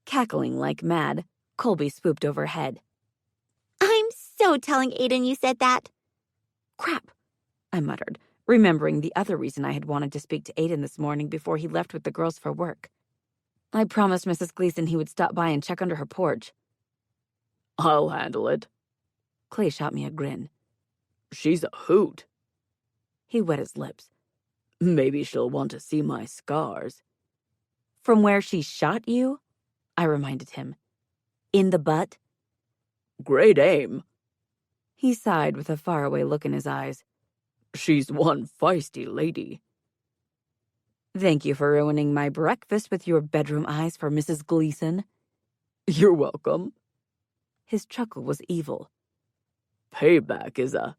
Cackling like mad, Colby swooped overhead. I'm so telling Aiden you said that. Crap, I muttered, remembering the other reason I had wanted to speak to Aiden this morning before he left with the girls for work. I promised Mrs. Gleason he would stop by and check under her porch. I'll handle it. Clay shot me a grin. She's a hoot. He wet his lips. Maybe she'll want to see my scars. From where she shot you? I reminded him. In the butt? Great aim. He sighed with a faraway look in his eyes. She's one feisty lady. Thank you for ruining my breakfast with your bedroom eyes for Mrs. Gleason. You're welcome. His chuckle was evil. Payback is a...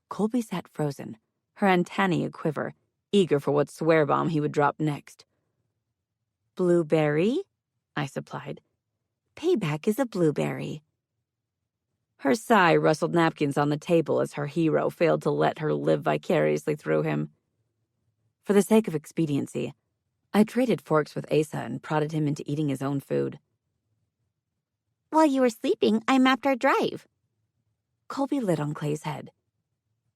Colby sat frozen, her antennae a-quiver, eager for what swear bomb he would drop next. Blueberry? I supplied. Payback is a blueberry. Her sigh rustled napkins on the table as her hero failed to let her live vicariously through him. For the sake of expediency, I traded forks with Asa and prodded him into eating his own food. While you were sleeping, I mapped our drive. Colby lit on Clay's head.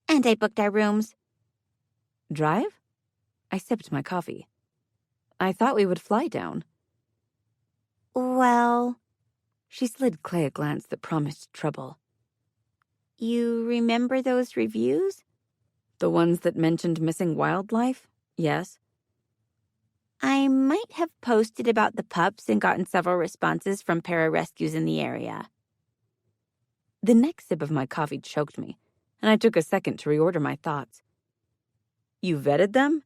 And I booked our rooms. Drive? I sipped my coffee. I thought we would fly down. Well, She slid Clay a glance that promised trouble. you remember those reviews? The ones that mentioned missing wildlife? Yes. I might have posted about the pups and gotten several responses from pararescues in the area. The next sip of my coffee choked me, and I took a second to reorder my thoughts. You vetted them?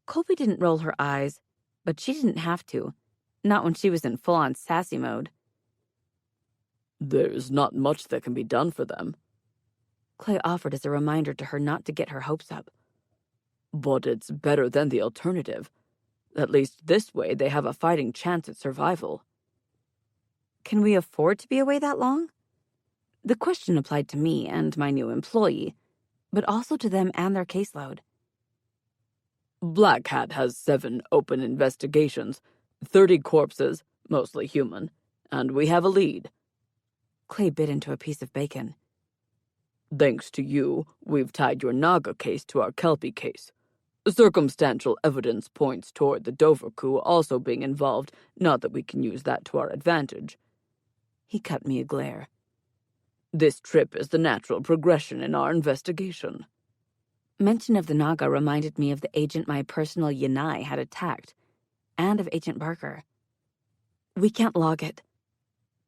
Colby didn't roll her eyes, but she didn't have to. Not when she was in full-on sassy mode. There's not much that can be done for them. Clay offered as a reminder to her not to get her hopes up. But it's better than the alternative. At least this way they have a fighting chance at survival. Can we afford to be away that long? The question applied to me and my new employee, but also to them and their caseload. Black Hat has 7 open investigations, 30 corpses, mostly human, and we have a lead. Clay bit into a piece of bacon. Thanks to you, we've tied your Naga case to our Kelpie case. Circumstantial evidence points toward the Dover coup also being involved, not that we can use that to our advantage. He cut me a glare. This trip is the natural progression in our investigation. Mention of the Naga reminded me of the agent my personal Yanai had attacked, and of Agent Barker. We can't log it.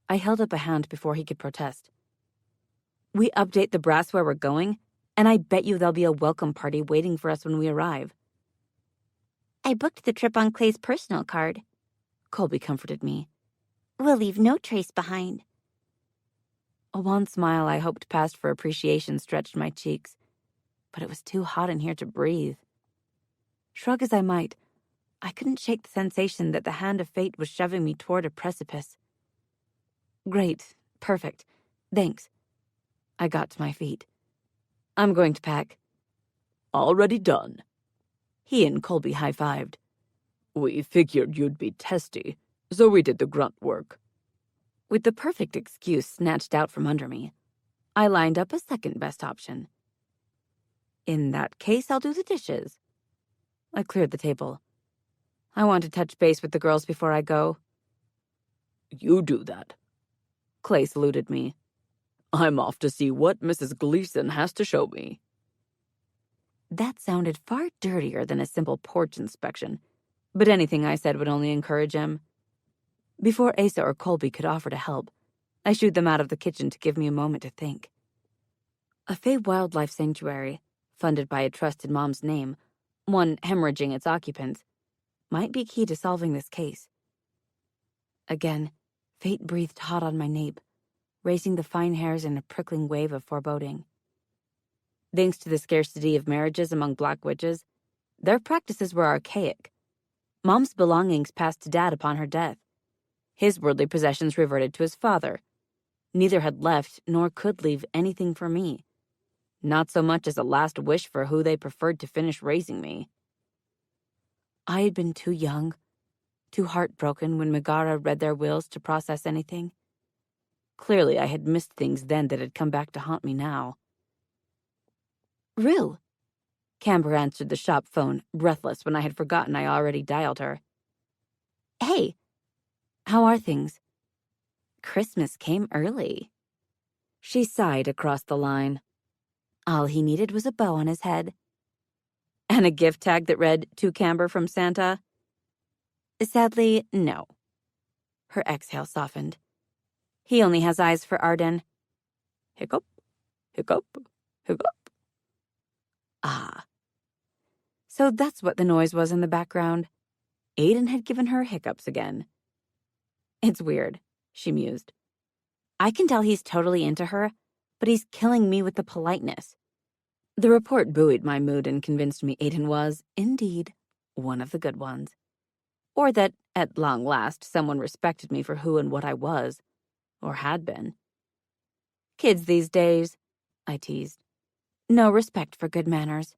I held up a hand before he could protest. We update the brass where we're going, and I bet you there'll be a welcome party waiting for us when we arrive. I booked the trip on Clay's personal card. Colby comforted me. We'll leave no trace behind. A wan smile I hoped passed for appreciation stretched my cheeks, but it was too hot in here to breathe. Shrug as I might, I couldn't shake the sensation that the hand of fate was shoving me toward a precipice. Great. Perfect. Thanks. I got to my feet. I'm going to pack. Already done. He and Colby high-fived. We figured you'd be testy, so we did the grunt work. With the perfect excuse snatched out from under me, I lined up a second best option. In that case, I'll do the dishes. I cleared the table. I want to touch base with the girls before I go. You do that. Clay saluted me. I'm off to see what Mrs. Gleason has to show me. That sounded far dirtier than a simple porch inspection, but anything I said would only encourage him. Before Asa or Colby could offer to help, I shooed them out of the kitchen to give me a moment to think. A Fey wildlife sanctuary, funded by a trust in Mom's name, one hemorrhaging its occupants, might be key to solving this case. Again, fate breathed hot on my nape, raising the fine hairs in a prickling wave of foreboding. Thanks to the scarcity of marriages among black witches, their practices were archaic. Mom's belongings passed to Dad upon her death. His worldly possessions reverted to his father. Neither had left nor could leave anything for me. Not so much as a last wish for who they preferred to finish raising me. I had been too young, too heartbroken when Megara read their wills to process anything. Clearly, I had missed things then that had come back to haunt me now. Rue. Camber answered the shop phone, breathless when I had forgotten I already dialed her. Hey, how are things? Christmas came early. She sighed across the line. All he needed was a bow on his head. And a gift tag that read, "To Camber from Santa"? Sadly, no. Her exhale softened. He only has eyes for Arden. Hiccup, hiccup, hiccup. Ah. So that's what the noise was in the background. Aiden had given her hiccups again. It's weird, she mused. I can tell he's totally into her, but he's killing me with the politeness. The report buoyed my mood and convinced me Aiden was, indeed, one of the good ones. Or that, at long last, someone respected me for who and what I was, or had been. Kids these days, I teased. No respect for good manners.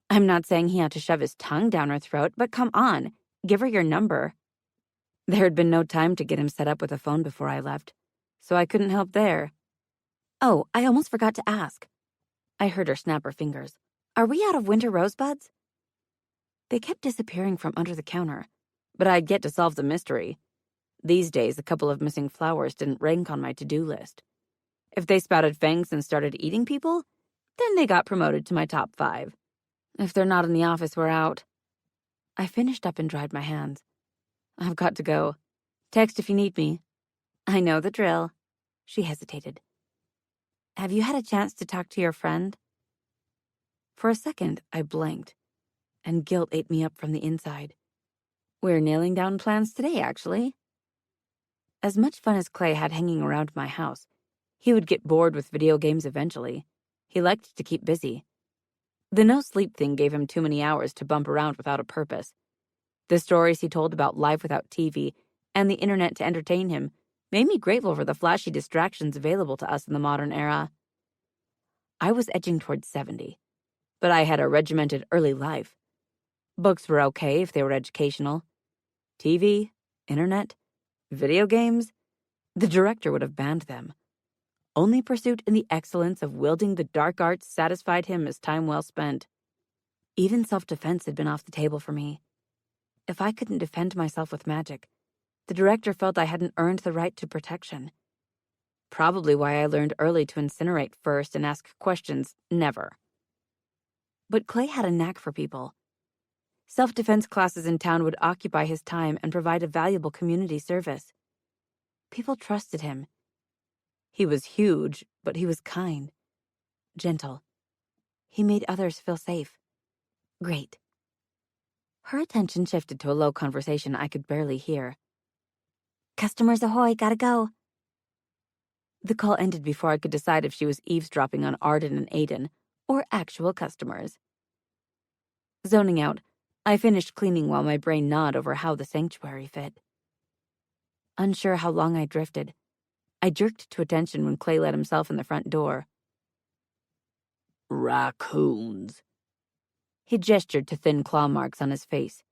I'm not saying he had to shove his tongue down her throat, but come on, give her your number. There had been no time to get him set up with a phone before I left, so I couldn't help there. Oh, I almost forgot to ask. I heard her snap her fingers. Are we out of winter rosebuds? They kept disappearing from under the counter, but I'd yet to solve the mystery. These days, a couple of missing flowers didn't rank on my to-do list. If they sprouted fangs and started eating people, then they got promoted to my top 5. If they're not in the office, we're out. I finished up and dried my hands. I've got to go. Text if you need me. I know the drill. She hesitated. Have you had a chance to talk to your friend? For a second, I blanked, and guilt ate me up from the inside. We're nailing down plans today, actually. As much fun as Clay had hanging around my house, he would get bored with video games eventually. He liked to keep busy. The no-sleep thing gave him too many hours to bump around without a purpose. The stories he told about life without TV and the internet to entertain him made me grateful for the flashy distractions available to us in the modern era. I was edging towards 70, but I had a regimented early life. Books were okay if they were educational. TV, internet, video games, the director would have banned them. Only pursuit in the excellence of wielding the dark arts satisfied him as time well spent. Even self-defense had been off the table for me. If I couldn't defend myself with magic, the director felt I hadn't earned the right to protection. Probably why I learned early to incinerate first and ask questions never. But Clay had a knack for people. Self-defense classes in town would occupy his time and provide a valuable community service. People trusted him. He was huge, but he was kind, gentle. He made others feel safe. Great. Her attention shifted to a low conversation I could barely hear. Customers ahoy, gotta go. The call ended before I could decide if she was eavesdropping on Arden and Aiden, or actual customers. Zoning out, I finished cleaning while my brain gnawed over how the sanctuary fit. Unsure how long I drifted, I jerked to attention when Clay let himself in the front door. Raccoons. He gestured to thin claw marks on his face.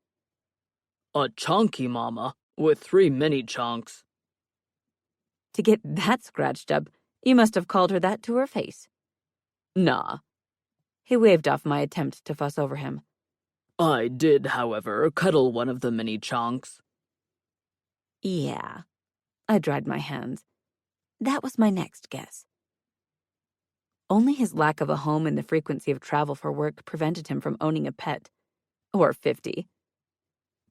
A chunky mama, with 3 mini chunks. To get that scratched up, you must have called her that to her face. Nah. He waved off my attempt to fuss over him. I did, however, cuddle one of the mini chunks. Yeah. I dried my hands. That was my next guess. Only his lack of a home and the frequency of travel for work prevented him from owning a pet. Or 50.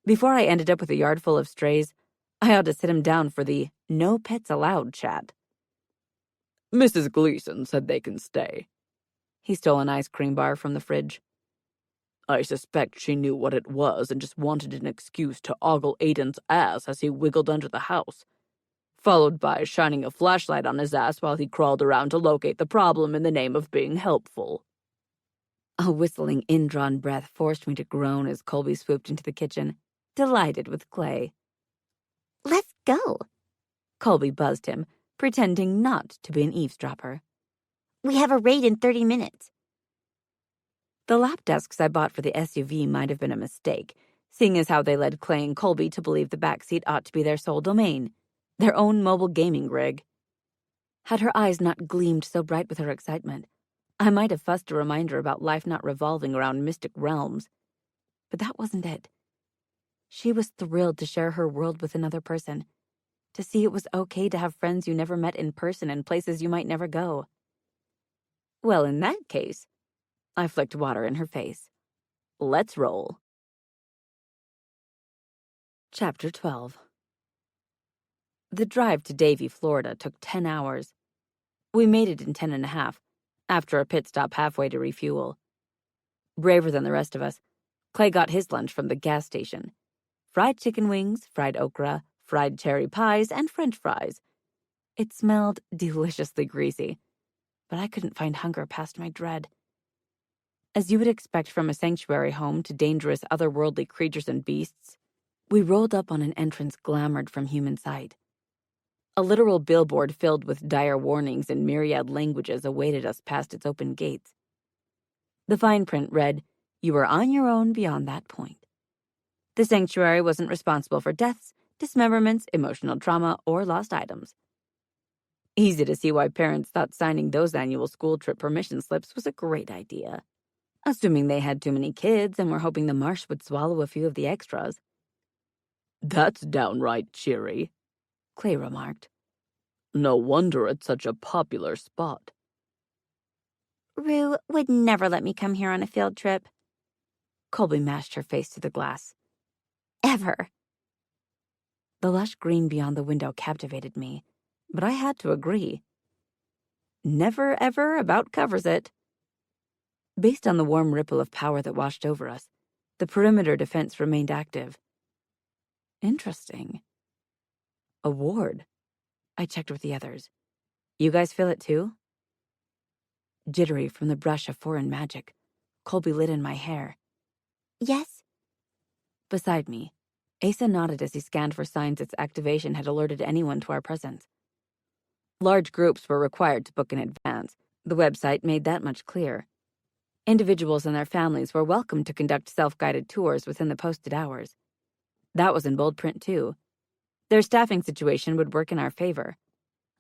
Before I ended up with a yard full of strays, I ought to sit him down for the no pets allowed chat. Mrs. Gleason said they can stay. He stole an ice cream bar from the fridge. I suspect she knew what it was and just wanted an excuse to ogle Aiden's ass as he wiggled under the house, followed by shining a flashlight on his ass while he crawled around to locate the problem in the name of being helpful. A whistling, indrawn breath forced me to groan as Colby swooped into the kitchen, delighted with Clay. Let's go. Colby buzzed him, pretending not to be an eavesdropper. We have a raid in 30 minutes. The lap desks I bought for the SUV might have been a mistake, seeing as how they led Clay and Colby to believe the backseat ought to be their sole domain, their own mobile gaming rig. Had her eyes not gleamed so bright with her excitement, I might have fussed a reminder about life not revolving around mystic realms. But that wasn't it. She was thrilled to share her world with another person, to see it was okay to have friends you never met in person and places you might never go. Well, in that case, I flicked water in her face. Let's roll. Chapter 12. The drive to Davie, Florida took 10 hours. We made it in 10 and a half, after a pit stop halfway to refuel. Braver than the rest of us, Clay got his lunch from the gas station. Fried chicken wings, fried okra, fried cherry pies, and French fries. It smelled deliciously greasy, but I couldn't find hunger past my dread. As you would expect from a sanctuary home to dangerous otherworldly creatures and beasts, we rolled up on an entrance glamoured from human sight. A literal billboard filled with dire warnings in myriad languages awaited us past its open gates. The fine print read, "You are on your own beyond that point." The sanctuary wasn't responsible for deaths, dismemberments, emotional trauma, or lost items. Easy to see why parents thought signing those annual school trip permission slips was a great idea. Assuming they had too many kids and were hoping the marsh would swallow a few of the extras. That's downright cheery, Clay remarked. No wonder it's such a popular spot. Rue would never let me come here on a field trip. Colby mashed her face to the glass. Ever. The lush green beyond the window captivated me, but I had to agree. Never, ever about covers it. Based on the warm ripple of power that washed over us, the perimeter defense remained active. Interesting. A ward. I checked with the others. You guys feel it too? Jittery from the brush of foreign magic, Colby lit in my hair. Yes. Beside me, Asa nodded as he scanned for signs its activation had alerted anyone to our presence. Large groups were required to book in advance. The website made that much clear. Individuals and their families were welcome to conduct self-guided tours within the posted hours. That was in bold print, too. Their staffing situation would work in our favor.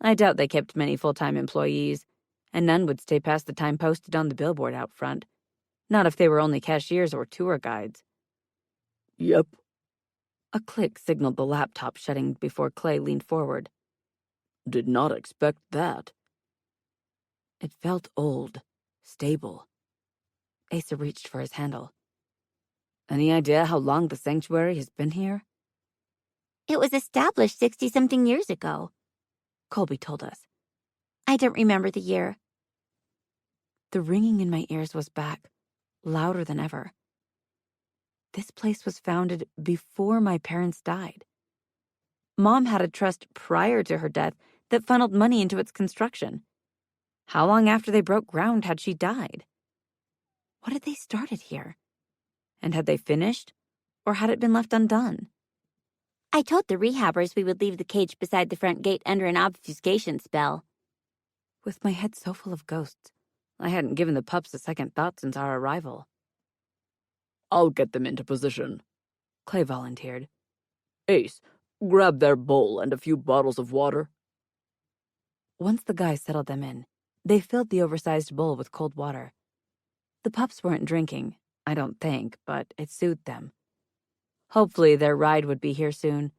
I doubt they kept many full-time employees, and none would stay past the time posted on the billboard out front. Not if they were only cashiers or tour guides. Yep. A click signaled the laptop shutting before Clay leaned forward. Did not expect that. It felt old, stable. Asa reached for his handle. Any idea how long the sanctuary has been here? It was established 60-something years ago, Colby told us. I don't remember the year. The ringing in my ears was back, louder than ever. This place was founded before my parents died. Mom had a trust prior to her death that funneled money into its construction. How long after they broke ground had she died? What had they started here? And had they finished, or had it been left undone? I told the rehabbers we would leave the cage beside the front gate under an obfuscation spell. With my head so full of ghosts, I hadn't given the pups a second thought since our arrival. I'll get them into position, Clay volunteered. Ace, grab their bowl and a few bottles of water. Once the guys settled them in, they filled the oversized bowl with cold water. The pups weren't drinking, I don't think, but it soothed them. Hopefully their ride would be here soon.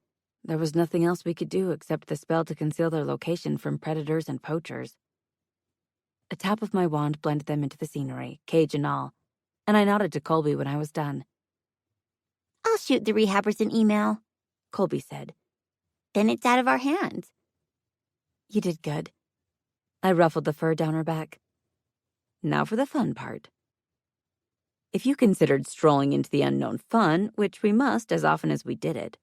There was nothing else we could do except the spell to conceal their location from predators and poachers. A tap of my wand blended them into the scenery, cage and all, and I nodded to Colby when I was done. I'll shoot the rehabbers an email, Colby said. Then it's out of our hands. You did good. I ruffled the fur down her back. Now for the fun part. If you considered strolling into the unknown fun, which we must as often as we did it.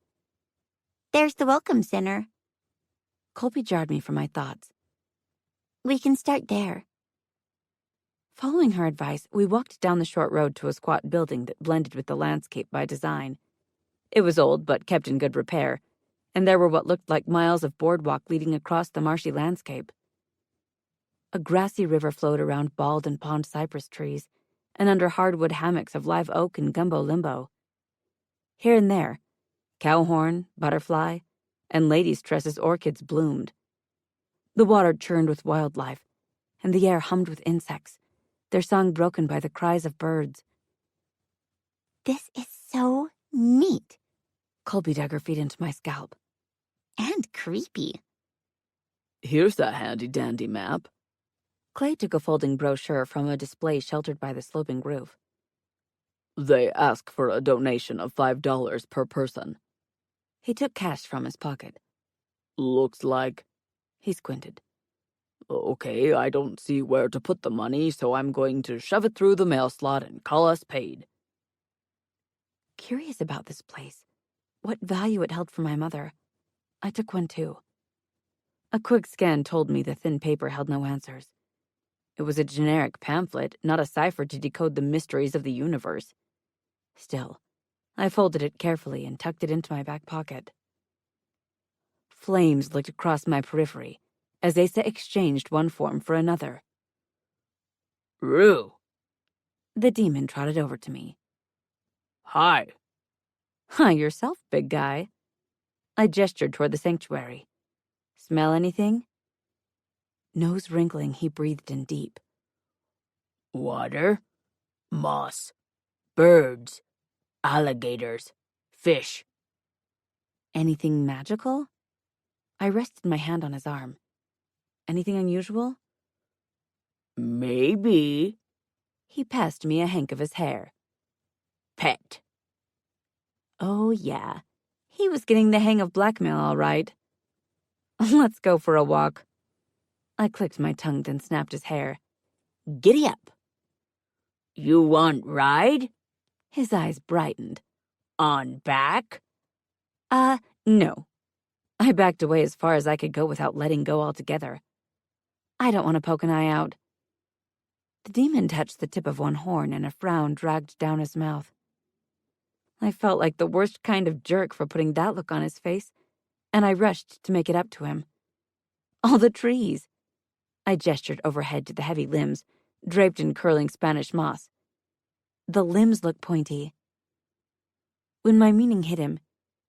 There's the Welcome Center. Colby jarred me from my thoughts. We can start there. Following her advice, we walked down the short road to a squat building that blended with the landscape by design. It was old, but kept in good repair, and there were what looked like miles of boardwalk leading across the marshy landscape. A grassy river flowed around bald and pond cypress trees, and under hardwood hammocks of live oak and gumbo limbo. Here and there, cowhorn, butterfly, and ladies' tresses orchids bloomed. The water churned with wildlife, and the air hummed with insects, their song broken by the cries of birds. This is so neat. Colby dug her feet into my scalp. And creepy. Here's a handy-dandy map. Clay took a folding brochure from a display sheltered by the sloping roof. They ask for a donation of $5 per person. He took cash from his pocket. Looks like... He squinted. Okay, I don't see where to put the money, so I'm going to shove it through the mail slot and call us paid. Curious about this place. What value it held for my mother. I took one too. A quick scan told me the thin paper held no answers. It was a generic pamphlet, not a cipher to decode the mysteries of the universe. Still, I folded it carefully and tucked it into my back pocket. Flames licked across my periphery as Asa exchanged one form for another. Rue. The demon trotted over to me. Hi. Hi yourself, big guy. I gestured toward the sanctuary. Smell anything? Nose wrinkling, he breathed in deep. Water, moss, birds, alligators, fish. Anything magical? I rested my hand on his arm. Anything unusual? Maybe. He passed me a hank of his hair. Pet. Oh, yeah. He was getting the hang of blackmail, all right. Let's go for a walk. I clicked my tongue, then snapped his hair. Giddy up. You want ride? His eyes brightened. On back? No. I backed away as far as I could go without letting go altogether. I don't want to poke an eye out. The demon touched the tip of one horn, and a frown dragged down his mouth. I felt like the worst kind of jerk for putting that look on his face, and I rushed to make it up to him. All the trees. I gestured overhead to the heavy limbs, draped in curling Spanish moss. The limbs look pointy. When my meaning hit him,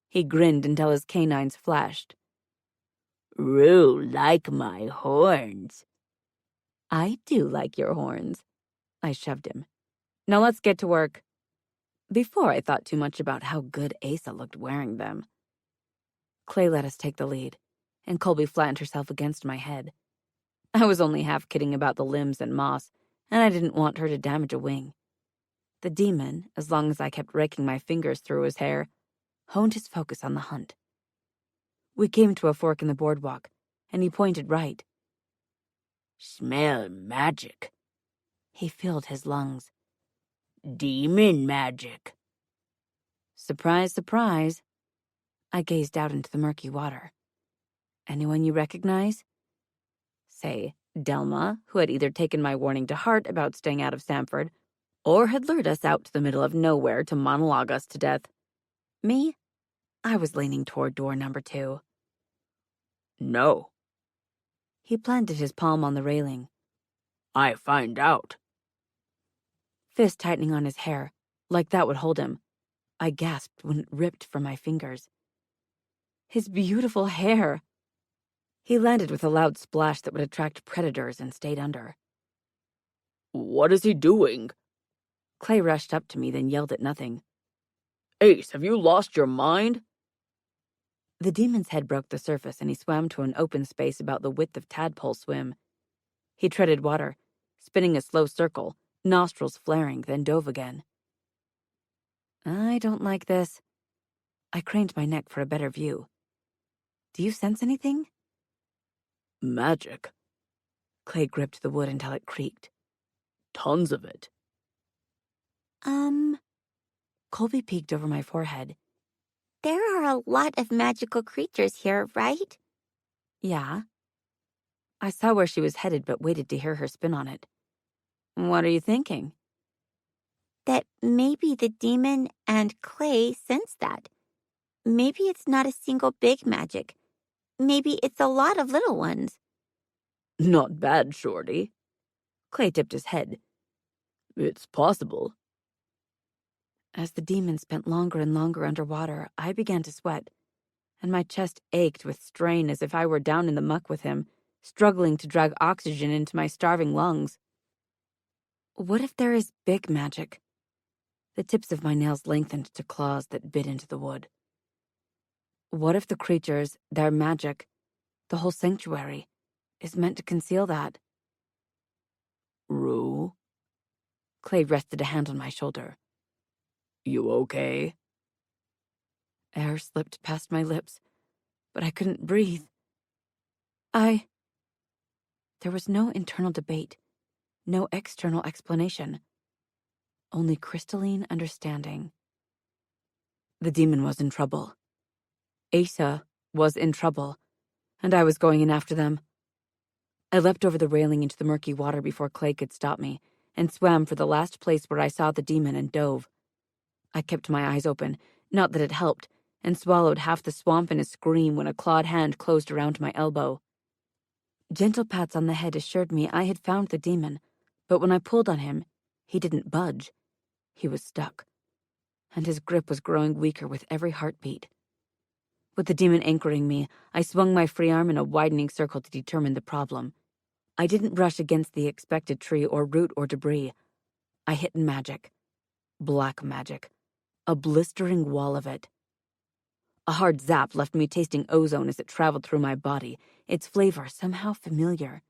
he grinned until his canines flashed. Rue like my horns. I do like your horns. I shoved him. Now let's get to work. Before I thought too much about how good Asa looked wearing them. Clay let us take the lead, and Colby flattened herself against my head. I was only half kidding about the limbs and moss, and I didn't want her to damage a wing. The demon, as long as I kept raking my fingers through his hair, honed his focus on the hunt. We came to a fork in the boardwalk, and he pointed right. Smell magic. He filled his lungs. Demon magic. Surprise, surprise. I gazed out into the murky water. Anyone you recognize? Say, Delma, who had either taken my warning to heart about staying out of Stamford, or had lured us out to the middle of nowhere to monologue us to death. Me? I was leaning toward door number 2. No. He planted his palm on the railing. I find out. Fist tightening on his hair, like that would hold him. I gasped when it ripped from my fingers. His beautiful hair! He landed with a loud splash that would attract predators and stayed under. What is he doing? Clay rushed up to me, then yelled at nothing. Ace, have you lost your mind? The demon's head broke the surface, and he swam to an open space about the width of tadpole swim. He treaded water, spinning a slow circle, nostrils flaring, then dove again. I don't like this. I craned my neck for a better view. Do you sense anything? Magic. Clay gripped the wood until it creaked. Tons of it. Colby peeked over my forehead. There are a lot of magical creatures here, right? Yeah. I saw where she was headed, but waited to hear her spin on it. What are you thinking? That maybe the demon and Clay sense that. Maybe it's not a single big magic. Maybe it's a lot of little ones. Not bad, Shorty. Clay tipped his head. It's possible. As the demon spent longer and longer underwater, I began to sweat, and my chest ached with strain as if I were down in the muck with him, struggling to drag oxygen into my starving lungs. What if there is big magic? The tips of my nails lengthened to claws that bit into the wood. What if the creatures, their magic, the whole sanctuary, is meant to conceal that? Rue, Clay rested a hand on my shoulder. you okay? Air slipped past my lips, but I couldn't breathe. There was no internal debate, no external explanation, only crystalline understanding. The demon was in trouble. Asa was in trouble, and I was going in after them. I leapt over the railing into the murky water before Clay could stop me, and swam for the last place where I saw the demon and dove. I kept my eyes open, not that it helped, and swallowed half the swamp in a scream when a clawed hand closed around my elbow. Gentle pats on the head assured me I had found the demon, but when I pulled on him, he didn't budge. He was stuck, and his grip was growing weaker with every heartbeat. With the demon anchoring me, I swung my free arm in a widening circle to determine the problem. I didn't brush against the expected tree or root or debris. I hit magic. Black magic. A blistering wall of it. A hard zap left me tasting ozone as it traveled through my body, its flavor somehow familiar.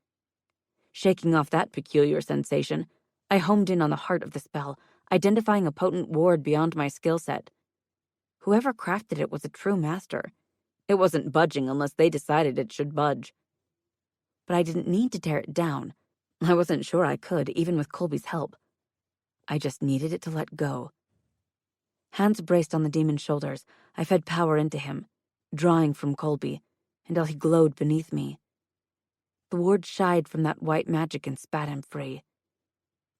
Shaking off that peculiar sensation, I homed in on the heart of the spell, identifying a potent ward beyond my skill set. Whoever crafted it was a true master. It wasn't budging unless they decided it should budge. But I didn't need to tear it down. I wasn't sure I could, even with Colby's help. I just needed it to let go. Hands braced on the demon's shoulders, I fed power into him, drawing from Colby, until he glowed beneath me. The ward shied from that white magic and spat him free.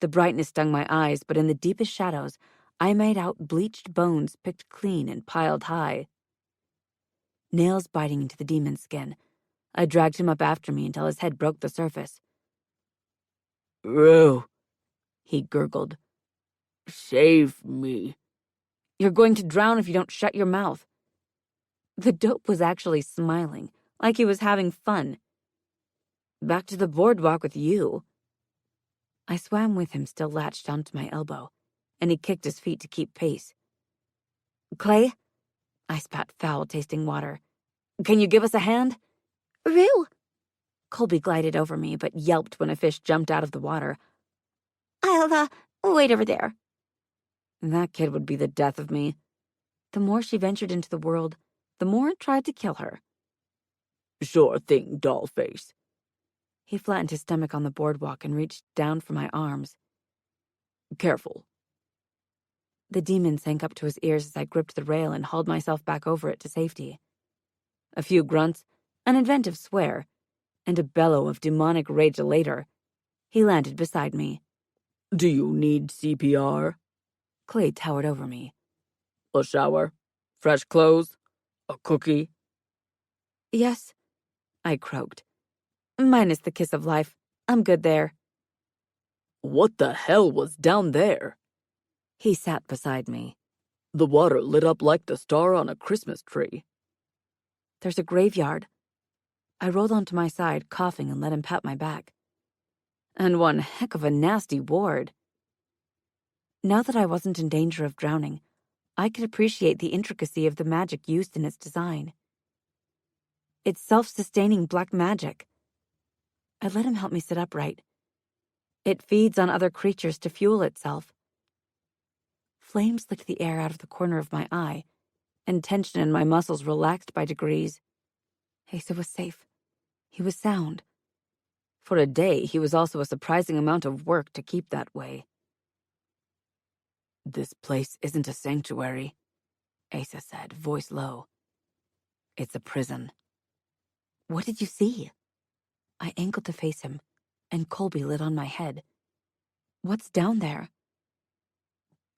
The brightness stung my eyes, but in the deepest shadows, I made out bleached bones picked clean and piled high. Nails biting into the demon's skin, I dragged him up after me until his head broke the surface. Rue, He gurgled. save me. You're going to drown if you don't shut your mouth. The dope was actually smiling, like he was having fun. Back to the boardwalk with you. I swam with him still latched onto my elbow, and he kicked his feet to keep pace. Clay? I spat foul-tasting water. Can you give us a hand? Rue! Colby glided over me, but yelped when a fish jumped out of the water. I'll, wait over there. That kid would be the death of me. The more she ventured into the world, the more it tried to kill her. Sure thing, dollface. He flattened his stomach on the boardwalk and reached down for my arms. Careful. The demon sank up to his ears as I gripped the rail and hauled myself back over it to safety. A few grunts, an inventive swear, and a bellow of demonic rage later, he landed beside me. Do you need CPR? Clay towered over me. A shower? Fresh clothes? A cookie? Yes, I croaked. Minus the kiss of life. I'm good there. What the hell was down there? He sat beside me. The water lit up like the star on a Christmas tree. There's a graveyard. I rolled onto my side, coughing, and let him pat my back. And one heck of a nasty ward. Now that I wasn't in danger of drowning, I could appreciate the intricacy of the magic used in its design. It's self-sustaining black magic. I let him help me sit upright. It feeds on other creatures to fuel itself. Flames licked the air out of the corner of my eye, and tension in my muscles relaxed by degrees. Asa was safe. He was sound. For a day, he was also a surprising amount of work to keep that way. This place isn't a sanctuary, Asa said, voice low. It's a prison. What did you see? I angled to face him, and Colby lit on my head. What's down there?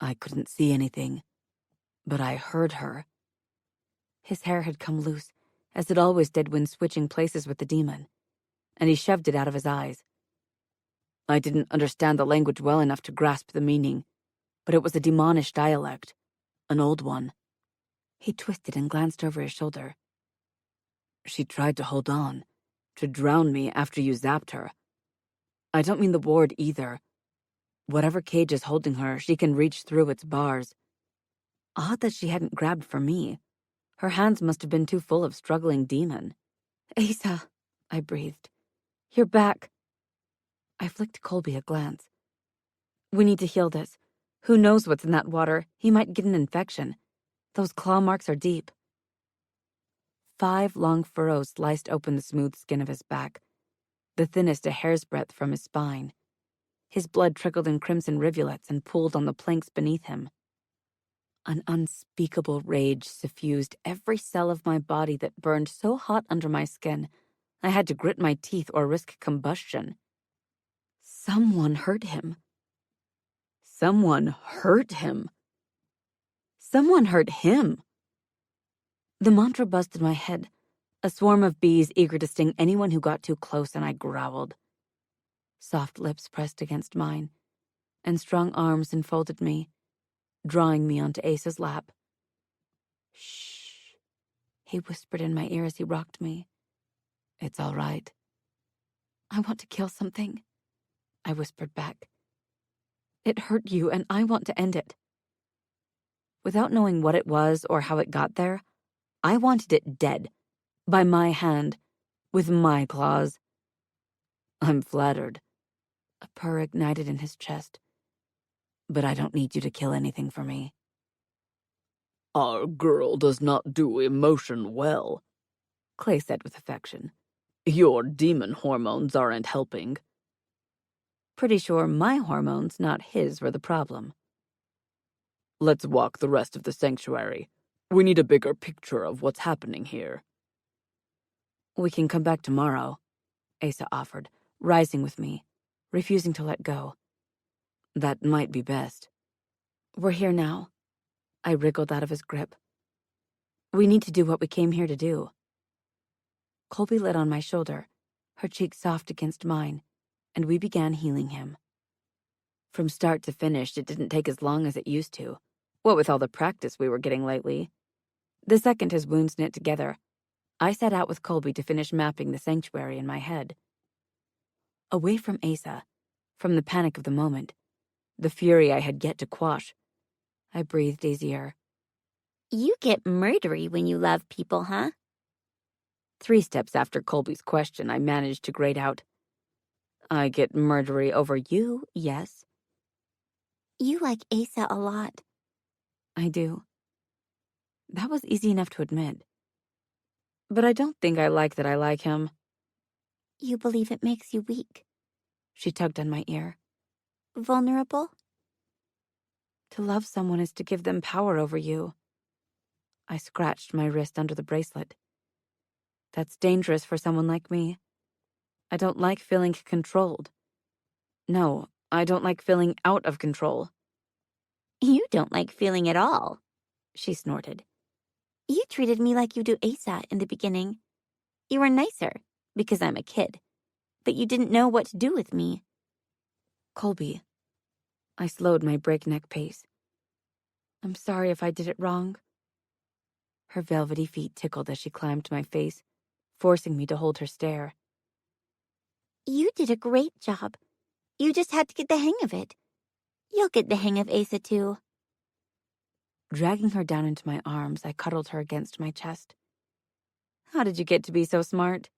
I couldn't see anything, but I heard her. His hair had come loose, as it always did when switching places with the demon, and he shoved it out of his eyes. I didn't understand the language well enough to grasp the meaning, but it was a demonish dialect, an old one. He twisted and glanced over his shoulder. She tried to hold on, to drown me after you zapped her. I don't mean the ward either. Whatever cage is holding her, she can reach through its bars. Odd that she hadn't grabbed for me. Her hands must have been too full of struggling demon. Asa, I breathed. You're back. I flicked Colby a glance. We need to heal this. Who knows what's in that water? He might get an infection. Those claw marks are deep. 5 long furrows sliced open the smooth skin of his back, the thinnest a hair's breadth from his spine. His blood trickled in crimson rivulets and pooled on the planks beneath him. An unspeakable rage suffused every cell of my body that burned so hot under my skin, I had to grit my teeth or risk combustion. Someone hurt him. Someone hurt him. Someone hurt him. The mantra buzzed in my head, a swarm of bees eager to sting anyone who got too close, and I growled. Soft lips pressed against mine, and strong arms enfolded me, drawing me onto Asa's lap. Shh, he whispered in my ear as he rocked me. It's all right. I want to kill something, I whispered back. It hurt you, and I want to end it. Without knowing what it was or how it got there, I wanted it dead, by my hand, with my claws. I'm flattered. A purr ignited in his chest. But I don't need you to kill anything for me. Our girl does not do emotion well, Clay said with affection. Your demon hormones aren't helping. Pretty sure my hormones, not his, were the problem. Let's walk the rest of the sanctuary. We need a bigger picture of what's happening here. We can come back tomorrow, Asa offered, rising with me, refusing to let go. That might be best. We're here now. I wriggled out of his grip. We need to do what we came here to do. Colby lit on my shoulder, her cheek soft against mine, and we began healing him. From start to finish, it didn't take as long as it used to, what with all the practice we were getting lately. The second his wounds knit together, I set out with Colby to finish mapping the sanctuary in my head. Away from Asa, from the panic of the moment, the fury I had yet to quash, I breathed easier. You get murdery when you love people, huh? 3 steps after Colby's question, I managed to grate out, I get murdery over you, yes. You like Asa a lot. I do. That was easy enough to admit. But I don't think I like that I like him. You believe it makes you weak. She tugged on my ear. Vulnerable? To love someone is to give them power over you. I scratched my wrist under the bracelet. That's dangerous for someone like me. I don't like feeling controlled. No, I don't like feeling out of control. You don't like feeling at all, she snorted. You treated me like you do Asa in the beginning. You were nicer, because I'm a kid, but you didn't know what to do with me. Colby. I slowed my breakneck pace. I'm sorry if I did it wrong. Her velvety feet tickled as she climbed my face, forcing me to hold her stare. You did a great job. You just had to get the hang of it. You'll get the hang of Asa too. Dragging her down into my arms, I cuddled her against my chest. How did you get to be so smart?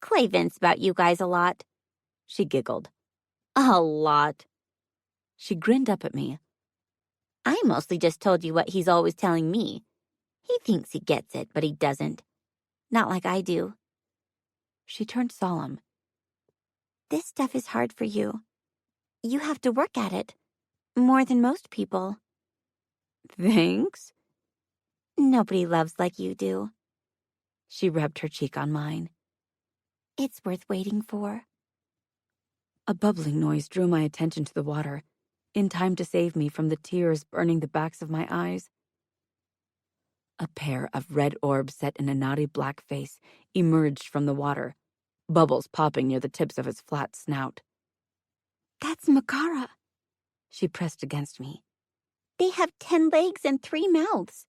Clay vents about you guys a lot. She giggled. A lot. She grinned up at me. I mostly just told you what he's always telling me. He thinks he gets it, but he doesn't. Not like I do. She turned solemn. This stuff is hard for you. You have to work at it. More than most people. Thanks. Nobody loves like you do. She rubbed her cheek on mine. It's worth waiting for. A bubbling noise drew my attention to the water, in time to save me from the tears burning the backs of my eyes. A pair of red orbs set in a naughty black face emerged from the water, bubbles popping near the tips of his flat snout. That's Makara. She pressed against me. They have 10 legs and 3 mouths.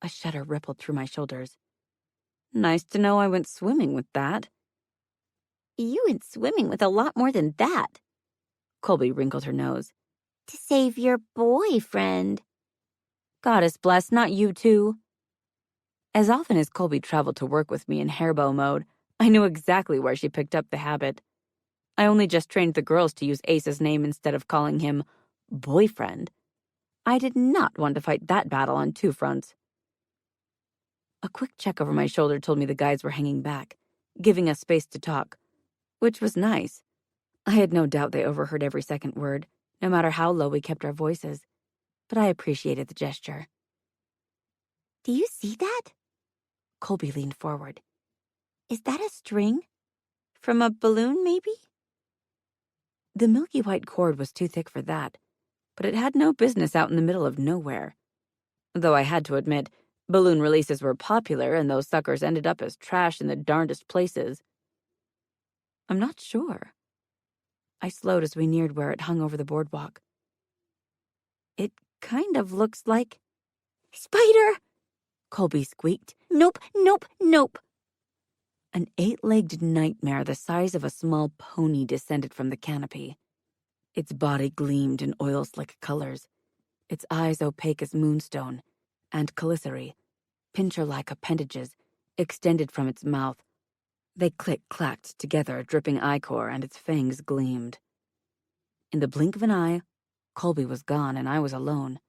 A shudder rippled through my shoulders. Nice to know I went swimming with that. You went swimming with a lot more than that. Colby wrinkled her nose. To save your boyfriend. Goddess bless, not you too. As often as Colby traveled to work with me in hairbow mode, I knew exactly where she picked up the habit. I only just trained the girls to use Ace's name instead of calling him boyfriend. I did not want to fight that battle on 2 fronts. A quick check over my shoulder told me the guys were hanging back, giving us space to talk, which was nice. I had no doubt they overheard every second word, no matter how low we kept our voices, but I appreciated the gesture. Do you see that? Colby leaned forward. Is that a string? From a balloon, maybe? The milky white cord was too thick for that, but it had no business out in the middle of nowhere. Though I had to admit, balloon releases were popular and those suckers ended up as trash in the darndest places. I'm not sure. I slowed as we neared where it hung over the boardwalk. It kind of looks like... Spider! Colby squeaked. Nope, nope, nope. An 8-legged nightmare the size of a small pony descended from the canopy. Its body gleamed in oil-slick colors, its eyes opaque as moonstone, and calicary, pincher-like appendages, extended from its mouth. They click-clacked together, dripping ichor, and its fangs gleamed. In the blink of an eye, Colby was gone and I was alone.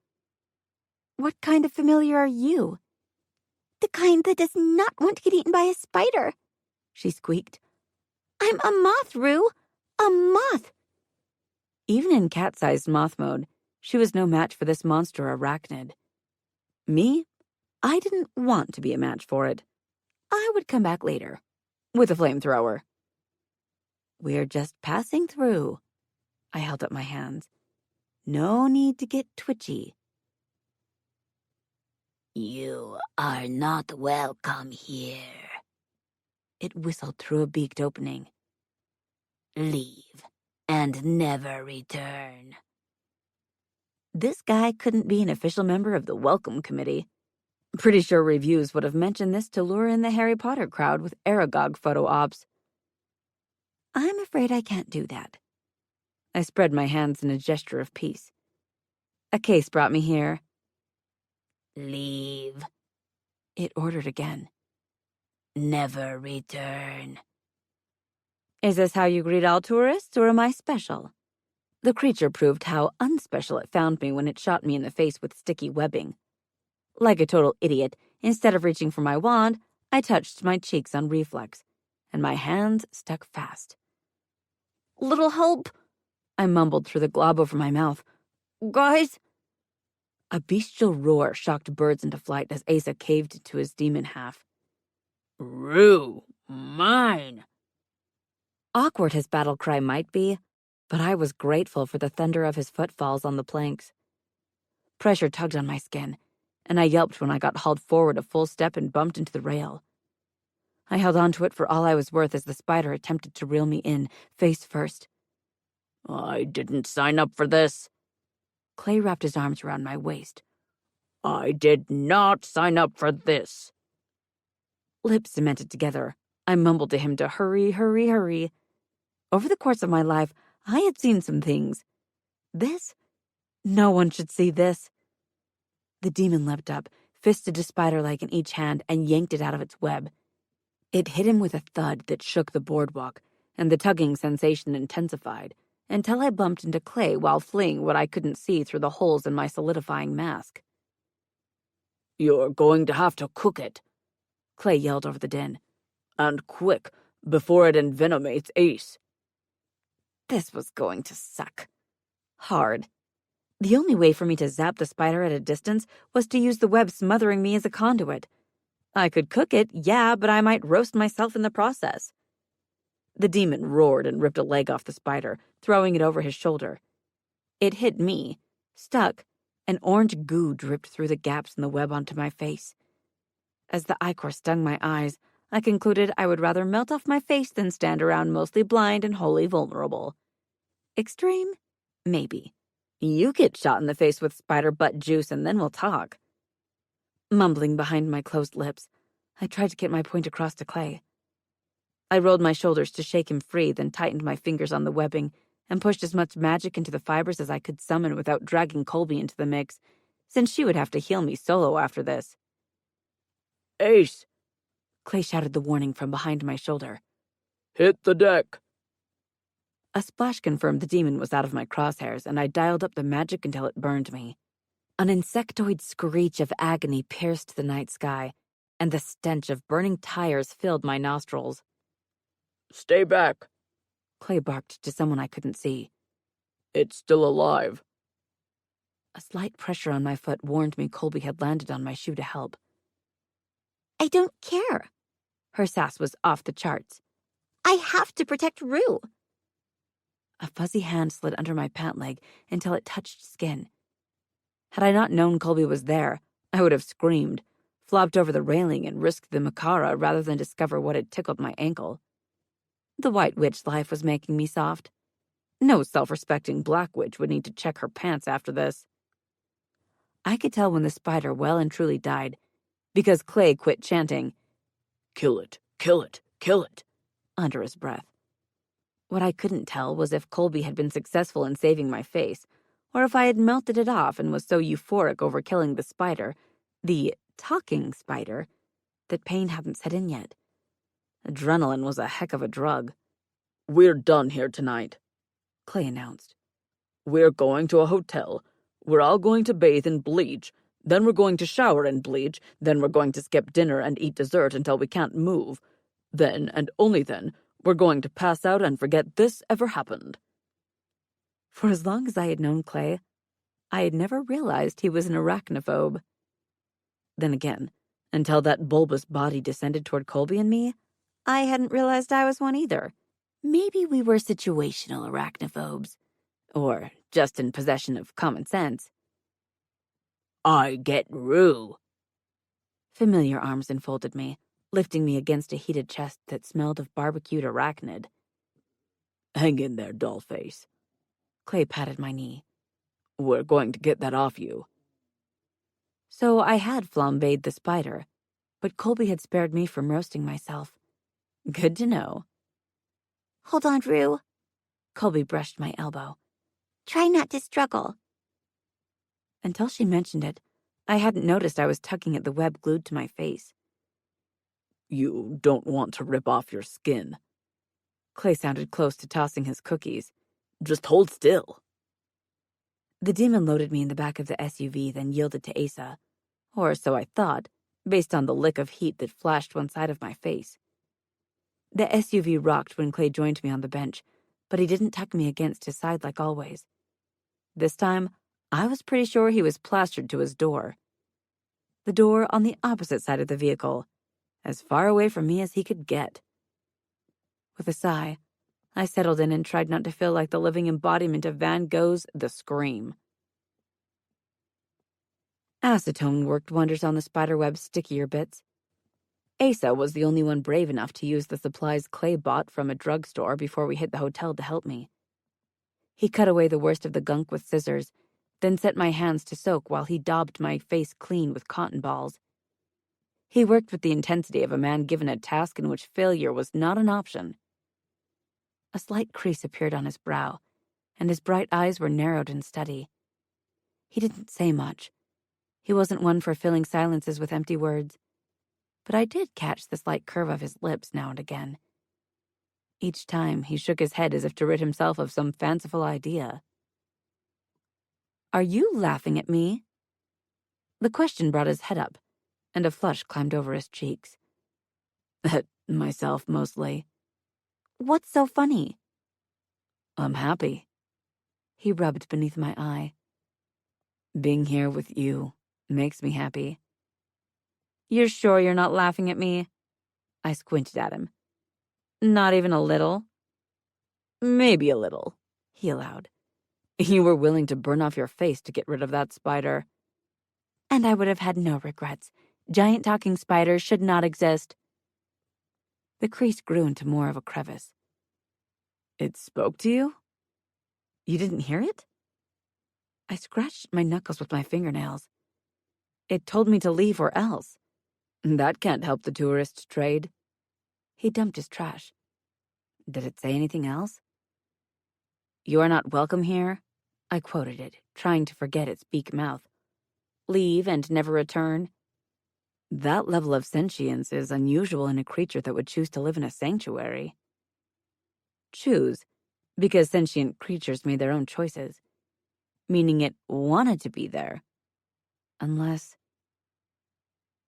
What kind of familiar are you? The kind that does not want to get eaten by a spider, she squeaked. I'm a moth, Rue. A moth. Even in cat-sized moth mode, she was no match for this monster arachnid. Me? I didn't want to be a match for it. I would come back later, with a flamethrower. We're just passing through. I held up my hands. No need to get twitchy. You are not welcome here. It whistled through a beaked opening. Leave and never return. This guy couldn't be an official member of the Welcome Committee. Pretty sure reviews would have mentioned this to lure in the Harry Potter crowd with Aragog photo ops. I'm afraid I can't do that. I spread my hands in a gesture of peace. A case brought me here. Leave. It ordered again. Never return. Is this how you greet all tourists, or am I special? The creature proved how unspecial it found me when it shot me in the face with sticky webbing. Like a total idiot, instead of reaching for my wand, I touched my cheeks on reflex, and my hands stuck fast. Little help, I mumbled through the glob over my mouth. Guys! A bestial roar shocked birds into flight as Asa caved to his demon half. Rue, mine! Awkward his battle cry might be, but I was grateful for the thunder of his footfalls on the planks. Pressure tugged on my skin, and I yelped when I got hauled forward a full step and bumped into the rail. I held onto it for all I was worth as the spider attempted to reel me in, face first. I didn't sign up for this. Clay wrapped his arms around my waist. I did not sign up for this. Lips cemented together, I mumbled to him to hurry, hurry, hurry. Over the course of my life, I had seen some things. This? No one should see this. The demon leapt up, fisted a spider-leg in each hand, and yanked it out of its web. It hit him with a thud that shook the boardwalk, and the tugging sensation intensified, until I bumped into Clay while fleeing what I couldn't see through the holes in my solidifying mask. You're going to have to cook it, Clay yelled over the din. And quick, before it envenomates Ace. This was going to suck. Hard. The only way for me to zap the spider at a distance was to use the web smothering me as a conduit. I could cook it, yeah, but I might roast myself in the process. The demon roared and ripped a leg off the spider, throwing it over his shoulder. It hit me, stuck, and orange goo dripped through the gaps in the web onto my face. As the ichor stung my eyes, I concluded I would rather melt off my face than stand around mostly blind and wholly vulnerable. Extreme? Maybe. You get shot in the face with spider butt juice and then we'll talk. Mumbling behind my closed lips, I tried to get my point across to Clay. I rolled my shoulders to shake him free, then tightened my fingers on the webbing and pushed as much magic into the fibers as I could summon without dragging Colby into the mix, since she would have to heal me solo after this. Ace! Clay shouted the warning from behind my shoulder. Hit the deck! A splash confirmed the demon was out of my crosshairs, and I dialed up the magic until it burned me. An insectoid screech of agony pierced the night sky, and the stench of burning tires filled my nostrils. Stay back, Clay barked to someone I couldn't see. It's still alive. A slight pressure on my foot warned me Colby had landed on my shoe to help. I don't care. Her sass was off the charts. I have to protect Rue. A fuzzy hand slid under my pant leg until it touched skin. Had I not known Colby was there, I would have screamed, flopped over the railing, and risked the macabre rather than discover what had tickled my ankle. The White Witch life was making me soft. No self-respecting Black Witch would need to check her pants after this. I could tell when the spider well and truly died, because Clay quit chanting, Kill it, kill it, kill it," under his breath. What I couldn't tell was if Colby had been successful in saving my face, or if I had melted it off and was so euphoric over killing the spider, the talking spider, that pain hadn't set in yet. Adrenaline was a heck of a drug. "We're done here tonight," Clay announced. "We're going to a hotel. We're all going to bathe in bleach. Then we're going to shower in bleach. Then we're going to skip dinner and eat dessert until we can't move. Then, and only then, we're going to pass out and forget this ever happened." For as long as I had known Clay, I had never realized he was an arachnophobe. Then again, until that bulbous body descended toward Colby and me, I hadn't realized I was one either. Maybe we were situational arachnophobes, or just in possession of common sense. I get Rue. Familiar arms enfolded me, lifting me against a heated chest that smelled of barbecued arachnid. "Hang in there, dollface." Clay patted my knee. "We're going to get that off you." So I had flambéed the spider, but Colby had spared me from roasting myself. Good to know. Hold on, Rue. Colby brushed my elbow. Try not to struggle. Until she mentioned it, I hadn't noticed I was tugging at the web glued to my face. "You don't want to rip off your skin." Clay sounded close to tossing his cookies. "Just hold still." The demon loaded me in the back of the SUV, then yielded to Asa. Or so I thought, based on the lick of heat that flashed one side of my face. The SUV rocked when Clay joined me on the bench, but he didn't tuck me against his side like always. This time, I was pretty sure he was plastered to his door. The door on the opposite side of the vehicle, as far away from me as he could get. With a sigh, I settled in and tried not to feel like the living embodiment of Van Gogh's The Scream. Acetone worked wonders on the spiderweb's stickier bits. Asa was the only one brave enough to use the supplies Clay bought from a drugstore before we hit the hotel to help me. He cut away the worst of the gunk with scissors, then set my hands to soak while he daubed my face clean with cotton balls. He worked with the intensity of a man given a task in which failure was not an option. A slight crease appeared on his brow, and his bright eyes were narrowed and steady. He didn't say much. He wasn't one for filling silences with empty words. But I did catch the slight curve of his lips now and again. Each time, he shook his head as if to rid himself of some fanciful idea. "Are you laughing at me?" The question brought his head up, and a flush climbed over his cheeks. "At myself, mostly." "What's so funny?" "I'm happy." He rubbed beneath my eye. "Being here with you makes me happy." "You're sure you're not laughing at me?" I squinted at him. "Not even a little?" "Maybe a little," he allowed. "You were willing to burn off your face to get rid of that spider." And I would have had no regrets. Giant talking spiders should not exist. The crease grew into more of a crevice. "It spoke to you? You didn't hear it?" I scratched my knuckles with my fingernails. "It told me to leave or else." "That can't help the tourist trade." He dumped his trash. "Did it say anything else?" "You are not welcome here," I quoted it, trying to forget its beak mouth. "Leave and never return." That level of sentience is unusual in a creature that would choose to live in a sanctuary. Choose, because sentient creatures made their own choices, meaning it wanted to be there. Unless...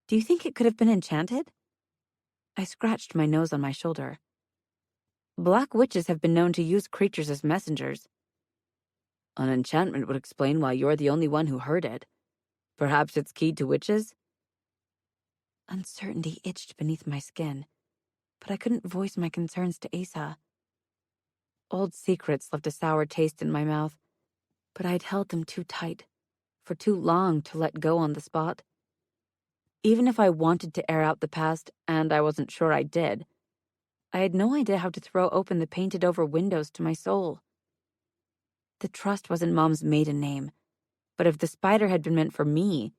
Do you think it could have been enchanted? I scratched my nose on my shoulder. Black witches have been known to use creatures as messengers. An enchantment would explain why you're the only one who heard it. Perhaps it's keyed to witches? Uncertainty itched beneath my skin, but I couldn't voice my concerns to Asa. Old secrets left a sour taste in my mouth, but I'd held them too tight, for too long to let go on the spot. Even if I wanted to air out the past, and I wasn't sure I did, I had no idea how to throw open the painted-over windows to my soul. The trust was in Mom's maiden name, but if the spider had been meant for me,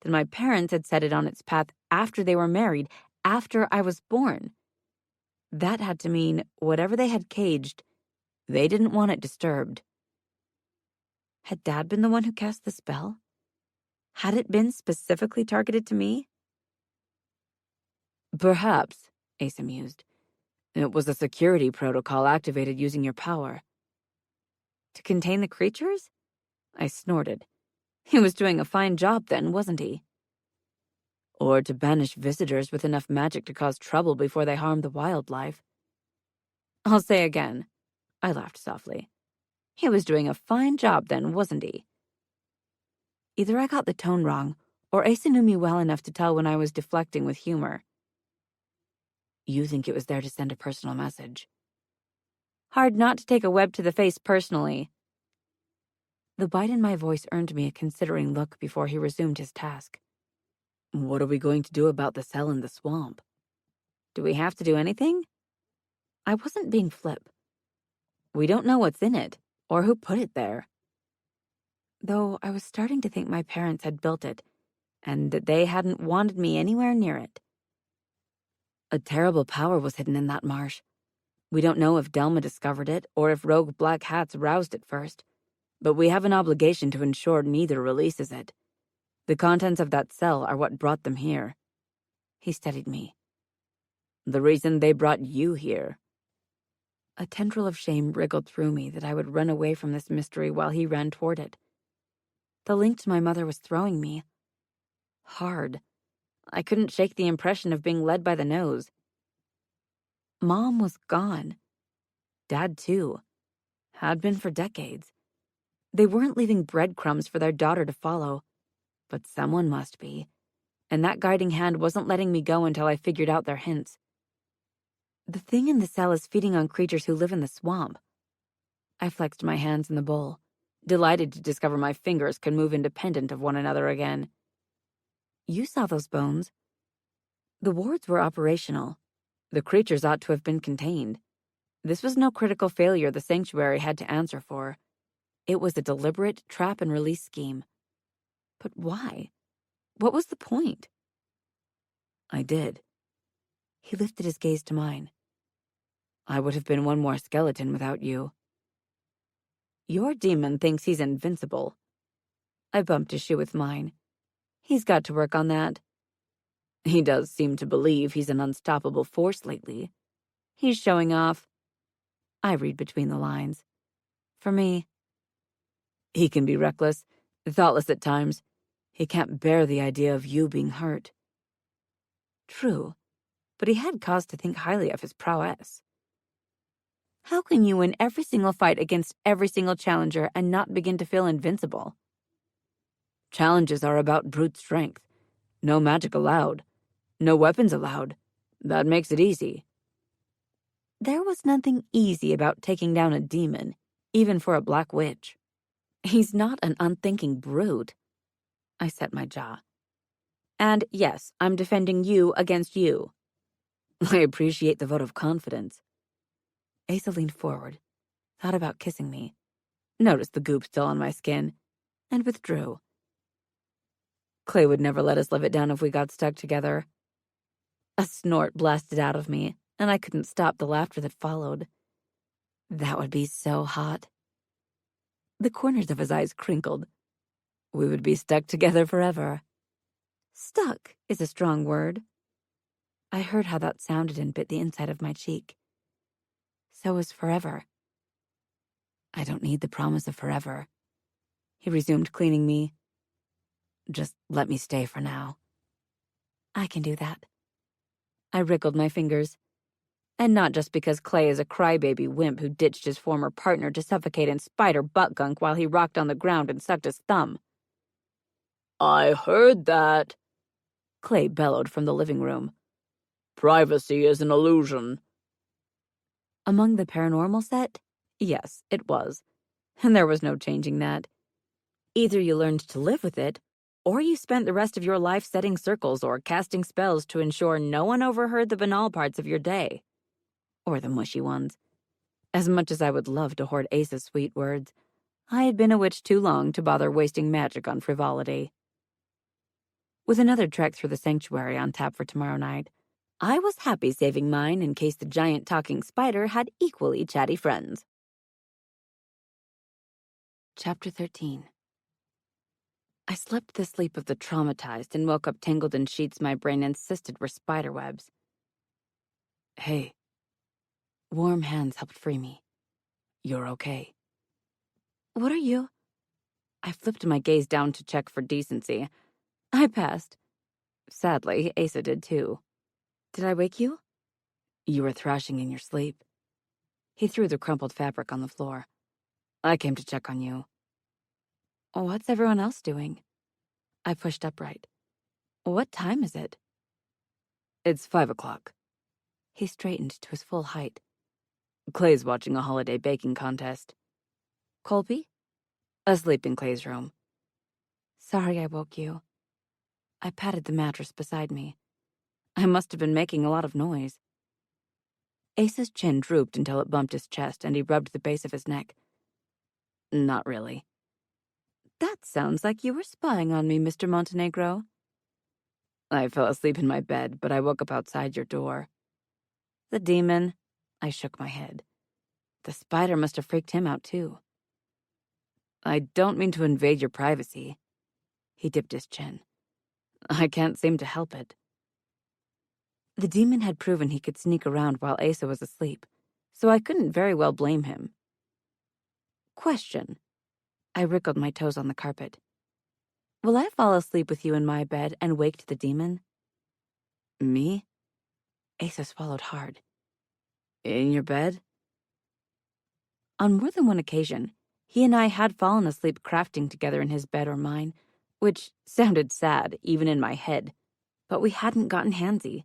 then my parents had set it on its path after they were married, after I was born. That had to mean whatever they had caged, they didn't want it disturbed. Had Dad been the one who cast the spell? Had it been specifically targeted to me? Perhaps, Asa mused. It was a security protocol activated using your power. To contain the creatures? I snorted. He was doing a fine job then, wasn't he? Or to banish visitors with enough magic to cause trouble before they harm the wildlife. I'll say again. I laughed softly. He was doing a fine job then, wasn't he? Either I got the tone wrong, or Asa knew me well enough to tell when I was deflecting with humor. You think it was there to send a personal message? Hard not to take a web to the face personally. The bite in my voice earned me a considering look before he resumed his task. What are we going to do about the cell in the swamp? Do we have to do anything? I wasn't being flip. We don't know what's in it, or who put it there. Though I was starting to think my parents had built it, and that they hadn't wanted me anywhere near it. A terrible power was hidden in that marsh. We don't know if Delma discovered it, or if rogue black hats roused it first, but we have an obligation to ensure neither releases it. The contents of that cell are what brought them here. He steadied me. The reason they brought you here. A tendril of shame wriggled through me that I would run away from this mystery while he ran toward it. The link to my mother was throwing me. Hard. I couldn't shake the impression of being led by the nose. Mom was gone. Dad, too. Had been for decades. They weren't leaving breadcrumbs for their daughter to follow. But someone must be. And that guiding hand wasn't letting me go until I figured out their hints. The thing in the cell is feeding on creatures who live in the swamp. I flexed my hands in the bowl, delighted to discover my fingers could move independent of one another again. You saw those bones. The wards were operational. The creatures ought to have been contained. This was no critical failure the sanctuary had to answer for. It was a deliberate trap and release scheme. But why? What was the point? I did. He lifted his gaze to mine. I would have been one more skeleton without you. Your demon thinks he's invincible. I bumped his shoe with mine. He's got to work on that. He does seem to believe he's an unstoppable force lately. He's showing off. I read between the lines. For me. He can be reckless, thoughtless at times. He can't bear the idea of you being hurt. True, but he had cause to think highly of his prowess. How can you win every single fight against every single challenger and not begin to feel invincible? Challenges are about brute strength. No magic allowed. No weapons allowed. That makes it easy. There was nothing easy about taking down a demon, even for a black witch. He's not an unthinking brute. I set my jaw. And yes, I'm defending you against you. I appreciate the vote of confidence. Asa leaned forward, thought about kissing me, noticed the goop still on my skin, and withdrew. Clay would never let us live it down if we got stuck together. A snort blasted out of me, and I couldn't stop the laughter that followed. That would be so hot. The corners of his eyes crinkled. We would be stuck together forever. Stuck is a strong word. I heard how that sounded and bit the inside of my cheek. So is forever. I don't need the promise of forever. He resumed cleaning me. Just let me stay for now. I can do that. I wriggled my fingers. And not just because Clay is a crybaby wimp who ditched his former partner to suffocate in spider butt gunk while he rocked on the ground and sucked his thumb. I heard that, Clay bellowed from the living room. Privacy is an illusion. Among the paranormal set? Yes, it was. And there was no changing that. Either you learned to live with it, or you spent the rest of your life setting circles or casting spells to ensure no one overheard the banal parts of your day. Or the mushy ones. As much as I would love to hoard Asa's sweet words, I had been a witch too long to bother wasting magic on frivolity. With another trek through the sanctuary on tap for tomorrow night, I was happy saving mine in case the giant talking spider had equally chatty friends. Chapter 13. I slept the sleep of the traumatized and woke up tangled in sheets my brain insisted were spiderwebs. Hey. Warm hands helped free me. You're okay. What are you? I flipped my gaze down to check for decency. I passed. Sadly, Asa did too. Did I wake you? You were thrashing in your sleep. He threw the crumpled fabric on the floor. I came to check on you. What's everyone else doing? I pushed upright. What time is it? It's 5 o'clock. He straightened to his full height. Clay's watching a holiday baking contest. Colby? Asleep in Clay's room. Sorry I woke you. I patted the mattress beside me. I must have been making a lot of noise. Asa's chin drooped until it bumped his chest, and he rubbed the base of his neck. Not really. That sounds like you were spying on me, Mr. Montenegro. I fell asleep in my bed, but I woke up outside your door. The demon. I shook my head. The spider must have freaked him out, too. I don't mean to invade your privacy. He dipped his chin. I can't seem to help it. The demon had proven he could sneak around while Asa was asleep, so I couldn't very well blame him. Question. I wriggled my toes on the carpet. Will I fall asleep with you in my bed and wake to the demon? Me? Asa swallowed hard. In your bed? On more than one occasion, he and I had fallen asleep crafting together in his bed or mine, which sounded sad, even in my head. But we hadn't gotten handsy,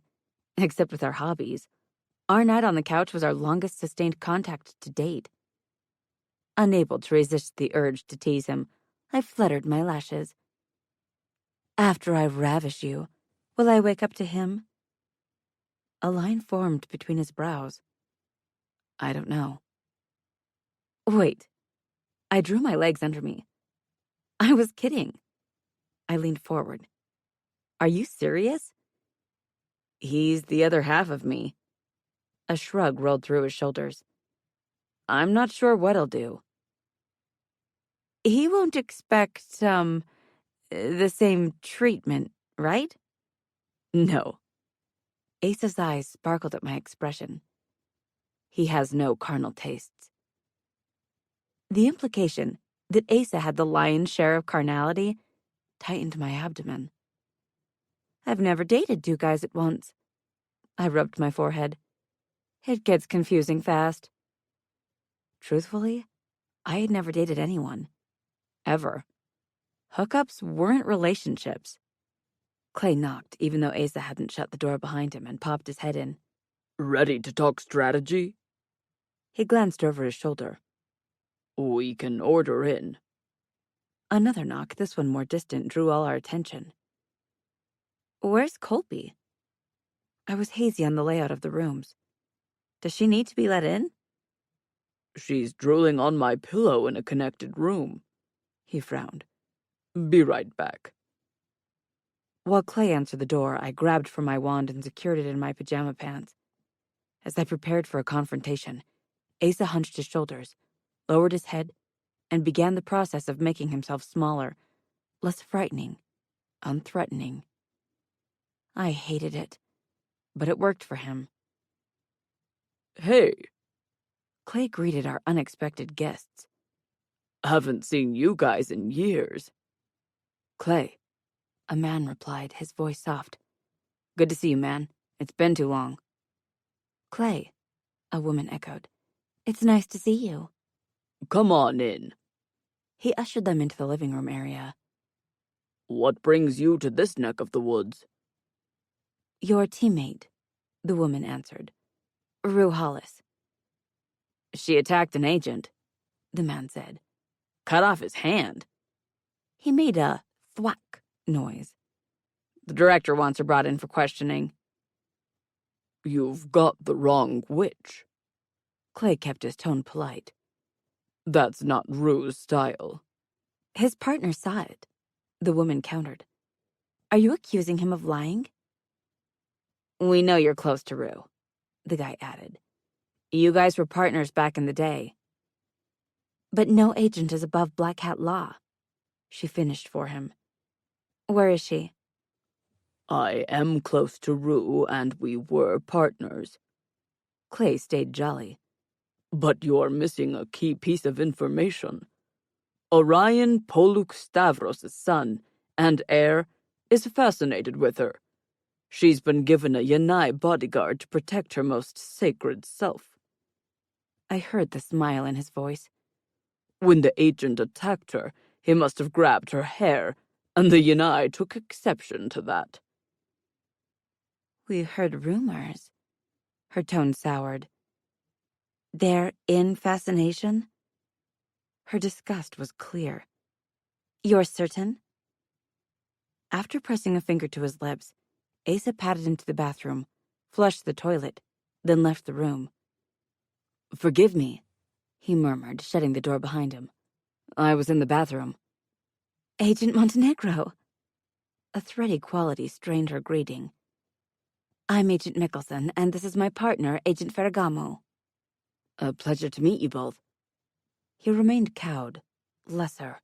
except with our hobbies. Our night on the couch was our longest sustained contact to date. Unable to resist the urge to tease him, I fluttered my lashes. After I ravish you, will I wake up to him? A line formed between his brows. I don't know. Wait. I drew my legs under me. I was kidding. I leaned forward. Are you serious? He's the other half of me. A shrug rolled through his shoulders. I'm not sure what he'll do. He won't expect, the same treatment, right? No. Asa's eyes sparkled at my expression. He has no carnal tastes. The implication that Asa had the lion's share of carnality tightened my abdomen. I've never dated two guys at once. I rubbed my forehead. It gets confusing fast. Truthfully, I had never dated anyone. Ever. Hookups weren't relationships. Clay knocked, even though Asa hadn't shut the door behind him, and popped his head in. Ready to talk strategy? He glanced over his shoulder. We can order in. Another knock, this one more distant, drew all our attention. Where's Colby? I was hazy on the layout of the rooms. Does she need to be let in? She's drooling on my pillow in a connected room. He frowned. Be right back. While Clay answered the door, I grabbed for my wand and secured it in my pajama pants. As I prepared for a confrontation, Asa hunched his shoulders, lowered his head, and began the process of making himself smaller, less frightening, unthreatening. I hated it, but it worked for him. Hey. Clay greeted our unexpected guests. Haven't seen you guys in years. Clay, a man replied, his voice soft. Good to see you, man. It's been too long. Clay, a woman echoed. It's nice to see you. Come on in. He ushered them into the living room area. What brings you to this neck of the woods? Your teammate, the woman answered. Rue Hollis. She attacked an agent, the man said. Cut off his hand. He made a thwack noise. The director wants her brought in for questioning. You've got the wrong witch. Clay kept his tone polite. That's not Rue's style. His partner saw it, the woman countered. Are you accusing him of lying? We know you're close to Rue, the guy added. You guys were partners back in the day. But no agent is above Black Hat law, she finished for him. Where is she? I am close to Rue, and we were partners. Clay stayed jolly. But you're missing a key piece of information. Orion Poluk Stavros' son and heir is fascinated with her. She's been given a Yanai bodyguard to protect her most sacred self. I heard the smile in his voice. When the agent attacked her, he must have grabbed her hair, and the Yanai took exception to that. We heard rumors. Her tone soured. They're in fascination? Her disgust was clear. You're certain? After pressing a finger to his lips, Asa padded into the bathroom, flushed the toilet, then left the room. Forgive me, he murmured, shutting the door behind him. I was in the bathroom. Agent Montenegro. A thready quality strained her greeting. I'm Agent Mickelson, and this is my partner, Agent Ferragamo. A pleasure to meet you both. He remained cowed, lesser,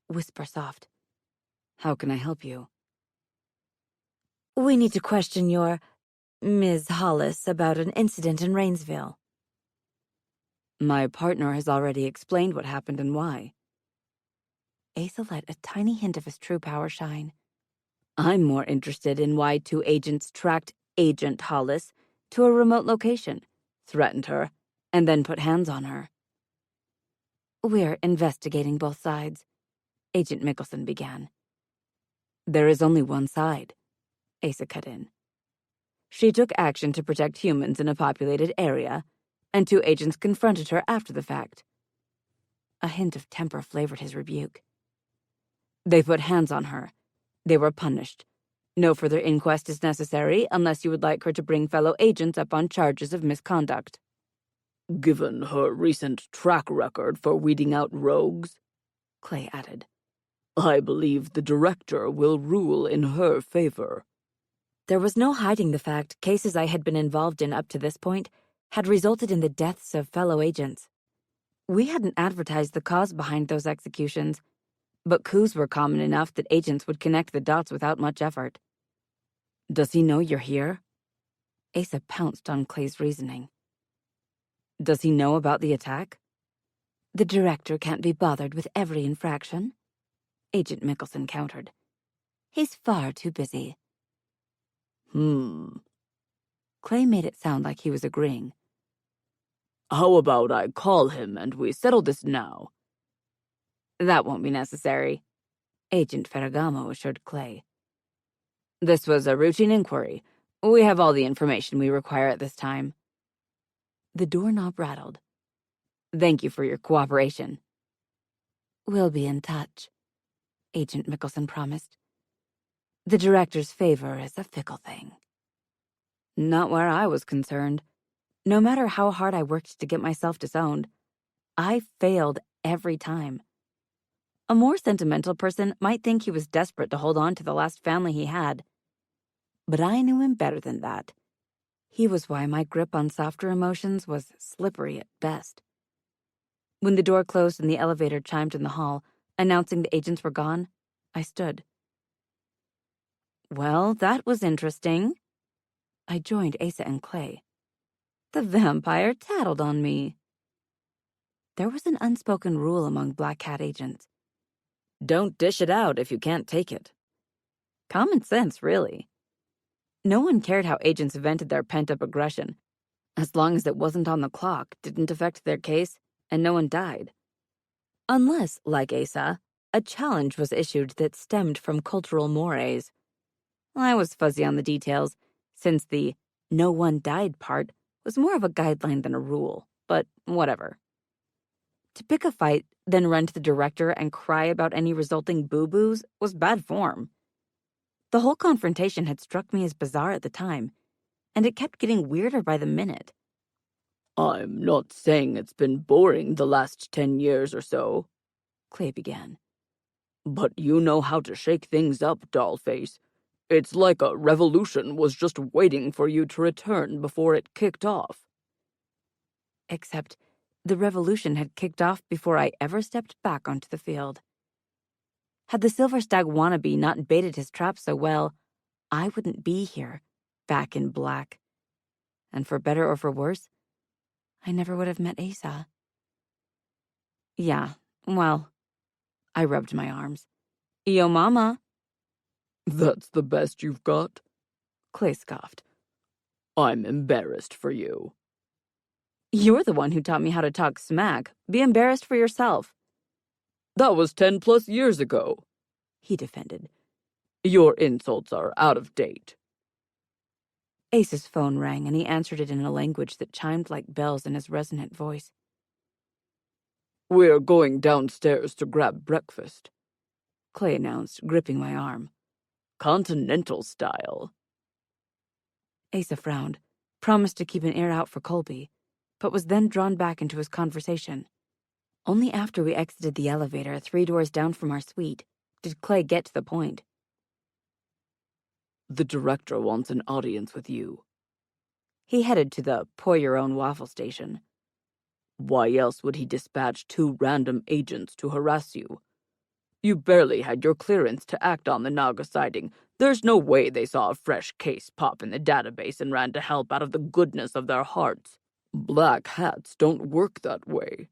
whisper soft. How can I help you? We need to question your Ms. Hollis about an incident in Rainsville. My partner has already explained what happened and why. Asa let a tiny hint of his true power shine. I'm more interested in why two agents tracked Agent Hollis to a remote location, threatened her, and then put hands on her. We're investigating both sides, Agent Mickelson began. There is only one side, Asa cut in. She took action to protect humans in a populated area, and two agents confronted her after the fact. A hint of temper flavored his rebuke. They put hands on her. They were punished. No further inquest is necessary unless you would like her to bring fellow agents up on charges of misconduct. Given her recent track record for weeding out rogues, Clay added, I believe the director will rule in her favor. There was no hiding the fact cases I had been involved in up to this point had resulted in the deaths of fellow agents. We hadn't advertised the cause behind those executions, but coups were common enough that agents would connect the dots without much effort. Does he know you're here? Asa pounced on Clay's reasoning. Does he know about the attack? The director can't be bothered with every infraction, Agent Mickelson countered. He's far too busy. Clay made it sound like he was agreeing. How about I call him and we settle this now? That won't be necessary, Agent Ferragamo assured Clay. This was a routine inquiry. We have all the information we require at this time. The doorknob rattled. Thank you for your cooperation. We'll be in touch, Agent Mickelson promised. The director's favor is a fickle thing. Not where I was concerned. No matter how hard I worked to get myself disowned, I failed every time. A more sentimental person might think he was desperate to hold on to the last family he had. But I knew him better than that. He was why my grip on softer emotions was slippery at best. When the door closed and the elevator chimed in the hall, announcing the agents were gone, I stood. Well, that was interesting. I joined Asa and Clay. The vampire tattled on me. There was an unspoken rule among Black Hat agents. Don't dish it out if you can't take it. Common sense, really. No one cared how agents vented their pent-up aggression. As long as it wasn't on the clock, didn't affect their case, and no one died. Unless, like Asa, a challenge was issued that stemmed from cultural mores. I was fuzzy on the details, since the "no one died" part was more of a guideline than a rule, but whatever. To pick a fight, then run to the director and cry about any resulting boo-boos was bad form. The whole confrontation had struck me as bizarre at the time, and it kept getting weirder by the minute. I'm not saying it's been boring the last 10 years or so, Clay began. but you know how to shake things up, dollface. It's like a revolution was just waiting for you to return before it kicked off. Except the revolution had kicked off before I ever stepped back onto the field. Had the Silver Stag wannabe not baited his trap so well, I wouldn't be here, back in black. And for better or for worse, I never would have met Asa. Yeah, well, I rubbed my arms. Yo, mama. That's the best you've got? Clay scoffed. I'm embarrassed for you. You're the one who taught me how to talk smack. Be embarrassed for yourself. That was 10+ years ago, He defended. Your insults are out of date. Ace's phone rang, and he answered it in a language that chimed like bells in his resonant voice. We're going downstairs to grab breakfast, Clay announced, gripping my arm. Continental style. Asa frowned, promised to keep an ear out for Colby, but was then drawn back into his conversation. Only after we exited the elevator 3 doors down from our suite did Clay get to the point. The director wants an audience with you. He headed to the pour-your-own-waffle station. Why else would he dispatch 2 random agents to harass you? You barely had your clearance to act on the Naga sighting. There's no way they saw a fresh case pop in the database and ran to help out of the goodness of their hearts. Black hats don't work that way.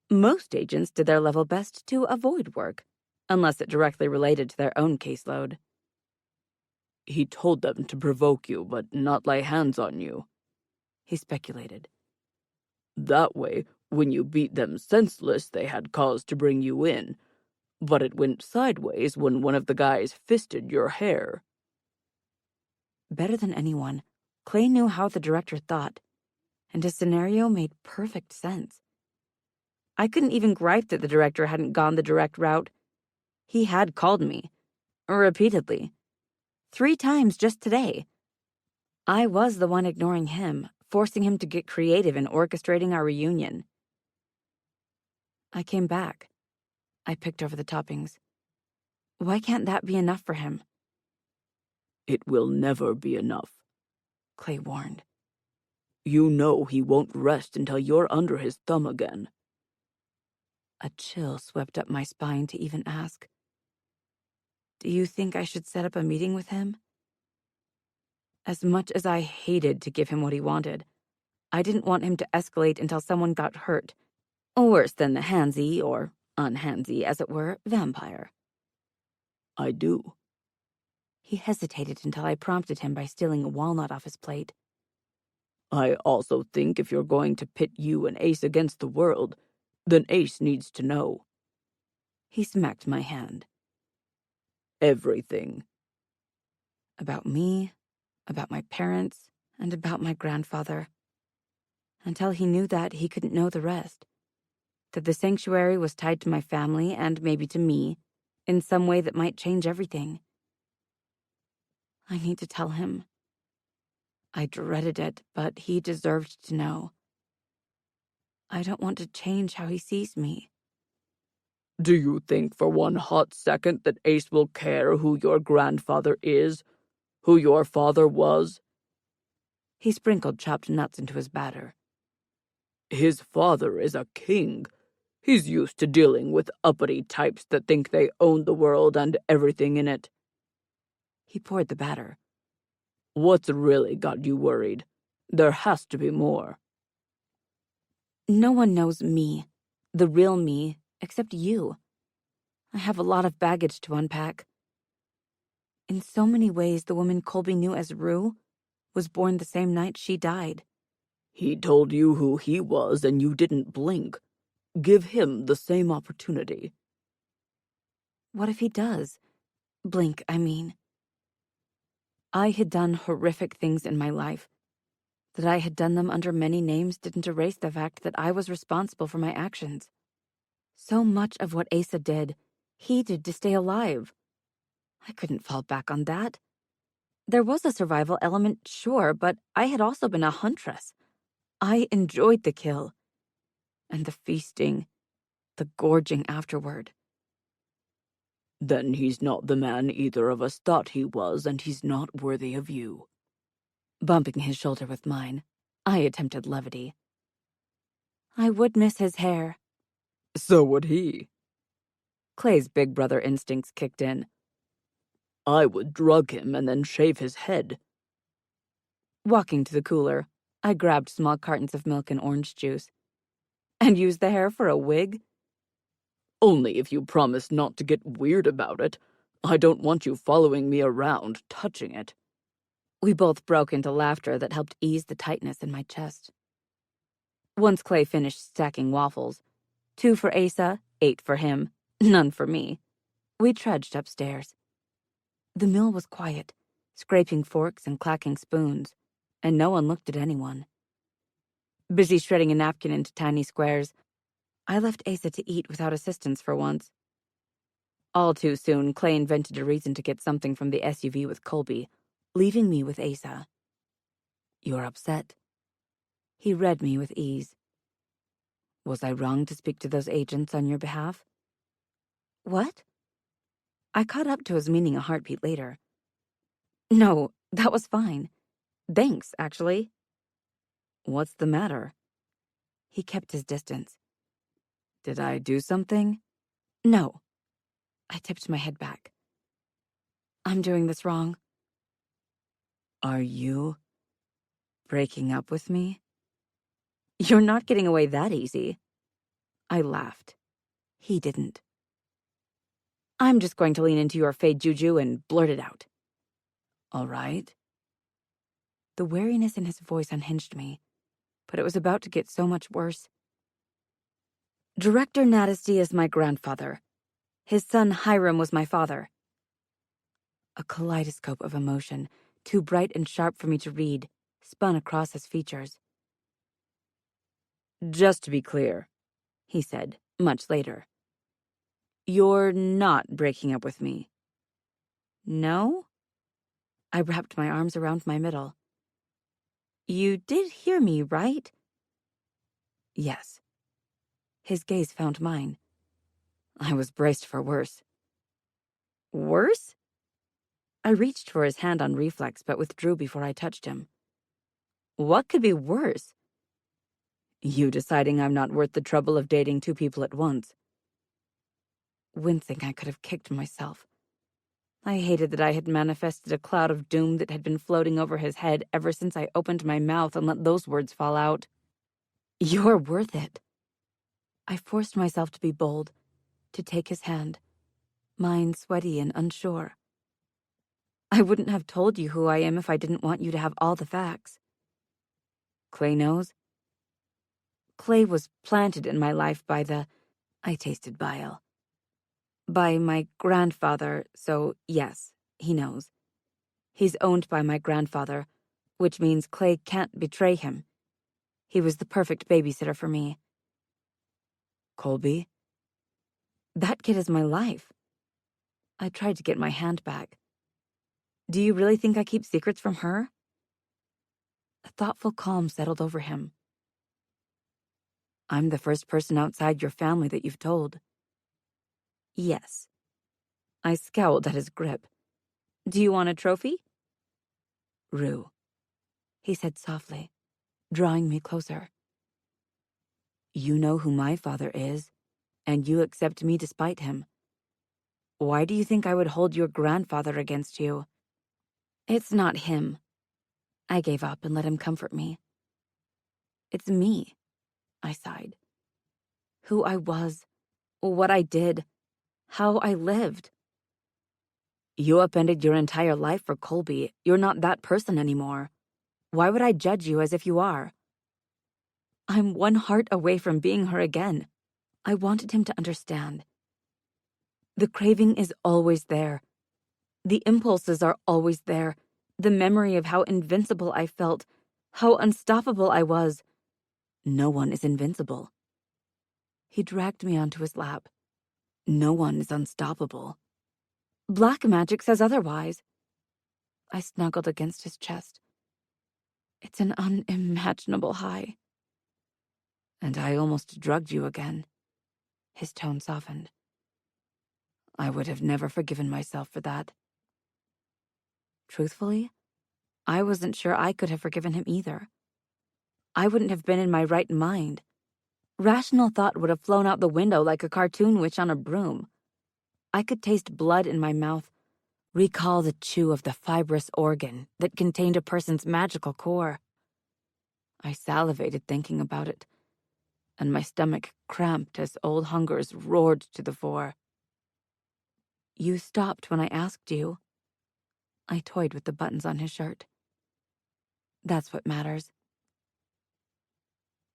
Most agents did their level best to avoid work, unless it directly related to their own caseload. He told them to provoke you, but not lay hands on you, He speculated. That way, when you beat them senseless, they had cause to bring you in. But it went sideways when one of the guys fisted your hair. Better than anyone, Clay knew how the director thought, and his scenario made perfect sense. I couldn't even gripe that the director hadn't gone the direct route. He had called me, repeatedly, 3 times just today. I was the one ignoring him, forcing him to get creative in orchestrating our reunion. I came back. I picked over the toppings. Why can't that be enough for him? It will never be enough, Clay warned. You know he won't rest until you're under his thumb again. A chill swept up my spine to even ask. Do you think I should set up a meeting with him? As much as I hated to give him what he wanted, I didn't want him to escalate until someone got hurt. Worse than the handsy, or unhandsy, as it were, vampire. I do. He hesitated until I prompted him by stealing a walnut off his plate. I also think if you're going to pit you and Ace against the world, then Ace needs to know. He smacked my hand. Everything. About me, about my parents, and about my grandfather. Until he knew that, he couldn't know the rest. That the sanctuary was tied to my family, and maybe to me, in some way that might change everything. I need to tell him. I dreaded it, but he deserved to know. I don't want to change how he sees me. Do you think for one hot second that Ace will care who your grandfather is? Who your father was? He sprinkled chopped nuts into his batter. His father is a king. He's used to dealing with uppity types that think they own the world and everything in it. He poured the batter. What's really got you worried? There has to be more. No one knows me, the real me, except you. I have a lot of baggage to unpack. In so many ways, the woman Colby knew as Rue was born the same night she died. He told you who he was and you didn't blink. Give him the same opportunity. What if he does? Blink, I mean. I had done horrific things in my life. That I had done them under many names didn't erase the fact that I was responsible for my actions. So much of what Asa did, he did to stay alive. I couldn't fall back on that. There was a survival element, sure, but I had also been a huntress. I enjoyed the kill. And the feasting, the gorging afterward. Then he's not the man either of us thought he was, and he's not worthy of you. Bumping his shoulder with mine, I attempted levity. I would miss his hair. So would he. Clay's big brother instincts kicked in. I would drug him and then shave his head. Walking to the cooler, I grabbed small cartons of milk and orange juice. And used the hair for a wig? Only if you promise not to get weird about it. I don't want you following me around, touching it. We both broke into laughter that helped ease the tightness in my chest. Once Clay finished stacking waffles, 2 for Asa, 8 for him, none for me, we trudged upstairs. The mill was quiet, scraping forks and clacking spoons, and no one looked at anyone. Busy shredding a napkin into tiny squares, I left Asa to eat without assistance for once. All too soon, Clay invented a reason to get something from the SUV with Colby, leaving me with Asa. You're upset. He read me with ease. Was I wrong to speak to those agents on your behalf? What? I caught up to his meaning a heartbeat later. No, that was fine. Thanks, actually. What's the matter? He kept his distance. Did I do something? No. I tipped my head back. I'm doing this wrong. Are you breaking up with me? You're not getting away that easy. I laughed. He didn't. I'm just going to lean into your fade juju and blurt it out. All right. The wariness in his voice unhinged me, but it was about to get so much worse. Director Natesty is my grandfather. His son Hiram was my father. A kaleidoscope of emotion, too bright and sharp for me to read, spun across his features. Just to be clear, he said, much later. You're not breaking up with me. No? I wrapped my arms around my middle. You did hear me, right? Yes. His gaze found mine. I was braced for worse. Worse? I reached for his hand on reflex, but withdrew before I touched him. What could be worse? You deciding I'm not worth the trouble of dating 2 people at once. Wincing, I could have kicked myself. I hated that I had manifested a cloud of doom that had been floating over his head ever since I opened my mouth and let those words fall out. You're worth it. I forced myself to be bold, to take his hand, mine sweaty and unsure. I wouldn't have told you who I am if I didn't want you to have all the facts. Clay knows? Clay was planted in my life by I tasted bile. By my grandfather, so yes, he knows. He's owned by my grandfather, which means Clay can't betray him. He was the perfect babysitter for me. Colby? That kid is my life. I tried to get my hand back. Do you really think I keep secrets from her? A thoughtful calm settled over him. I'm the first person outside your family that you've told. Yes. I scowled at his grip. Do you want a trophy? Rue, he said softly, drawing me closer. You know who my father is, and you accept me despite him. Why do you think I would hold your grandfather against you? It's not him. I gave up and let him comfort me. It's me, I sighed. Who I was, what I did, how I lived. You upended your entire life for Colby. You're not that person anymore. Why would I judge you as if you are? I'm one heart away from being her again. I wanted him to understand. The craving is always there. The impulses are always there. The memory of how invincible I felt, how unstoppable I was. No one is invincible. He dragged me onto his lap. No one is unstoppable. Black magic says otherwise. I snuggled against his chest. It's an unimaginable high. And I almost drugged you again. His tone softened. I would have never forgiven myself for that. Truthfully, I wasn't sure I could have forgiven him either. I wouldn't have been in my right mind. Rational thought would have flown out the window like a cartoon witch on a broom. I could taste blood in my mouth, recall the chew of the fibrous organ that contained a person's magical core. I salivated thinking about it, and my stomach cramped as old hungers roared to the fore. You stopped when I asked you. I toyed with the buttons on his shirt. That's what matters.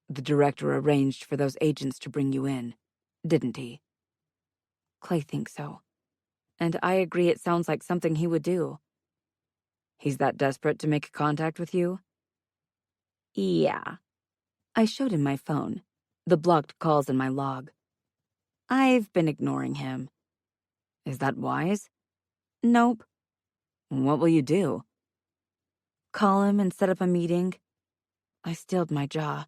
The director arranged for those agents to bring you in, didn't he? Clay thinks so, and I agree it sounds like something he would do. He's that desperate to make contact with you? Yeah. I showed him my phone, the blocked calls in my log. I've been ignoring him. Is that wise? Nope. What will you do? Call him and set up a meeting. I stilled my jaw.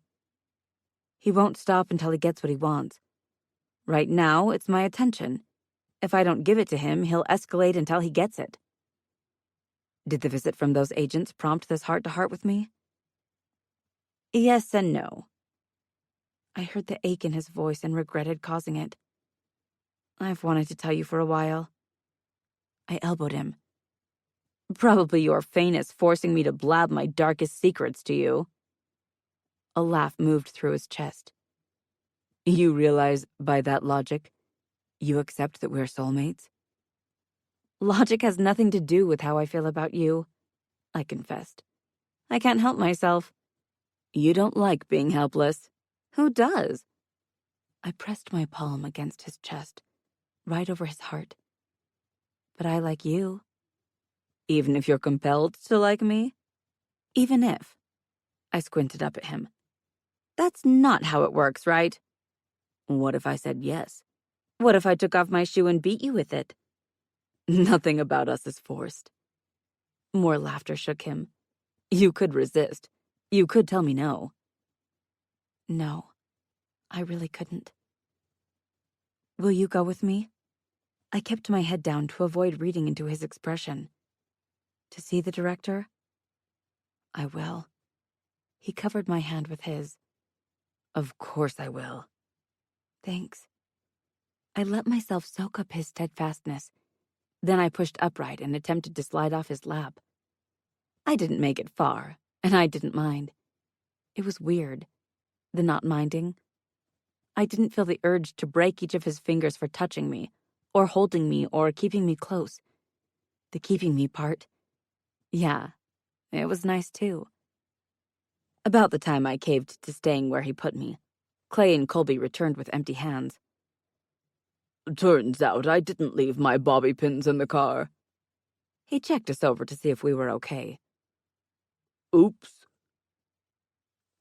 He won't stop until he gets what he wants. Right now, it's my attention. If I don't give it to him, he'll escalate until he gets it. Did the visit from those agents prompt this heart-to-heart with me? Yes and no. I heard the ache in his voice and regretted causing it. I've wanted to tell you for a while. I elbowed him. Probably your faintest forcing me to blab my darkest secrets to you. A laugh moved through his chest. You realize, by that logic, you accept that we're soulmates? Logic has nothing to do with how I feel about you, I confessed. I can't help myself. You don't like being helpless. Who does? I pressed my palm against his chest, right over his heart. But I like you. Even if you're compelled to like me? Even if. I squinted up at him. That's not how it works, right? What if I said yes? What if I took off my shoe and beat you with it? Nothing about us is forced. More laughter shook him. You could resist. You could tell me no. No, I really couldn't. Will you go with me? I kept my head down to avoid reading into his expression. To see the director? I will. He covered my hand with his. Of course I will. Thanks. I let myself soak up his steadfastness. Then I pushed upright and attempted to slide off his lap. I didn't make it far, and I didn't mind. It was weird, the not minding. I didn't feel the urge to break each of his fingers for touching me, or holding me, or keeping me close. The keeping me part. Yeah, it was nice too. About the time I caved to staying where he put me, Clay and Colby returned with empty hands. Turns out I didn't leave my bobby pins in the car. He checked us over to see if we were okay. Oops.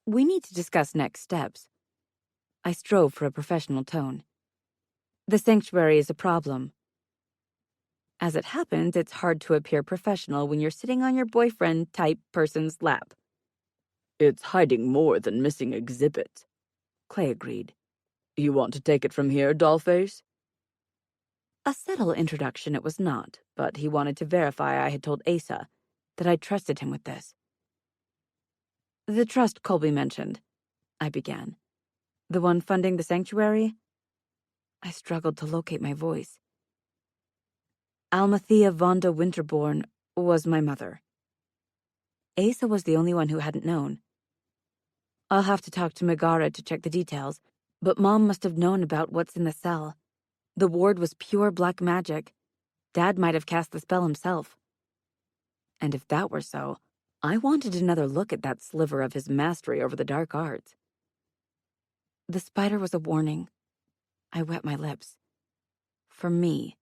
We need to discuss next steps. I strove for a professional tone. The sanctuary is a problem. As it happens, it's hard to appear professional when you're sitting on your boyfriend-type person's lap. It's hiding more than missing exhibits, Clay agreed. You want to take it from here, dollface? A subtle introduction it was not, but he wanted to verify I had told Asa that I trusted him with this. The trust Colby mentioned, I began. The one funding the sanctuary? I struggled to locate my voice. Almathea Vonda Winterborn was my mother. Asa was the only one who hadn't known. I'll have to talk to Megara to check the details, but Mom must have known about what's in the cell. The ward was pure black magic. Dad might have cast the spell himself. And if that were so, I wanted another look at that sliver of his mastery over the dark arts. The spider was a warning. I wet my lips. For me.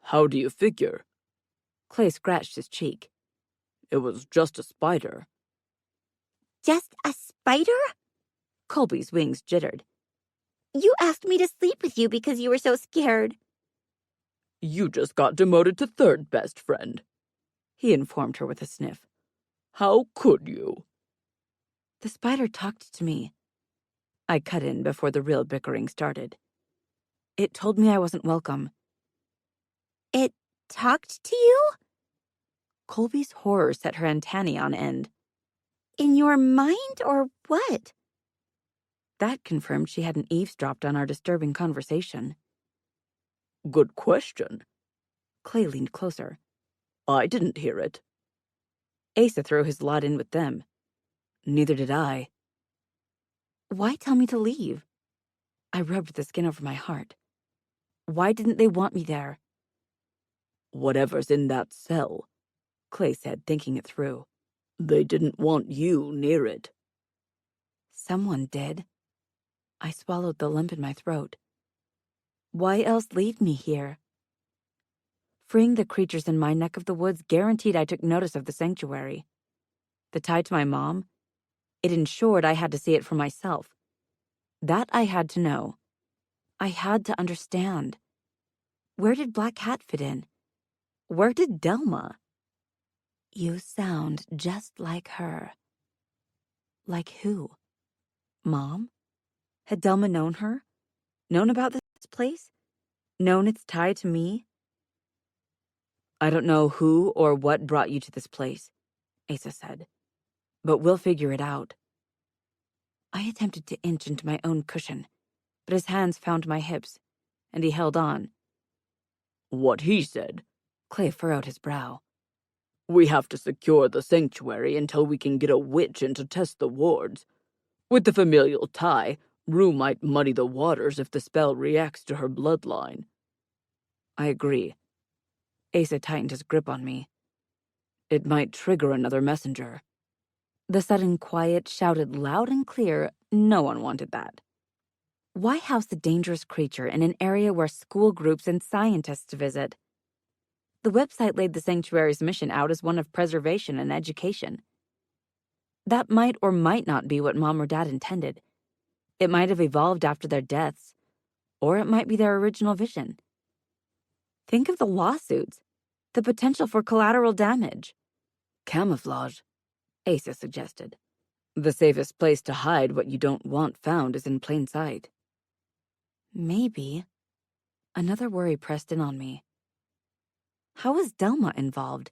How do you figure? Clay scratched his cheek. It was just a spider. Just a spider? Colby's wings jittered. You asked me to sleep with you because you were so scared. You just got demoted to third best friend, he informed her with a sniff. How could you? The spider talked to me. I cut in before the real bickering started. It told me I wasn't welcome. It talked to you? Colby's horror set her antennae on end. In your mind or what? That confirmed she hadn't eavesdropped on our disturbing conversation. Good question. Clay leaned closer. I didn't hear it. Asa threw his lot in with them. Neither did I. Why tell me to leave? I rubbed the skin over my heart. Why didn't they want me there? Whatever's in that cell, Clay said, thinking it through. They didn't want you near it. Someone did. I swallowed the lump in my throat. Why else leave me here? Freeing the creatures in my neck of the woods guaranteed I took notice of the sanctuary. The tie to my mom? It ensured I had to see it for myself. That I had to know. I had to understand. Where did Black Cat fit in? Where did Delma? You sound just like her. Like who? Mom? Had Delma known her? Known about this place? Known its tie to me? I don't know who or what brought you to this place, Asa said, but we'll figure it out. I attempted to inch into my own cushion, but his hands found my hips, and he held on. What he said. Clay furrowed his brow. We have to secure the sanctuary until we can get a witch in to test the wards. With the familial tie, Rue might muddy the waters if the spell reacts to her bloodline. I agree. Asa tightened his grip on me. It might trigger another messenger. The sudden quiet shouted loud and clear, no one wanted that. Why house a dangerous creature in an area where school groups and scientists visit? The website laid the sanctuary's mission out as one of preservation and education. That might or might not be what Mom or Dad intended. It might have evolved after their deaths, or it might be their original vision. Think of the lawsuits, the potential for collateral damage. Camouflage, Asa suggested. The safest place to hide what you don't want found is in plain sight. Maybe. Another worry pressed in on me. How was Delma involved?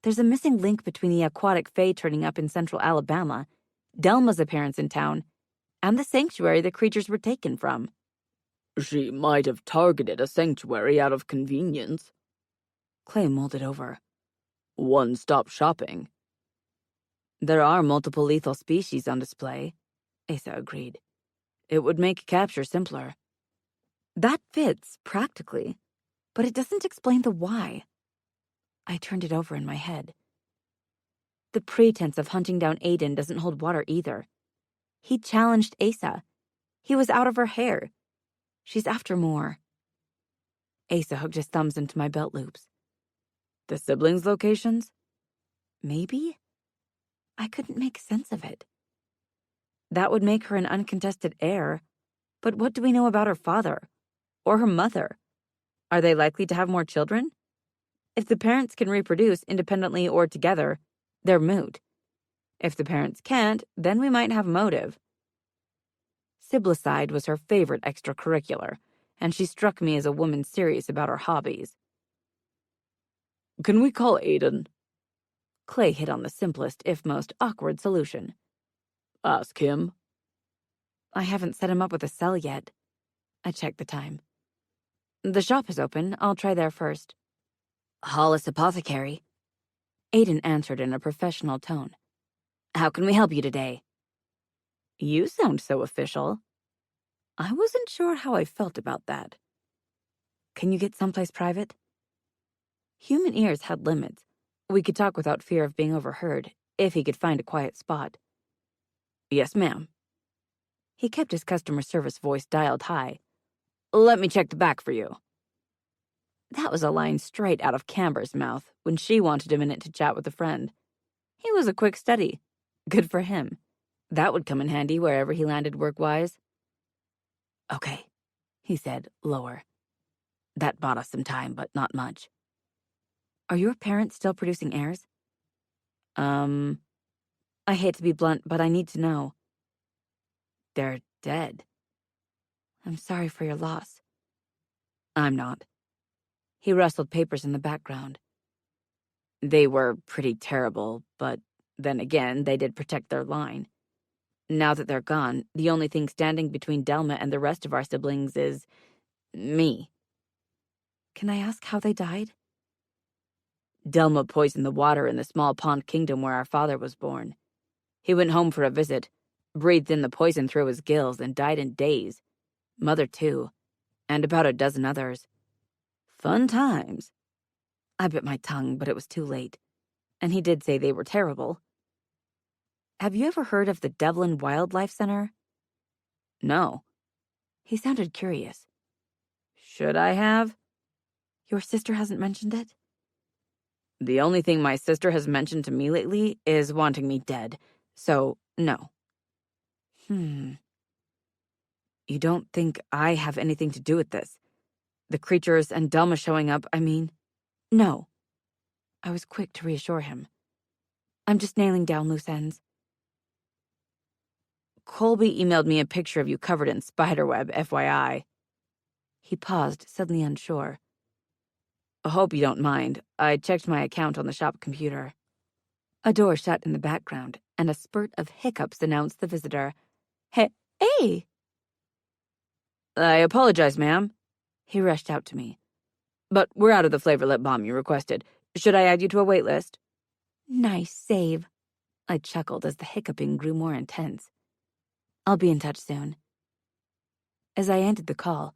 There's a missing link between the aquatic fae turning up in central Alabama, Delma's appearance in town, and the sanctuary the creatures were taken from. She might have targeted a sanctuary out of convenience. Clay mulled it over. One-stop shopping. There are multiple lethal species on display, Asa agreed. It would make capture simpler. That fits, practically, but it doesn't explain the why. I turned it over in my head. The pretense of hunting down Aiden doesn't hold water either. He challenged Asa. He was out of her hair. She's after more. Asa hooked his thumbs into my belt loops. The siblings' locations? Maybe? I couldn't make sense of it. That would make her an uncontested heir, but what do we know about her father? Or her mother? Are they likely to have more children? If the parents can reproduce independently or together, they're moot. If the parents can't, then we might have motive. Siblicide was her favorite extracurricular, and she struck me as a woman serious about her hobbies. Can we call Aiden? Clay hit on the simplest, if most awkward solution. Ask him. I haven't set him up with a cell yet. I checked the time. The shop is open. I'll try there first. Hollis Apothecary. Aiden answered in a professional tone. How can we help you today? You sound so official. I wasn't sure how I felt about that. Can you get someplace private? Human ears had limits. We could talk without fear of being overheard, if he could find a quiet spot. Yes, ma'am. He kept his customer service voice dialed high. Let me check the back for you. That was a line straight out of Camber's mouth when she wanted a minute to chat with a friend. He was a quick study. Good for him. That would come in handy wherever he landed work-wise. Okay, he said, lower. That bought us some time, but not much. Are your parents still producing heirs? I hate to be blunt, but I need to know. They're dead. I'm sorry for your loss. I'm not. He rustled papers in the background. They were pretty terrible, but then again, they did protect their line. Now that they're gone, the only thing standing between Delma and the rest of our siblings is me. Can I ask how they died? Delma poisoned the water in the small pond kingdom where our father was born. He went home for a visit, breathed in the poison through his gills, and died in days. Mother, too, and about a dozen others. Fun times. I bit my tongue, but it was too late, and he did say they were terrible. Have you ever heard of the Devlin Wildlife Center? No. He sounded curious. Should I have? Your sister hasn't mentioned it? The only thing my sister has mentioned to me lately is wanting me dead, so no. You don't think I have anything to do with this? The creatures and Delma showing up, I mean? No. I was quick to reassure him. I'm just nailing down loose ends. Colby emailed me a picture of you covered in spiderweb, FYI. He paused, suddenly unsure. I hope you don't mind. I checked my account on the shop computer. A door shut in the background, and a spurt of hiccups announced the visitor. Hey! I apologize, ma'am. He rushed out to me. But we're out of the flavor lip balm you requested. Should I add you to a wait list? Nice save. I chuckled as the hiccuping grew more intense. I'll be in touch soon. As I ended the call,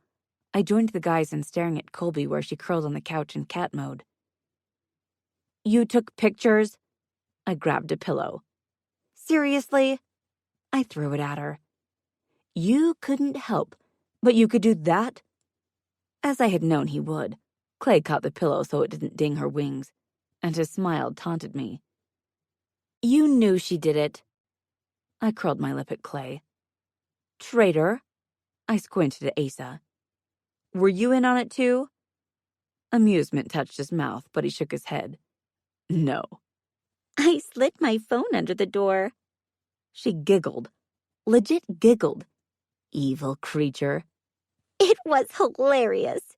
I joined the guys in staring at Colby where she curled on the couch in cat mode. You took pictures? I grabbed a pillow. Seriously? I threw it at her. You couldn't help, but you could do that? As I had known he would, Clay caught the pillow so it didn't ding her wings, and his smile taunted me. You knew she did it. I curled my lip at Clay. Traitor. I squinted at Asa. Were you in on it too? Amusement touched his mouth, but he shook his head. No. I slid my phone under the door. She giggled. Legit giggled. Evil creature. It was hilarious.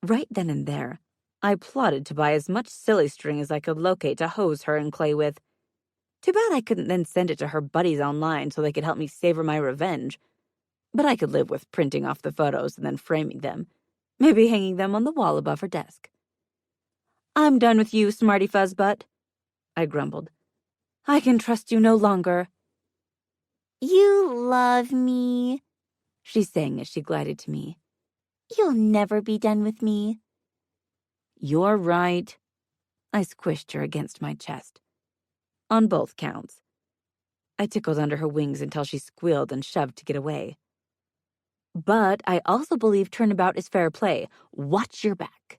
Right then and there, I plotted to buy as much silly string as I could locate to hose her and Clay with. Too bad I couldn't then send it to her buddies online so they could help me savor my revenge. But I could live with printing off the photos and then framing them, maybe hanging them on the wall above her desk. I'm done with you, smarty fuzzbutt, I grumbled. I can trust you no longer. You love me, she sang as she glided to me. You'll never be done with me. You're right. I squished her against my chest. On both counts. I tickled under her wings until she squealed and shoved to get away. But I also believe turnabout is fair play. Watch your back.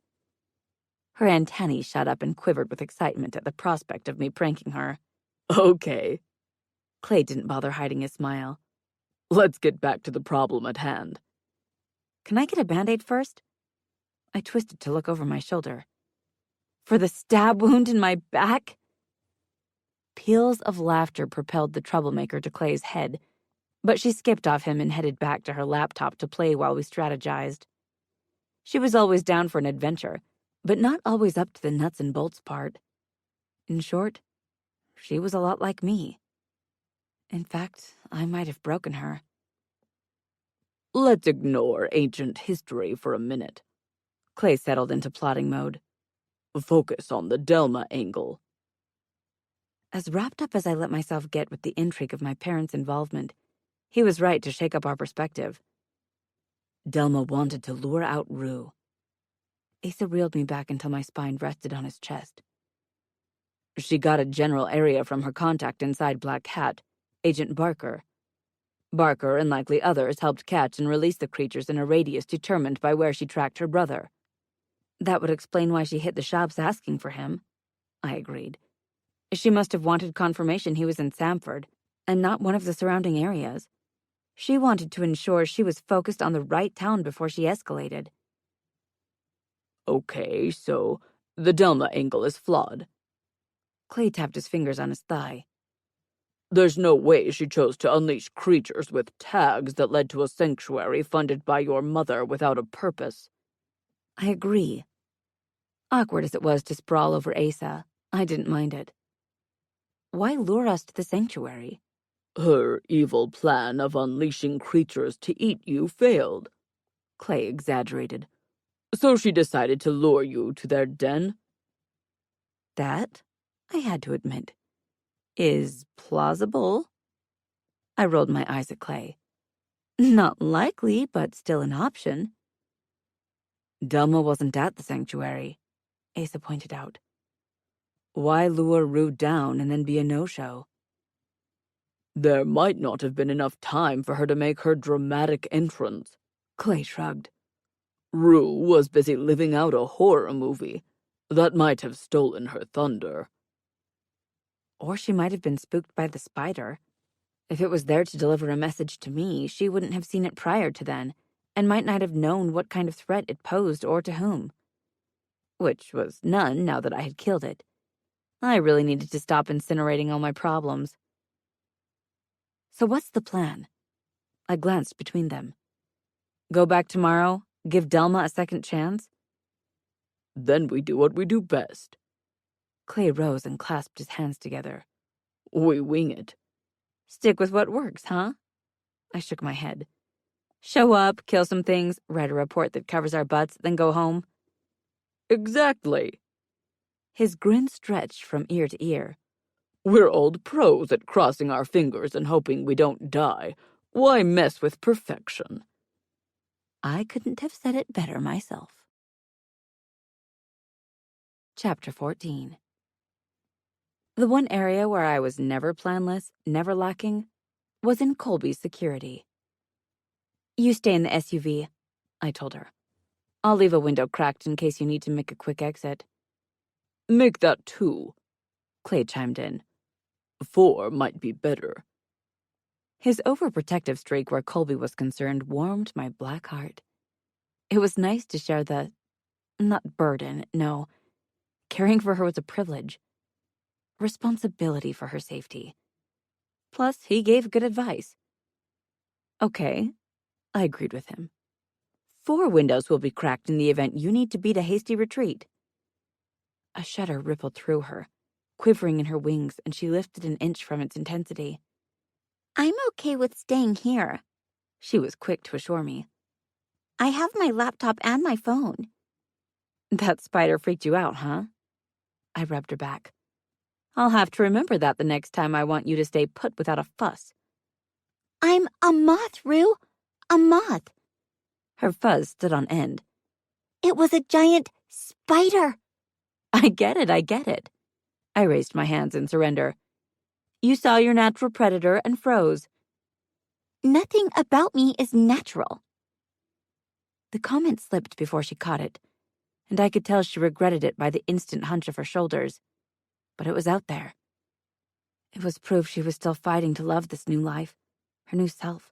Her antennae shot up and quivered with excitement at the prospect of me pranking her. Okay. Clay didn't bother hiding his smile. Let's get back to the problem at hand. Can I get a Band-Aid first? I twisted to look over my shoulder. For the stab wound in my back? Peals of laughter propelled the troublemaker to Clay's head, but she skipped off him and headed back to her laptop to play while we strategized. She was always down for an adventure, but not always up to the nuts and bolts part. In short, she was a lot like me. In fact, I might have broken her. Let's ignore ancient history for a minute. Clay settled into plotting mode. Focus on the Delma angle. As wrapped up as I let myself get with the intrigue of my parents' involvement, he was right to shake up our perspective. Delma wanted to lure out Rue. Asa reeled me back until my spine rested on his chest. She got a general area from her contact inside Black Hat, Agent Barker. Barker and likely others helped catch and release the creatures in a radius determined by where she tracked her brother. That would explain why she hit the shops asking for him, I agreed. She must have wanted confirmation he was in Samford, and not one of the surrounding areas. She wanted to ensure she was focused on the right town before she escalated. Okay, so the Delma angle is flawed. Clay tapped his fingers on his thigh. There's no way she chose to unleash creatures with tags that led to a sanctuary funded by your mother without a purpose. I agree. Awkward as it was to sprawl over Asa, I didn't mind it. Why lure us to the sanctuary? Her evil plan of unleashing creatures to eat you failed, Clay exaggerated. So she decided to lure you to their den? That, I had to admit, is plausible. I rolled my eyes at Clay. Not likely, but still an option. Delma wasn't at the sanctuary, Asa pointed out. Why lure Rue down and then be a no-show? There might not have been enough time for her to make her dramatic entrance, Clay shrugged. Rue was busy living out a horror movie. That might have stolen her thunder. Or she might have been spooked by the spider. If it was there to deliver a message to me, she wouldn't have seen it prior to then, and might not have known what kind of threat it posed or to whom. Which was none now that I had killed it. I really needed to stop incinerating all my problems. So what's the plan? I glanced between them. Go back tomorrow? Give Delma a second chance? Then we do what we do best. Clay rose and clasped his hands together. We wing it. Stick with what works, huh? I shook my head. Show up, kill some things, write a report that covers our butts, then go home? Exactly. His grin stretched from ear to ear. We're old pros at crossing our fingers and hoping we don't die. Why mess with perfection? I couldn't have said it better myself. Chapter 14. The one area where I was never planless, never lacking, was in Colby's security. You stay in the SUV, I told her. I'll leave a window cracked in case you need to make a quick exit. Make that 2. Clay chimed in. 4 might be better. His overprotective streak where Colby was concerned warmed my black heart. It was nice to share the, not burden, no. Caring for her was a privilege. Responsibility for her safety. Plus, he gave good advice. Okay, I agreed with him. 4 windows will be cracked in the event you need to beat a hasty retreat. A shudder rippled through her, quivering in her wings, and she lifted an inch from its intensity. I'm okay with staying here, she was quick to assure me. I have my laptop and my phone. That spider freaked you out, huh? I rubbed her back. I'll have to remember that the next time I want you to stay put without a fuss. I'm a moth, Rue. A moth. Her fuzz stood on end. It was a giant spider. I get it. I raised my hands in surrender. You saw your natural predator and froze. Nothing about me is natural. The comment slipped before she caught it, and I could tell she regretted it by the instant hunch of her shoulders. But it was out there. It was proof she was still fighting to love this new life, her new self.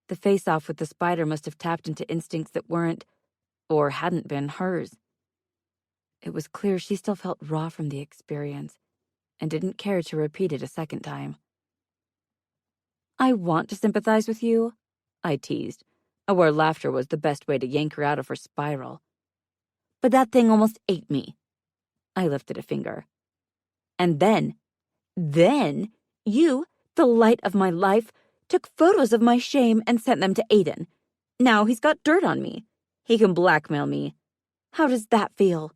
The face-off with the spider must have tapped into instincts that weren't, or hadn't been, hers. It was clear she still felt raw from the experience, and didn't care to repeat it a second time. I want to sympathize with you, I teased, aware laughter was the best way to yank her out of her spiral. But that thing almost ate me. I lifted a finger. And then, you, the light of my life, took photos of my shame and sent them to Aiden. Now he's got dirt on me. He can blackmail me. How does that feel?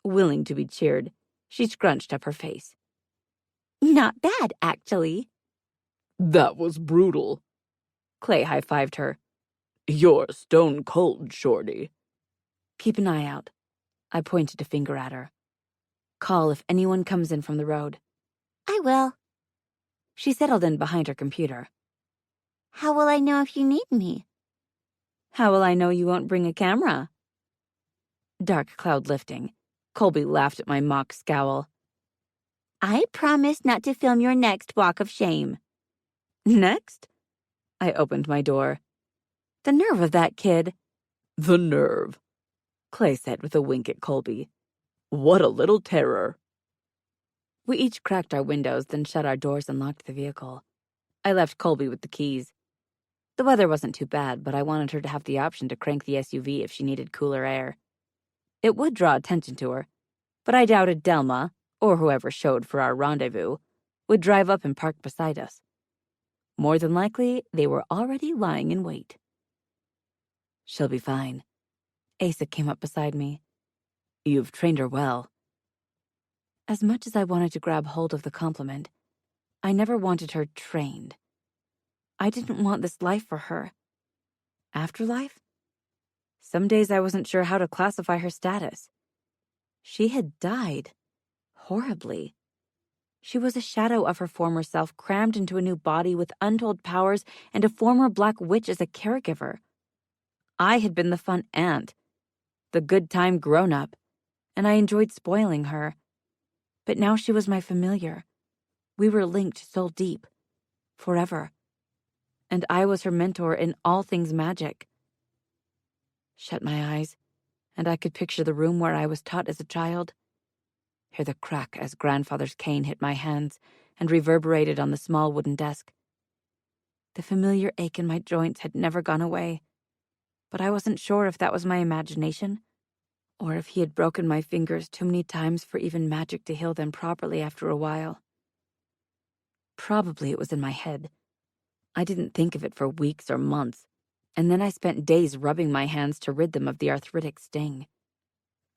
Willing to be cheered, she scrunched up her face. Not bad, actually. That was brutal. Clay high-fived her. You're stone cold, Shorty. Keep an eye out. I pointed a finger at her. Call if anyone comes in from the road. I will. She settled in behind her computer. How will I know if you need me? How will I know you won't bring a camera? Dark cloud lifting. Colby laughed at my mock scowl. I promise not to film your next walk of shame. Next? I opened my door. The nerve of that kid. The nerve, Clay said with a wink at Colby. What a little terror. We each cracked our windows, then shut our doors and locked the vehicle. I left Colby with the keys. The weather wasn't too bad, but I wanted her to have the option to crank the SUV if she needed cooler air. It would draw attention to her, but I doubted Delma, or whoever showed for our rendezvous, would drive up and park beside us. More than likely, they were already lying in wait. She'll be fine. Asa came up beside me. You've trained her well. As much as I wanted to grab hold of the compliment, I never wanted her trained. I didn't want this life for her. Afterlife? Some days I wasn't sure how to classify her status. She had died. Horribly. She was a shadow of her former self crammed into a new body with untold powers and a former black witch as a caregiver. I had been the fun aunt, the good time grown-up, and I enjoyed spoiling her. But now she was my familiar. We were linked soul deep, forever. And I was her mentor in all things magic. Shut my eyes, and I could picture the room where I was taught as a child. Hear the crack as grandfather's cane hit my hands and reverberated on the small wooden desk. The familiar ache in my joints had never gone away, but I wasn't sure if that was my imagination, or if he had broken my fingers too many times for even magic to heal them properly after a while. Probably it was in my head. I didn't think of it for weeks or months, and then I spent days rubbing my hands to rid them of the arthritic sting.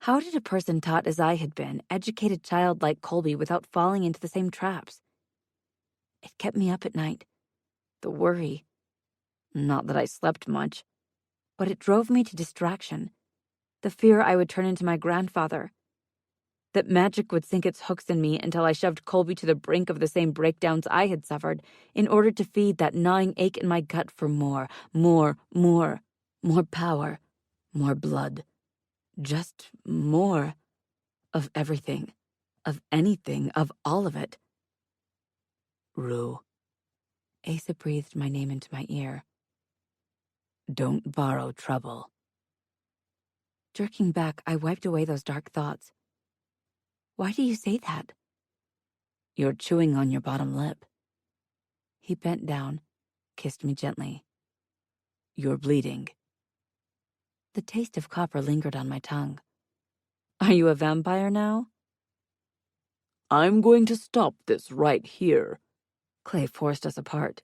How did a person taught as I had been educate a child like Colby without falling into the same traps? It kept me up at night. The worry. Not that I slept much, but it drove me to distraction. The fear I would turn into my grandfather. That magic would sink its hooks in me until I shoved Colby to the brink of the same breakdowns I had suffered in order to feed that gnawing ache in my gut for more power, more blood. Just more. Of everything. Of anything. Of all of it. Rue. Asa breathed my name into my ear. Don't borrow trouble. Jerking back, I wiped away those dark thoughts. Why do you say that? You're chewing on your bottom lip. He bent down, kissed me gently. You're bleeding. The taste of copper lingered on my tongue. Are you a vampire now? I'm going to stop this right here. Clay forced us apart.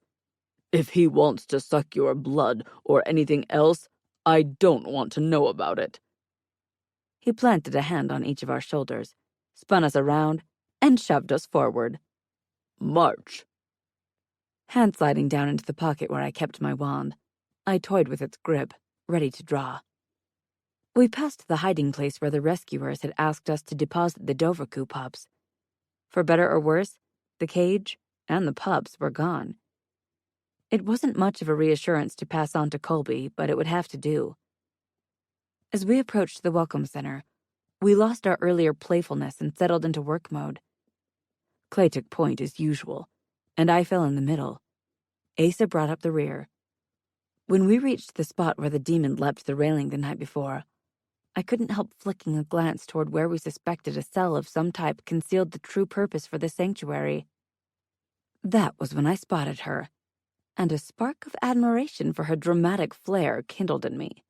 If he wants to suck your blood or anything else, I don't want to know about it. He planted a hand on each of our shoulders, spun us around, and shoved us forward. March. Hand sliding down into the pocket where I kept my wand, I toyed with its grip, ready to draw. We passed the hiding place where the rescuers had asked us to deposit the Dovercoo pups. For better or worse, the cage and the pups were gone. It wasn't much of a reassurance to pass on to Colby, but it would have to do. As we approached the Welcome Center, we lost our earlier playfulness and settled into work mode. Clay took point as usual, and I fell in the middle. Asa brought up the rear. When we reached the spot where the demon leapt the railing the night before, I couldn't help flicking a glance toward where we suspected a cell of some type concealed the true purpose for the sanctuary. That was when I spotted her, and a spark of admiration for her dramatic flair kindled in me.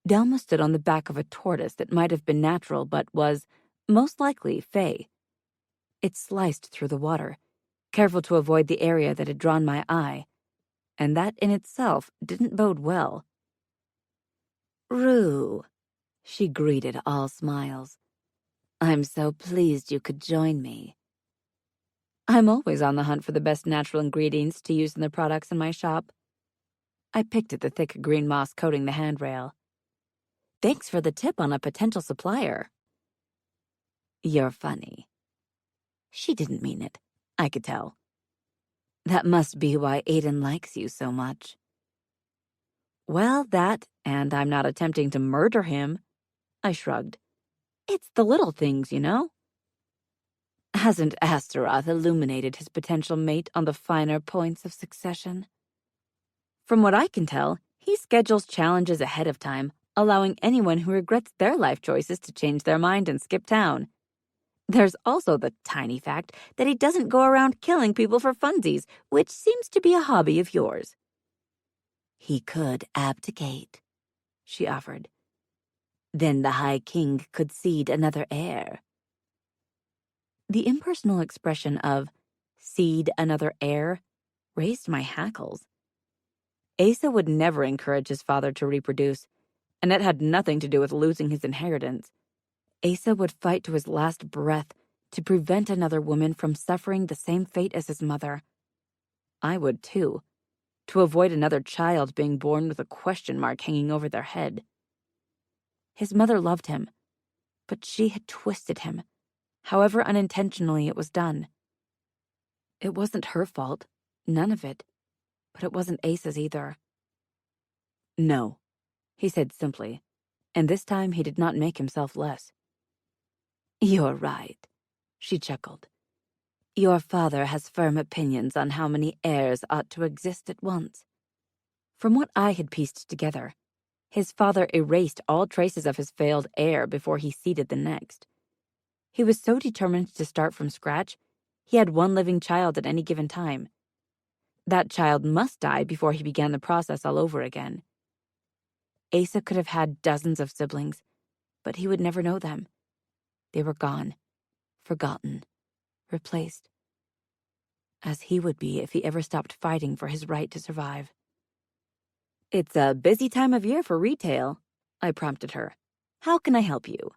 Delma stood on the back of a tortoise that might have been natural but was, most likely, fey. It sliced through the water, careful to avoid the area that had drawn my eye, and that in itself didn't bode well. Rue, she greeted all smiles. I'm so pleased you could join me. I'm always on the hunt for the best natural ingredients to use in the products in my shop. I picked at the thick green moss coating the handrail. Thanks for the tip on a potential supplier. You're funny. She didn't mean it. I could tell. That must be why Aiden likes you so much. Well, that, and I'm not attempting to murder him. I shrugged. It's the little things, you know? Hasn't Astaroth illuminated his potential mate on the finer points of succession? From what I can tell, he schedules challenges ahead of time, allowing anyone who regrets their life choices to change their mind and skip town. There's also the tiny fact that he doesn't go around killing people for funsies, which seems to be a hobby of yours. He could abdicate, she offered. Then the High King could cede another heir. The impersonal expression of cede another heir raised my hackles. Asa would never encourage his father to reproduce, and it had nothing to do with losing his inheritance. Asa would fight to his last breath to prevent another woman from suffering the same fate as his mother. I would too, to avoid another child being born with a question mark hanging over their head. His mother loved him, but she had twisted him, however unintentionally it was done. It wasn't her fault, none of it, but it wasn't Asa's either. No, he said simply, and this time he did not make himself less. You're right, she chuckled. Your father has firm opinions on how many heirs ought to exist at once. From what I had pieced together, his father erased all traces of his failed heir before he seeded the next. He was so determined to start from scratch, he had one living child at any given time. That child must die before he began the process all over again. Asa could have had dozens of siblings, but he would never know them. They were gone, forgotten, replaced. As he would be if he ever stopped fighting for his right to survive. It's a busy time of year for retail, I prompted her. How can I help you?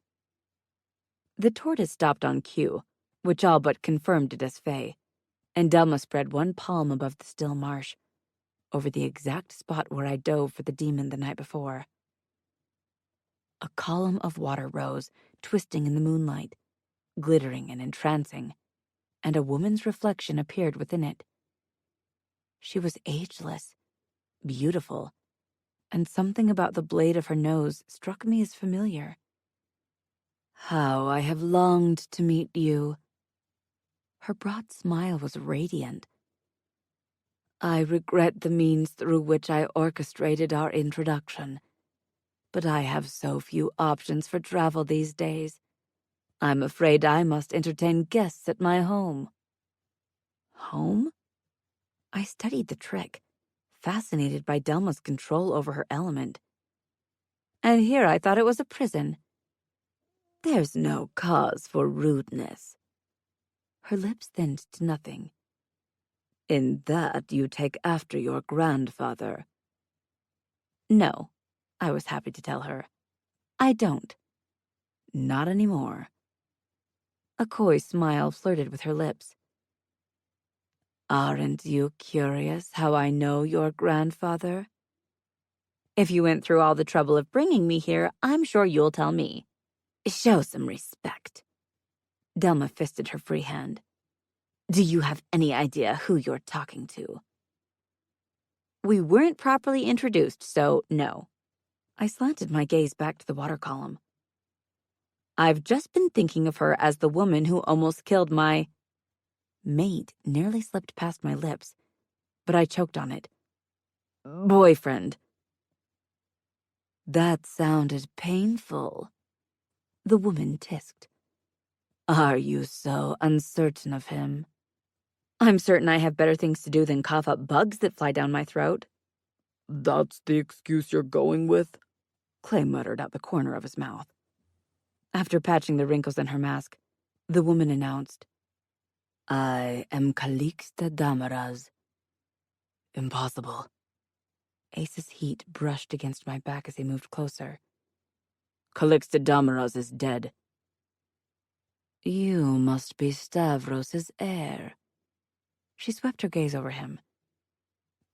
The tortoise stopped on cue, which all but confirmed it as Faye, and Delma spread one palm above the still marsh, over the exact spot where I dove for the demon the night before. A column of water rose, twisting in the moonlight, glittering and entrancing, and a woman's reflection appeared within it. She was ageless, beautiful, and something about the blade of her nose struck me as familiar. How I have longed to meet you. Her broad smile was radiant. I regret the means through which I orchestrated our introduction, but I have so few options for travel these days. I'm afraid I must entertain guests at my home. Home? I studied the trick, fascinated by Delma's control over her element. And here I thought it was a prison. There's no cause for rudeness. Her lips thinned to nothing. In that you take after your grandfather. No, I was happy to tell her. I don't. Not anymore. A coy smile flirted with her lips. Aren't you curious how I know your grandfather? If you went through all the trouble of bringing me here, I'm sure you'll tell me. Show some respect. Delma fisted her free hand. Do you have any idea who you're talking to? We weren't properly introduced, so no. I slanted my gaze back to the water column. I've just been thinking of her as the woman who almost killed my... Mate nearly slipped past my lips, but I choked on it. Boyfriend. That sounded painful. The woman tisked. Are you so uncertain of him? I'm certain I have better things to do than cough up bugs that fly down my throat. That's the excuse you're going with? Clay muttered out the corner of his mouth. After patching the wrinkles in her mask, the woman announced, I am Calixta Damaraz. Impossible. Ace's heat brushed against my back as he moved closer. Calixta Damaraz is dead. You must be Stavros's heir. She swept her gaze over him.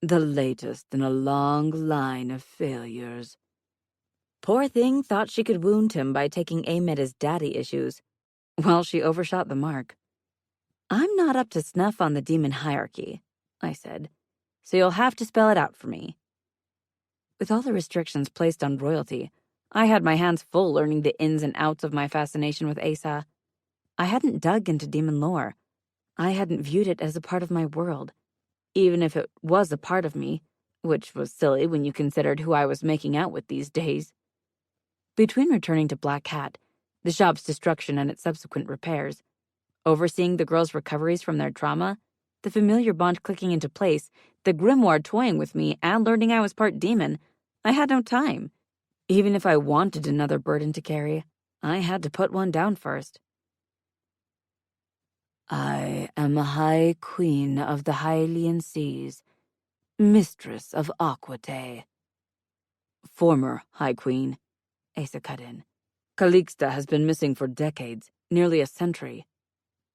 The latest in a long line of failures. Poor thing thought she could wound him by taking aim at his daddy issues. Well, she overshot the mark. I'm not up to snuff on the demon hierarchy, I said, so you'll have to spell it out for me. With all the restrictions placed on royalty, I had my hands full learning the ins and outs of my fascination with Asa. I hadn't dug into demon lore. I hadn't viewed it as a part of my world, even if it was a part of me, which was silly when you considered who I was making out with these days. Between returning to Black Hat, the shop's destruction and its subsequent repairs, overseeing the girls' recoveries from their trauma, The familiar bond clicking into place, the grimoire toying with me, and learning I was part demon. I had no time. Even if I wanted another burden to carry, I had to put one down first. I am a High Queen of the Hylian Seas, Mistress of Aquitae. Former High Queen, Asa cut in. Calixta has been missing for decades, nearly a century.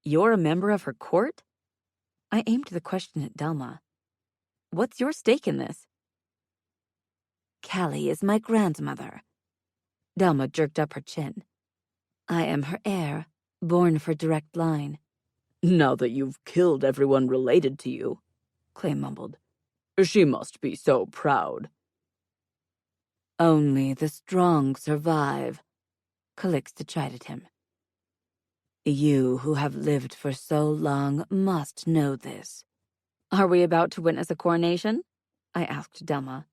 You're a member of her court? I aimed the question at Delma. What's your stake in this? Callie is my grandmother. Delma jerked up her chin. I am her heir, born for direct line. Now that you've killed everyone related to you, Clay mumbled. She must be so proud. Only the strong survive, Calixta chided him. You who have lived for so long must know this. Are we about to witness a coronation? I asked Delma.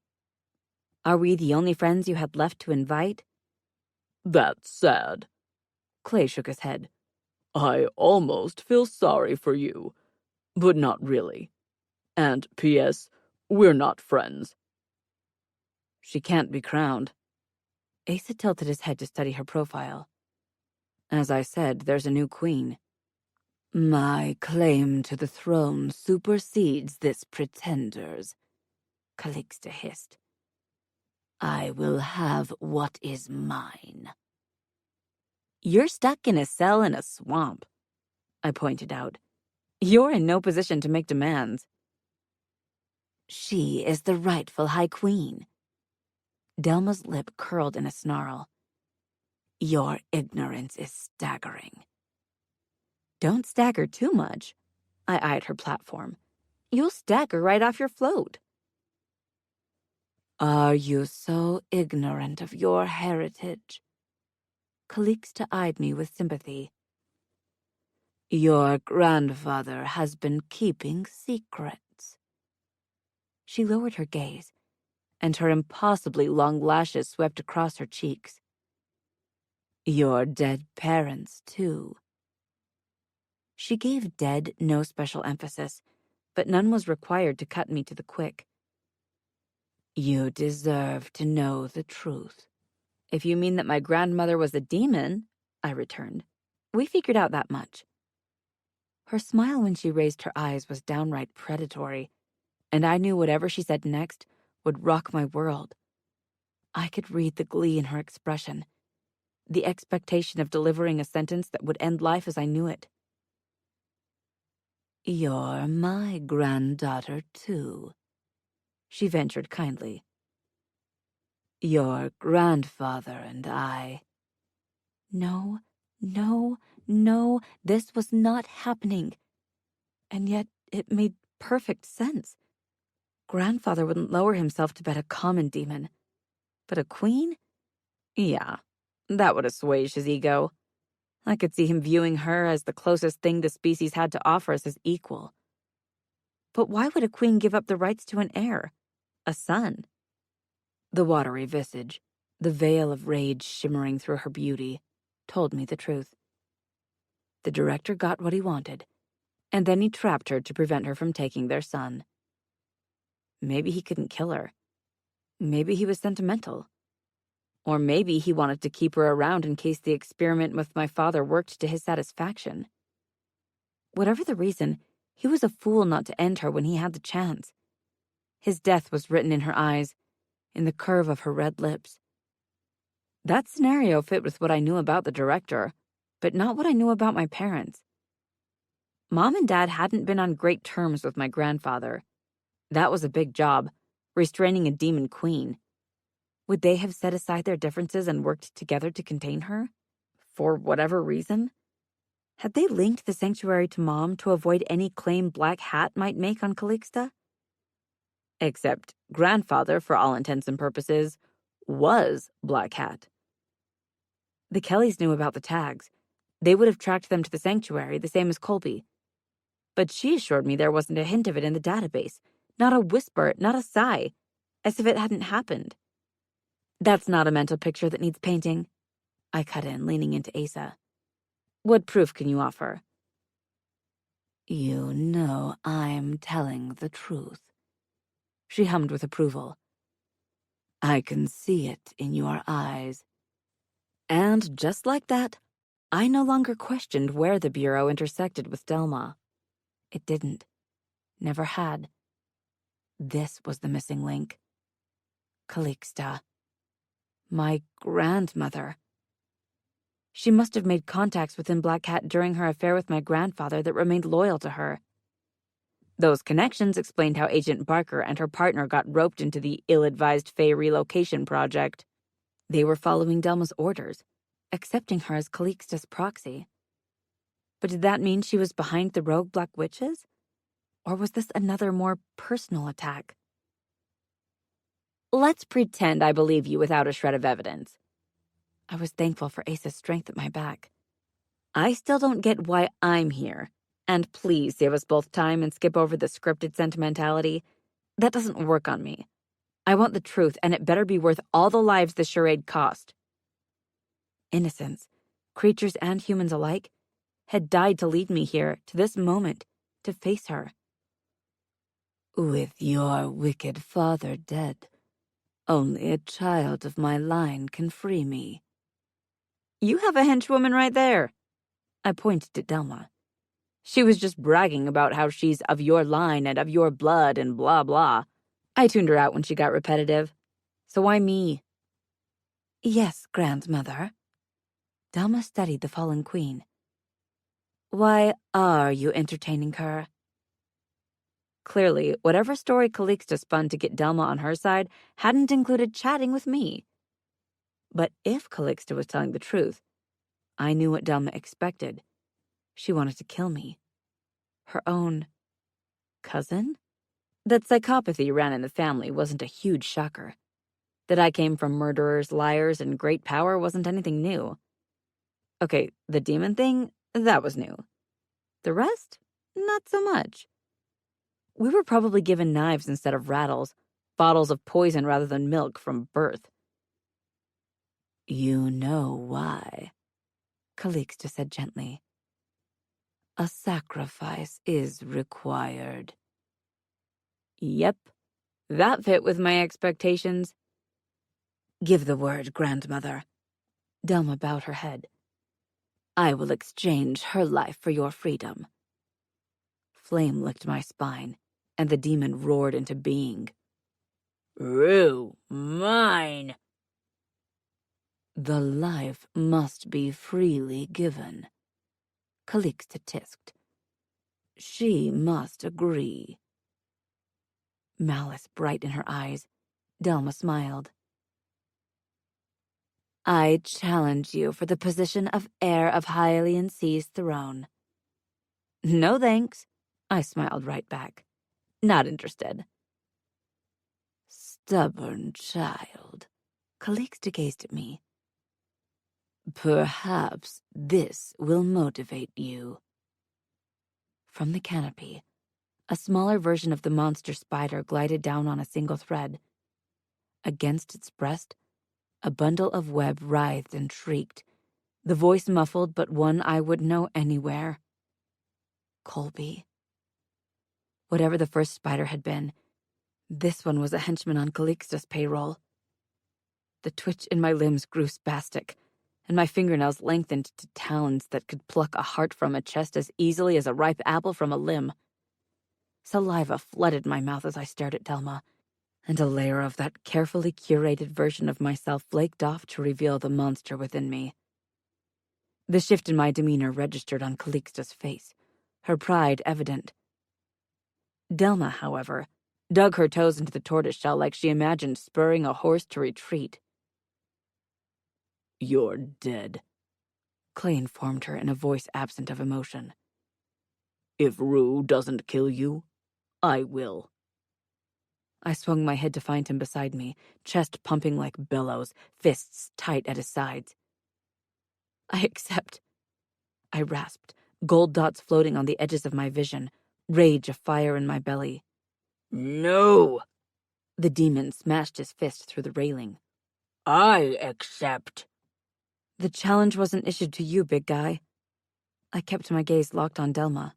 Are we the only friends you had left to invite? That's sad. Clay shook his head. I almost feel sorry for you, but not really. And P.S., we're not friends. She can't be crowned. Asa tilted his head to study her profile. As I said, there's a new queen. My claim to the throne supersedes this pretender's, Calixta hissed. I will have what is mine. You're stuck in a cell in a swamp, I pointed out. You're in no position to make demands. She is the rightful High Queen. Delma's lip curled in a snarl. Your ignorance is staggering. Don't stagger too much. I eyed her platform. You'll stagger right off your float. Are you so ignorant of your heritage? Calixta eyed me with sympathy. Your grandfather has been keeping secrets. She lowered her gaze, and her impossibly long lashes swept across her cheeks. Your dead parents, too. She gave dead no special emphasis, but none was required to cut me to the quick. You deserve to know the truth. If you mean that my grandmother was a demon, I returned. We figured out that much. Her smile when she raised her eyes was downright predatory, and I knew whatever she said next would rock my world. I could read the glee in her expression, the expectation of delivering a sentence that would end life as I knew it. You're my granddaughter, too, she ventured kindly. Your grandfather and I. No, this was not happening. And yet it made perfect sense. Grandfather wouldn't lower himself to bet a common demon. But a queen? Yeah, that would assuage his ego. I could see him viewing her as the closest thing the species had to offer us as equal. But why would a queen give up the rights to an heir? A son? The watery visage, the veil of rage shimmering through her beauty, told me the truth. The director got what he wanted, and then he trapped her to prevent her from taking their son. Maybe he couldn't kill her. Maybe he was sentimental. Or maybe he wanted to keep her around in case the experiment with my father worked to his satisfaction. Whatever the reason, he was a fool not to end her when he had the chance. His death was written in her eyes, in the curve of her red lips. That scenario fit with what I knew about the director, but not what I knew about my parents. Mom and Dad hadn't been on great terms with my grandfather. That was a big job, restraining a demon queen. Would they have set aside their differences and worked together to contain her? For whatever reason? Had they linked the sanctuary to Mom to avoid any claim Black Hat might make on Calixta? Except grandfather, for all intents and purposes, was Black Hat. The Kellys knew about the tags. They would have tracked them to the sanctuary, the same as Colby. But she assured me there wasn't a hint of it in the database. Not a whisper, not a sigh. As if it hadn't happened. That's not a mental picture that needs painting. I cut in, leaning into Asa. What proof can you offer? You know I'm telling the truth. She hummed with approval. I can see it in your eyes. And just like that, I no longer questioned where the Bureau intersected with Delma. It didn't. Never had. This was the missing link. Calixta. My grandmother. She must have made contacts within Black Cat during her affair with my grandfather that remained loyal to her. Those connections explained how Agent Barker and her partner got roped into the ill-advised Fae relocation project. They were following Delma's orders, accepting her as Calixta's proxy. But did that mean she was behind the rogue Black Witches? Or was this another more personal attack? Let's pretend I believe you without a shred of evidence. I was thankful for Asa's strength at my back. I still don't get why I'm here. And please save us both time and skip over the scripted sentimentality. That doesn't work on me. I want the truth, and it better be worth all the lives the charade cost. Innocents, creatures and humans alike, had died to lead me here, to this moment, to face her. With your wicked father dead, only a child of my line can free me. You have a henchwoman right there. I pointed at Delma. She was just bragging about how she's of your line and of your blood and blah blah. I tuned her out when she got repetitive. So why me? Yes, grandmother. Delma studied the fallen queen. Why are you entertaining her? Clearly, whatever story Calixta spun to get Delma on her side hadn't included chatting with me. But if Calixta was telling the truth, I knew what Delma expected. She wanted to kill me. Her own cousin? That psychopathy ran in the family wasn't a huge shocker. That I came from murderers, liars, and great power wasn't anything new. Okay, the demon thing, that was new. The rest, not so much. We were probably given knives instead of rattles, bottles of poison rather than milk from birth. You know why, Calixta said gently. A sacrifice is required. Yep, that fit with my expectations. Give the word, grandmother. Delma bowed her head. I will exchange her life for your freedom. Flame licked my spine, and the demon roared into being. Rue, mine! The life must be freely given, Calixta tisked. She must agree. Malice bright in her eyes, Delma smiled. I challenge you for the position of heir of Hylian Sea's throne. No thanks, I smiled right back. Not interested. Stubborn child, Calixta gazed at me. Perhaps this will motivate you. From the canopy, a smaller version of the monster spider glided down on a single thread. Against its breast, a bundle of web writhed and shrieked, the voice muffled but one I would know anywhere. Colby. Whatever the first spider had been, this one was a henchman on Calixta's payroll. The twitch in my limbs grew spastic, and my fingernails lengthened to talons that could pluck a heart from a chest as easily as a ripe apple from a limb. Saliva flooded my mouth as I stared at Delma, and a layer of that carefully curated version of myself flaked off to reveal the monster within me. The shift in my demeanor registered on Calixta's face, her pride evident. Delma, however, dug her toes into the tortoiseshell like she imagined spurring a horse to retreat. You're dead, Clay informed her in a voice absent of emotion. If Rue doesn't kill you, I will. I swung my head to find him beside me, chest pumping like bellows, fists tight at his sides. I accept, I rasped, gold dots floating on the edges of my vision, rage afire in my belly. No! The demon smashed his fist through the railing. I accept. The challenge wasn't issued to you, big guy. I kept my gaze locked on Delma.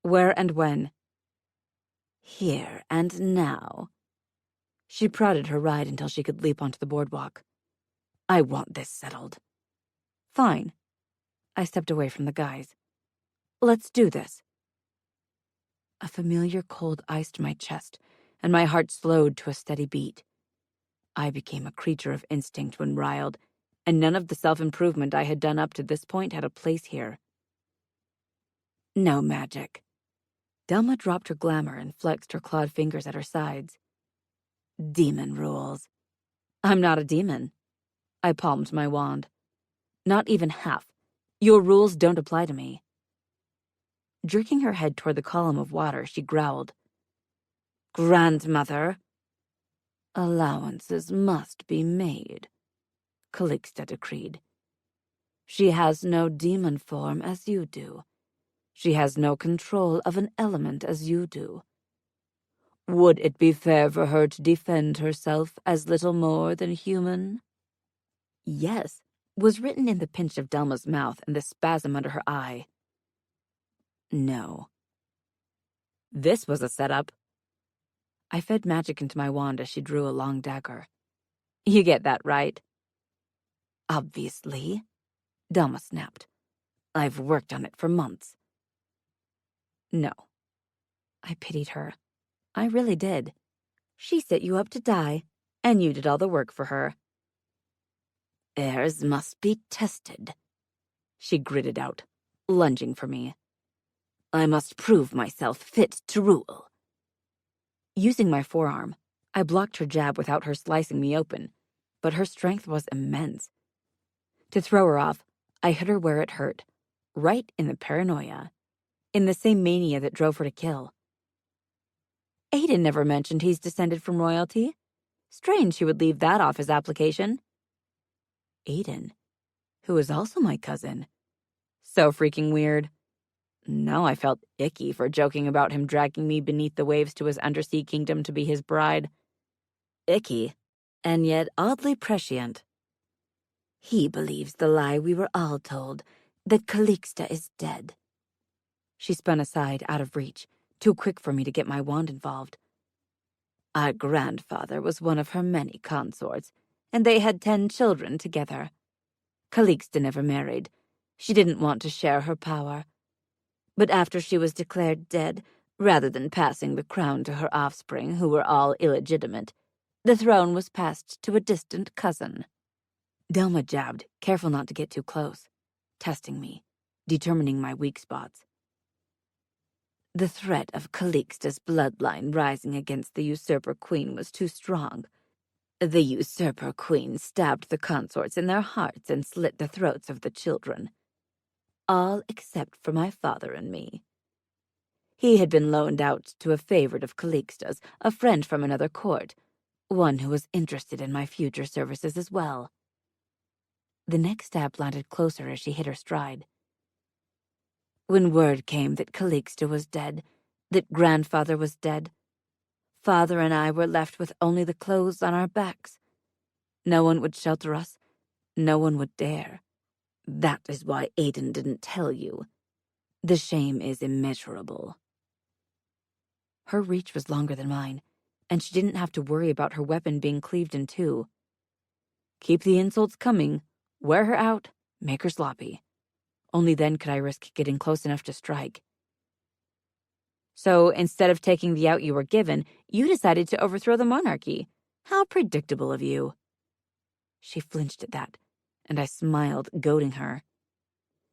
Where and when? Here and now. She prodded her ride until she could leap onto the boardwalk. I want this settled. Fine. I stepped away from the guys. Let's do this. A familiar cold iced my chest, and my heart slowed to a steady beat. I became a creature of instinct when riled, and none of the self-improvement I had done up to this point had a place here. No magic. Delma dropped her glamour and flexed her clawed fingers at her sides. Demon rules. I'm not a demon. I palmed my wand. Not even half. Your rules don't apply to me. Jerking her head toward the column of water, she growled. Grandmother. Allowances must be made, Calixta decreed. She has no demon form as you do. She has no control of an element as you do. Would it be fair for her to defend herself as little more than human? Yes, was written in the pinch of Delma's mouth and the spasm under her eye. No. This was a setup. I fed magic into my wand as she drew a long dagger. You get that, right? Obviously, Delma snapped. I've worked on it for months. No. I pitied her. I really did. She set you up to die, and you did all the work for her. Heirs must be tested, she gritted out, lunging for me. I must prove myself fit to rule. Using my forearm, I blocked her jab without her slicing me open, but her strength was immense. To throw her off, I hit her where it hurt, right in the paranoia, in the same mania that drove her to kill. Aiden never mentioned he's descended from royalty. Strange he would leave that off his application. Aiden, who is also my cousin. So freaking weird. Now I felt icky for joking about him dragging me beneath the waves to his undersea kingdom to be his bride. Icky, and yet oddly prescient. He believes the lie we were all told, that Calixta is dead. She spun aside, out of reach, too quick for me to get my wand involved. Our grandfather was one of her many consorts, and they had 10 children together. Calixta never married. She didn't want to share her power. But after she was declared dead, rather than passing the crown to her offspring, who were all illegitimate, the throne was passed to a distant cousin. Delma jabbed, careful not to get too close, testing me, determining my weak spots. The threat of Calixta's bloodline rising against the usurper queen was too strong. The usurper queen stabbed the consorts in their hearts and slit the throats of the children. All except for my father and me. He had been loaned out to a favorite of Calixta's, a friend from another court, one who was interested in my future services as well. The next stab landed closer as she hit her stride. When word came that Calixta was dead, that grandfather was dead, father and I were left with only the clothes on our backs. No one would shelter us. No one would dare. That is why Aiden didn't tell you. The shame is immeasurable. Her reach was longer than mine, and she didn't have to worry about her weapon being cleaved in two. Keep the insults coming, wear her out, make her sloppy. Only then could I risk getting close enough to strike. So instead of taking the out you were given, you decided to overthrow the monarchy. How predictable of you. She flinched at that, and I smiled, goading her.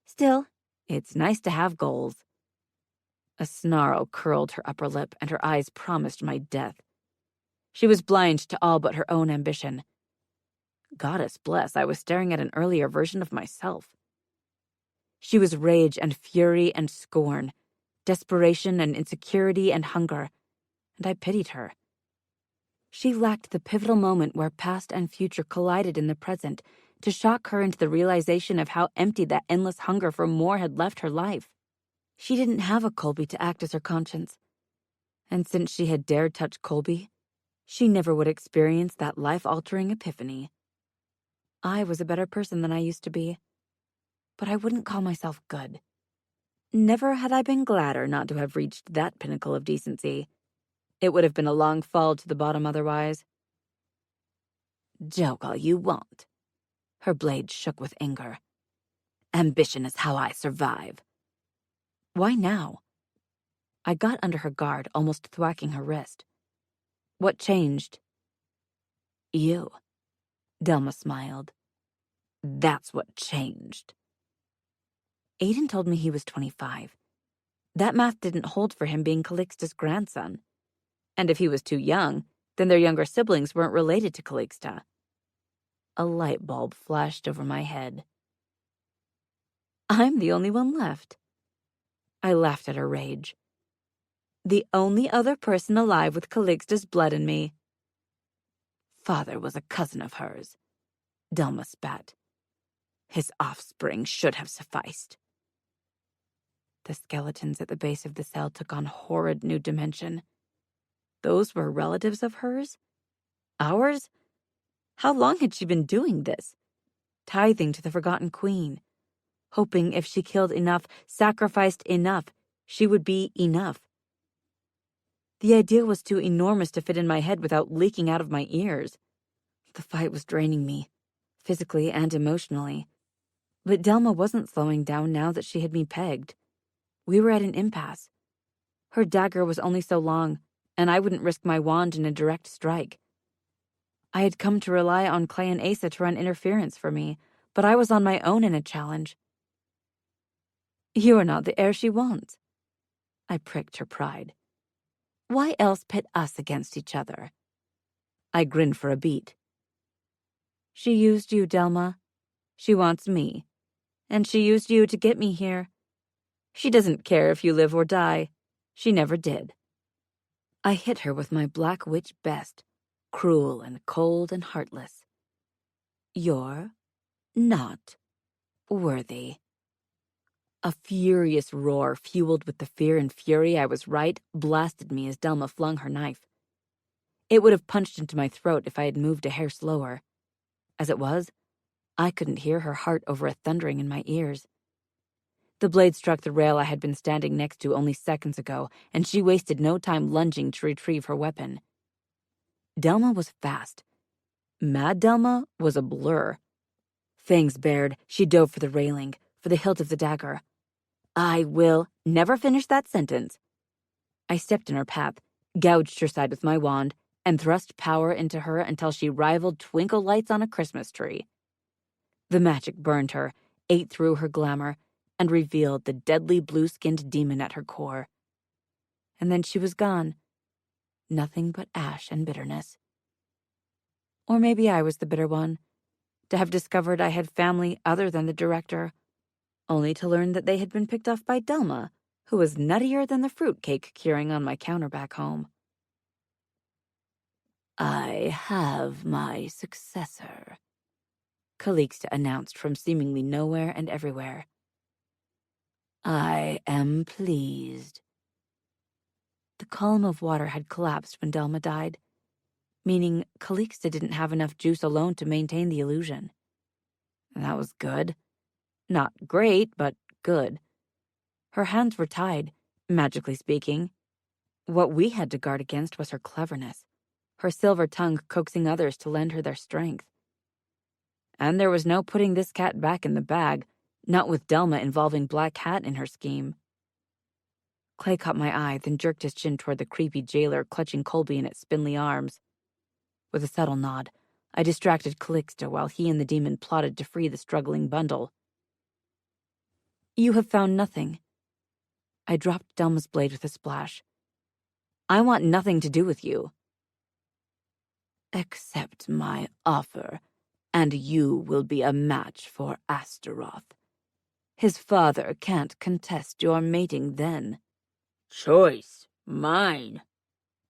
Still, it's nice to have goals. A snarl curled her upper lip, and her eyes promised my death. She was blind to all but her own ambition. Goddess bless, I was staring at an earlier version of myself. She was rage and fury and scorn, desperation and insecurity and hunger, and I pitied her. She lacked the pivotal moment where past and future collided in the present to shock her into the realization of how empty that endless hunger for more had left her life. She didn't have a Colby to act as her conscience, and since she had dared touch Colby, she never would experience that life-altering epiphany. I was a better person than I used to be, but I wouldn't call myself good. Never had I been gladder not to have reached that pinnacle of decency. It would have been a long fall to the bottom otherwise. Joke all you want. Her blade shook with anger. Ambition is how I survive. Why now? I got under her guard, almost thwacking her wrist. What changed? You. Delma smiled. That's what changed. Aiden told me he was 25. That math didn't hold for him being Calixta's grandson. And if he was too young, then their younger siblings weren't related to Calixta. A light bulb flashed over my head. I'm the only one left. I laughed at her rage. The only other person alive with Calixta's blood in me. Father was a cousin of hers. Delma spat. His offspring should have sufficed. The skeletons at the base of the cell took on horrid new dimension. Those were relatives of hers? Ours? How long had she been doing this? Tithing to the forgotten queen. Hoping if she killed enough, sacrificed enough, she would be enough. The idea was too enormous to fit in my head without leaking out of my ears. The fight was draining me, physically and emotionally. But Delma wasn't slowing down now that she had me pegged. We were at an impasse. Her dagger was only so long, and I wouldn't risk my wand in a direct strike. I had come to rely on Clay and Asa to run interference for me, but I was on my own in a challenge. You are not the heir she wants. I pricked her pride. Why else pit us against each other? I grinned for a beat. She used you, Delma. She wants me. And she used you to get me here. She doesn't care if you live or die. She never did. I hit her with my black witch best, cruel and cold and heartless. You're not worthy. A furious roar, fueled with the fear and fury I was right, blasted me as Delma flung her knife. It would have punched into my throat if I had moved a hair slower. As it was, I couldn't hear her heart over a thundering in my ears. The blade struck the rail I had been standing next to only seconds ago, and she wasted no time lunging to retrieve her weapon. Delma was fast. Mad Delma was a blur. Fangs bared, she dove for the railing, for the hilt of the dagger. I will never finish that sentence. I stepped in her path, gouged her side with my wand, and thrust power into her until she rivaled twinkle lights on a Christmas tree. The magic burned her, ate through her glamour, and revealed the deadly blue-skinned demon at her core. And then she was gone. Nothing but ash and bitterness. Or maybe I was the bitter one, to have discovered I had family other than the director, only to learn that they had been picked off by Delma, who was nuttier than the fruitcake curing on my counter back home. I have my successor, Calixta announced from seemingly nowhere and everywhere. I am pleased. The column of water had collapsed when Delma died, meaning Calixta didn't have enough juice alone to maintain the illusion. That was good. Not great, but good. Her hands were tied, magically speaking. What we had to guard against was her cleverness, her silver tongue coaxing others to lend her their strength. And there was no putting this cat back in the bag, not with Delma involving Black Hat in her scheme. Clay caught my eye, then jerked his chin toward the creepy jailer clutching Colby in its spindly arms. With a subtle nod, I distracted Calixta while he and the demon plotted to free the struggling bundle. You have found nothing. I dropped Delma's blade with a splash. I want nothing to do with you. Accept my offer, and you will be a match for Astaroth. His father can't contest your mating then. Choice mine,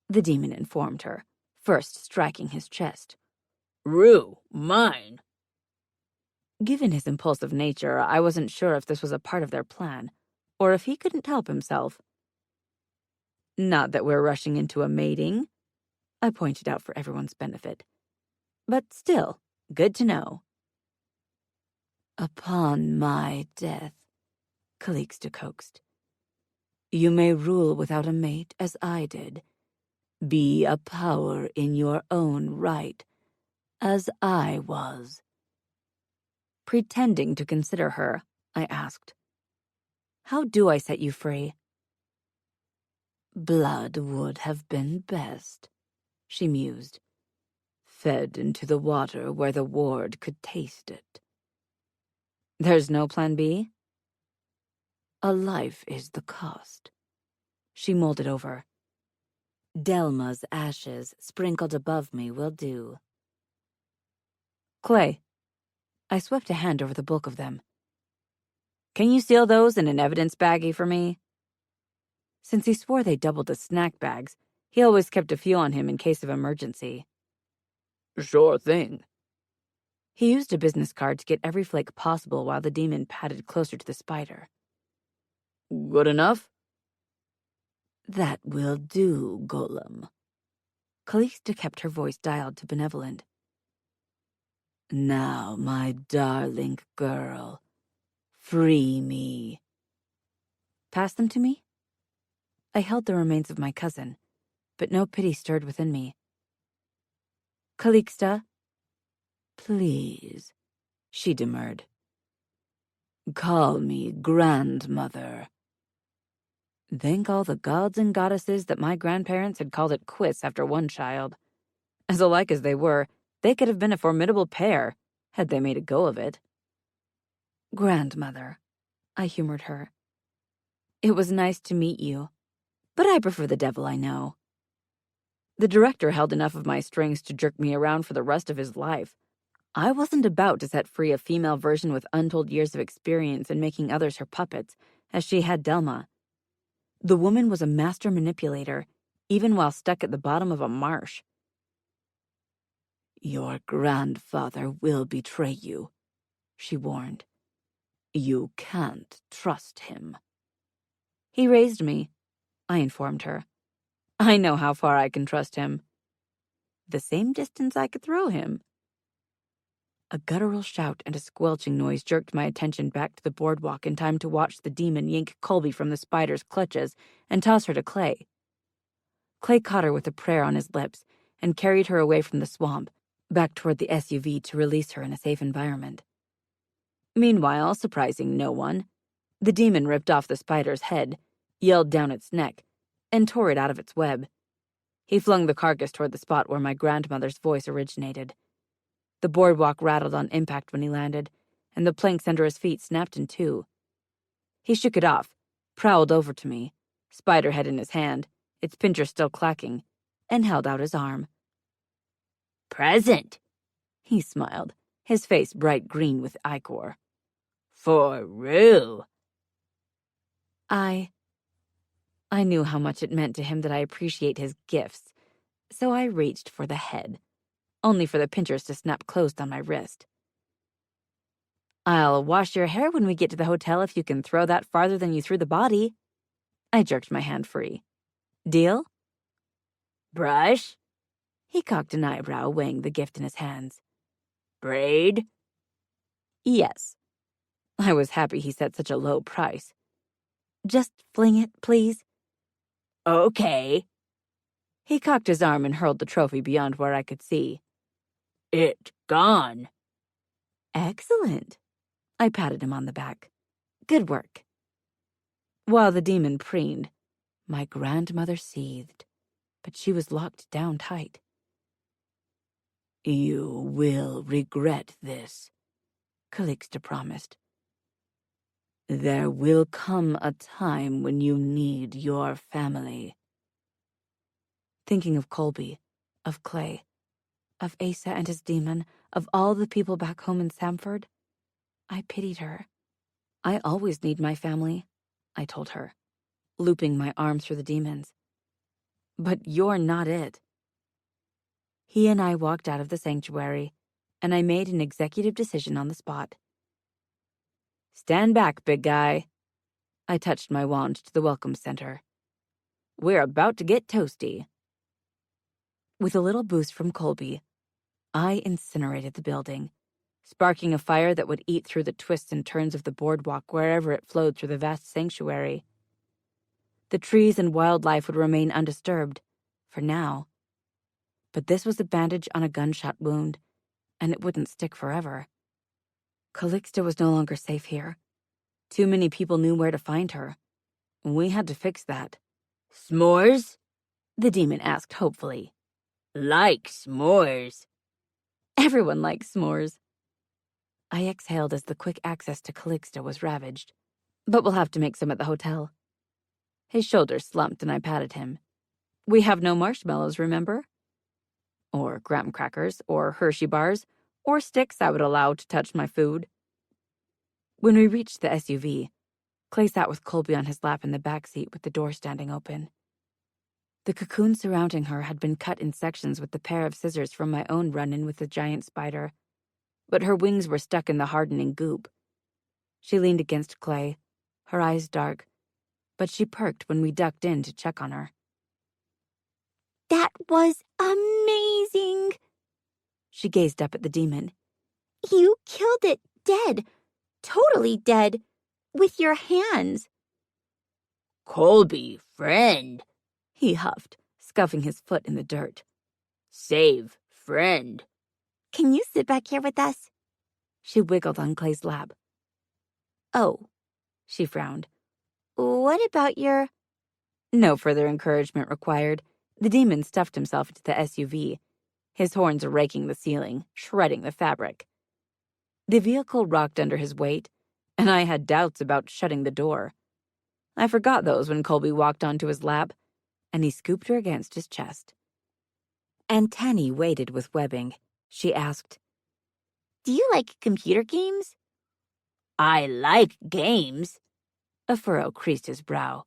The demon informed her, first striking his chest. Rue mine. Given his impulsive nature, I wasn't sure if this was a part of their plan, or if he couldn't help himself. Not that we're rushing into a mating, I pointed out for everyone's benefit. But still, good to know. Upon my death, Calixta coaxed, You may rule without a mate as I did. Be a power in your own right, as I was. Pretending to consider her, I asked, "How do I set you free?" Blood would have been best, she mused. Fed into the water where the ward could taste it. There's no plan B? A life is the cost. She mulled it over. Delma's ashes sprinkled above me will do. Clay. I swept a hand over the bulk of them. Can you seal those in an evidence baggie for me? Since he swore they doubled as snack bags, he always kept a few on him in case of emergency. Sure thing. He used a business card to get every flake possible while the demon padded closer to the spider. Good enough? That will do, Golem. Calista kept her voice dialed to benevolent. Now, my darling girl, free me. Pass them to me? I held the remains of my cousin, but no pity stirred within me. Calixta? Please, she demurred. Call me grandmother. Thank all the gods and goddesses that my grandparents had called it quits after one child. As alike as they were, they could have been a formidable pair, had they made a go of it. Grandmother, I humored her. It was nice to meet you, but I prefer the devil I know. The director held enough of my strings to jerk me around for the rest of his life. I wasn't about to set free a female version with untold years of experience in making others her puppets, as she had Delma. The woman was a master manipulator, even while stuck at the bottom of a marsh. Your grandfather will betray you, she warned. You can't trust him. He raised me, I informed her. I know how far I can trust him. The same distance I could throw him. A guttural shout and a squelching noise jerked my attention back to the boardwalk in time to watch the demon yank Colby from the spider's clutches and toss her to Clay. Clay caught her with a prayer on his lips and carried her away from the swamp, back toward the SUV to release her in a safe environment. Meanwhile, surprising no one, the demon ripped off the spider's head, yelled down its neck, and tore it out of its web. He flung the carcass toward the spot where my grandmother's voice originated. The boardwalk rattled on impact when he landed, and the planks under his feet snapped in two. He shook it off, prowled over to me, spider head in his hand, its pincher still clacking, and held out his arm. Present, He smiled, his face bright green with ichor. For Rue. I knew how much it meant to him that I appreciate his gifts, so I reached for the head, only for the pinchers to snap closed on my wrist. I'll wash your hair when we get to the hotel if you can throw that farther than you threw the body. I jerked my hand free. Deal? Brush. He cocked an eyebrow, weighing the gift in his hands. Braid. Yes. I was happy he set such a low price. Just fling it, please. Okay. He cocked his arm and hurled the trophy beyond where I could see. It's gone. Excellent. I patted him on the back. Good work. While the demon preened, my grandmother seethed, but she was locked down tight. You will regret this, Calixta promised. There will come a time when you need your family. Thinking of Colby, of Clay, of Asa and his demon, of all the people back home in Samford, I pitied her. I always need my family, I told her, looping my arm through the demons. But you're not it. He and I walked out of the sanctuary, and I made an executive decision on the spot. Stand back, big guy. I touched my wand to the welcome center. We're about to get toasty. With a little boost from Colby, I incinerated the building, sparking a fire that would eat through the twists and turns of the boardwalk wherever it flowed through the vast sanctuary. The trees and wildlife would remain undisturbed, for now. But this was a bandage on a gunshot wound, and it wouldn't stick forever. Calixta was no longer safe here. Too many people knew where to find her. We had to fix that. S'mores? The demon asked hopefully. Like s'mores. Everyone likes s'mores. I exhaled as the quick access to Calixta was ravaged. But we'll have to make some at the hotel. His shoulders slumped and I patted him. We have no marshmallows, remember? Or graham crackers, or Hershey bars, or sticks I would allow to touch my food. When we reached the SUV, Clay sat with Colby on his lap in the back seat with the door standing open. The cocoon surrounding her had been cut in sections with the pair of scissors from my own run-in with the giant spider, but her wings were stuck in the hardening goop. She leaned against Clay, her eyes dark, but she perked when we ducked in to check on her. That was amazing! She gazed up at the demon. You killed it dead. Totally dead. With your hands. Colby, friend, He huffed, scuffing his foot in the dirt. Save, friend. Can you sit back here with us? She wiggled on Clay's lap. Oh, She frowned. what about your... No further encouragement required. The demon stuffed himself into the SUV, his horns raking the ceiling, shredding the fabric. The vehicle rocked under his weight, and I had doubts about shutting the door. I forgot those when Colby walked onto his lap, and he scooped her against his chest. Antennae weighted with webbing. She asked, Do you like computer games? I like games. A furrow creased his brow.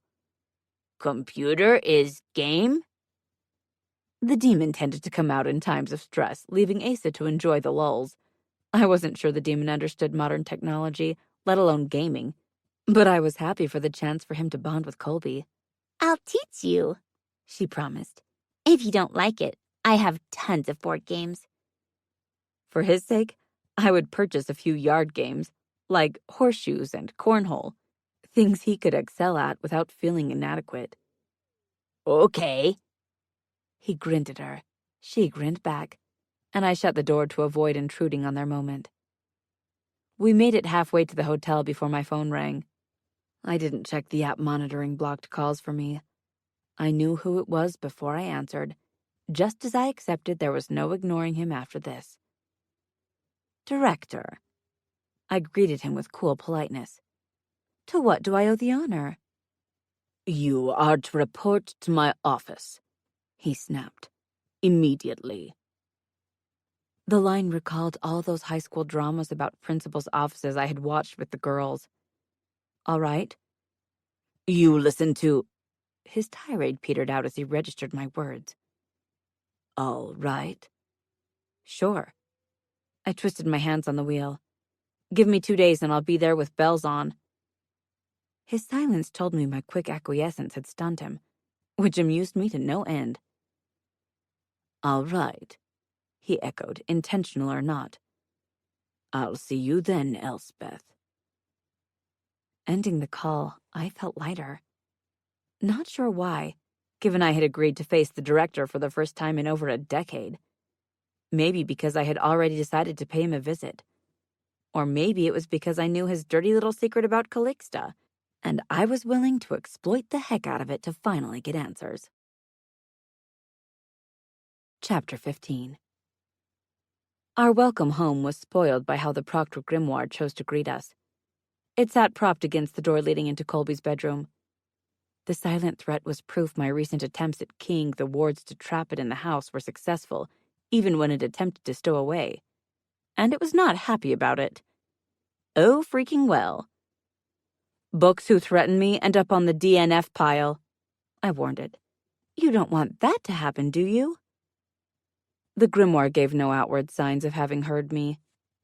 Computer is game? The demon tended to come out in times of stress, leaving Asa to enjoy the lulls. I wasn't sure the demon understood modern technology, let alone gaming, but I was happy for the chance for him to bond with Colby. I'll teach you, She promised. if you don't like it. I have tons of board games. For his sake, I would purchase a few yard games, like horseshoes and cornhole, things he could excel at without feeling inadequate. Okay. He grinned at her. She grinned back, and I shut the door to avoid intruding on their moment. We made it halfway to the hotel before my phone rang. I didn't check the app monitoring blocked calls for me. I knew who it was before I answered, just as I accepted there was no ignoring him after this. Director. I greeted him with cool politeness. To what do I owe the honor? You are to report to my office, He snapped. immediately. The line recalled all those high school dramas about principals' offices I had watched with the girls. All right. You listen to... His tirade petered out as he registered my words. All right. Sure. I twisted my hands on the wheel. Give me 2 days and I'll be there with bells on. His silence told me my quick acquiescence had stunned him, which amused me to no end. All right, He echoed, intentional or not. I'll see you then, Elspeth. Ending the call, I felt lighter. Not sure why, given I had agreed to face the director for the first time in over a decade. Maybe because I had already decided to pay him a visit. Or maybe it was because I knew his dirty little secret about Calixta, and I was willing to exploit the heck out of it to finally get answers. Chapter 15. Our welcome home was spoiled by how the Proctor grimoire chose to greet us. It sat propped against the door leading into Colby's bedroom. The silent threat was proof my recent attempts at keying the wards to trap it in the house were successful, even when it attempted to stow away. And it was not happy about it. Oh, freaking well. Books who threaten me end up on the DNF pile, I warned it. You don't want that to happen, do you? The grimoire gave no outward signs of having heard me,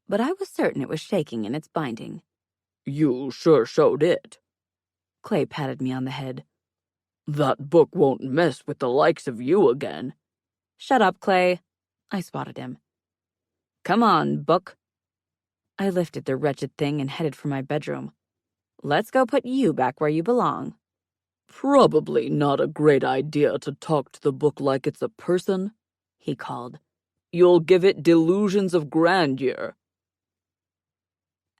but I was certain it was shaking in its binding. You sure showed it. Clay patted me on the head. That book won't mess with the likes of you again. Shut up, Clay. I swatted him. Come on, book. I lifted the wretched thing and headed for my bedroom. Let's go put you back where you belong. Probably not a great idea to talk to the book like it's a person, he called. You'll give it delusions of grandeur.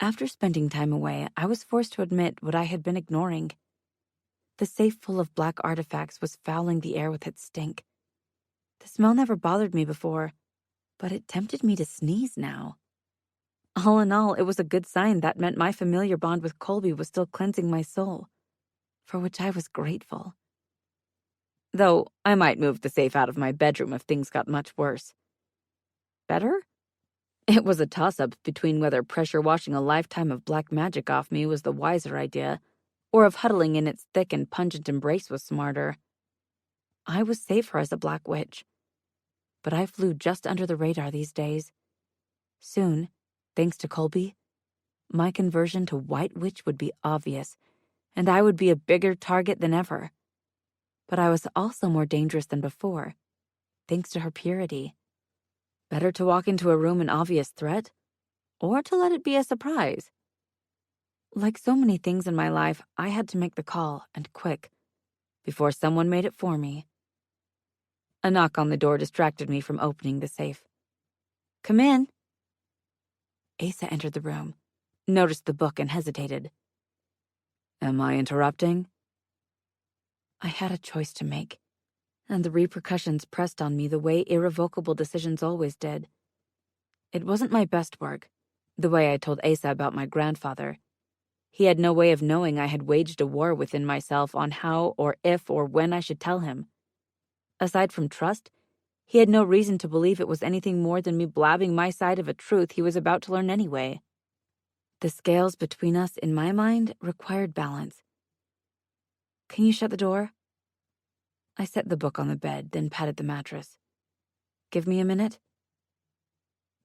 After spending time away, I was forced to admit what I had been ignoring. The safe full of black artifacts was fouling the air with its stink. The smell never bothered me before, but it tempted me to sneeze now. All in all, it was a good sign that meant my familiar bond with Colby was still cleansing my soul, for which I was grateful. Though I might move the safe out of my bedroom if things got much worse. Better? It was a toss-up between whether pressure washing a lifetime of black magic off me was the wiser idea, or if huddling in its thick and pungent embrace was smarter. I was safer as a black witch. But I flew just under the radar these days. Soon, thanks to Colby, my conversion to White Witch would be obvious, and I would be a bigger target than ever. But I was also more dangerous than before, thanks to her purity. Better to walk into a room an obvious threat, or to let it be a surprise. Like so many things in my life, I had to make the call, and quick, before someone made it for me. A knock on the door distracted me from opening the safe. "Come in." Asa entered the room, noticed the book, and hesitated. Am I interrupting? I had a choice to make, and the repercussions pressed on me the way irrevocable decisions always did. It wasn't my best work, the way I told Asa about my grandfather. He had no way of knowing I had waged a war within myself on how or if or when I should tell him. Aside from trust, he had no reason to believe it was anything more than me blabbing my side of a truth he was about to learn anyway. The scales between us, in my mind, required balance. "Can you shut the door?" I set the book on the bed, then patted the mattress. "Give me a minute?"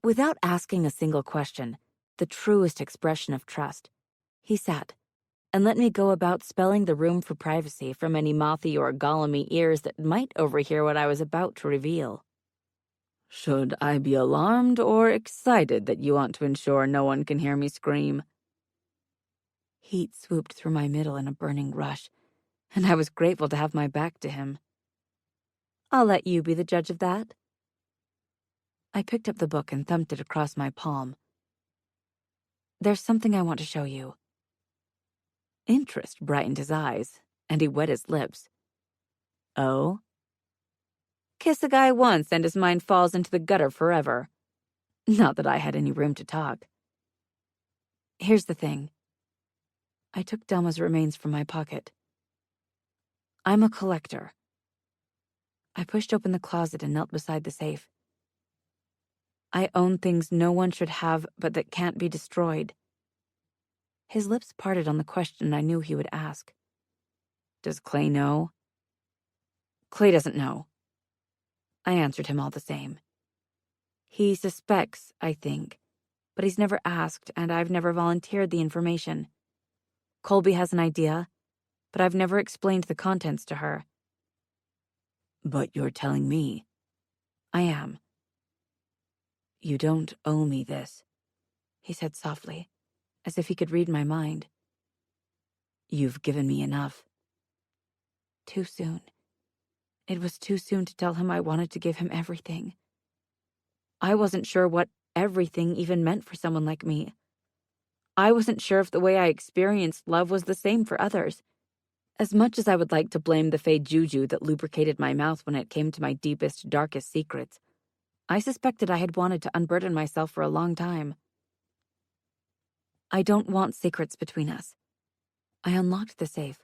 Without asking a single question, the truest expression of trust, he sat and let me go about spelling the room for privacy from any mothy or gollumy ears that might overhear what I was about to reveal. Should I be alarmed or excited that you want to ensure no one can hear me scream? Heat swooped through my middle in a burning rush, and I was grateful to have my back to him. "I'll let you be the judge of that." I picked up the book and thumped it across my palm. "There's something I want to show you." Interest brightened his eyes, and he wet his lips. "Oh?" Kiss a guy once and his mind falls into the gutter forever. Not that I had any room to talk. "Here's the thing." I took Delma's remains from my pocket. "I'm a collector." I pushed open the closet and knelt beside the safe. "I own things no one should have but that can't be destroyed." His lips parted on the question I knew he would ask. "Does Clay know?" "Clay doesn't know." I answered him all the same. "He suspects, I think, but he's never asked, and I've never volunteered the information. Colby has an idea, but I've never explained the contents to her." But you're telling me. "I am." "You don't owe me this," he said softly, as if he could read my mind. You've given me enough. Too soon. It was too soon to tell him I wanted to give him everything. I wasn't sure what everything even meant for someone like me. I wasn't sure if the way I experienced love was the same for others. As much as I would like to blame the fey juju that lubricated my mouth when it came to my deepest, darkest secrets, I suspected I had wanted to unburden myself for a long time. "I don't want secrets between us." I unlocked the safe,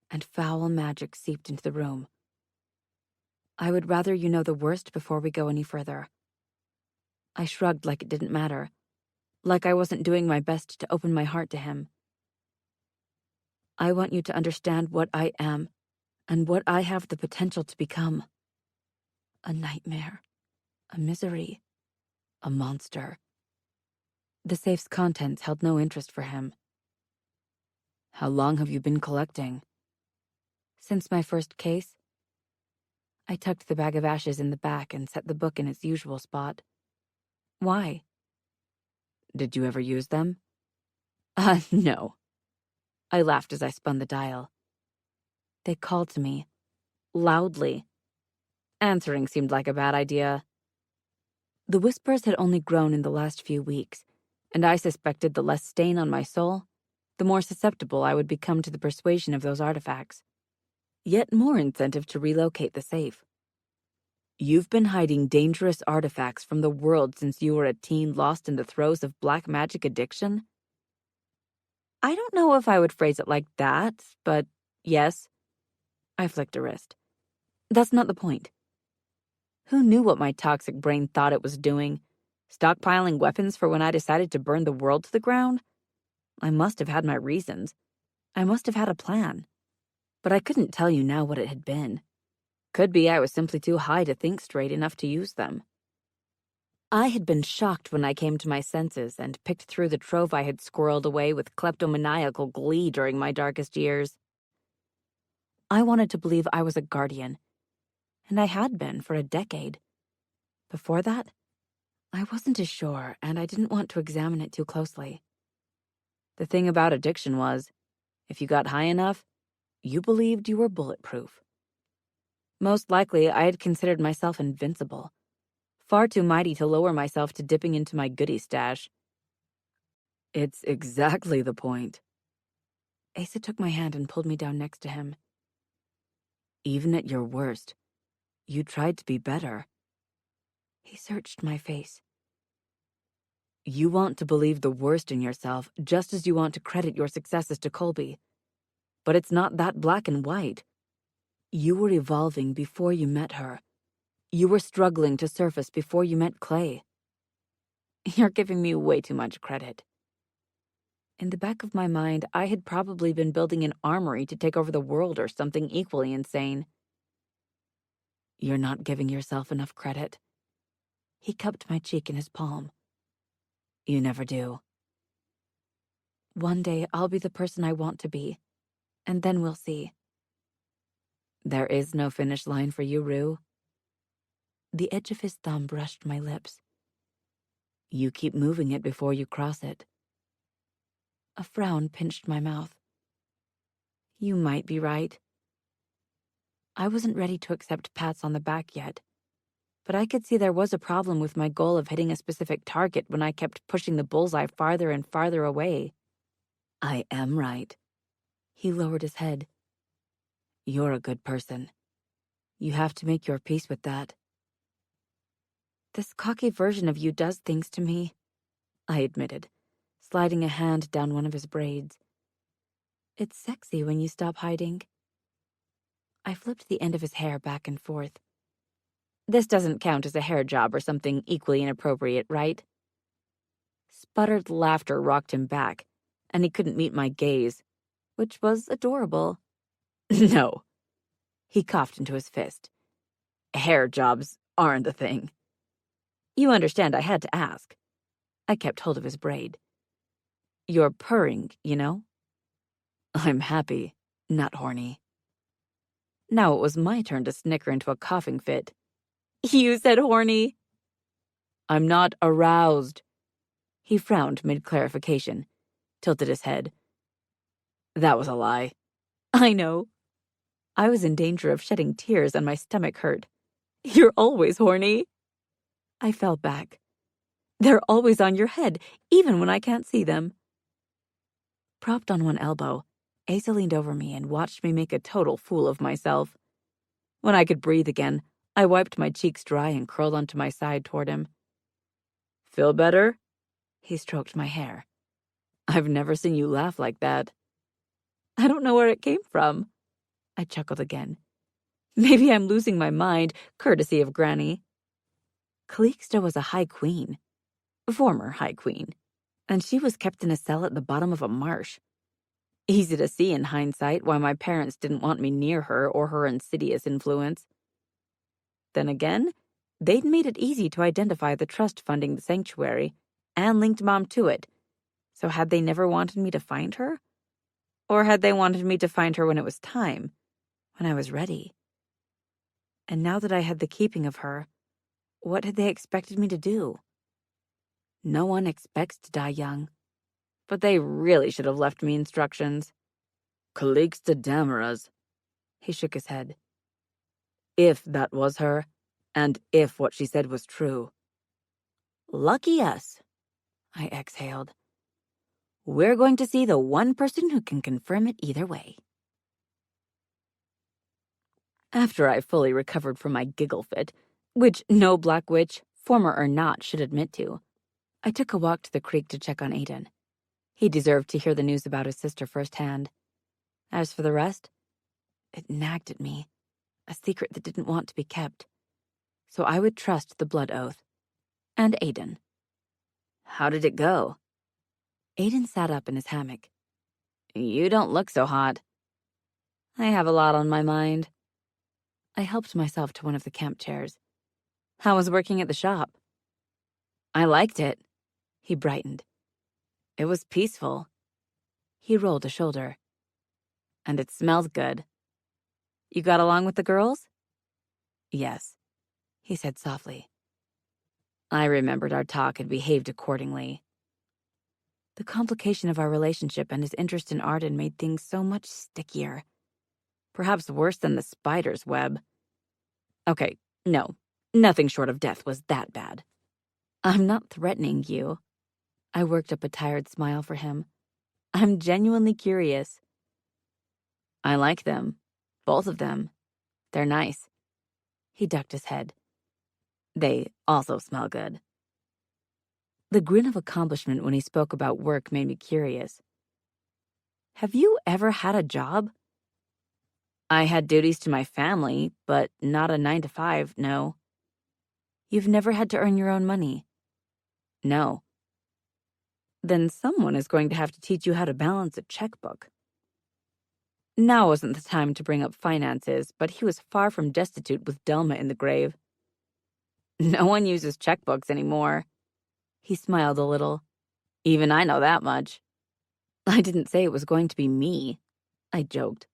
and foul magic seeped into the room. "I would rather you know the worst before we go any further." I shrugged like it didn't matter, like I wasn't doing my best to open my heart to him. "I want you to understand what I am, and what I have the potential to become. A nightmare, a misery, a monster." The safe's contents held no interest for him. How long have you been collecting? Since my first case. I tucked the bag of ashes in the back and set the book in its usual spot. "Why?" Did you ever use them? No." I laughed as I spun the dial. They called to me, loudly. Answering seemed like a bad idea. The whispers had only grown in the last few weeks, and I suspected the less stain on my soul, the more susceptible I would become to the persuasion of those artifacts. Yet more incentive to relocate the safe. You've been hiding dangerous artifacts from the world since you were a teen lost in the throes of black magic addiction? I don't know if I would phrase it like that, but yes. I flicked a wrist. That's not the point. Who knew what my toxic brain thought it was doing? Stockpiling weapons for when I decided to burn the world to the ground? I must have had my reasons. I must have had a plan. But I couldn't tell you now what it had been. Could be I was simply too high to think straight enough to use them. I had been shocked when I came to my senses and picked through the trove I had squirreled away with kleptomaniacal glee during my darkest years. I wanted to believe I was a guardian, and I had been for a decade. Before that, I wasn't as sure, and I didn't want to examine it too closely. The thing about addiction was, if you got high enough, you believed you were bulletproof. Most likely, I had considered myself invincible, far too mighty to lower myself to dipping into my goodie stash. It's exactly the point. Asa took my hand and pulled me down next to him. Even at your worst, you tried to be better. He searched my face. You want to believe the worst in yourself just as you want to credit your successes to Colby. But it's not that black and white. You were evolving before you met her. You were struggling to surface before you met Clay. You're giving me way too much credit. In the back of my mind, I had probably been building an armory to take over the world or something equally insane. You're not giving yourself enough credit. He cupped my cheek in his palm. You never do. One day I'll be the person I want to be, and then we'll see. There is no finish line for you, Rue. The edge of his thumb brushed my lips. You keep moving it before you cross it. A frown pinched my mouth. You might be right. I wasn't ready to accept pats on the back yet, but I could see there was a problem with my goal of hitting a specific target when I kept pushing the bullseye farther and farther away. I am right. He lowered his head. You're a good person. You have to make your peace with that. This cocky version of you does things to me, I admitted, sliding a hand down one of his braids. It's sexy when you stop hiding. I flipped the end of his hair back and forth. This doesn't count as a hair job or something equally inappropriate, right? Sputtered laughter rocked him back, and he couldn't meet my gaze, which was adorable. No. He coughed into his fist. Hair jobs aren't a thing. You understand I had to ask. I kept hold of his braid. You're purring, you know? I'm happy, not horny. Now it was my turn to snicker into a coughing fit. You said horny. I'm not aroused. He frowned mid-clarification, tilted his head. That was a lie. I know. I was in danger of shedding tears and my stomach hurt. You're always horny. I fell back. They're always on your head, even when I can't see them. Propped on one elbow, Asa leaned over me and watched me make a total fool of myself. When I could breathe again, I wiped my cheeks dry and curled onto my side toward him. Feel better? He stroked my hair. I've never seen you laugh like that. I don't know where it came from. I chuckled again. Maybe I'm losing my mind, courtesy of Granny. Calixta was a high queen. Former high queen. And she was kept in a cell at the bottom of a marsh. Easy to see in hindsight why my parents didn't want me near her or her insidious influence. Then again, they'd made it easy to identify the trust funding the sanctuary and linked Mom to it. So had they never wanted me to find her? Or had they wanted me to find her when it was time, when I was ready? And now that I had the keeping of her, what had they expected me to do? No one expects to die young. But they really should have left me instructions. Calixta Damaras. He shook his head. If that was her, and if what she said was true. Lucky us, I exhaled. We're going to see the one person who can confirm it either way. After I fully recovered from my giggle fit, which no black witch, former or not, should admit to, I took a walk to the creek to check on Aiden. He deserved to hear the news about his sister firsthand. As for the rest, it nagged at me, a secret that didn't want to be kept. So I would trust the blood oath. And Aiden. How did it go? Aiden sat up in his hammock. You don't look so hot. I have a lot on my mind. I helped myself to one of the camp chairs. How was working at the shop? I liked it. He brightened. It was peaceful. He rolled a shoulder. And it smelled good. You got along with the girls? Yes, he said softly. I remembered our talk and behaved accordingly. The complication of our relationship and his interest in Arden made things so much stickier. Perhaps worse than the spider's web. Okay, no, nothing short of death was that bad. I'm not threatening you. I worked up a tired smile for him. I'm genuinely curious. I like them. Both of them. They're nice. He ducked his head. They also smell good. The grin of accomplishment when he spoke about work made me curious. Have you ever had a job? I had duties to my family, but not a 9-to-5, no. You've never had to earn your own money? No. Then someone is going to have to teach you how to balance a checkbook. Now wasn't the time to bring up finances, but he was far from destitute with Delma in the grave. No one uses checkbooks anymore. He smiled a little. Even I know that much. I didn't say it was going to be me, I joked.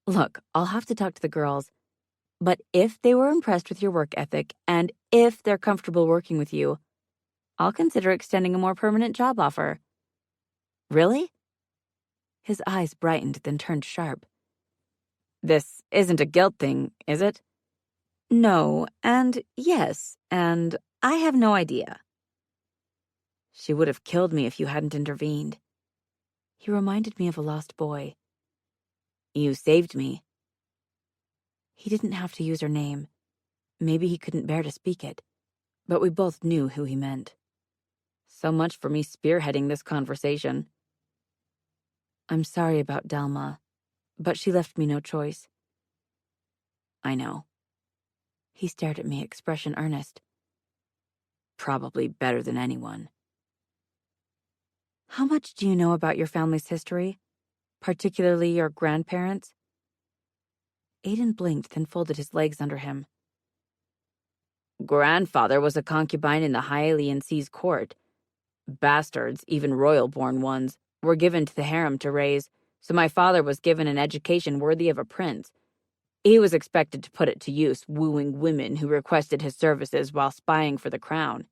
Look, I'll have to talk to the girls, but if they were impressed with your work ethic and if they're comfortable working with you, I'll consider extending a more permanent job offer. Really? His eyes brightened, then turned sharp. This isn't a guilt thing, is it? No, and yes, and I have no idea. She would have killed me if you hadn't intervened. He reminded me of a lost boy. You saved me. He didn't have to use her name. Maybe he couldn't bear to speak it, but we both knew who he meant. So much for me spearheading this conversation. I'm sorry about Delma, but she left me no choice. I know. He stared at me, expression earnest. Probably better than anyone. How much do you know about your family's history, particularly your grandparents? Aiden blinked, then folded his legs under him. Grandfather was a concubine in the Hailey court. Bastards, even royal-born ones, were given to the harem to raise, so my father was given an education worthy of a prince. He was expected to put it to use wooing women who requested his services while spying for the crown.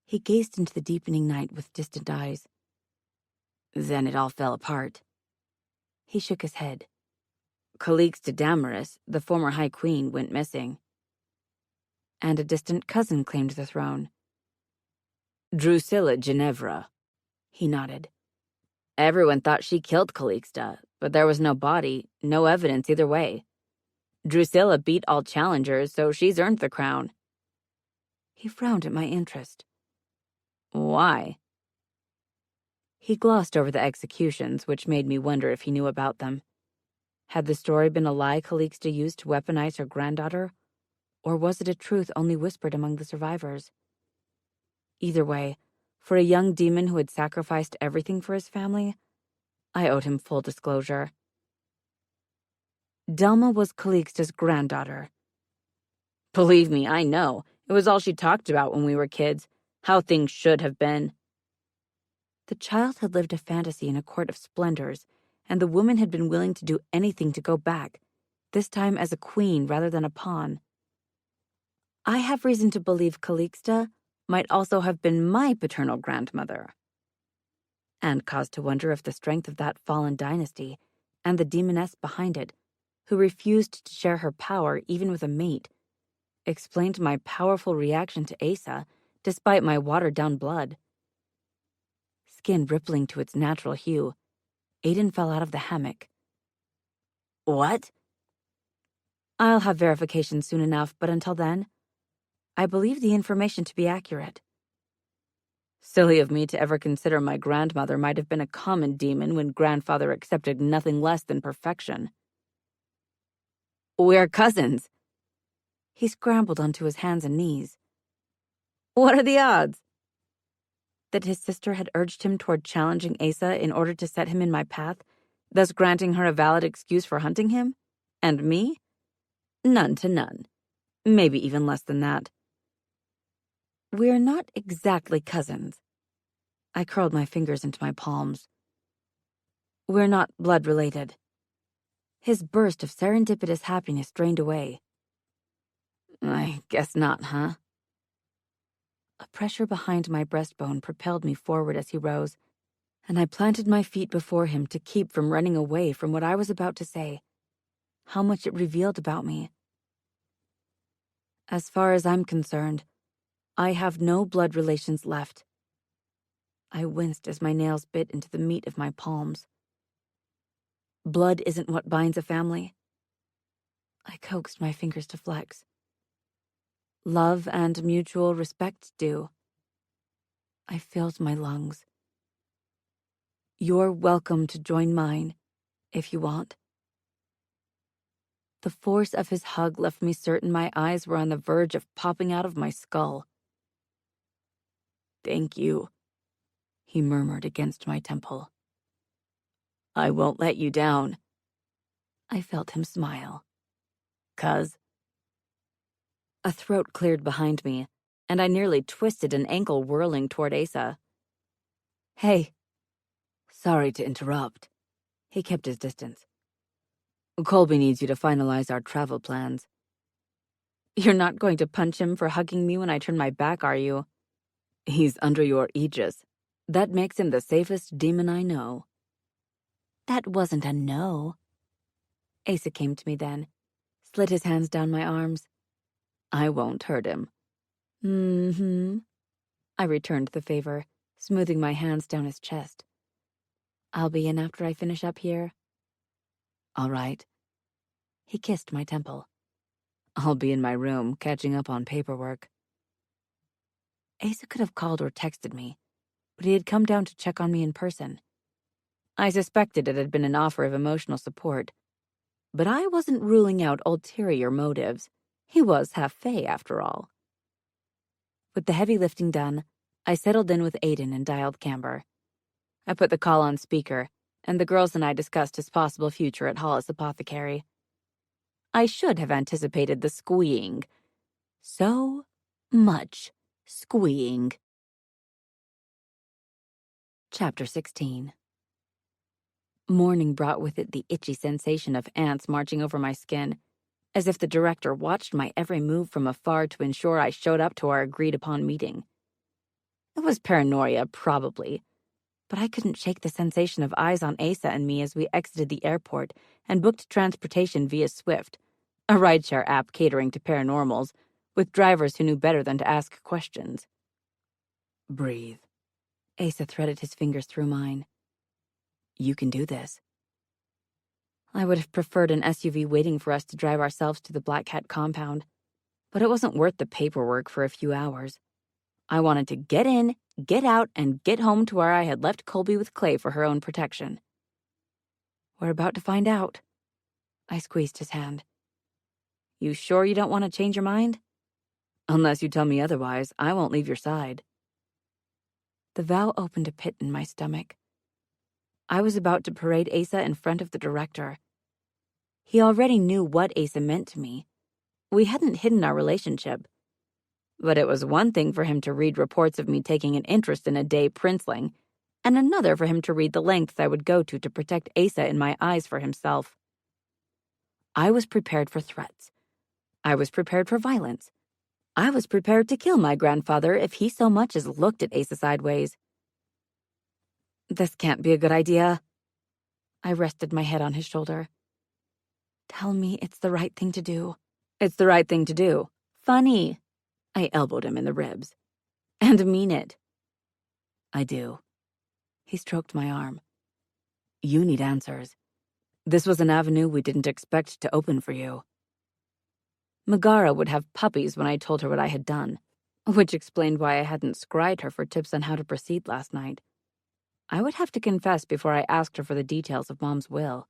He gazed into the deepening night with distant eyes. Then it all fell apart. He shook his head. Calixte Damaris, the former High Queen, went missing. And a distant cousin claimed the throne. Drusilla Ginevra. He nodded. Everyone thought she killed Calixte, but there was no body, no evidence either way. Drusilla beat all challengers, so she's earned the crown. He frowned at my interest. Why? He glossed over the executions, which made me wonder if he knew about them. Had the story been a lie Calixte used to weaponize her granddaughter, or was it a truth only whispered among the survivors? Either way, for a young demon who had sacrificed everything for his family, I owed him full disclosure. Delma was Calixte's granddaughter. Believe me, I know. It was all she talked about when we were kids, how things should have been. The child had lived a fantasy in a court of splendors, and the woman had been willing to do anything to go back, this time as a queen rather than a pawn. I have reason to believe Calixte might also have been my paternal grandmother. And cause to wonder if the strength of that fallen dynasty, and the demoness behind it, who refused to share her power even with a mate, explained my powerful reaction to Asa despite my watered-down blood. Skin rippling to its natural hue, Aiden fell out of the hammock. What? I'll have verification soon enough, but until then, I believe the information to be accurate. Silly of me to ever consider my grandmother might have been a common demon when grandfather accepted nothing less than perfection. We're cousins. He scrambled onto his hands and knees. What are the odds? That his sister had urged him toward challenging Asa in order to set him in my path, thus granting her a valid excuse for hunting him? And me? None to none. Maybe even less than that. We're not exactly cousins. I curled my fingers into my palms. We're not blood related. His burst of serendipitous happiness drained away. I guess not, huh? A pressure behind my breastbone propelled me forward as he rose, and I planted my feet before him to keep from running away from what I was about to say, how much it revealed about me. As far as I'm concerned, I have no blood relations left. I winced as my nails bit into the meat of my palms. Blood isn't what binds a family. I coaxed my fingers to flex. Love and mutual respect do. I filled my lungs. You're welcome to join mine, if you want. The force of his hug left me certain my eyes were on the verge of popping out of my skull. Thank you, he murmured against my temple. I won't let you down. I felt him smile. 'Cause? A throat cleared behind me, and I nearly twisted an ankle whirling toward Asa. Hey. Sorry to interrupt. He kept his distance. Colby needs you to finalize our travel plans. You're not going to punch him for hugging me when I turn my back, are you? He's under your aegis. That makes him the safest demon I know. That wasn't a no. Asa came to me then, slid his hands down my arms. I won't hurt him. Mm-hmm. I returned the favor, smoothing my hands down his chest. I'll be in after I finish up here. All right. He kissed my temple. I'll be in my room, catching up on paperwork. Asa could have called or texted me, but he had come down to check on me in person. I suspected it had been an offer of emotional support, but I wasn't ruling out ulterior motives. He was half Fae, after all. With the heavy lifting done, I settled in with Aiden and dialed Camber. I put the call on speaker, and the girls and I discussed his possible future at Hollis Apothecary. I should have anticipated the squeeing. So much squeeing. Chapter 16. Morning brought with it the itchy sensation of ants marching over my skin, as if the director watched my every move from afar to ensure I showed up to our agreed-upon meeting. It was paranoia, probably, but I couldn't shake the sensation of eyes on Asa and me as we exited the airport and booked transportation via Swift, a rideshare app catering to paranormals, with drivers who knew better than to ask questions. Breathe. Asa threaded his fingers through mine. You can do this. I would have preferred an SUV waiting for us to drive ourselves to the Black Cat compound, but it wasn't worth the paperwork for a few hours. I wanted to get in, get out, and get home to where I had left Colby with Clay for her own protection. We're about to find out. I squeezed his hand. You sure you don't want to change your mind? Unless you tell me otherwise, I won't leave your side. The vow opened a pit in my stomach. I was about to parade Asa in front of the director. He already knew what Asa meant to me. We hadn't hidden our relationship. But it was one thing for him to read reports of me taking an interest in a day princeling, and another for him to read the lengths I would go to protect Asa in my eyes for himself. I was prepared for threats. I was prepared for violence. I was prepared to kill my grandfather if he so much as looked at Asa sideways. This can't be a good idea. I rested my head on his shoulder. Tell me it's the right thing to do. It's the right thing to do. Funny. I elbowed him in the ribs. And mean it. I do. He stroked my arm. You need answers. This was an avenue we didn't expect to open for you. Megara would have puppies when I told her what I had done, which explained why I hadn't scryed her for tips on how to proceed last night. I would have to confess before I asked her for the details of Mom's will.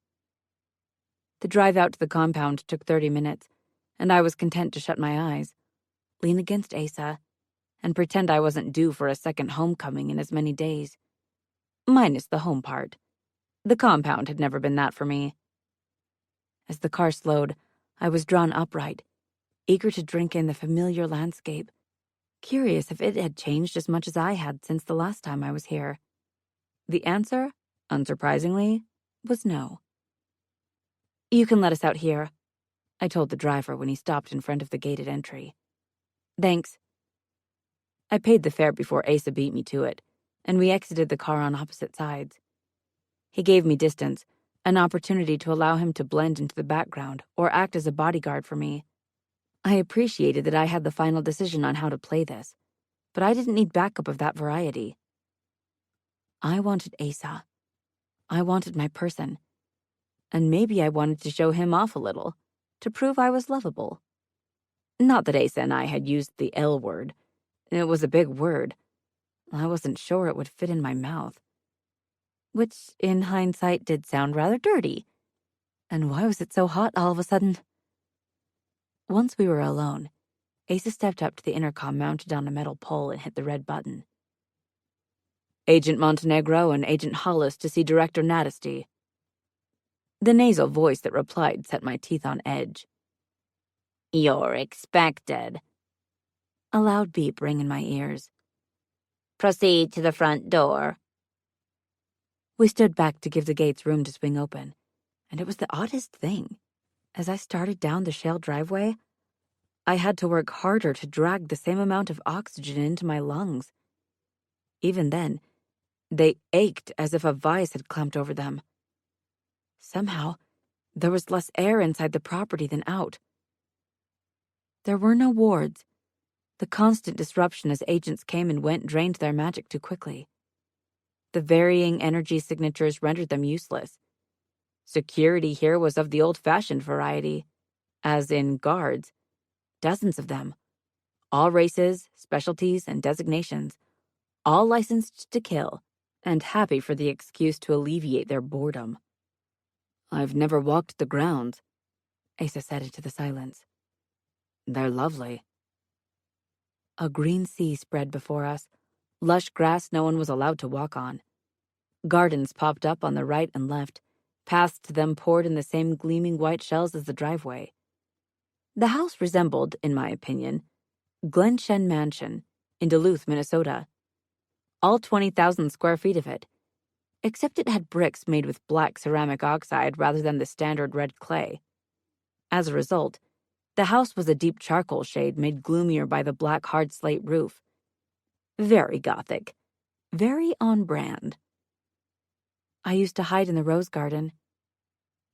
The drive out to the compound took 30 minutes, and I was content to shut my eyes, lean against Asa, and pretend I wasn't due for a second homecoming in as many days. Minus the home part. The compound had never been that for me. As the car slowed, I was drawn upright, eager to drink in the familiar landscape, curious if it had changed as much as I had since the last time I was here. The answer, unsurprisingly, was no. You can let us out here, I told the driver when he stopped in front of the gated entry. Thanks. I paid the fare before Asa beat me to it, and we exited the car on opposite sides. He gave me distance, an opportunity to allow him to blend into the background or act as a bodyguard for me. I appreciated that I had the final decision on how to play this, but I didn't need backup of that variety. I wanted Asa. I wanted my person. And maybe I wanted to show him off a little, to prove I was lovable. Not that Asa and I had used the L word. It was a big word. I wasn't sure it would fit in my mouth. Which, in hindsight, did sound rather dirty. And why was it so hot all of a sudden? Once we were alone, Asa stepped up to the intercom mounted on a metal pole and hit the red button. Agent Montenegro and Agent Hollis to see Director Natesty. The nasal voice that replied set my teeth on edge. You're expected. A loud beep rang in my ears. Proceed to the front door. We stood back to give the gates room to swing open, and it was the oddest thing. As I started down the shale driveway, I had to work harder to drag the same amount of oxygen into my lungs. Even then, they ached as if a vise had clamped over them. Somehow, there was less air inside the property than out. There were no wards. The constant disruption as agents came and went drained their magic too quickly. The varying energy signatures rendered them useless. Security here was of the old-fashioned variety, as in guards. Dozens of them. All races, specialties, and designations. All licensed to kill, and happy for the excuse to alleviate their boredom. I've never walked the grounds, Asa said into the silence. They're lovely. A green sea spread before us, lush grass no one was allowed to walk on. Gardens popped up on the right and left, paths to them poured in the same gleaming white shells as the driveway. The house resembled, in my opinion, Glen Shen Mansion in Duluth, Minnesota. All 20,000 square feet of it, except it had bricks made with black ceramic oxide rather than the standard red clay. As a result, the house was a deep charcoal shade made gloomier by the black hard slate roof. Very Gothic. Very on brand. I used to hide in the rose garden.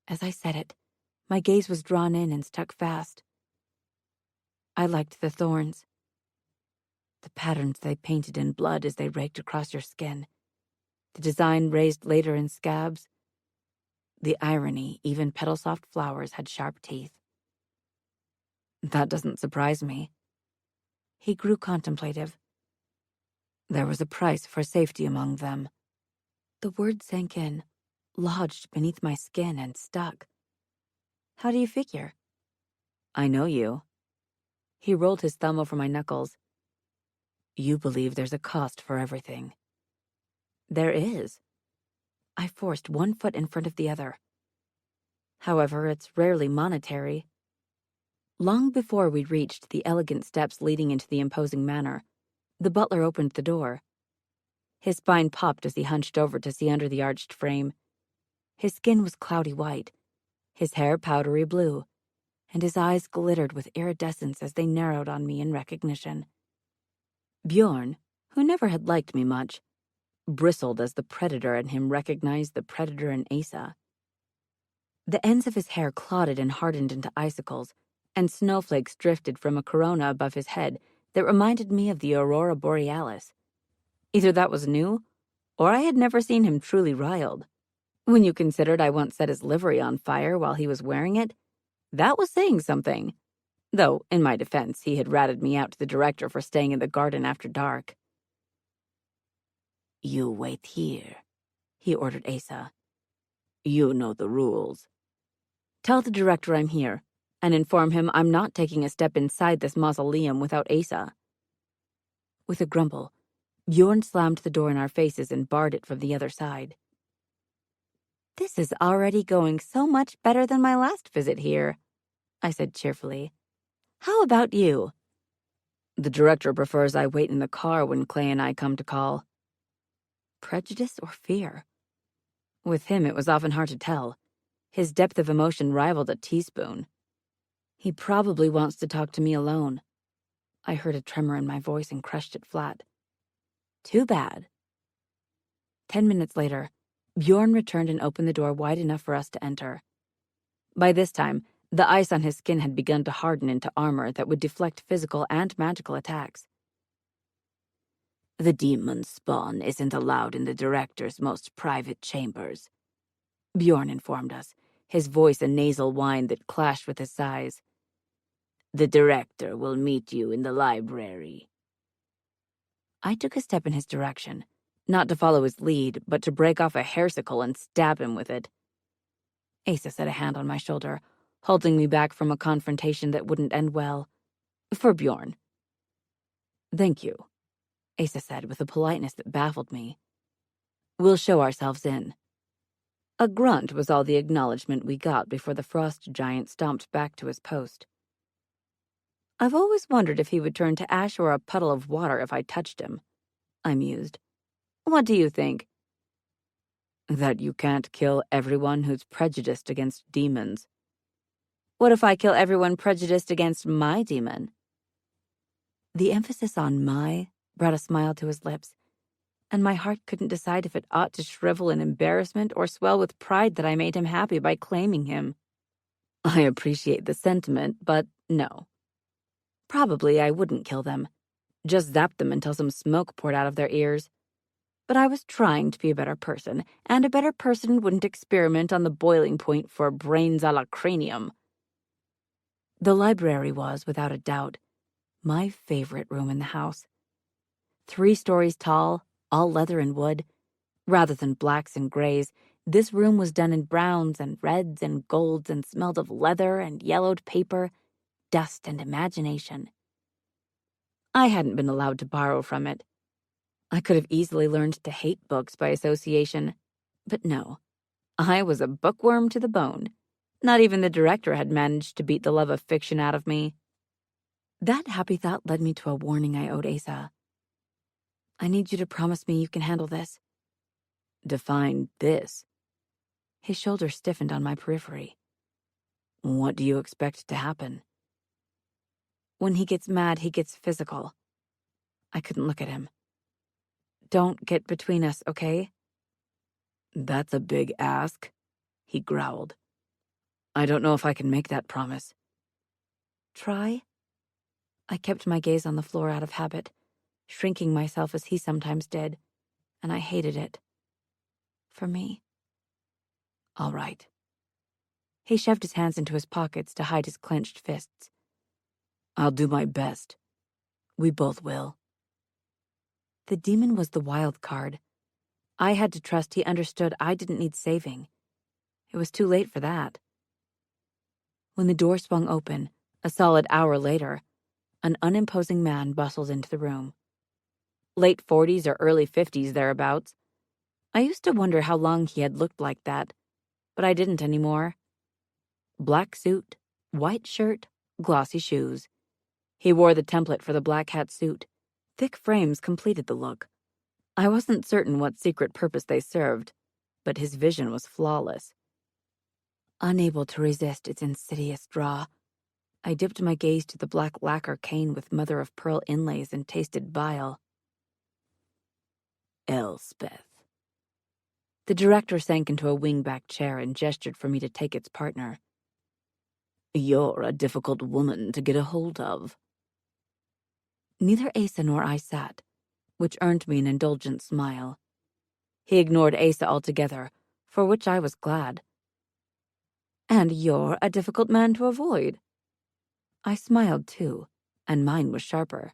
As I said it, my gaze was drawn in and stuck fast. I liked the thorns. The patterns they painted in blood as they raked across your skin. The design raised later in scabs. The irony, even petal-soft flowers had sharp teeth. That doesn't surprise me. He grew contemplative. There was a price for safety among them. The word sank in, lodged beneath my skin and stuck. How do you figure? I know you. He rolled his thumb over my knuckles. You believe there's a cost for everything. There is. I forced one foot in front of the other. However, it's rarely monetary. Long before we reached the elegant steps leading into the imposing manor, the butler opened the door. His spine popped as he hunched over to see under the arched frame. His skin was cloudy white, his hair powdery blue, and his eyes glittered with iridescence as they narrowed on me in recognition. Bjorn, who never had liked me much, bristled as the predator in him recognized the predator in Asa. The ends of his hair clotted and hardened into icicles, and snowflakes drifted from a corona above his head that reminded me of the aurora borealis. Either that was new, or I had never seen him truly riled. When you considered I once set his livery on fire while he was wearing it, that was saying something. Though, in my defense, he had ratted me out to the director for staying in the garden after dark. You wait here, he ordered Asa. You know the rules. Tell the director I'm here, and inform him I'm not taking a step inside this mausoleum without Asa. With a grumble, Bjorn slammed the door in our faces and barred it from the other side. This is already going so much better than my last visit here, I said cheerfully. How about you? The director prefers I wait in the car when Clay and I come to call. Prejudice or fear? With him, it was often hard to tell. His depth of emotion rivaled a teaspoon. He probably wants to talk to me alone. I heard a tremor in my voice and crushed it flat. Too bad. 10 minutes later, Bjorn returned and opened the door wide enough for us to enter. By this time, the ice on his skin had begun to harden into armor that would deflect physical and magical attacks. The demon's spawn isn't allowed in the director's most private chambers, Bjorn informed us, his voice a nasal whine that clashed with his sighs. The director will meet you in the library. I took a step in his direction, not to follow his lead, but to break off a hairsicle and stab him with it. Asa set a hand on my shoulder, holding me back from a confrontation that wouldn't end well. For Bjorn. Thank you, Asa said with a politeness that baffled me. We'll show ourselves in. A grunt was all the acknowledgement we got before the frost giant stomped back to his post. I've always wondered if he would turn to ash or a puddle of water if I touched him, I mused. What do you think? That you can't kill everyone who's prejudiced against demons. What if I kill everyone prejudiced against my demon? The emphasis on my brought a smile to his lips, and my heart couldn't decide if it ought to shrivel in embarrassment or swell with pride that I made him happy by claiming him. I appreciate the sentiment, but no. Probably I wouldn't kill them, just zap them until some smoke poured out of their ears. But I was trying to be a better person, and a better person wouldn't experiment on the boiling point for brains a la cranium. The library was, without a doubt, my favorite room in the house. 3 stories tall, all leather and wood. Rather than blacks and grays, this room was done in browns and reds and golds and smelled of leather and yellowed paper, dust and imagination. I hadn't been allowed to borrow from it. I could have easily learned to hate books by association, but no. I was a bookworm to the bone. Not even the director had managed to beat the love of fiction out of me. That happy thought led me to a warning I owed Asa. I need you to promise me you can handle this. Define this. His shoulders stiffened on my periphery. What do you expect to happen? When he gets mad, he gets physical. I couldn't look at him. Don't get between us, okay? That's a big ask, he growled. I don't know if I can make that promise. Try? I kept my gaze on the floor out of habit, shrinking myself as he sometimes did, and I hated it. For me. All right. He shoved his hands into his pockets to hide his clenched fists. I'll do my best. We both will. The demon was the wild card. I had to trust he understood I didn't need saving. It was too late for that. When the door swung open, a solid hour later, an unimposing man bustled into the room. Late 40s or early 50s thereabouts. I used to wonder how long he had looked like that, but I didn't anymore. Black suit, white shirt, glossy shoes. He wore the template for the black hat suit. Thick frames completed the look. I wasn't certain what secret purpose they served, but his vision was flawless. Unable to resist its insidious draw, I dipped my gaze to the black lacquer cane with mother-of-pearl inlays and tasted bile. Elspeth. The director sank into a wingback chair and gestured for me to take its partner. You're a difficult woman to get a hold of. Neither Asa nor I sat, which earned me an indulgent smile. He ignored Asa altogether, for which I was glad. And you're a difficult man to avoid. I smiled too, and mine was sharper.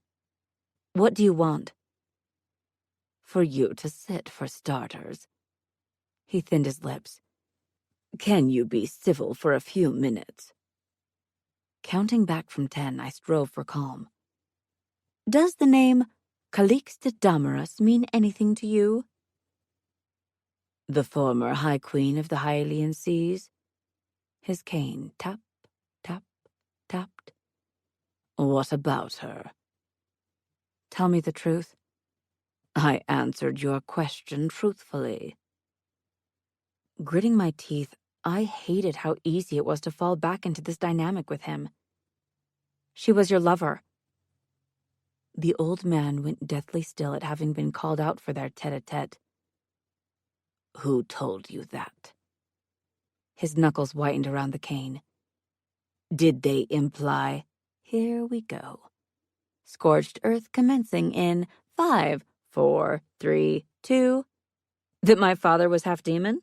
What do you want? For you to sit, for starters. He thinned his lips. Can you be civil for a few minutes? Counting back from 10, I strove for calm. Does the name Calixte Damaris mean anything to you? The former High Queen of the Hylian Seas? His cane tap, tap, tapped. What about her? Tell me the truth. I answered your question truthfully. Gritting my teeth, I hated how easy it was to fall back into this dynamic with him. She was your lover. The old man went deathly still at having been called out for their tete-a-tete. Who told you that? His knuckles whitened around the cane. Did they imply? Here we go. Scorched earth commencing in 5, 4, 3, 2. That my father was half demon?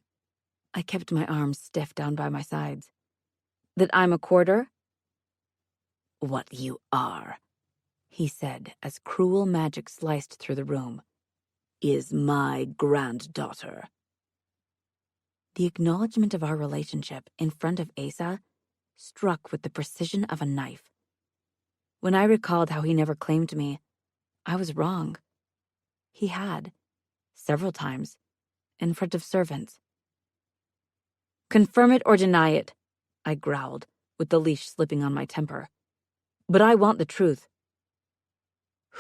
I kept my arms stiff down by my sides. That I'm a quarter? What you are, he said as cruel magic sliced through the room, is my granddaughter. The acknowledgement of our relationship in front of Asa struck with the precision of a knife. When I recalled how he never claimed me, I was wrong. He had, several times, in front of servants. Confirm it or deny it, I growled, with the leash slipping on my temper. But I want the truth.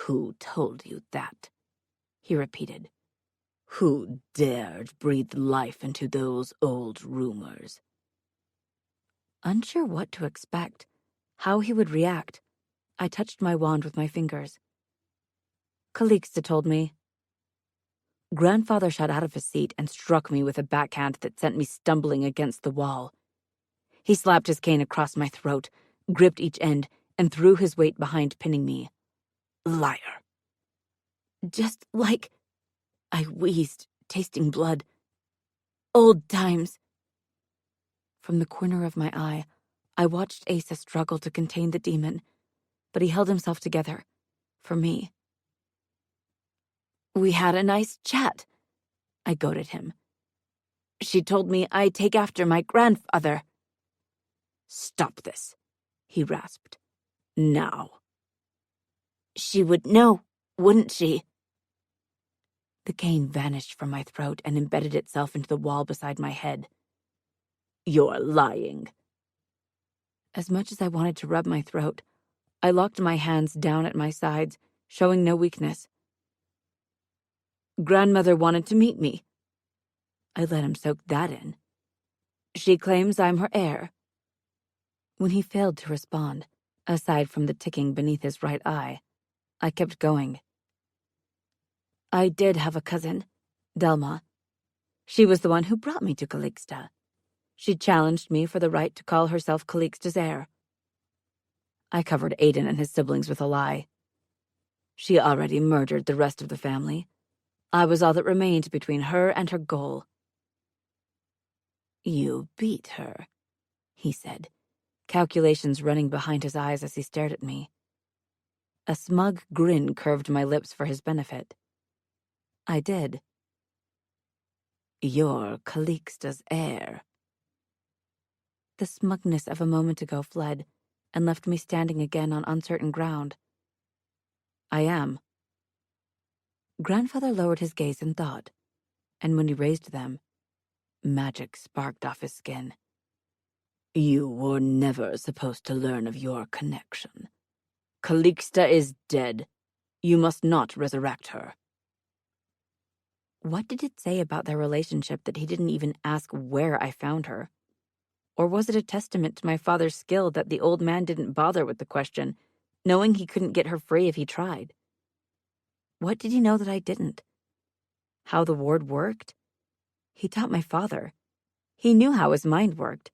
Who told you that? He repeated. Who dared breathe life into those old rumors? Unsure what to expect, how he would react, I touched my wand with my fingers. Calixte told me. Grandfather shot out of his seat and struck me with a backhand that sent me stumbling against the wall. He slapped his cane across my throat, gripped each end, and threw his weight behind, pinning me. Liar. Just like... I wheezed, tasting blood. Old times. From the corner of my eye, I watched Asa struggle to contain the demon, but he held himself together, for me. We had a nice chat, I goaded him. She told me I'd take after my grandfather. Stop this, he rasped. Now. She would know, wouldn't she? The cane vanished from my throat and embedded itself into the wall beside my head. You're lying. As much as I wanted to rub my throat, I locked my hands down at my sides, showing no weakness. Grandmother wanted to meet me. I let him soak that in. She claims I'm her heir. When he failed to respond, aside from the ticking beneath his right eye, I kept going. I did have a cousin, Delma. She was the one who brought me to Calixte. She challenged me for the right to call herself Calixte's heir. I covered Aiden and his siblings with a lie. She already murdered the rest of the family. I was all that remained between her and her goal. You beat her, he said, calculations running behind his eyes as he stared at me. A smug grin curved my lips for his benefit. I did. You're Calixte's heir. The smugness of a moment ago fled and left me standing again on uncertain ground. I am. Grandfather lowered his gaze in thought, and when he raised them, magic sparked off his skin. You were never supposed to learn of your connection. Calixte is dead. You must not resurrect her. What did it say about their relationship that he didn't even ask where I found her? Or was it a testament to my father's skill that the old man didn't bother with the question, knowing he couldn't get her free if he tried? What did he know that I didn't? How the ward worked? He taught my father. He knew how his mind worked.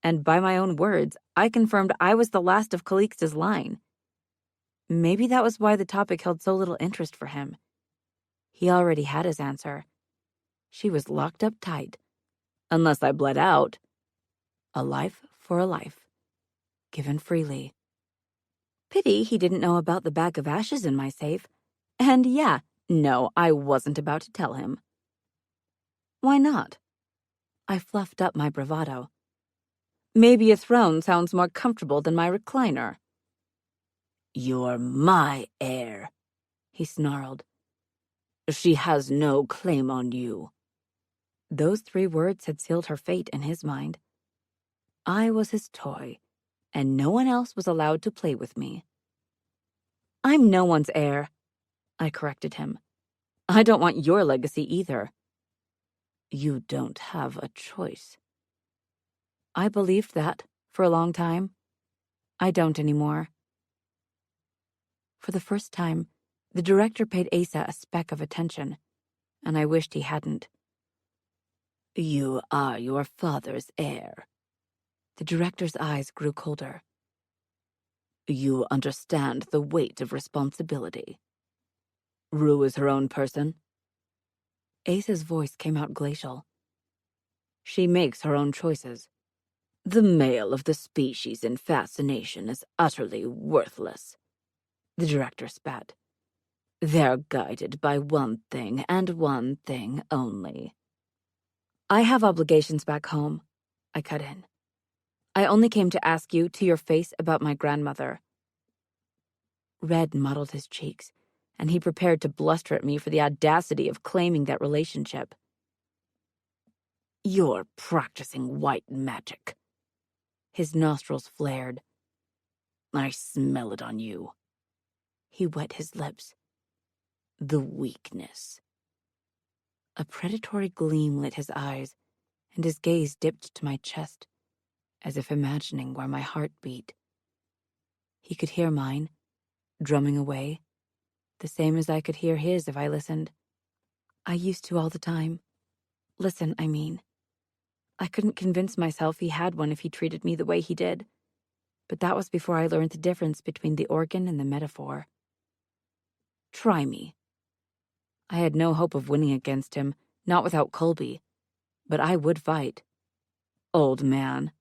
And by my own words, I confirmed I was the last of Calixte's line. Maybe that was why the topic held so little interest for him. He already had his answer. She was locked up tight. Unless I bled out. A life for a life. Given freely. Pity he didn't know about the bag of ashes in my safe. And yeah, no, I wasn't about to tell him. Why not? I fluffed up my bravado. Maybe a throne sounds more comfortable than my recliner. You're my heir, he snarled. She has no claim on you. Those 3 words had sealed her fate in his mind. I was his toy, and no one else was allowed to play with me. I'm no one's heir, I corrected him. I don't want your legacy either. You don't have a choice. I believed that for a long time. I don't anymore. For the first time, the director paid Asa a speck of attention, and I wished he hadn't. You are your father's heir. The director's eyes grew colder. You understand the weight of responsibility. Rue is her own person. Asa's voice came out glacial. She makes her own choices. The male of the species in fascination is utterly worthless. The director spat. They're guided by one thing and one thing only. I have obligations back home, I cut in. I only came to ask you to your face about my grandmother. Red mottled his cheeks, and he prepared to bluster at me for the audacity of claiming that relationship. You're practicing white magic. His nostrils flared. I smell it on you. He wet his lips. The weakness. A predatory gleam lit his eyes, and his gaze dipped to my chest, as if imagining where my heart beat. He could hear mine, drumming away, the same as I could hear his if I listened. I used to all the time. Listen, I mean. I couldn't convince myself he had one if he treated me the way he did, but that was before I learned the difference between the organ and the metaphor. Try me. I had no hope of winning against him, not without Colby, but I would fight. Old man.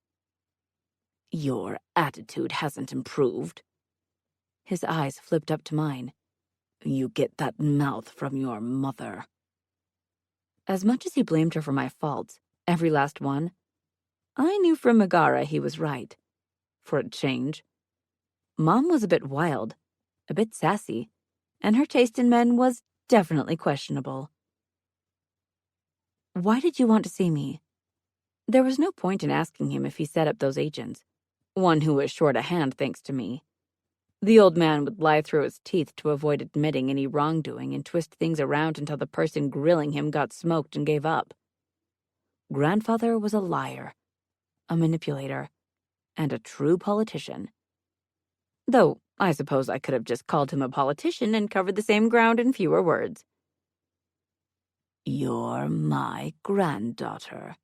Your attitude hasn't improved. His eyes flipped up to mine. You get that mouth from your mother. As much as he blamed her for my faults, every last one, I knew from Megara he was right. For a change. Mom was a bit wild, a bit sassy, and her taste in men was definitely questionable. Why did you want to see me? There was no point in asking him if he set up those agents. One who was short a hand thanks to me. The old man would lie through his teeth to avoid admitting any wrongdoing and twist things around until the person grilling him got smoked and gave up. Grandfather was a liar, a manipulator, and a true politician. Though, I suppose I could have just called him a politician and covered the same ground in fewer words. You're my granddaughter.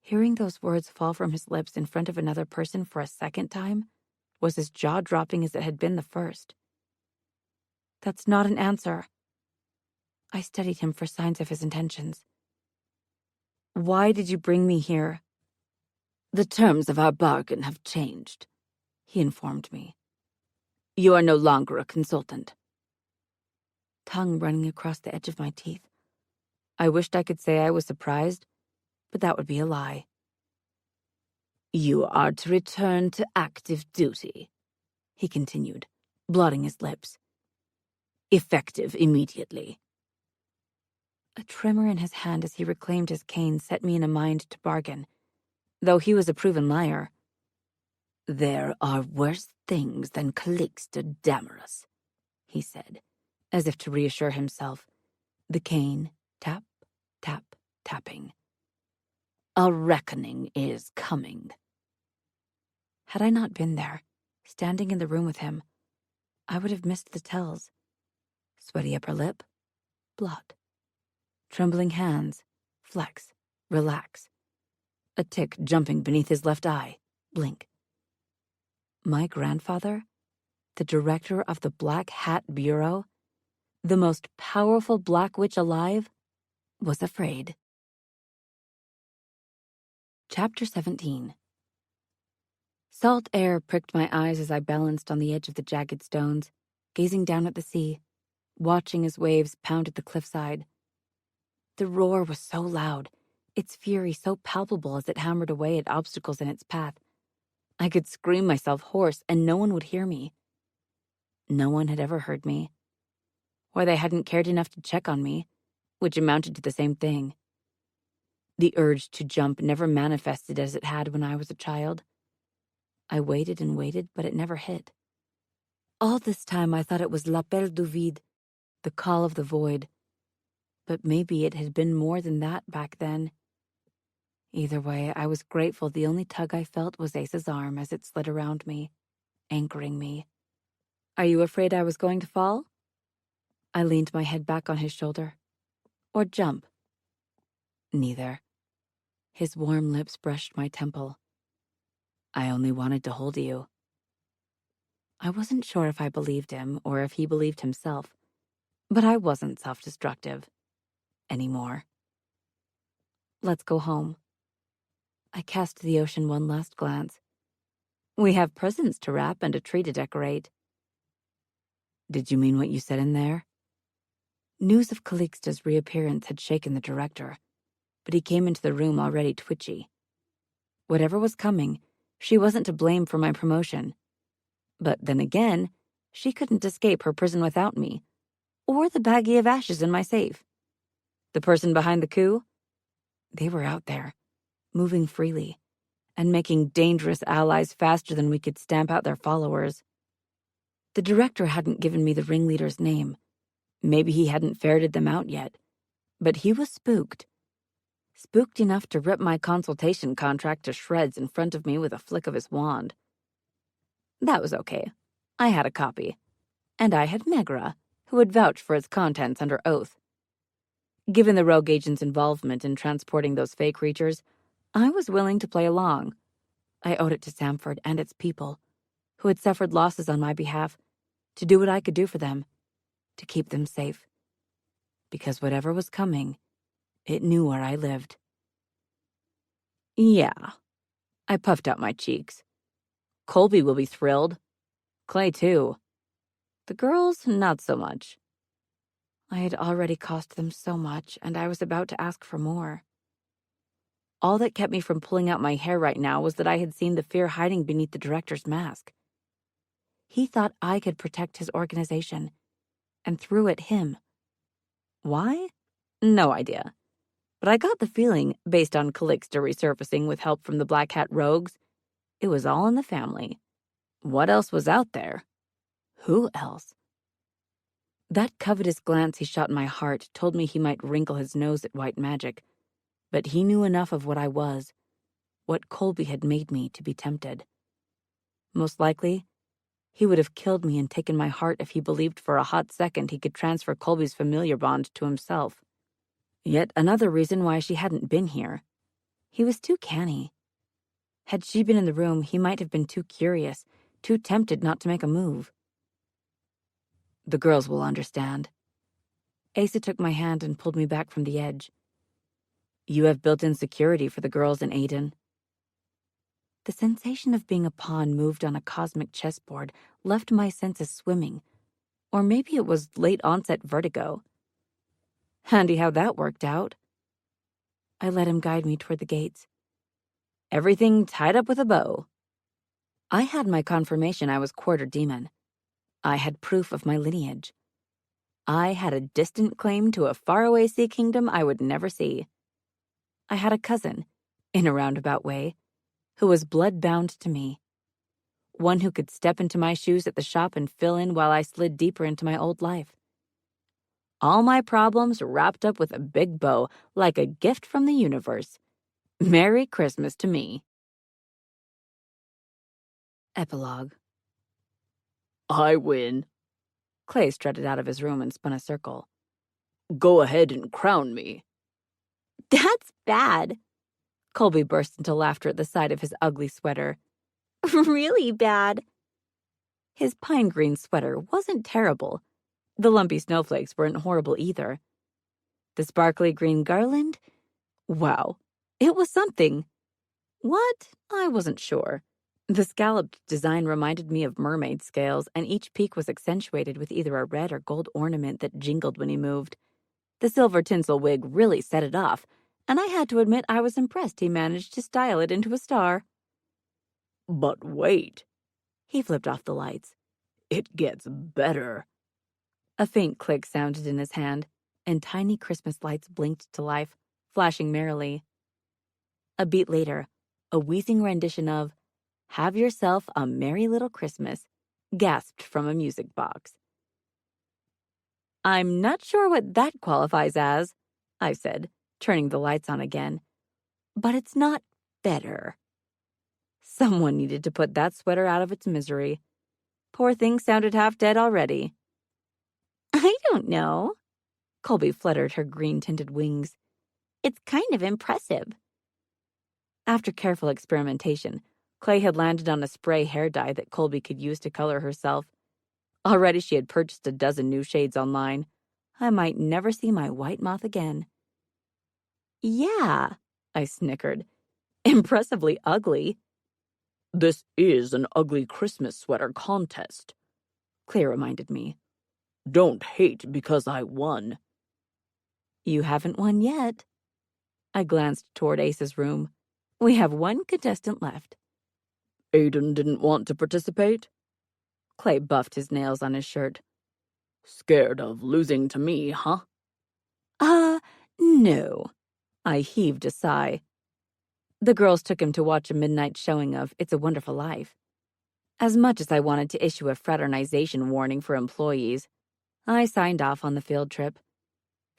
Hearing those words fall from his lips in front of another person for a second time was as jaw-dropping as it had been the first. That's not an answer. I studied him for signs of his intentions. Why did you bring me here? The terms of our bargain have changed, he informed me. You are no longer a consultant. Tongue running across the edge of my teeth. I wished I could say I was surprised, but that would be a lie. You are to return to active duty, he continued, blotting his lips. Effective immediately. A tremor in his hand as he reclaimed his cane set me in a mind to bargain, though he was a proven liar. There are worse things than Calixte Damaris, he said, as if to reassure himself, the cane tap, tap, tapping. A reckoning is coming. Had I not been there, standing in the room with him, I would have missed the tells. Sweaty upper lip, blot. Trembling hands. Flex. Relax. A tick jumping beneath his left eye. Blink. My grandfather, the director of the Black Hat Bureau, the most powerful black witch alive, was afraid. Chapter 17. Salt air pricked my eyes as I balanced on the edge of the jagged stones, gazing down at the sea, watching as waves pounded the cliffside. The roar was so loud, its fury so palpable as it hammered away at obstacles in its path. I could scream myself hoarse and no one would hear me. No one had ever heard me. Or they hadn't cared enough to check on me, which amounted to the same thing. The urge to jump never manifested as it had when I was a child. I waited and waited, but it never hit. All this time I thought it was l'appel du vide, the call of the void. But maybe it had been more than that back then. Either way, I was grateful the only tug I felt was Ace's arm as it slid around me, anchoring me. Are you afraid I was going to fall? I leaned my head back on his shoulder. Or jump? Neither. His warm lips brushed my temple. I only wanted to hold you. I wasn't sure if I believed him or if he believed himself, but I wasn't self-destructive anymore. Let's go home. I cast the ocean one last glance. We have presents to wrap and a tree to decorate. Did you mean what you said in there? News of Calixta's reappearance had shaken the director, but he came into the room already twitchy. Whatever was coming, she wasn't to blame for my promotion. But then again, she couldn't escape her prison without me, or the baggie of ashes in my safe. The person behind the coup? They were out there, moving freely, and making dangerous allies faster than we could stamp out their followers. The director hadn't given me the ringleader's name. Maybe he hadn't ferreted them out yet, but he was spooked. Spooked enough to rip my consultation contract to shreds in front of me with a flick of his wand. That was okay. I had a copy. And I had Megra, who would vouch for its contents under oath. Given the rogue agent's involvement in transporting those fake creatures, I was willing to play along. I owed it to Samford and its people, who had suffered losses on my behalf, to do what I could do for them, to keep them safe. Because whatever was coming, it knew where I lived. Yeah. I puffed out my cheeks. Colby will be thrilled. Clay, too. The girls, not so much. I had already cost them so much, and I was about to ask for more. All that kept me from pulling out my hair right now was that I had seen the fear hiding beneath the director's mask. He thought I could protect his organization, and threw at him. Why? No idea. But I got the feeling, based on Calixta resurfacing with help from the Black Hat rogues, it was all in the family. What else was out there? Who else? That covetous glance he shot in my heart told me he might wrinkle his nose at white magic, but he knew enough of what I was, what Colby had made me, to be tempted. Most likely, he would have killed me and taken my heart if he believed for a hot second he could transfer Colby's familiar bond to himself. Yet another reason why she hadn't been here. He was too canny. Had she been in the room, he might have been too curious, too tempted not to make a move. The girls will understand. Asa took my hand and pulled me back from the edge. You have built-in security for the girls in Aiden. The sensation of being a pawn moved on a cosmic chessboard left my senses swimming. Or maybe it was late-onset vertigo. Handy how that worked out. I let him guide me toward the gates. Everything tied up with a bow. I had my confirmation I was quarter demon. I had proof of my lineage. I had a distant claim to a faraway sea kingdom I would never see. I had a cousin, in a roundabout way, who was blood-bound to me. One who could step into my shoes at the shop and fill in while I slid deeper into my old life. All my problems wrapped up with a big bow, like a gift from the universe. Merry Christmas to me. Epilogue. I win. Clay strutted out of his room and spun a circle. Go ahead and crown me. That's bad. Colby burst into laughter at the sight of his ugly sweater. Really bad. His pine green sweater wasn't terrible. The lumpy snowflakes weren't horrible either. The sparkly green garland? Wow, it was something. What? I wasn't sure. The scalloped design reminded me of mermaid scales, and each peak was accentuated with either a red or gold ornament that jingled when he moved. The silver tinsel wig really set it off, and I had to admit I was impressed he managed to style it into a star. But wait. He flipped off the lights. It gets better. A faint click sounded in his hand, and tiny Christmas lights blinked to life, flashing merrily. A beat later, a wheezing rendition of "Have Yourself a Merry Little Christmas" gasped from a music box. I'm not sure what that qualifies as, I said, turning the lights on again. But it's not better. Someone needed to put that sweater out of its misery. Poor thing sounded half dead already. I don't know. Colby fluttered her green-tinted wings. It's kind of impressive. After careful experimentation, Clay had landed on a spray hair dye that Colby could use to color herself. Already she had purchased a dozen new shades online. I might never see my white moth again. Yeah, I snickered. Impressively ugly. This is an ugly Christmas sweater contest, Clay reminded me. Don't hate because I won. You haven't won yet. I glanced toward Ace's room. We have one contestant left. Aiden didn't want to participate? Clay buffed his nails on his shirt. Scared of losing to me, huh? No. I heaved a sigh. The girls took him to watch a midnight showing of It's a Wonderful Life. As much as I wanted to issue a fraternization warning for employees, I signed off on the field trip.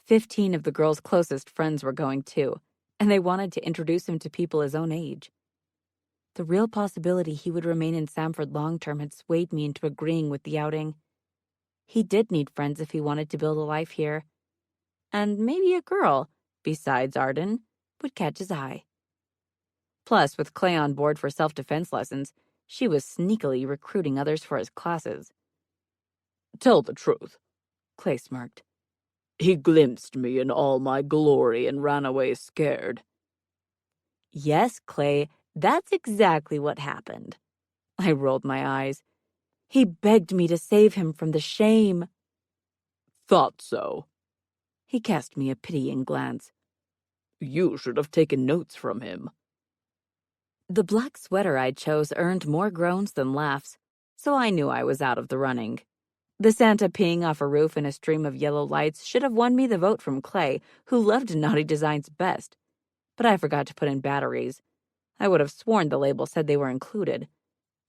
15 of the girls' closest friends were going too, and they wanted to introduce him to people his own age. The real possibility he would remain in Samford long-term had swayed me into agreeing with the outing. He did need friends if he wanted to build a life here. And maybe a girl, besides Arden, would catch his eye. Plus, with Clay on board for self-defense lessons, she was sneakily recruiting others for his classes. Tell the truth, Clay smirked. He glimpsed me in all my glory and ran away scared. Yes, Clay, that's exactly what happened. I rolled my eyes. He begged me to save him from the shame. Thought so. He cast me a pitying glance. You should have taken notes from him. The black sweater I chose earned more groans than laughs, so I knew I was out of the running. The Santa peeing off a roof in a stream of yellow lights should have won me the vote from Clay, who loved naughty designs best. But I forgot to put in batteries. I would have sworn the label said they were included.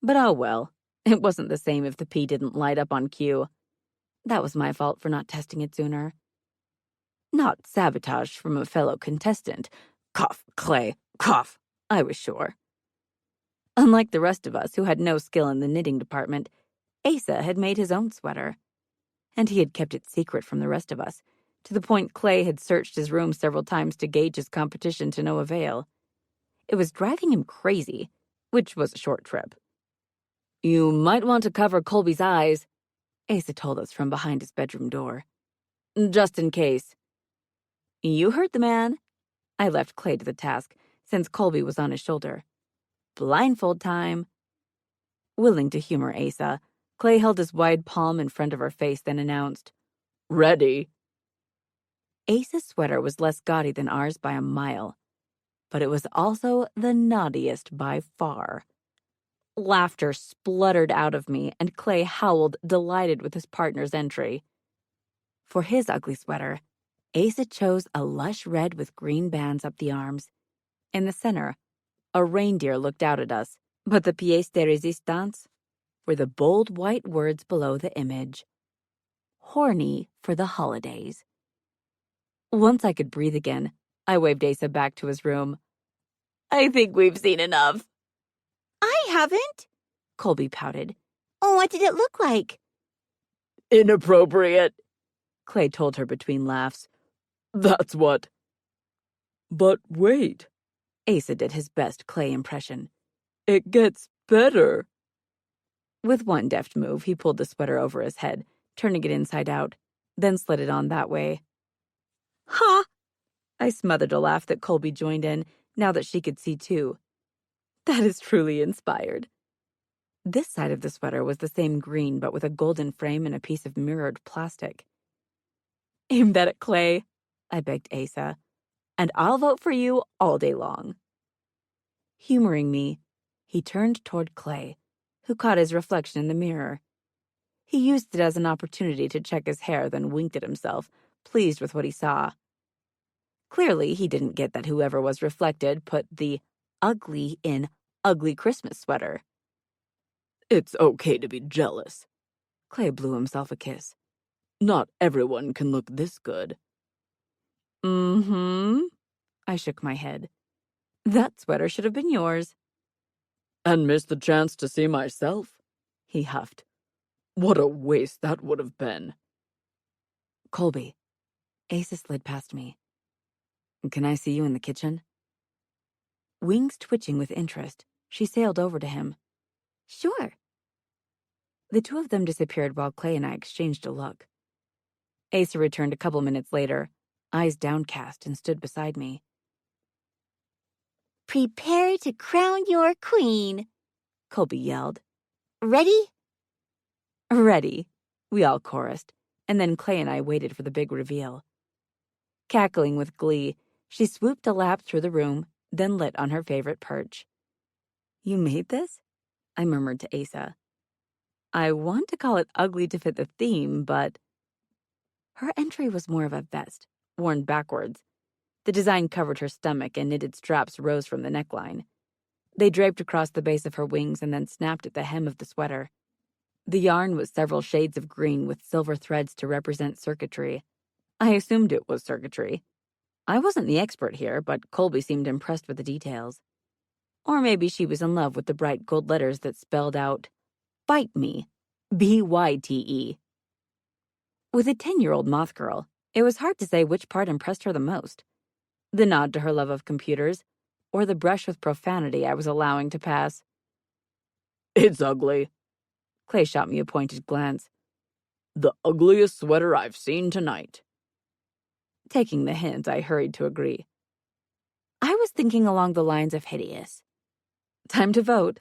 But oh well, it wasn't the same if the pee didn't light up on cue. That was my fault for not testing it sooner. Not sabotage from a fellow contestant. Cough, Clay, cough, I was sure. Unlike the rest of us who had no skill in the knitting department, Asa had made his own sweater. And he had kept it secret from the rest of us, to the point Clay had searched his room several times to gauge his competition to no avail. It was driving him crazy, which was a short trip. You might want to cover Colby's eyes, Asa told us from behind his bedroom door. Just in case. You heard the man. I left Clay to the task, since Colby was on his shoulder. Blindfold time. Willing to humor Asa, Clay held his wide palm in front of her face, then announced, Ready. Asa's sweater was less gaudy than ours by a mile, but it was also the naughtiest by far. Laughter spluttered out of me, and Clay howled, delighted with his partner's entry. For his ugly sweater, Asa chose a lush red with green bands up the arms. In the center, a reindeer looked out at us, but the pièce de résistance were the bold white words below the image. Horny for the holidays. Once I could breathe again, I waved Asa back to his room. I think we've seen enough. I haven't, Colby pouted. Oh, what did it look like? Inappropriate, Clay told her between laughs. That's what. But wait, Asa did his best Clay impression. it gets better. With one deft move, he pulled the sweater over his head, turning it inside out, then slid it on that way. Ha! I smothered a laugh that Colby joined in, now that she could see too. That is truly inspired. This side of the sweater was the same green, but with a golden frame and a piece of mirrored plastic. Aim that at Clay, I begged Asa, and I'll vote for you all day long. Humoring me, he turned toward Clay, who caught his reflection in the mirror. He used it as an opportunity to check his hair, then winked at himself, pleased with what he saw. Clearly, he didn't get that whoever was reflected put the ugly in ugly Christmas sweater. It's okay to be jealous. Clay blew himself a kiss. Not everyone can look this good. Mm-hmm. I shook my head. That sweater should have been yours. And missed the chance to see myself? He huffed. What a waste that would have been. Colby. Asa slid past me. Can I see you in the kitchen? Wings twitching with interest, she sailed over to him. Sure. The two of them disappeared while Clay and I exchanged a look. Asa returned a couple minutes later, eyes downcast, and stood beside me. Prepare to crown your queen, Colby yelled. Ready? Ready, we all chorused, and then Clay and I waited for the big reveal. Cackling with glee, she swooped a lap through the room, then lit on her favorite perch. You made this? I murmured to Asa. I want to call it ugly to fit the theme, but... Her entry was more of a vest, worn backwards. The design covered her stomach and knitted straps rose from the neckline. They draped across the base of her wings and then snapped at the hem of the sweater. The yarn was several shades of green with silver threads to represent circuitry. I assumed it was circuitry. I wasn't the expert here, but Colby seemed impressed with the details. Or maybe she was in love with the bright gold letters that spelled out, Bite Me, B-Y-T-E. With a 10-year-old moth girl, it was hard to say which part impressed her the most. The nod to her love of computers, or the brush with profanity I was allowing to pass. It's ugly. Clay shot me a pointed glance. The ugliest sweater I've seen tonight. Taking the hint, I hurried to agree. I was thinking along the lines of hideous. Time to vote.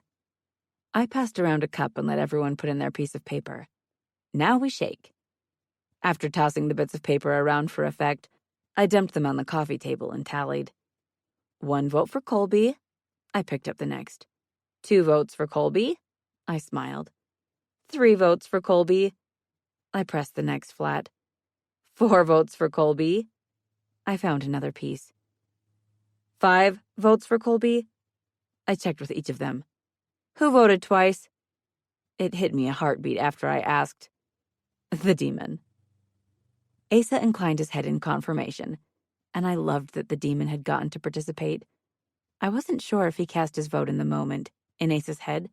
I passed around a cup and let everyone put in their piece of paper. Now we shake. After tossing the bits of paper around for effect, I dumped them on the coffee table and tallied. 1 vote for Colby. I picked up the next. 2 votes for Colby. I smiled. 3 votes for Colby. I pressed the next flat. 4 votes for Colby. I found another piece. 5 votes for Colby. I checked with each of them. Who voted twice? It hit me a heartbeat after I asked. The demon. Asa inclined his head in confirmation, and I loved that the demon had gotten to participate. I wasn't sure if he cast his vote in the moment, in Asa's head,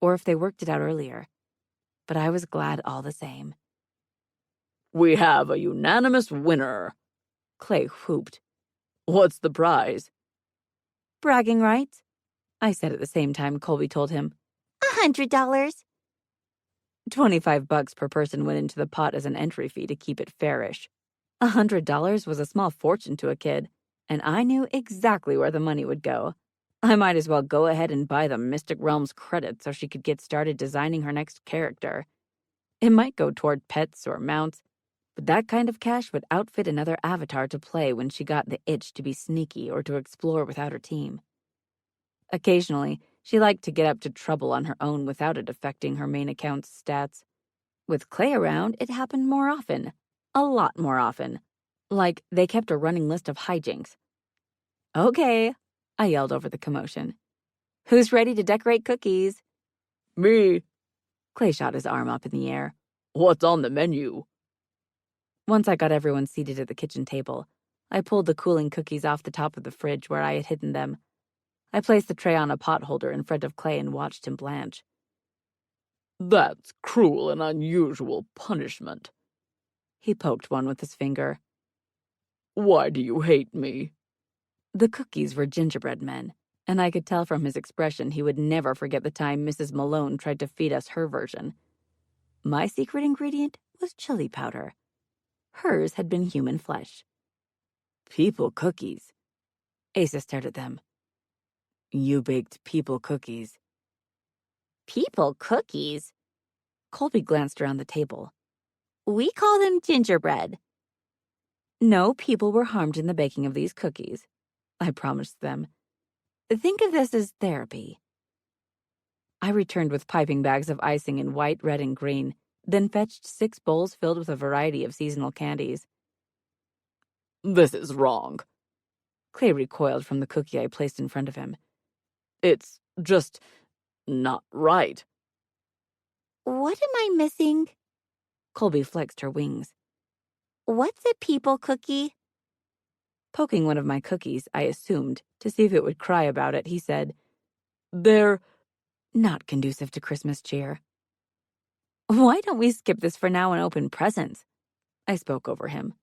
or if they worked it out earlier, but I was glad all the same. We have a unanimous winner, Clay whooped. What's the prize? Bragging rights, I said at the same time Colby told him. $100. $25 per person went into the pot as an entry fee to keep it fairish. $100 was a small fortune to a kid, and I knew exactly where the money would go. I might as well go ahead and buy the Mystic Realms credit so she could get started designing her next character. It might go toward pets or mounts, but that kind of cash would outfit another avatar to play when she got the itch to be sneaky or to explore without her team. Occasionally, she liked to get up to trouble on her own without it affecting her main account's stats. With Clay around, it happened more often. A lot more often. Like, they kept a running list of hijinks. Okay, I yelled over the commotion. Who's ready to decorate cookies? Me. Clay shot his arm up in the air. What's on the menu? Once I got everyone seated at the kitchen table, I pulled the cooling cookies off the top of the fridge where I had hidden them. I placed the tray on a pot holder in front of Clay and watched him blanch. That's cruel and unusual punishment. He poked one with his finger. Why do you hate me? The cookies were gingerbread men, and I could tell from his expression he would never forget the time Mrs. Malone tried to feed us her version. My secret ingredient was chili powder. Hers had been human flesh. People cookies. Asa stared at them. You baked people cookies. People cookies? Colby glanced around the table. We call them gingerbread. No people were harmed in the baking of these cookies, I promised them. Think of this as therapy. I returned with piping bags of icing in white, red, and green, then fetched 6 bowls filled with a variety of seasonal candies. This is wrong. Clay recoiled from the cookie I placed in front of him. It's just not right. What am I missing? Colby flexed her wings. What's a people cookie? Poking one of my cookies, I assumed, to see if it would cry about it, he said, They're not conducive to Christmas cheer. Why don't we skip this for now and open presents? I spoke over him.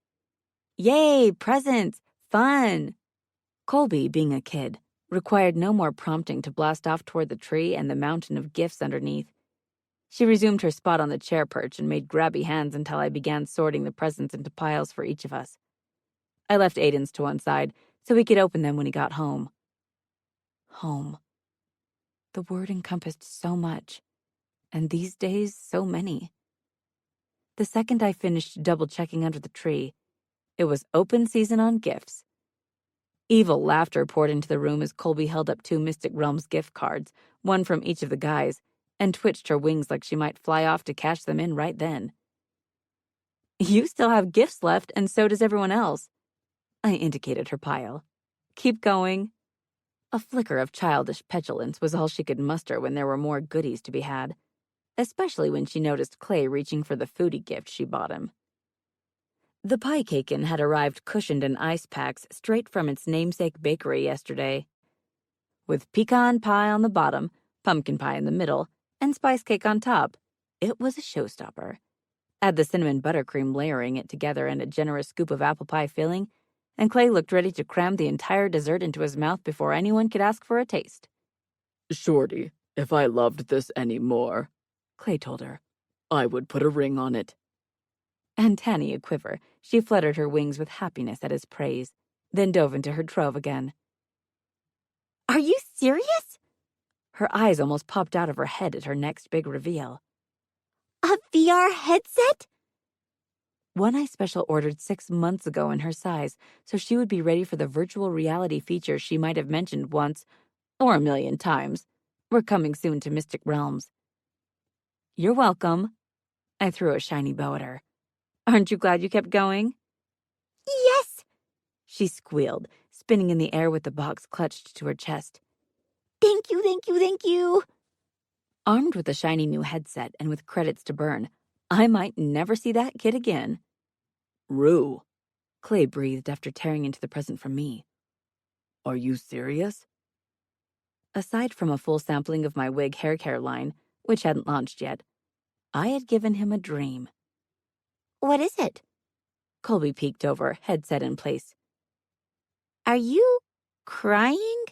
Yay, presents! Fun! Colby, being a kid, required no more prompting to blast off toward the tree and the mountain of gifts underneath. She resumed her spot on the chair perch and made grabby hands until I began sorting the presents into piles for each of us. I left Aiden's to one side so he could open them when he got home. Home. The word encompassed so much, and these days so many. The second I finished double-checking under the tree, it was open season on gifts. Evil laughter poured into the room as Colby held up 2 Mystic Realms gift cards, one from each of the guys, and twitched her wings like she might fly off to cash them in right then. You still have gifts left, and so does everyone else. I indicated her pile. Keep going. A flicker of childish petulance was all she could muster when there were more goodies to be had, especially when she noticed Clay reaching for the foodie gift she bought him. The pie cakin had arrived cushioned in ice packs straight from its namesake bakery yesterday. With pecan pie on the bottom, pumpkin pie in the middle, and spice cake on top, it was a showstopper. Add the cinnamon buttercream layering it together and a generous scoop of apple pie filling, and Clay looked ready to cram the entire dessert into his mouth before anyone could ask for a taste. Shorty, if I loved this any more, Clay told her. I would put a ring on it. And Tanny a quiver, she fluttered her wings with happiness at his praise, then dove into her trove again. Are you serious? Her eyes almost popped out of her head at her next big reveal. A VR headset? One I special ordered 6 months ago in her size, so she would be ready for the virtual reality features she might have mentioned once, or a million times, were coming soon to Mystic Realms. You're welcome. I threw a shiny bow at her. Aren't you glad you kept going? Yes, She squealed, spinning in the air with the box clutched to her chest. thank you, thank you, thank you. Armed with a shiny new headset and with credits to burn, I might never see that kid again. Rue, Clay breathed after tearing into the present from me. are you serious? Aside from a full sampling of my wig hair care line, which hadn't launched yet, I had given him a dream. What is it? Colby peeked over, headset in place. Are you crying?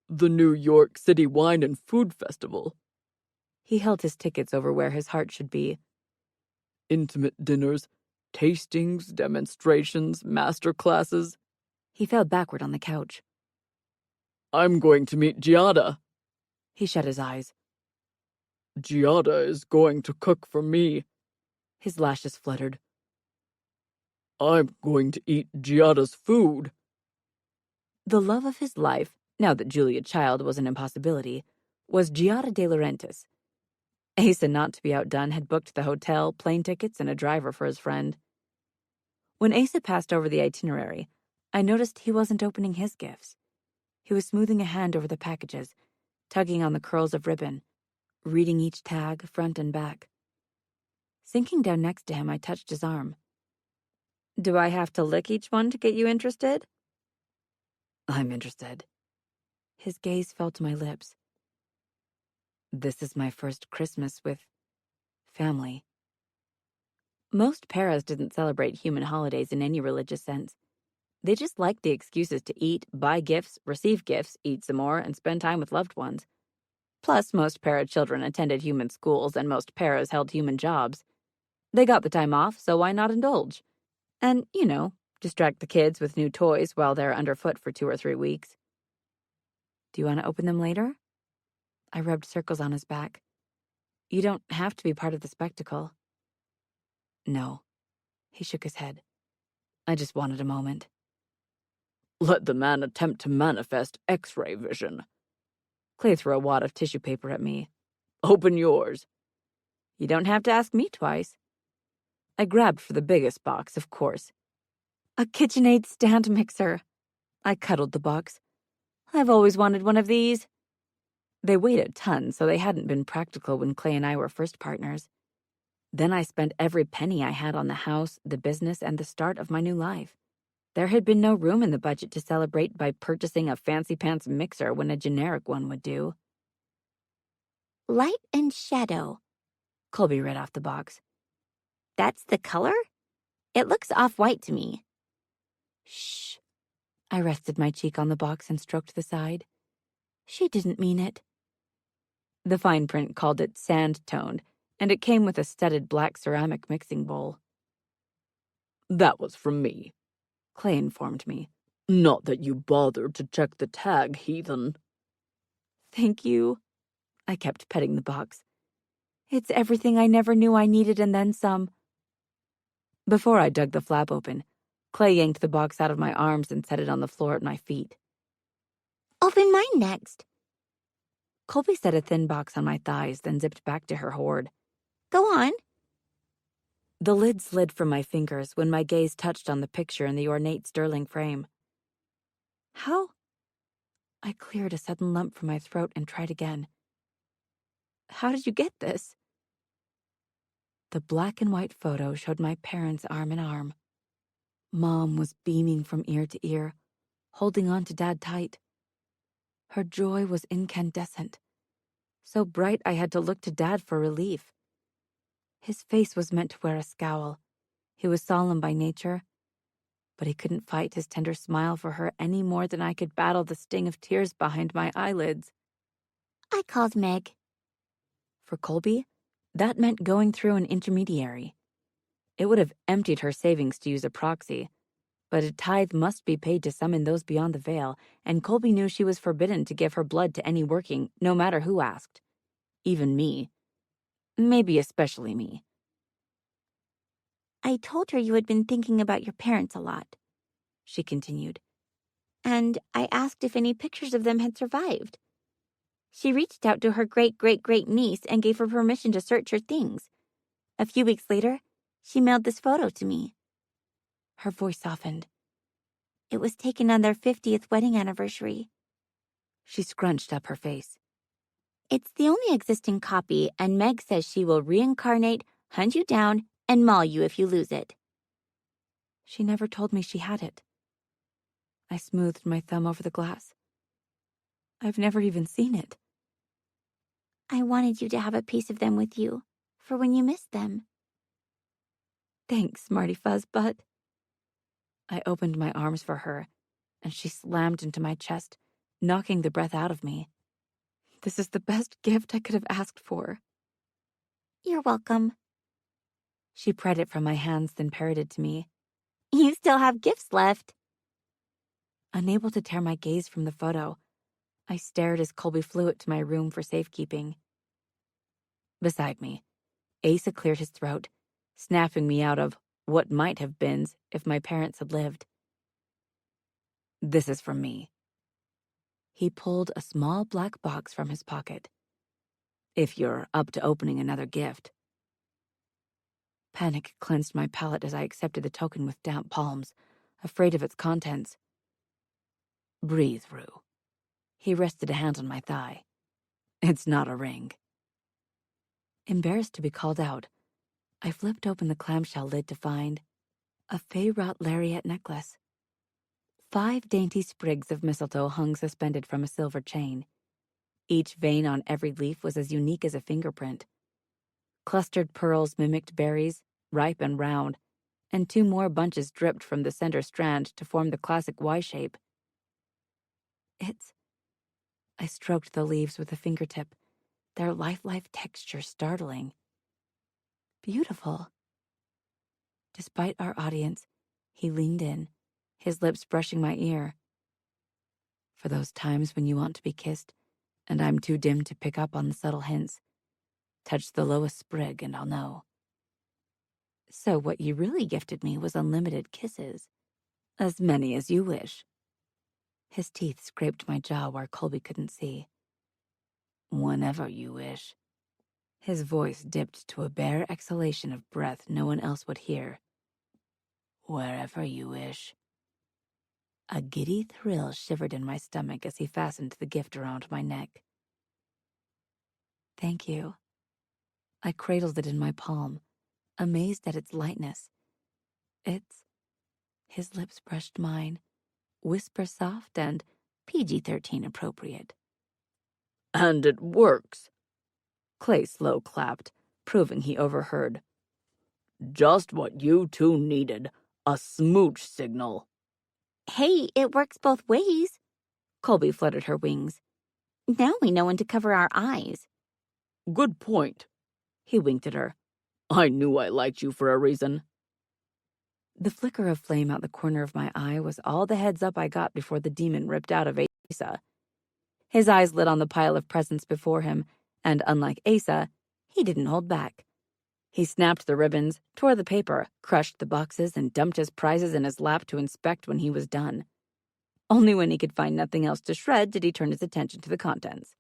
The New York City Wine and Food Festival. He held his tickets over where his heart should be. Intimate dinners, tastings, demonstrations, master classes. He fell backward on the couch. I'm going to meet Giada. He shut his eyes. Giada is going to cook for me. His lashes fluttered. I'm going to eat Giada's food. The love of his life, now that Julia Child was an impossibility, was Giada De Laurentiis. Asa, not to be outdone, had booked the hotel, plane tickets, and a driver for his friend. When Asa passed over the itinerary, I noticed he wasn't opening his gifts. He was smoothing a hand over the packages, tugging on the curls of ribbon, reading each tag, front and back. Sinking down next to him, I touched his arm. Do I have to lick each one to get you interested? I'm interested. His gaze fell to my lips. This is my first Christmas with family. Most paras didn't celebrate human holidays in any religious sense. They just liked the excuses to eat, buy gifts, receive gifts, eat some more, and spend time with loved ones. Plus, most para children attended human schools and most paras held human jobs. They got the time off, so why not indulge? And, distract the kids with new toys while they're underfoot for 2 or 3 weeks. Do you want to open them later? I rubbed circles on his back. You don't have to be part of the spectacle. No. He shook his head. I just wanted a moment. Let the man attempt to manifest X-ray vision. Clay threw a wad of tissue paper at me. Open yours. You don't have to ask me twice. I grabbed for the biggest box, of course. A KitchenAid stand mixer. I cuddled the box. I've always wanted one of these. They weighed a ton, so they hadn't been practical when Clay and I were first partners. Then I spent every penny I had on the house, the business, and the start of my new life. There had been no room in the budget to celebrate by purchasing a fancy-pants mixer when a generic one would do. Light and shadow, Colby read off the box. That's the color? It looks off-white to me. Shh. I rested my cheek on the box and stroked the side. She didn't mean it. The fine print called it sand-toned, and it came with a studded black ceramic mixing bowl. That was from me, Clay informed me. Not that you bothered to check the tag, heathen. Thank you. I kept petting the box. It's everything I never knew I needed and then some. Before I dug the flap open, Clay yanked the box out of my arms and set it on the floor at my feet. Open mine next. Colby set a thin box on my thighs, then zipped back to her hoard. Go on. The lid slid from my fingers when my gaze touched on the picture in the ornate sterling frame. How? I cleared a sudden lump from my throat and tried again. How did you get this? The black and white photo showed my parents arm in arm. Mom was beaming from ear to ear, holding on to Dad tight. Her joy was incandescent, so bright I had to look to Dad for relief. His face was meant to wear a scowl. He was solemn by nature, but he couldn't fight his tender smile for her any more than I could battle the sting of tears behind my eyelids. I called Meg. For Colby, that meant going through an intermediary. It would have emptied her savings to use a proxy, but a tithe must be paid to summon those beyond the veil, and Colby knew she was forbidden to give her blood to any working, no matter who asked. Even me. Maybe especially me. I told her you had been thinking about your parents a lot, she continued, and I asked if any pictures of them had survived. She reached out to her great-great-great-niece and gave her permission to search her things. A few weeks later, she mailed this photo to me. Her voice softened. It was taken on their 50th wedding anniversary. She scrunched up her face. It's the only existing copy, and Meg says she will reincarnate, hunt you down, and maul you if you lose it. She never told me she had it. I smoothed my thumb over the glass. I've never even seen it. I wanted you to have a piece of them with you, for when you miss them. Thanks, Smarty Fuzzbutt. I opened my arms for her, and she slammed into my chest, knocking the breath out of me. This is the best gift I could have asked for. You're welcome. She pried it from my hands, then parroted to me. You still have gifts left. Unable to tear my gaze from the photo, I stared as Colby flew it to my room for safekeeping. Beside me, Asa cleared his throat, snapping me out of what might have beens if my parents had lived. This is from me. He pulled a small black box from his pocket. If you're up to opening another gift. Panic cleansed my palate as I accepted the token with damp palms, afraid of its contents. Breathe, Rue. He rested a hand on my thigh. It's not a ring. Embarrassed to be called out, I flipped open the clamshell lid to find a fey-wrought lariat necklace. 5 dainty sprigs of mistletoe hung suspended from a silver chain. Each vein on every leaf was as unique as a fingerprint. Clustered pearls mimicked berries, ripe and round, and 2 more bunches dripped from the center strand to form the classic Y shape. I stroked the leaves with a fingertip, their lifelike texture startling. Beautiful. Despite our audience, he leaned in, his lips brushing my ear. For those times when you want to be kissed, and I'm too dim to pick up on the subtle hints, touch the lowest sprig and I'll know. So what you really gifted me was unlimited kisses. As many as you wish. His teeth scraped my jaw where Colby couldn't see. Whenever you wish. His voice dipped to a bare exhalation of breath no one else would hear. Wherever you wish. A giddy thrill shivered in my stomach as he fastened the gift around my neck. Thank you. I cradled it in my palm, amazed at its lightness. His lips brushed mine, whisper soft and PG-13 appropriate. And it works. Clay slow clapped, proving he overheard. Just what you two needed, a smooch signal. Hey, it works both ways. Colby fluttered her wings. Now we know when to cover our eyes. Good point. He winked at her. I knew I liked you for a reason. The flicker of flame out the corner of my eye was all the heads up I got before the demon ripped out of Asa. His eyes lit on the pile of presents before him, and unlike Asa, he didn't hold back. He snapped the ribbons, tore the paper, crushed the boxes, and dumped his prizes in his lap to inspect when he was done. Only when he could find nothing else to shred did he turn his attention to the contents.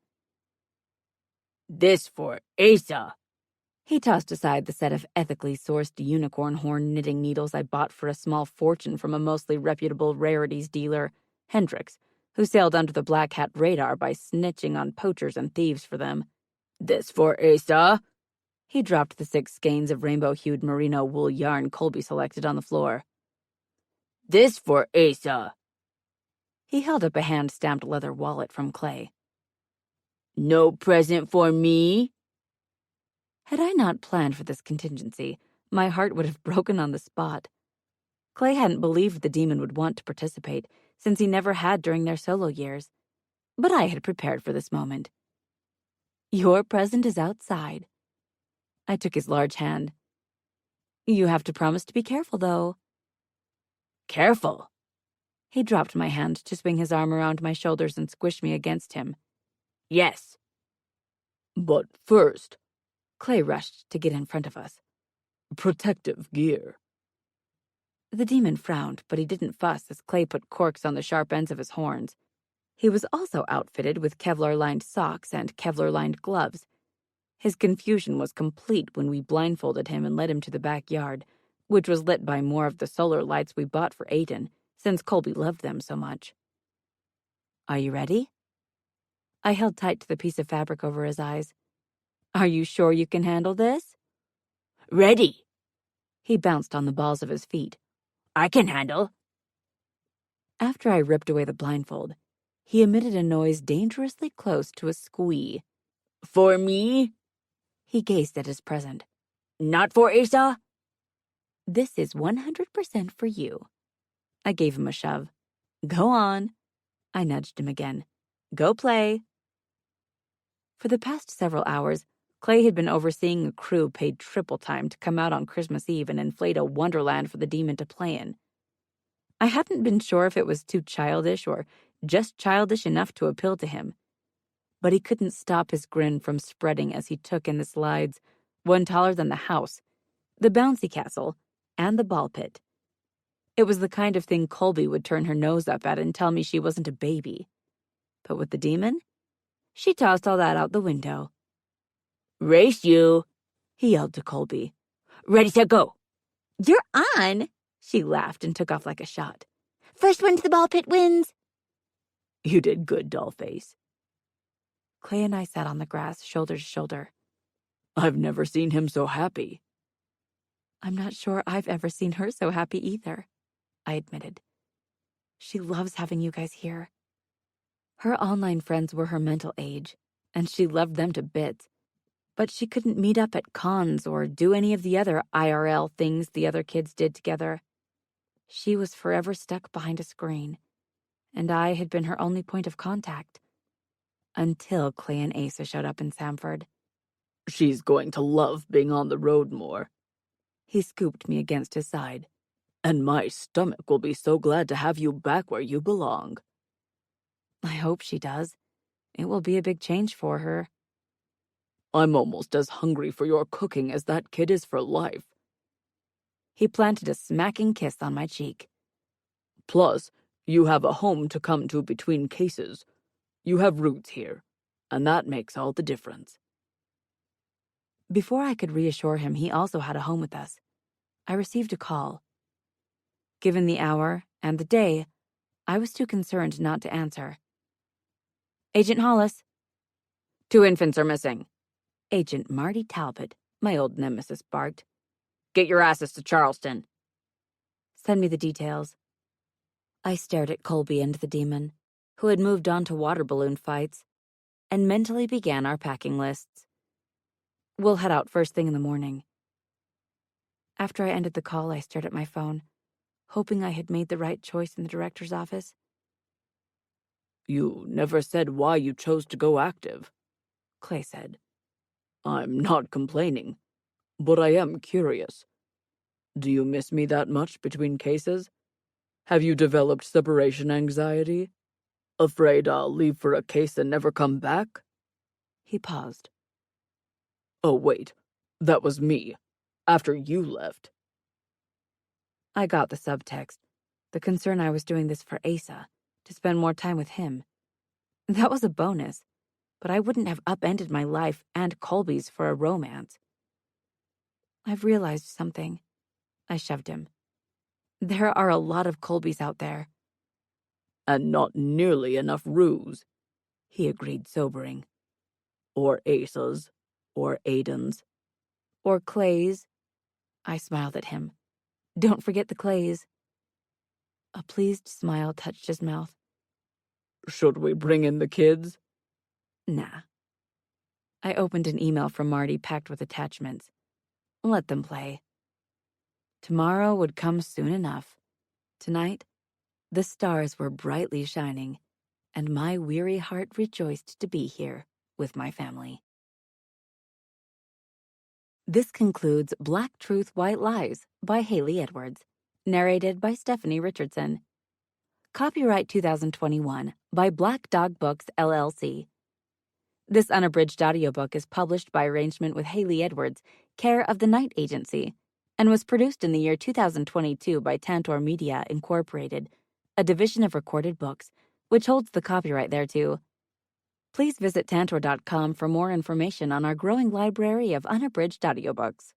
This for Asa. He tossed aside the set of ethically sourced unicorn horn knitting needles I bought for a small fortune from a mostly reputable rarities dealer, Hendricks, who sailed under the black hat radar by snitching on poachers and thieves for them. This for Asa. He dropped the 6 skeins of rainbow-hued merino wool yarn Colby selected on the floor. This for Asa. He held up a hand-stamped leather wallet from Clay. No present for me? Had I not planned for this contingency, my heart would have broken on the spot. Clay hadn't believed the demon would want to participate, since he never had during their solo years. But I had prepared for this moment. Your present is outside. I took his large hand. You have to promise to be careful, though. Careful. He dropped my hand to swing his arm around my shoulders and squish me against him. Yes. But first, Clay rushed to get in front of us. protective gear. The demon frowned, but he didn't fuss as Clay put corks on the sharp ends of his horns. He was also outfitted with Kevlar-lined socks and Kevlar-lined gloves. His confusion was complete when we blindfolded him and led him to the backyard, which was lit by more of the solar lights we bought for Aiden, since Colby loved them so much. Are you ready? I held tight to the piece of fabric over his eyes. Are you sure you can handle this? Ready. He bounced on the balls of his feet. I can handle. After I ripped away the blindfold, he emitted a noise dangerously close to a squee. For me? He gazed at his present. Not for Asa? This is 100% for you. I gave him a shove. Go on. I nudged him again. Go play. For the past several hours, Clay had been overseeing a crew paid triple time to come out on Christmas Eve and inflate a wonderland for the demon to play in. I hadn't been sure if it was too childish or just childish enough to appeal to him. But he couldn't stop his grin from spreading as he took in the slides, one taller than the house, the bouncy castle, and the ball pit. It was the kind of thing Colby would turn her nose up at and tell me she wasn't a baby. But with the demon, she tossed all that out the window. Race you, he yelled to Colby. Ready, set, go. You're on. She laughed and took off like a shot. First one to the ball pit wins. You did good, dollface. Clay and I sat on the grass, shoulder to shoulder. I've never seen him so happy. I'm not sure I've ever seen her so happy either, I admitted. She loves having you guys here. Her online friends were her mental age, and she loved them to bits. But she couldn't meet up at cons or do any of the other IRL things the other kids did together. She was forever stuck behind a screen, and I had been her only point of contact. Until Clay and Asa showed up in Samford. She's going to love being on the road more. He scooped me against his side. And my stomach will be so glad to have you back where you belong. I hope she does. It will be a big change for her. I'm almost as hungry for your cooking as that kid is for life. He planted a smacking kiss on my cheek. Plus, you have a home to come to between cases. You have roots here, and that makes all the difference. Before I could reassure him he also had a home with us, I received a call. Given the hour and the day, I was too concerned not to answer. Agent Hollis. 2 infants are missing. Agent Marty Talbot, my old nemesis, barked. Get your asses to Charleston. Send me the details. I stared at Colby and the demon, who had moved on to water balloon fights, and mentally began our packing lists. We'll head out first thing in the morning. After I ended the call, I stared at my phone, hoping I had made the right choice in the director's office. You never said why you chose to go active, Clay said. I'm not complaining, but I am curious. Do you miss me that much between cases? Have you developed separation anxiety? Afraid I'll leave for a case and never come back? He paused. Oh, wait. That was me. After you left. I got the subtext. The concern I was doing this for Asa, to spend more time with him. That was a bonus, but I wouldn't have upended my life and Colby's for a romance. I've realized something. I shoved him. There are a lot of Colbys out there. And not nearly enough Rues, he agreed, sobering. Or Asas, or Aidens. Or Clays. I smiled at him. Don't forget the Clays. A pleased smile touched his mouth. Should we bring in the kids? Nah. I opened an email from Marty packed with attachments. Let them play. Tomorrow would come soon enough. Tonight, the stars were brightly shining, and my weary heart rejoiced to be here with my family. This concludes Black Truth, White Lies by Hailey Edwards, narrated by Stephanie Richardson. Copyright 2021 by Black Dog Books, LLC. This unabridged audiobook is published by arrangement with Hailey Edwards, care of the Night Agency, and was produced in the year 2022 by Tantor Media, Incorporated, a division of Recorded Books, which holds the copyright thereto. Please visit Tantor.com for more information on our growing library of unabridged audiobooks.